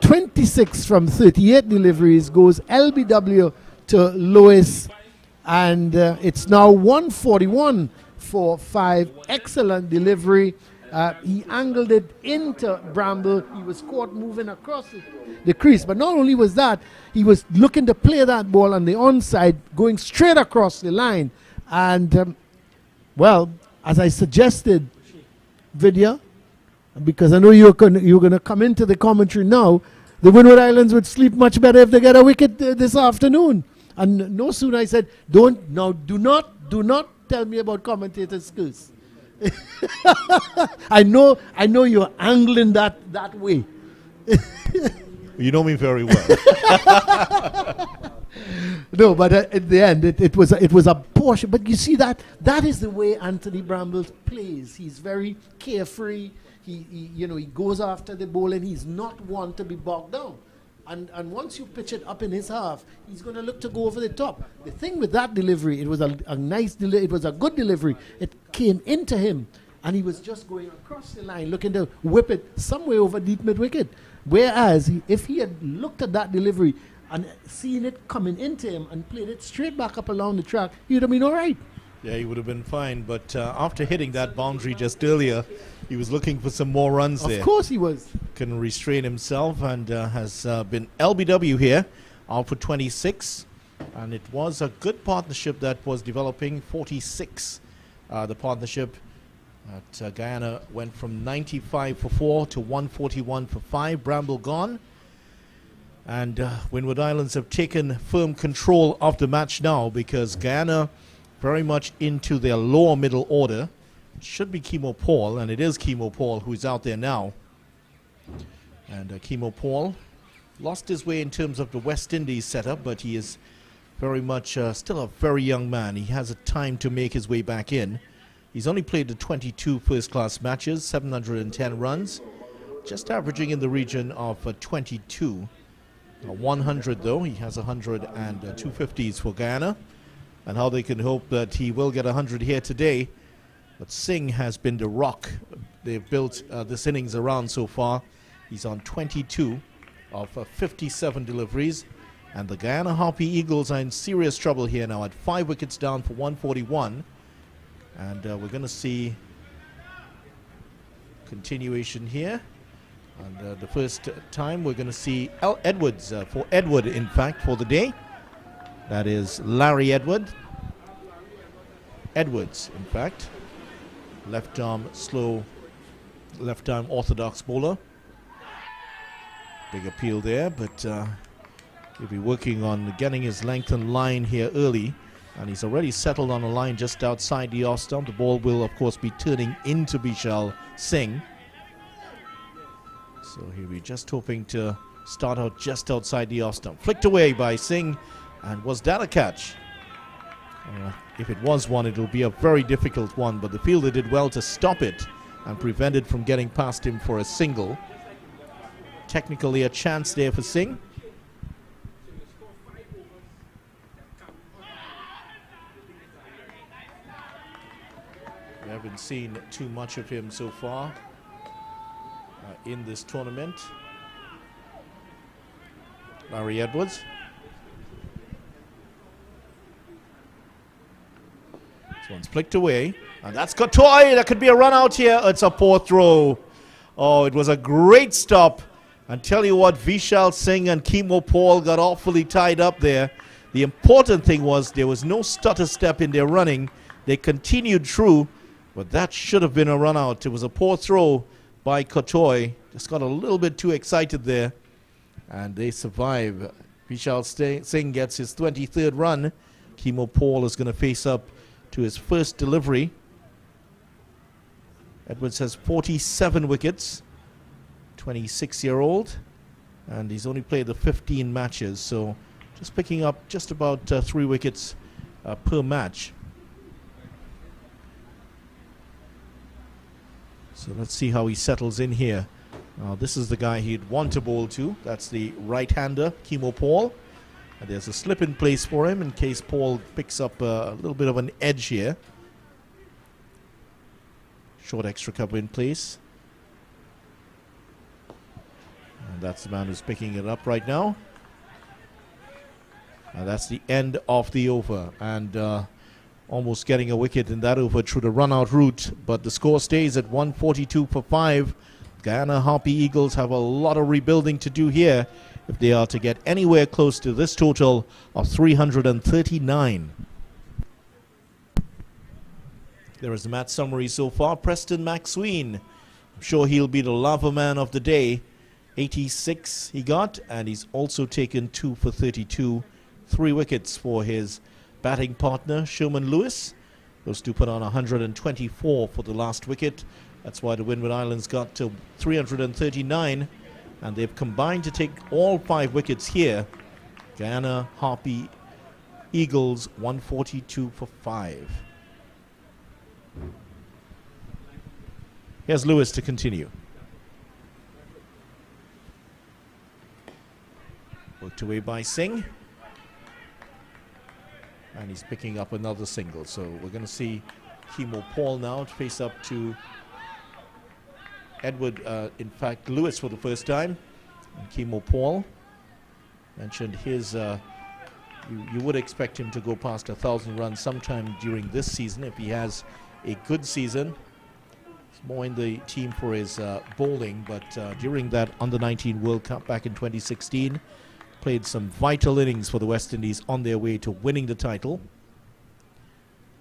26 from 38 deliveries goes LBW to Lewis. And it's now 141 for 5. Excellent delivery. He angled it into Bramble. He was caught moving across the crease. But not only was that, he was looking to play that ball on the onside, going straight across the line. And, well, as I suggested, Vidya, because I know you're going to come into the commentary now, the Windward Islands would sleep much better if they get a wicket this afternoon. And no sooner I said, do not tell me about commentators' skills. I know you're angling that way. You know me very well. No, but at the end, it was a portion. But you see that is the way Anthony Bramble plays. He's very carefree. He goes after the ball, and he's not one to be bogged down. And once you pitch it up in his half, he's going to look to go over the top. The thing with that delivery, it was a nice delivery. It was a good delivery. It came into him, and he was just going across the line, looking to whip it somewhere over deep mid-wicket. Whereas, if he had looked at that delivery and seen it coming into him and played it straight back up along the track, he would have been all right. Yeah, he would have been fine. But after hitting that boundary just earlier, he was looking for some more runs there. Of course he was. Couldn't restrain himself, and has been LBW here, out for 26. And it was a good partnership that was developing, 46. The partnership at Guyana went from 95 for 4 to 141 for 5. Bramble gone. And Windward Islands have taken firm control of the match now, because Guyana very much into their lower middle order. It should be Kemo Paul, and it is Kemo Paul who's out there now. And Kemo Paul lost his way in terms of the West Indies setup, but he is very much still a very young man. He has a time to make his way back in. He's only played the 22 first-class matches, 710 runs, just averaging in the region of 22. 100 though, he has 100 and 250s for Guyana, and how they can hope that he will get 100 here today. But Singh has been the rock they've built this innings around so far. He's on 22 of 57 deliveries. And the Guyana Harpy Eagles are in serious trouble here now at 5 wickets down for 141. And we're going to see continuation here. And the first time we're going to see Edwards, for Edward in fact, for the day. That is Larry Edwards, in fact. Left arm slow, left arm orthodox bowler. Big appeal there, but he'll be working on getting his lengthened line here early. And he's already settled on a line just outside the off stump. The ball will, of course, be turning into Vishal Singh. So he'll be just hoping to start out just outside the off stump. Flicked away by Singh. And was that a catch? If it was one, it will be a very difficult one. But the fielder did well to stop it and prevent it from getting past him for a single. Technically a chance there for Singh. We haven't seen too much of him so far in this tournament. Larry Edwards. This one's flicked away. And that's Kotoy. That could be a run out here. It's a poor throw. Oh, it was a great stop. And tell you what, Vishal Singh and Kimo Paul got awfully tied up there. The important thing was there was no stutter step in their running. They continued through, but that should have been a run out. It was a poor throw by Kotoy. Just got a little bit too excited there. And they survive. Vishal Singh gets his 23rd run. Kimo Paul is going to face up to his first delivery. Edwards has 47 wickets, 26-year-old, and he's only played the 15 matches, so just picking up just about 3 wickets per match. So let's see how he settles in here. This is the guy he'd want to bowl to. That's the right-hander, Kimo Paul. And there's a slip in place for him in case Paul picks up a little bit of an edge here. Short extra cover in place. And that's the man who's picking it up right now. And that's the end of the over. And almost getting a wicket in that over through the run-out route. But the score stays at 142 for 5. Guyana Harpy Eagles have a lot of rebuilding to do here if they are to get anywhere close to this total of 339. There is the match summary so far. Preston McSween, I'm sure he'll be the lava man of the day. 86 he got, and he's also taken 2 for 32. 3 wickets for his batting partner, Sherman Lewis. Those two put on 124 for the last wicket. That's why the Windward Islands got to 339. And they've combined to take all 5 wickets here. Guyana Harpy Eagles 142 for 5. Here's Lewis to continue. Worked away by Singh. And he's picking up another single. So we're going to see Kimo Paul now to face up to Edward, in fact, Lewis for the first time. And Kimo Paul mentioned his, you would expect him to go past 1,000 runs sometime during this season if he has a good season. He's more in the team for his bowling, but during that Under-19 World Cup back in 2016, played some vital innings for the West Indies on their way to winning the title.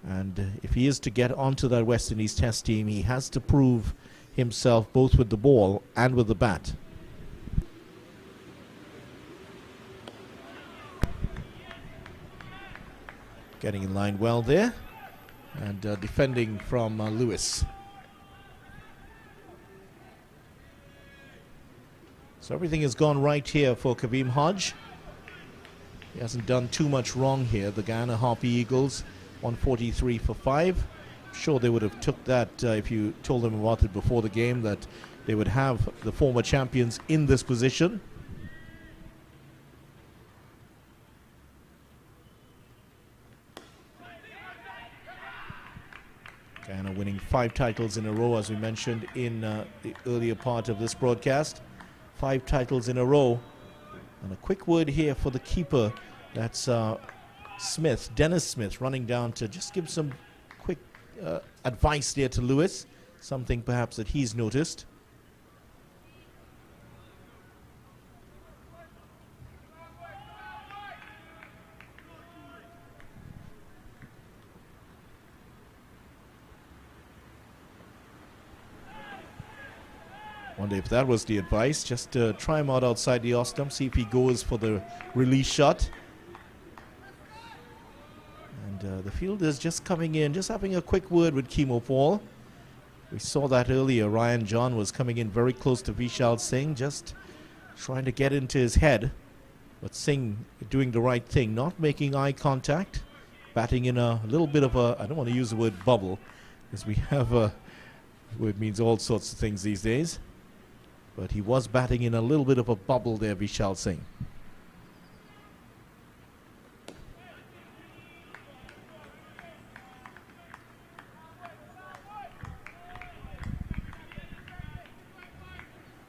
And if he is to get onto that West Indies Test team, he has to prove himself both with the ball and with the bat. Getting in line well there, and defending from Lewis. So everything has gone right here for Kaveem Hodge. He hasn't done too much wrong here. The Guyana Harpy Eagles 143 for 5. Sure they would have took that if you told them about it before the game, that they would have the former champions in this position. Guyana winning 5 titles in a row, as we mentioned in the earlier part of this broadcast. 5 titles in a row. And a quick word here for the keeper. That's Smith, Dennis Smith, running down to just give some quick advice there to Lewis. Something perhaps that he's noticed. Wonder if that was the advice. Just try him out outside the off stump, see if he goes for the release shot. And the fielder is just coming in, just having a quick word with Kimo Paul. We saw that earlier. Ryan John was coming in very close to Vishal Singh, just trying to get into his head. But Singh doing the right thing, not making eye contact, batting in a little bit of a, I don't want to use the word bubble, because we have a, it means all sorts of things these days. But he was batting in a little bit of a bubble there, Vishal Singh.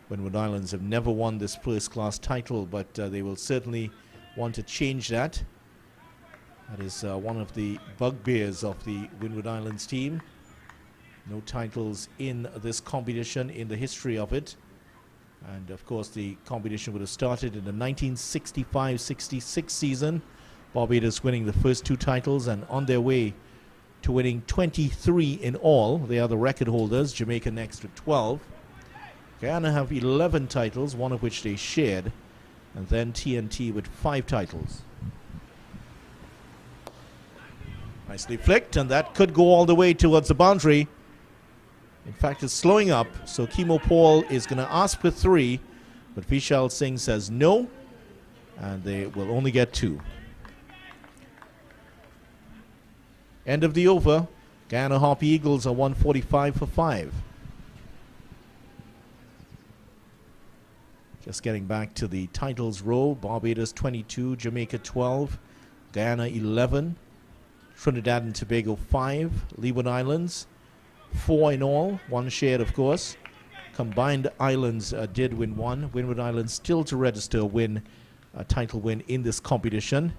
Windward Islands have never won this first-class title, but they will certainly want to change that. That is one of the bugbears of the Windward Islands team. No titles in this competition in the history of it. And of course the competition would have started in the 1965-66 season. Barbados winning the first 2 titles and on their way to winning 23 in all. They are the record holders, Jamaica next with 12. Guyana have 11 titles, one of which they shared. And then TNT with 5 titles. Nicely flicked, and that could go all the way towards the boundary. In fact, it's slowing up, so Kimo Paul is going to ask for 3, but Vishal Singh says no, and they will only get 2. End of the over. Guyana Harpy Eagles are 145 for 5. Just getting back to the titles row. Barbados 22, Jamaica 12, Guyana 11, Trinidad and Tobago 5, Leeward Islands 4 in all, 1 shared of course. Combined Islands did win 1. Windward Islands still to register a title win in this competition.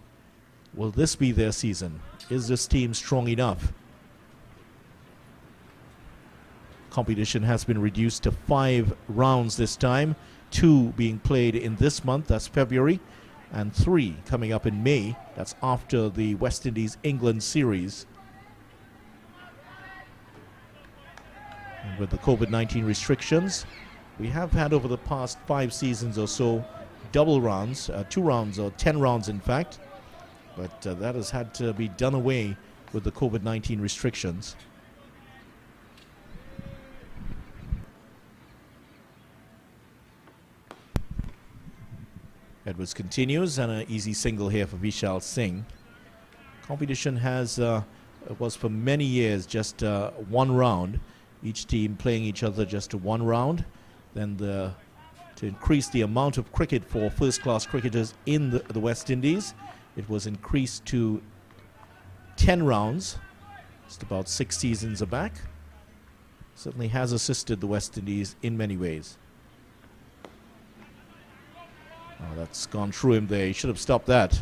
Will this be their season? Is this team strong enough? Competition has been reduced to 5 rounds this time, 2 being played in this month, that's February, and 3 coming up in May, that's after the West Indies-England series. And with the COVID-19 restrictions, we have had over the past 5 seasons or so double rounds, 2 rounds or 10 rounds in fact, but that has had to be done away with the COVID-19 restrictions. Edwards continues, and an easy single here for Vishal Singh. Competition has was for many years just 1 round. Each team playing each other just 1 round. Then to increase the amount of cricket for first-class cricketers in the West Indies, it was increased to 10 rounds. Just about 6 seasons back. Certainly has assisted the West Indies in many ways. Oh, that's gone through him there. He should have stopped that.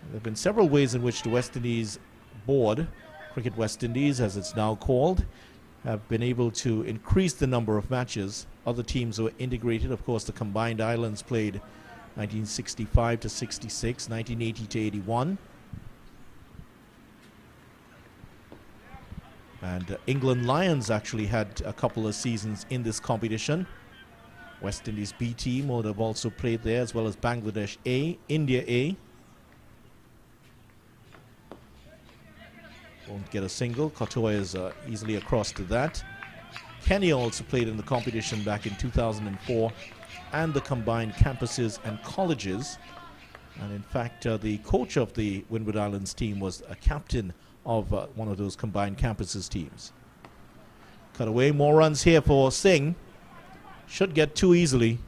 There have been several ways in which the West Indies board, Cricket West Indies as it's now called, have been able to increase the number of matches. Other teams were integrated. Of course, the Combined Islands played 1965 to 66, 1980 to 81. And England Lions actually had a couple of seasons in this competition. West Indies B team would have also played there, as well as Bangladesh A, India A. Won't get a single. Kotoa is easily across to that. Kenya also played in the competition back in 2004, and the combined campuses and colleges. And in fact, the coach of the Windward Islands team was a captain of one of those combined campuses teams. Cut away, more runs here for Singh. Should get 2 easily.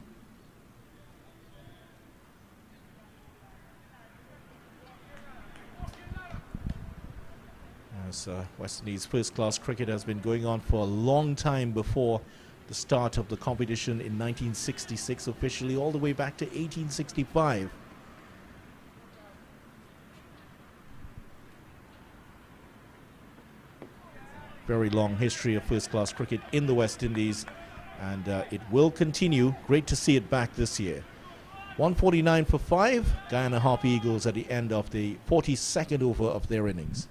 course, West Indies first-class cricket has been going on for a long time before the start of the competition in 1966 officially, all the way back to 1865. Very long history of first-class cricket in the West Indies, and it will continue. Great to see it back this year. 149 for 5, Guyana Harp Eagles at the end of the 42nd over of their innings.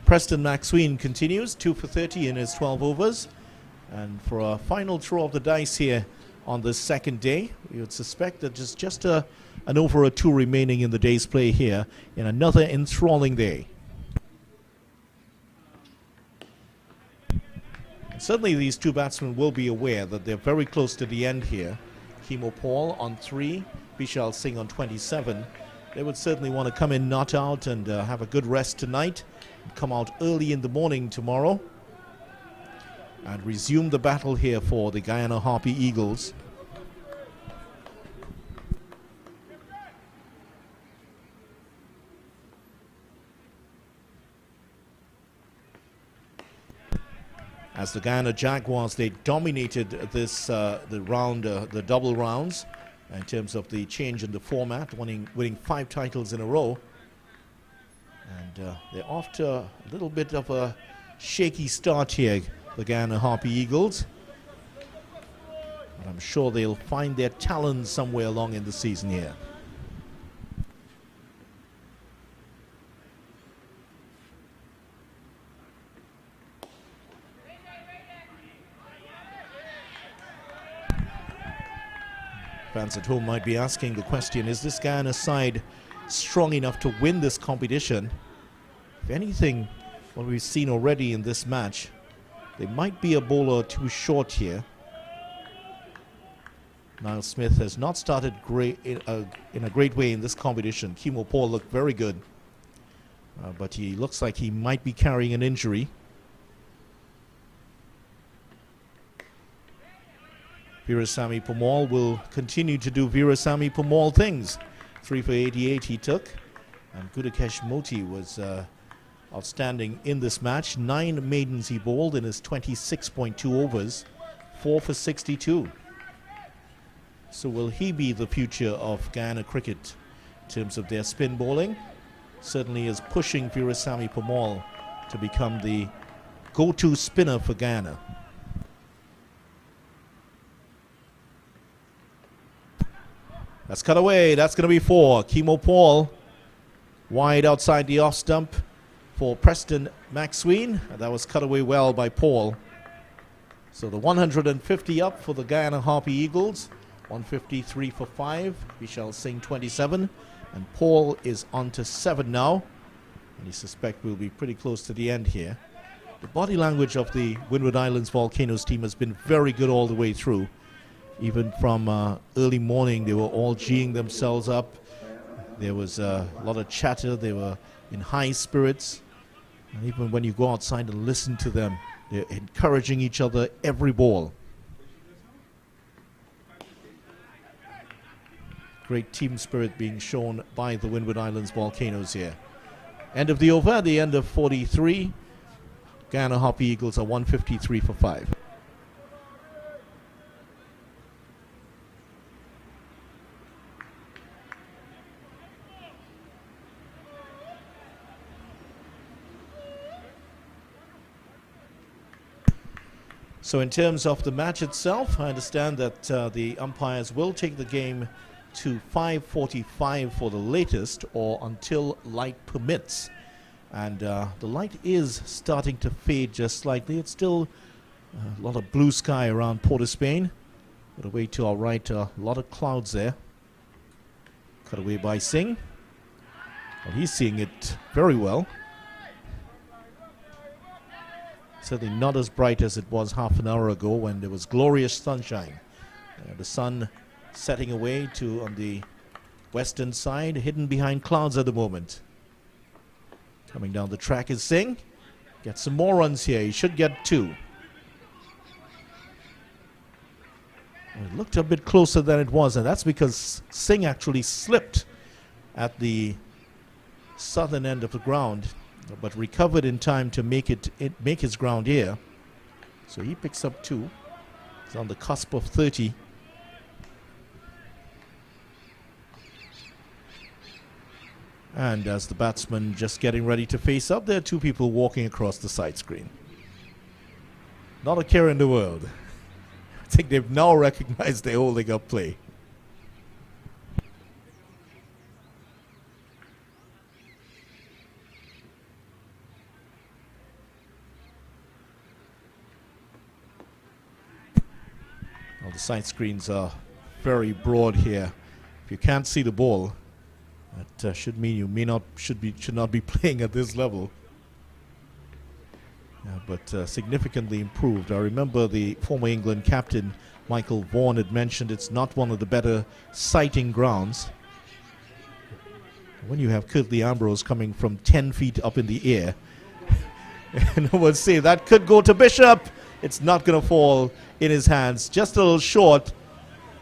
Preston McSween continues, 2 for 30 in his 12 overs. And for a final throw of the dice here on the second day, we would suspect that there's just an over or two remaining in the day's play here in another enthralling day. And certainly these two batsmen will be aware that they're very close to the end here. Kimo Paul on 3, Vishal Singh on 27. They would certainly want to come in not out and have a good rest tonight. Come out early in the morning tomorrow and resume the battle here for the Guyana Harpy Eagles. As the Guyana Jaguars, they dominated this the double rounds in terms of the change in the format, winning 5 titles in a row. And they're off to a little bit of a shaky start here, the Guyana Harpy Eagles. But I'm sure they'll find their talons somewhere along in the season here. Fans at home might be asking the question, is this Guyana side strong enough to win this competition? If anything, what we've seen already in this match, they might be a bowler or two short here. Niall Smith has not started great in a great way in this competition. Kimo Paul looked very good, but he looks like he might be carrying an injury. Veerasamy Permaul will continue to do Veerasamy Permaul things. 3 for 88 he took, and Gudakesh Moti was outstanding in this match. 9 maidens he bowled in his 26.2 overs, 4 for 62. So will he be the future of Guyana cricket in terms of their spin bowling? Certainly is pushing Veerasamy Permaul to become the go-to spinner for Guyana. That's cut away. That's going to be 4. Kimo Paul wide outside the off stump for Preston McSween. And that was cut away well by Paul. So the 150 up for the Guyana Harpy Eagles. 153 for 5. Vishal Singh 27. And Paul is on to 7 now. And you suspect we'll be pretty close to the end here. The body language of the Windward Islands Volcanoes team has been very good all the way through. Even from early morning, they were all geeing themselves up. There was a lot of chatter. They were in high spirits. And even when you go outside and listen to them, they're encouraging each other every ball. Great team spirit being shown by the Windward Islands Volcanoes here. End of the over, at the end of 43. Guyana Harpy Eagles are 153 for 5. So in terms of the match itself, I understand that the umpires will take the game to 5:45 for the latest, or until light permits. And the light is starting to fade just slightly. It's still a lot of blue sky around Port of Spain. But away to our right, a lot of clouds there. Cut away by Singh. Well, he's seeing it very well. Certainly not as bright as it was half an hour ago when there was glorious sunshine. The sun setting away to on the western side, hidden behind clouds at the moment. Coming down the track is Singh. Get some more runs here. He should get 2. It looked a bit closer than it was, and that's because Singh actually slipped at the southern end of the ground, but recovered in time to make his ground here. So he picks up 2. He's on the cusp of 30. And as the batsman just getting ready to face up, there are 2 people walking across the side screen. Not a care in the world. I think they've now recognized they're holding up play. Well, the side screens are very broad here. If you can't see the ball, that should mean you should not be playing at this level. But significantly improved. I remember the former England captain Michael Vaughan had mentioned it's not one of the better sighting grounds. When you have Curtly Ambrose coming from 10 feet up in the air, and I would say that could go to Bishop. It's not going to fall in his hands. Just a little short.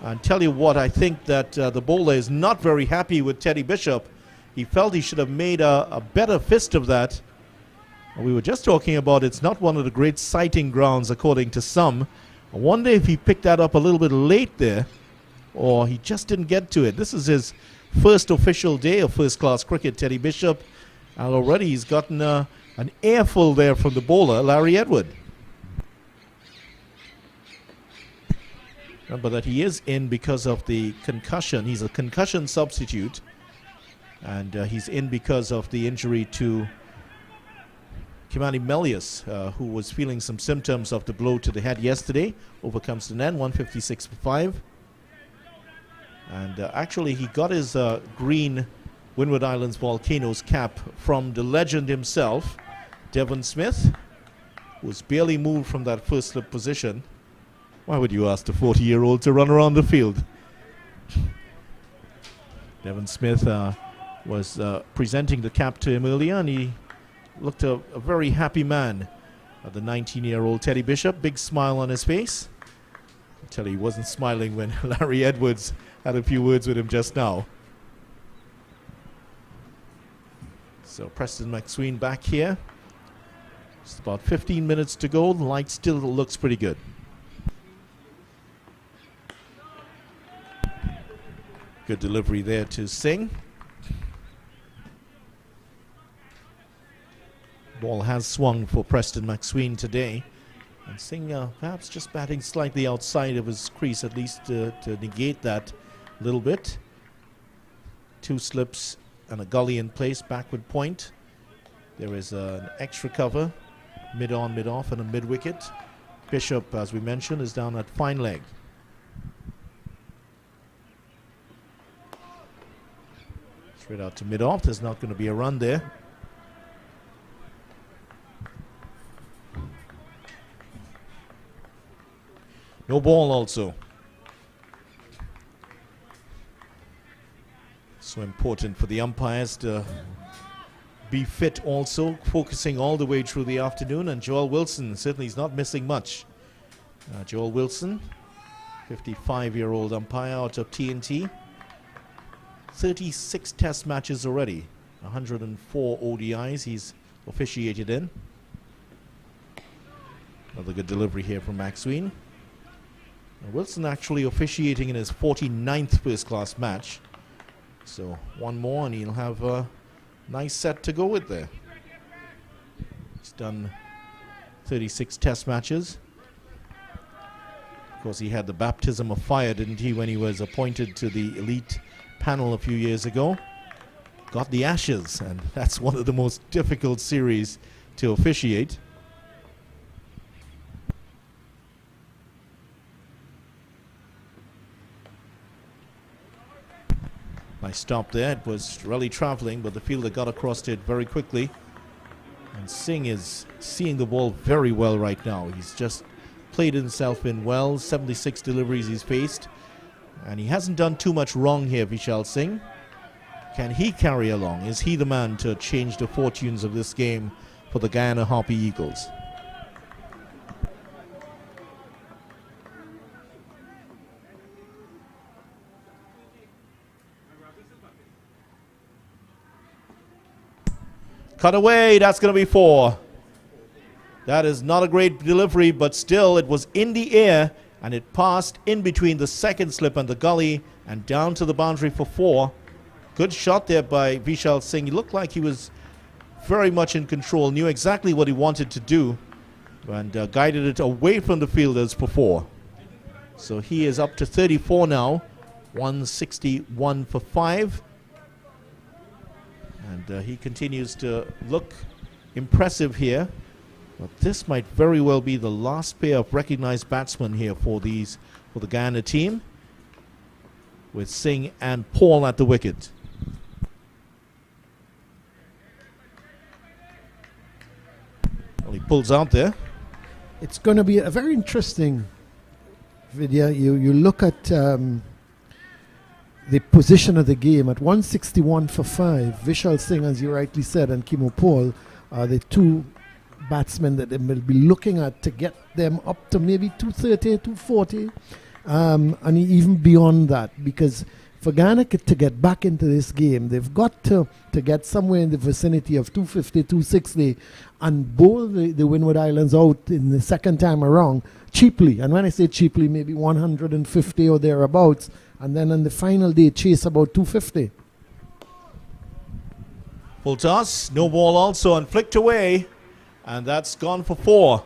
And tell you what, I think that the bowler is not very happy with Teddy Bishop. He felt he should have made a better fist of that. We were just talking about it's not one of the great sighting grounds according to some. I wonder if he picked that up a little bit late there, or he just didn't get to it. This is his first official day of first-class cricket, Teddy Bishop, and already he's gotten an airful there from the bowler, Larry Edward. Remember that he is in because of the concussion. He's a concussion substitute, and he's in because of the injury to Kimani Melius, who was feeling some symptoms of the blow to the head yesterday. Overcomes the net, 156 for 5. And actually, he got his green Windward Islands Volcanoes cap from the legend himself, Devon Smith, who was barely moved from that first slip position. Why would you ask the 40-year-old to run around the field? Devon Smith was presenting the cap to him earlier, and he looked a very happy man. The 19-year-old Teddy Bishop, big smile on his face. I tell you, he wasn't smiling when Larry Edwards had a few words with him just now. So Preston McSween back here. Just about 15 minutes to go. The light still looks pretty good. Good delivery there to Singh. Ball has swung for Preston McSween today. And Singh perhaps just batting slightly outside of his crease, at least to negate that a little bit. 2 slips and a gully in place, backward point. There is an extra cover, mid-on, mid-off, and a mid-wicket. Bishop, as we mentioned, is down at fine leg. Straight out to mid-off. There's not going to be a run there. No ball also. So important for the umpires to be fit also, focusing all the way through the afternoon. And Joel Wilson certainly is not missing much. Joel Wilson, 55-year-old umpire out of TNT. 36 test matches already. 104 ODIs he's officiated in. Another good delivery here from McSween. Wilson actually officiating in his 49th first-class match. So one more and he'll have a nice set to go with there. He's done 36 test matches. Of course, he had the baptism of fire, didn't he, when he was appointed to the elite panel a few years ago. Got the Ashes, and that's one of the most difficult series to officiate. Nice stop there. It was really traveling, but the fielder got across to it very quickly. And Singh is seeing the ball very well right now. He's just played himself in well. 76 deliveries he's faced. And he hasn't done too much wrong here, Vishal Singh. Can he carry along? Is he the man to change the fortunes of this game for the Guyana Harpy Eagles? Cut away, that's going to be 4. That is not a great delivery, but still it was in the air and it passed in between the second slip and the gully and down to the boundary for 4. Good shot there by Vishal Singh. He looked like he was very much in control, knew exactly what he wanted to do, and guided it away from the fielders for 4. So he is up to 34 now, 161 for 5. And he continues to look impressive here. But this might very well be the last pair of recognized batsmen here for the Guyana team, with Singh and Paul at the wicket. Well, he pulls out there. It's going to be a very interesting video. You look at the position of the game at 161 for 5. Vishal Singh, as you rightly said, and Kimo Paul are the two batsmen that they will be looking at to get them up to maybe 230, 240, and even beyond that. Because for Ghana to get back into this game, they've got to get somewhere in the vicinity of 250, 260 and bowl the Windward Islands out in the second time around cheaply. And when I say cheaply, maybe 150 or thereabouts. And then on the final day, chase about 250. Full toss, no ball also, and flicked away. And that's gone for 4.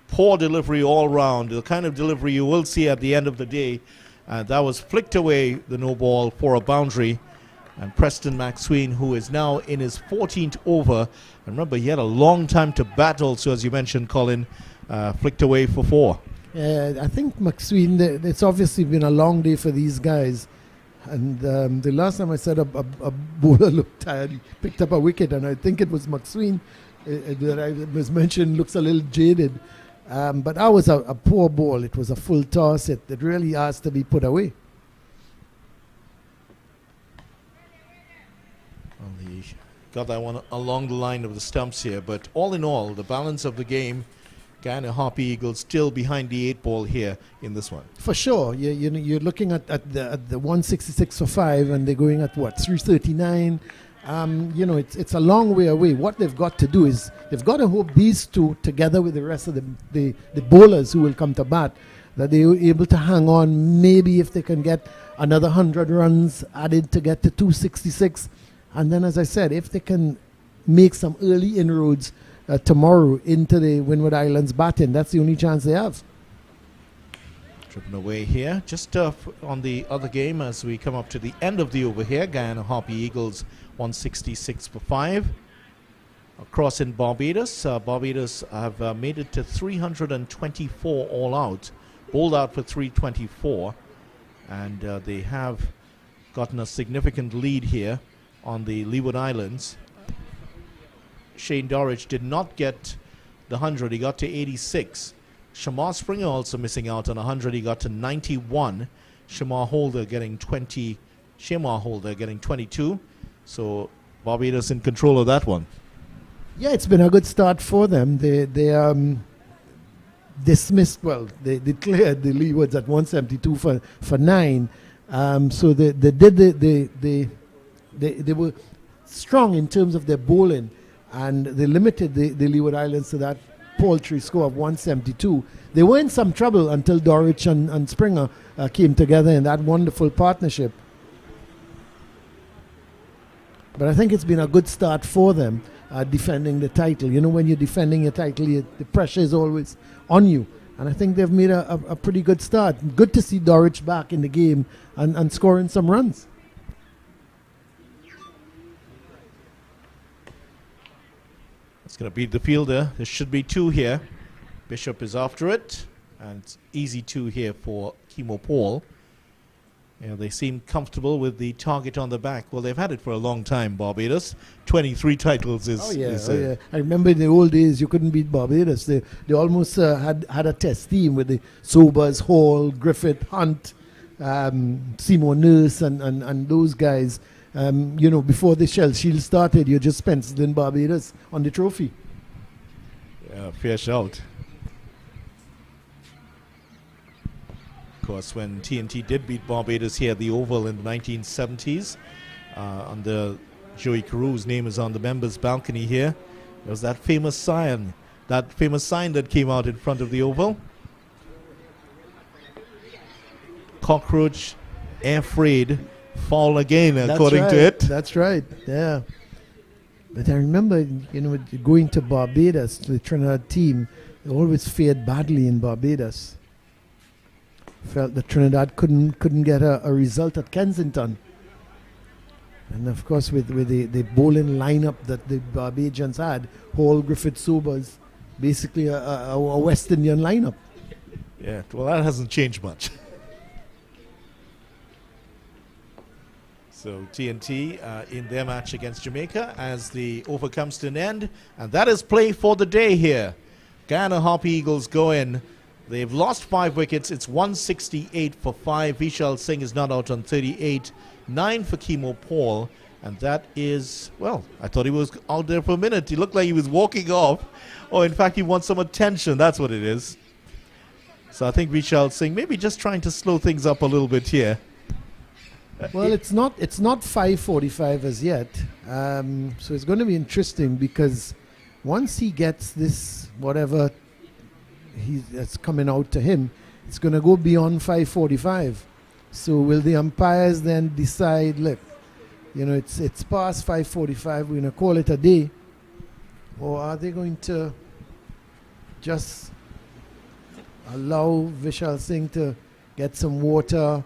Poor delivery all round. The kind of delivery you will see at the end of the day. That was flicked away, the no ball, for a boundary. And Preston McSween, who is now in his 14th over. And remember, he had a long time to bat also, as you mentioned, Colin. Flicked away for 4. I think McSween, it's obviously been a long day for these guys. And the last time I said a bowler looked tired, he picked up a wicket, and I think it was McSween that I was mentioned, looks a little jaded. But that was a poor ball. It was a full toss. It really asked to be put away. Well, he got that one along the line of the stumps here. But all in all, the balance of the game, Guyana Harpy Eagles still behind the 8 ball here in this one. For sure. You're looking at the 166 for 5, and they're going at what, 339. It's a long way away. What they've got to do is they've got to hope these two, together with the rest of the bowlers who will come to bat, that they are able to hang on. Maybe if they can get another 100 runs added to get to 266. And then, as I said, if they can make some early inroads tomorrow into the Windward Islands batting, that's the only chance they have. Driven away here. Just on the other game, as we come up to the end of the over here, Guyana Harpy Eagles 166 for 5. Across in Barbados, Barbados have made it to 324 all out, bowled out for 324, and they have gotten a significant lead here on the Leeward Islands. Shane Dorridge did not get the 100, he got to 86. Shamar Springer also missing out on 100, he got to 91. Shamar Holder getting 22. So Barbados in control of that one. Yeah, it's been a good start for them. They dismissed, they declared the Leewards at 172 for 9. So they were strong in terms of their bowling, and they limited the Leeward Islands to that paltry score of 172. They were in some trouble until Dorridge and Springer came together in that wonderful partnership. But I think it's been a good start for them defending the title. You know, when you're defending your title, the pressure is always on you. And I think they've made a pretty good start. Good to see Dorridge back in the game and scoring some runs. It's going to beat the fielder. There should be 2 here. Bishop is after it. And it's easy 2 here for Kimo Paul. You know, they seem comfortable with the target on the back. Well, they've had it for a long time, Barbados. 23 titles is... yeah. I remember in the old days, you couldn't beat Barbados. They almost had a test team with the Sobers, Hall, Griffith, Hunt, Seymour Nurse, and those guys. You know, before the Shell Shield started, you just penciled in Barbados on the trophy. Yeah, fair shout. Of course, when TNT did beat Barbados here at the Oval in the 1970s, under Joey Carew's name is on the members' balcony here. There was that famous sign that came out in front of the Oval. Cockroach, air frayed, fall again, according to it. That's right, yeah. But I remember, you know, going to Barbados, the Trinidad team, they always fared badly in Barbados. Felt that Trinidad couldn't get a result at Kensington. And of course with the bowling lineup that the Barbadians had, Hall, Griffith, Sobers, basically a West Indian lineup. Yeah, well, that hasn't changed much. So TNT in their match against Jamaica as the over comes to an end. And that is play for the day here. Guyana Harpy Eagles go in. They've lost 5 wickets. It's 168 for 5. Vishal Singh is not out on 38. 9 for Kemo Paul. And that is, well, I thought he was out there for a minute. He looked like he was walking off. Or in fact, he wants some attention. That's what it is. So I think Vishal Singh maybe just trying to slow things up a little bit here. Well, it's not 5:45 as yet. So it's going to be interesting because once he gets this, whatever that's coming out to him, it's going to go beyond 5:45. So will the umpires then decide, look, you know, it's past 5:45, we're going to call it a day? Or are they going to just allow Vishal Singh to get some water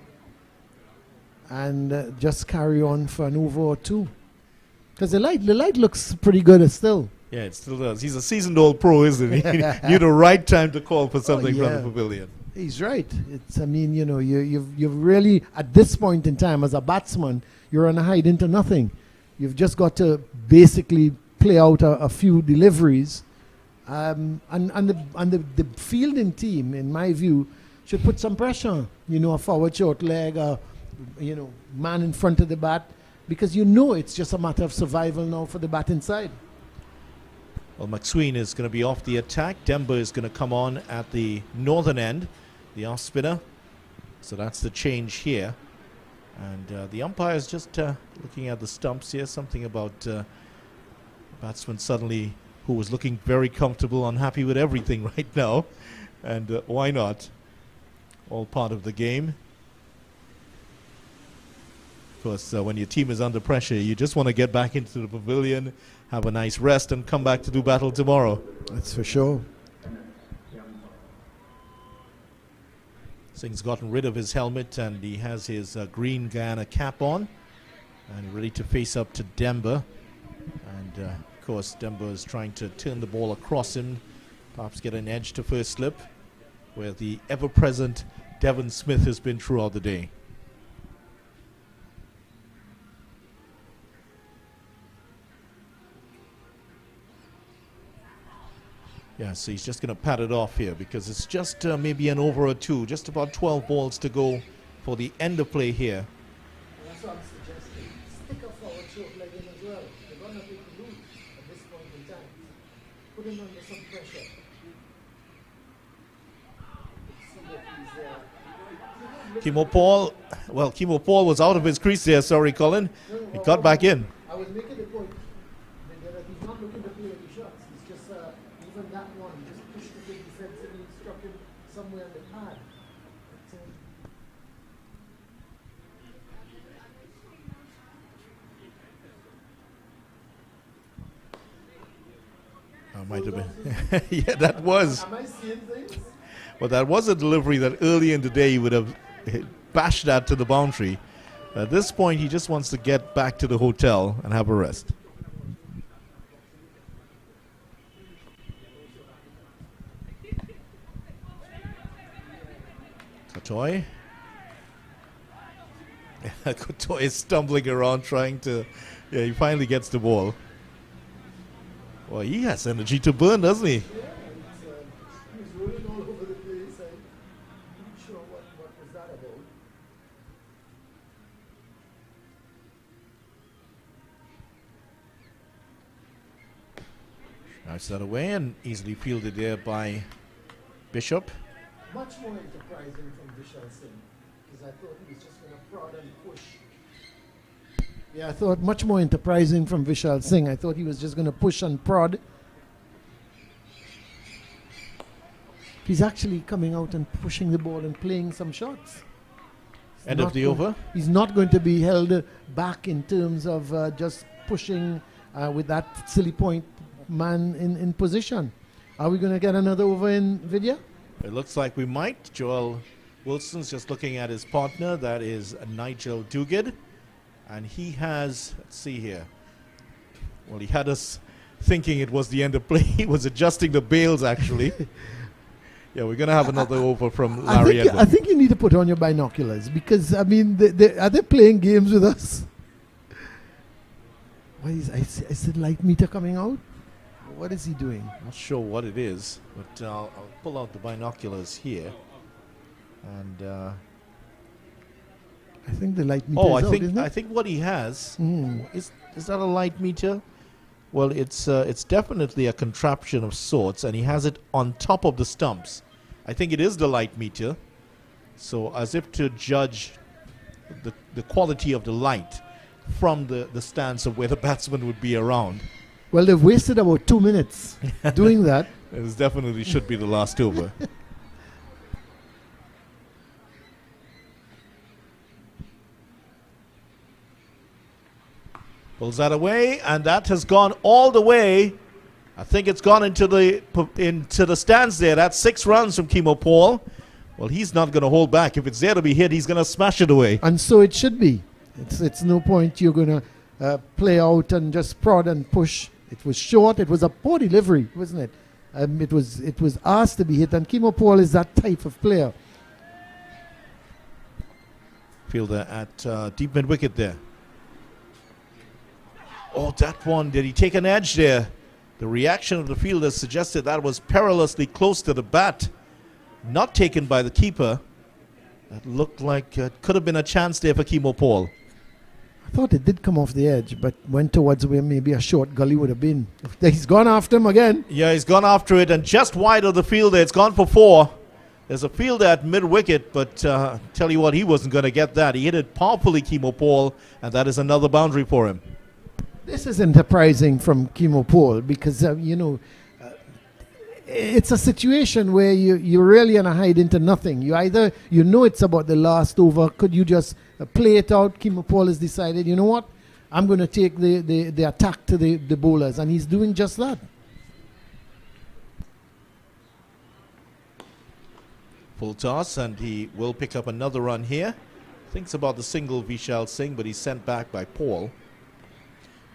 and just carry on for an over or two? Because the light looks pretty good still. Yeah, it still does. He's a seasoned old pro, isn't he? Knew the right time to call for something from the pavilion. He's right. It's, I mean, you know, you've really, at this point in time, as a batsman, you're on a hide into nothing. You've just got to basically play out a few deliveries. And the fielding team, in my view, should put some pressure. You know, a forward short leg, you know, man in front of the bat, because you know it's just a matter of survival now for the batting side. Well, McSween is going to be off the attack. Demba is going to come on at the northern end, the off spinner. So that's the change here. And the umpire is just looking at the stumps here. Something about batsman suddenly who was looking very comfortable, unhappy with everything right now. And why not? All part of the game. Of course, when your team is under pressure, you just want to get back into the pavilion, have a nice rest, and come back to do battle tomorrow. That's for sure. Singh's gotten rid of his helmet, and he has his green Guyana cap on, and ready to face up to Demba. And of course, Demba is trying to turn the ball across him, perhaps get an edge to first slip, where the ever-present Devon Smith has been throughout the day. Yeah, so he's just going to pat it off here because it's just maybe an over or two, just about 12 balls to go for the end of play here. That's what I'm suggesting. Stick a forward short leg in as well. They're going to have to lose at this point in time. Put him under some pressure. Kemo Paul, well, Kemo Paul was out of his crease there, sorry, Colin. He got back in. I was making the point that he's not looking to play any shots. He's just, even that one, just pushed the big defensively, struck him somewhere in the pad. Might have been. Yeah, that was. Am I seeing things? Well, that was a delivery that early in the day he would have bashed that to the boundary. At this point, he just wants to get back to the hotel and have a rest. Katoy. Couture is stumbling around trying to... Yeah, he finally gets the ball. Well, he has energy to burn, doesn't he? He's rolling all over the place. I'm not sure what was that about. Knocks that away and easily fielded there by Bishop. Much more enterprising from Vishal Singh, because I thought he was just going to prod and push. Yeah, I thought much more enterprising from Vishal Singh. I thought he was just going to push and prod. He's actually coming out and pushing the ball and playing some shots. End of the over. He's not going to be held back in terms of just pushing with that silly point man in position. Are we going to get another over in Vidya? It looks like we might. Joel Wilson's just looking at his partner. That is Nigel Duguid. And he has, let's see here. Well, he had us thinking it was the end of play. He was adjusting the bails, actually. Yeah, we're going to have another over from Larry Edwards. I think you need to put on your binoculars because, I mean, are they playing games with us? What is, I said light meter coming out? What is he doing? Not sure what it is, but I'll pull out the binoculars here. And I think the light meter is out, isn't it? I think what he has is that a light meter? Well, it's definitely a contraption of sorts, and he has it on top of the stumps. I think it is the light meter. So as if to judge the quality of the light from the stance of where the batsman would be around. Well, they've wasted about 2 minutes doing that. This definitely should be the last over. Pulls that away, and that has gone all the way. I think it's gone into the stands there. That's 6 runs from Kimo Paul. Well, he's not going to hold back. If it's there to be hit, he's going to smash it away. And so it should be. It's no point you're going to play out and just prod and push. It was short. It was a poor delivery, wasn't it? It was asked to be hit, and Kimo Paul is that type of player. Fielder at deep mid wicket there. Oh, that one, did he take an edge there? The reaction of the fielder suggested that was perilously close to the bat. Not taken by the keeper. That looked like it could have been a chance there for Kimo Paul. I thought it did come off the edge, but went towards where maybe a short gully would have been. He's gone after him again. Yeah, he's gone after it, and just wide of the fielder. It's gone for 4. There's a fielder at mid-wicket, but tell you what, he wasn't going to get that. He hit it powerfully, Kimo Paul, and that is another boundary for him. This is enterprising from Kimo Paul because, it's a situation where you're really going to hide into nothing. You know it's about the last over. Could you just play it out? Kimo Paul has decided, you know what? I'm going to take the attack to the bowlers, and he's doing just that. Full toss, and he will pick up another run here. Thinks about the single Vishal Singh, but he's sent back by Paul.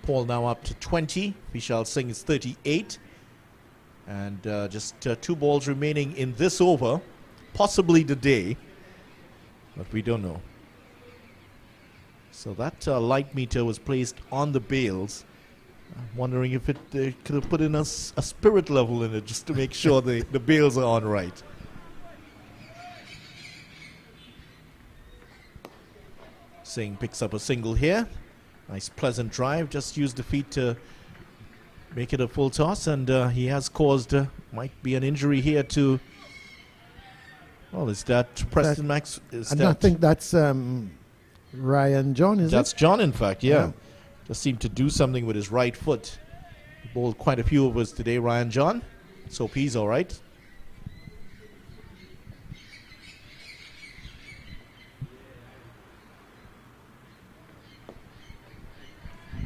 Paul now up to 20. Vishal Singh is 38. And just 2 balls remaining in this over. Possibly the day. But we don't know. So that light meter was placed on the bails. I'm wondering if it could have put in a spirit level in it just to make sure the bails are on right. Singh picks up a single here. Nice pleasant drive, just used the feet to make it a full toss, and he has caused, might be an injury here to, well, is that Preston Max? I think that's Ryan John, is it? That's John, in fact, yeah. Just seemed to do something with his right foot. He bowled quite a few of us today, Ryan John. Let's hope he's all right.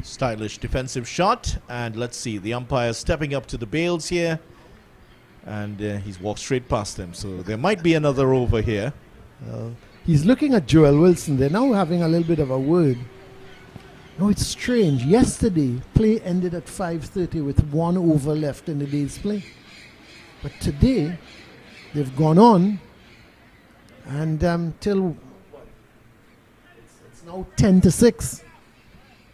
Stylish defensive shot, and let's see, the umpire stepping up to the bails here, and he's walked straight past them, so there might be another over here. He's looking at Joel Wilson. They're now having a little bit of a word. No, it's strange. Yesterday, play ended at 5:30 with 1 over left in the day's play, but today they've gone on and till it's It's now 10-6.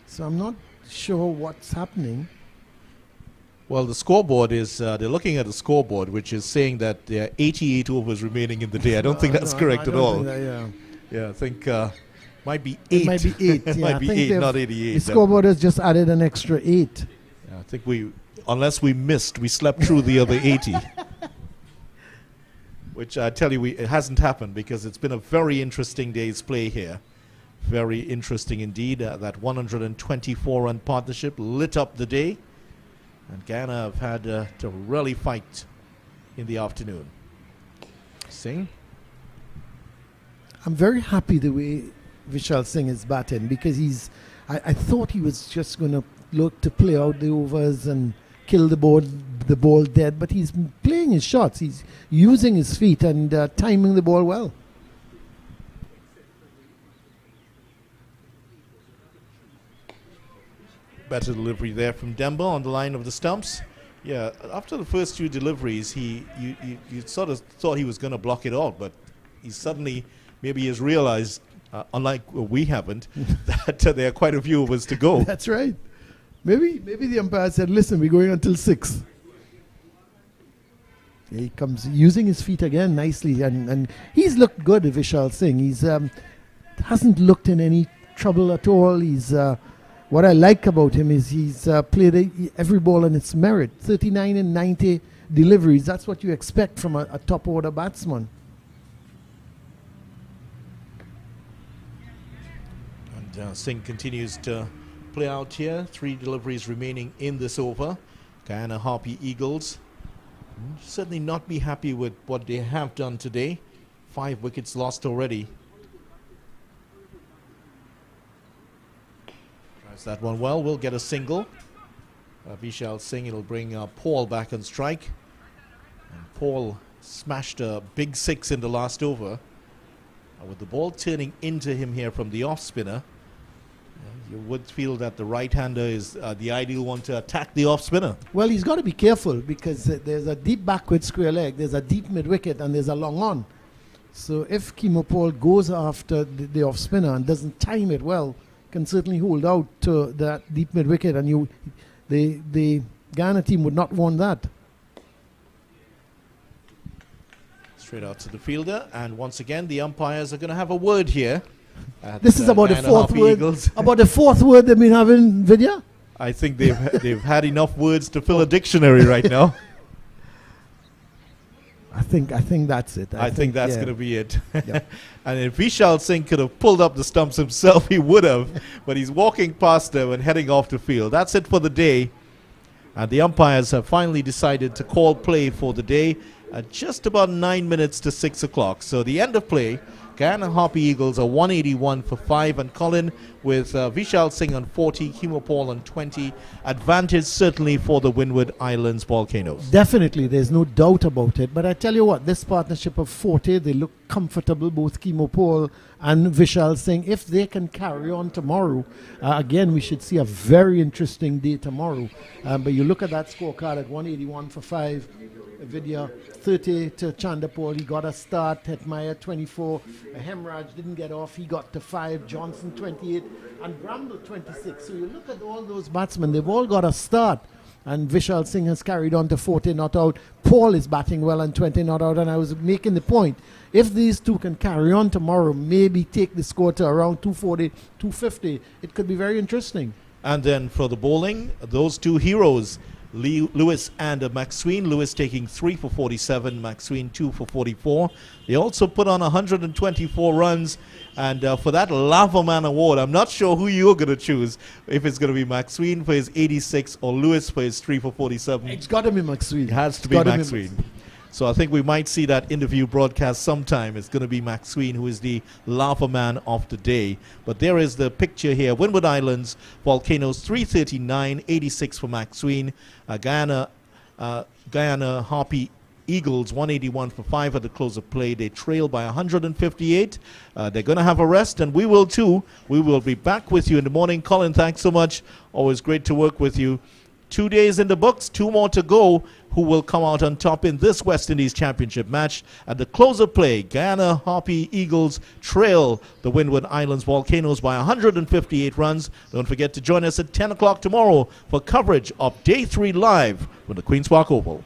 So I'm not sure what's happening. Well, the scoreboard is, they're looking at the scoreboard, which is saying that there are 88 overs remaining in the day. I don't think that's correct I at don't all. think that, Yeah, I think might be 8. It might be 8. It Yeah, might I be think 8, not 88. The scoreboard has just added an extra 8. I think unless we missed, we slept through the other 80. Which I tell you, it hasn't happened because it's been a very interesting day's play here. Very interesting indeed. That 124-run partnership lit up the day. And Guyana have had to really fight in the afternoon. Singh? I'm very happy the way Vishal Singh is batting because I thought he was just going to look to play out the overs and kill the ball dead, but he's playing his shots. He's using his feet and timing the ball well. Better delivery there from Demba on the line of the stumps. Yeah, after the first few deliveries, you sort of thought he was going to block it out, but he suddenly maybe has realized, unlike we haven't, that there are quite a few of us to go. That's right. Maybe the umpire said, listen, we're going until 6. Here he comes using his feet again nicely, and he's looked good, Vishal Singh. He's hasn't looked in any trouble at all. He's what I like about him is he's played every ball on its merit. 39 and 90 deliveries. That's what you expect from a top order batsman. And Singh continues to play out here. 3 deliveries remaining in this over. Guyana Harpy Eagles certainly not be happy with what they have done today. 5 wickets lost already. Tries that one well. We'll get a single. Vishal Singh, it'll bring Paul back on strike. And Paul smashed a big 6 in the last over. With the ball turning into him here from the off spinner, you would feel that the right-hander is the ideal one to attack the off-spinner. Well, he's got to be careful because there's a deep backward square leg, there's a deep mid-wicket, and there's a long on. So if Kimo Paul goes after the off-spinner and doesn't time it well, can certainly hold out to that deep mid-wicket, and the Guyana team would not want that. Straight out to the fielder, and once again, the umpires are going to have a word here. This is about the Guyana fourth Harpy word. Eagles. About the 4th word they've been having, Vidya? I think they've had enough words to fill a dictionary right now. I think that's it. I think that's yeah. going to be it. Yep. And if Vishal Singh could have pulled up the stumps himself, he would have. But he's walking past them and heading off the field. That's it for the day. And the umpires have finally decided to call play for the day at just about 9 minutes to 6 o'clock. So the end of play. Guyana Harpy Eagles are 181 for 5 and Colin with Vishal Singh on 40, Kimo Paul on 20. Advantage certainly for the Windward Islands Volcanoes. Definitely, there's no doubt about it. But I tell you what, this partnership of 40, they look comfortable, both Kimo Paul and Vishal Singh. If they can carry on tomorrow, again, we should see a very interesting day tomorrow. But you look at that scorecard at 181 for 5. Vidya 30 to Chanderpaul, he got a start. Hetmeyer 24, Hemraj didn't get off, he got to 5, Johnson 28, and Bramble 26. So you look at all those batsmen, they've all got a start, and Vishal Singh has carried on to 40 not out. Paul is batting well and 20 not out, and I was making the point, if these two can carry on tomorrow, maybe take the score to around 240, 250, it could be very interesting. And then for the bowling, those two heroes, Lewis and McSween. Lewis taking 3 for 47, McSween 2 for 44. They also put on 124 runs, and for that Lava Man award, I'm not sure who you're going to choose, if it's going to be McSween for his 86 or Lewis for his 3 for 47. It's got to be McSween. It has to be McSween. So I think we might see that interview broadcast sometime. It's going to be McSween who is the Lava Man of the day. But there is the picture here. Windward Islands Volcanoes 339, 86 for McSween. Guyana Harpy Eagles 181 for 5 at the close of play. They trail by 158. They're going to have a rest, and we will too. We will be back with you in the morning. Colin, thanks so much. Always great to work with you. 2 days in the books, 2 more to go. who will come out on top in this West Indies Championship match. At the close of play, Guyana Harpy Eagles trail the Windward Islands Volcanoes by 158 runs. Don't forget to join us at 10 o'clock tomorrow for coverage of Day 3 live from the Queen's Park Oval.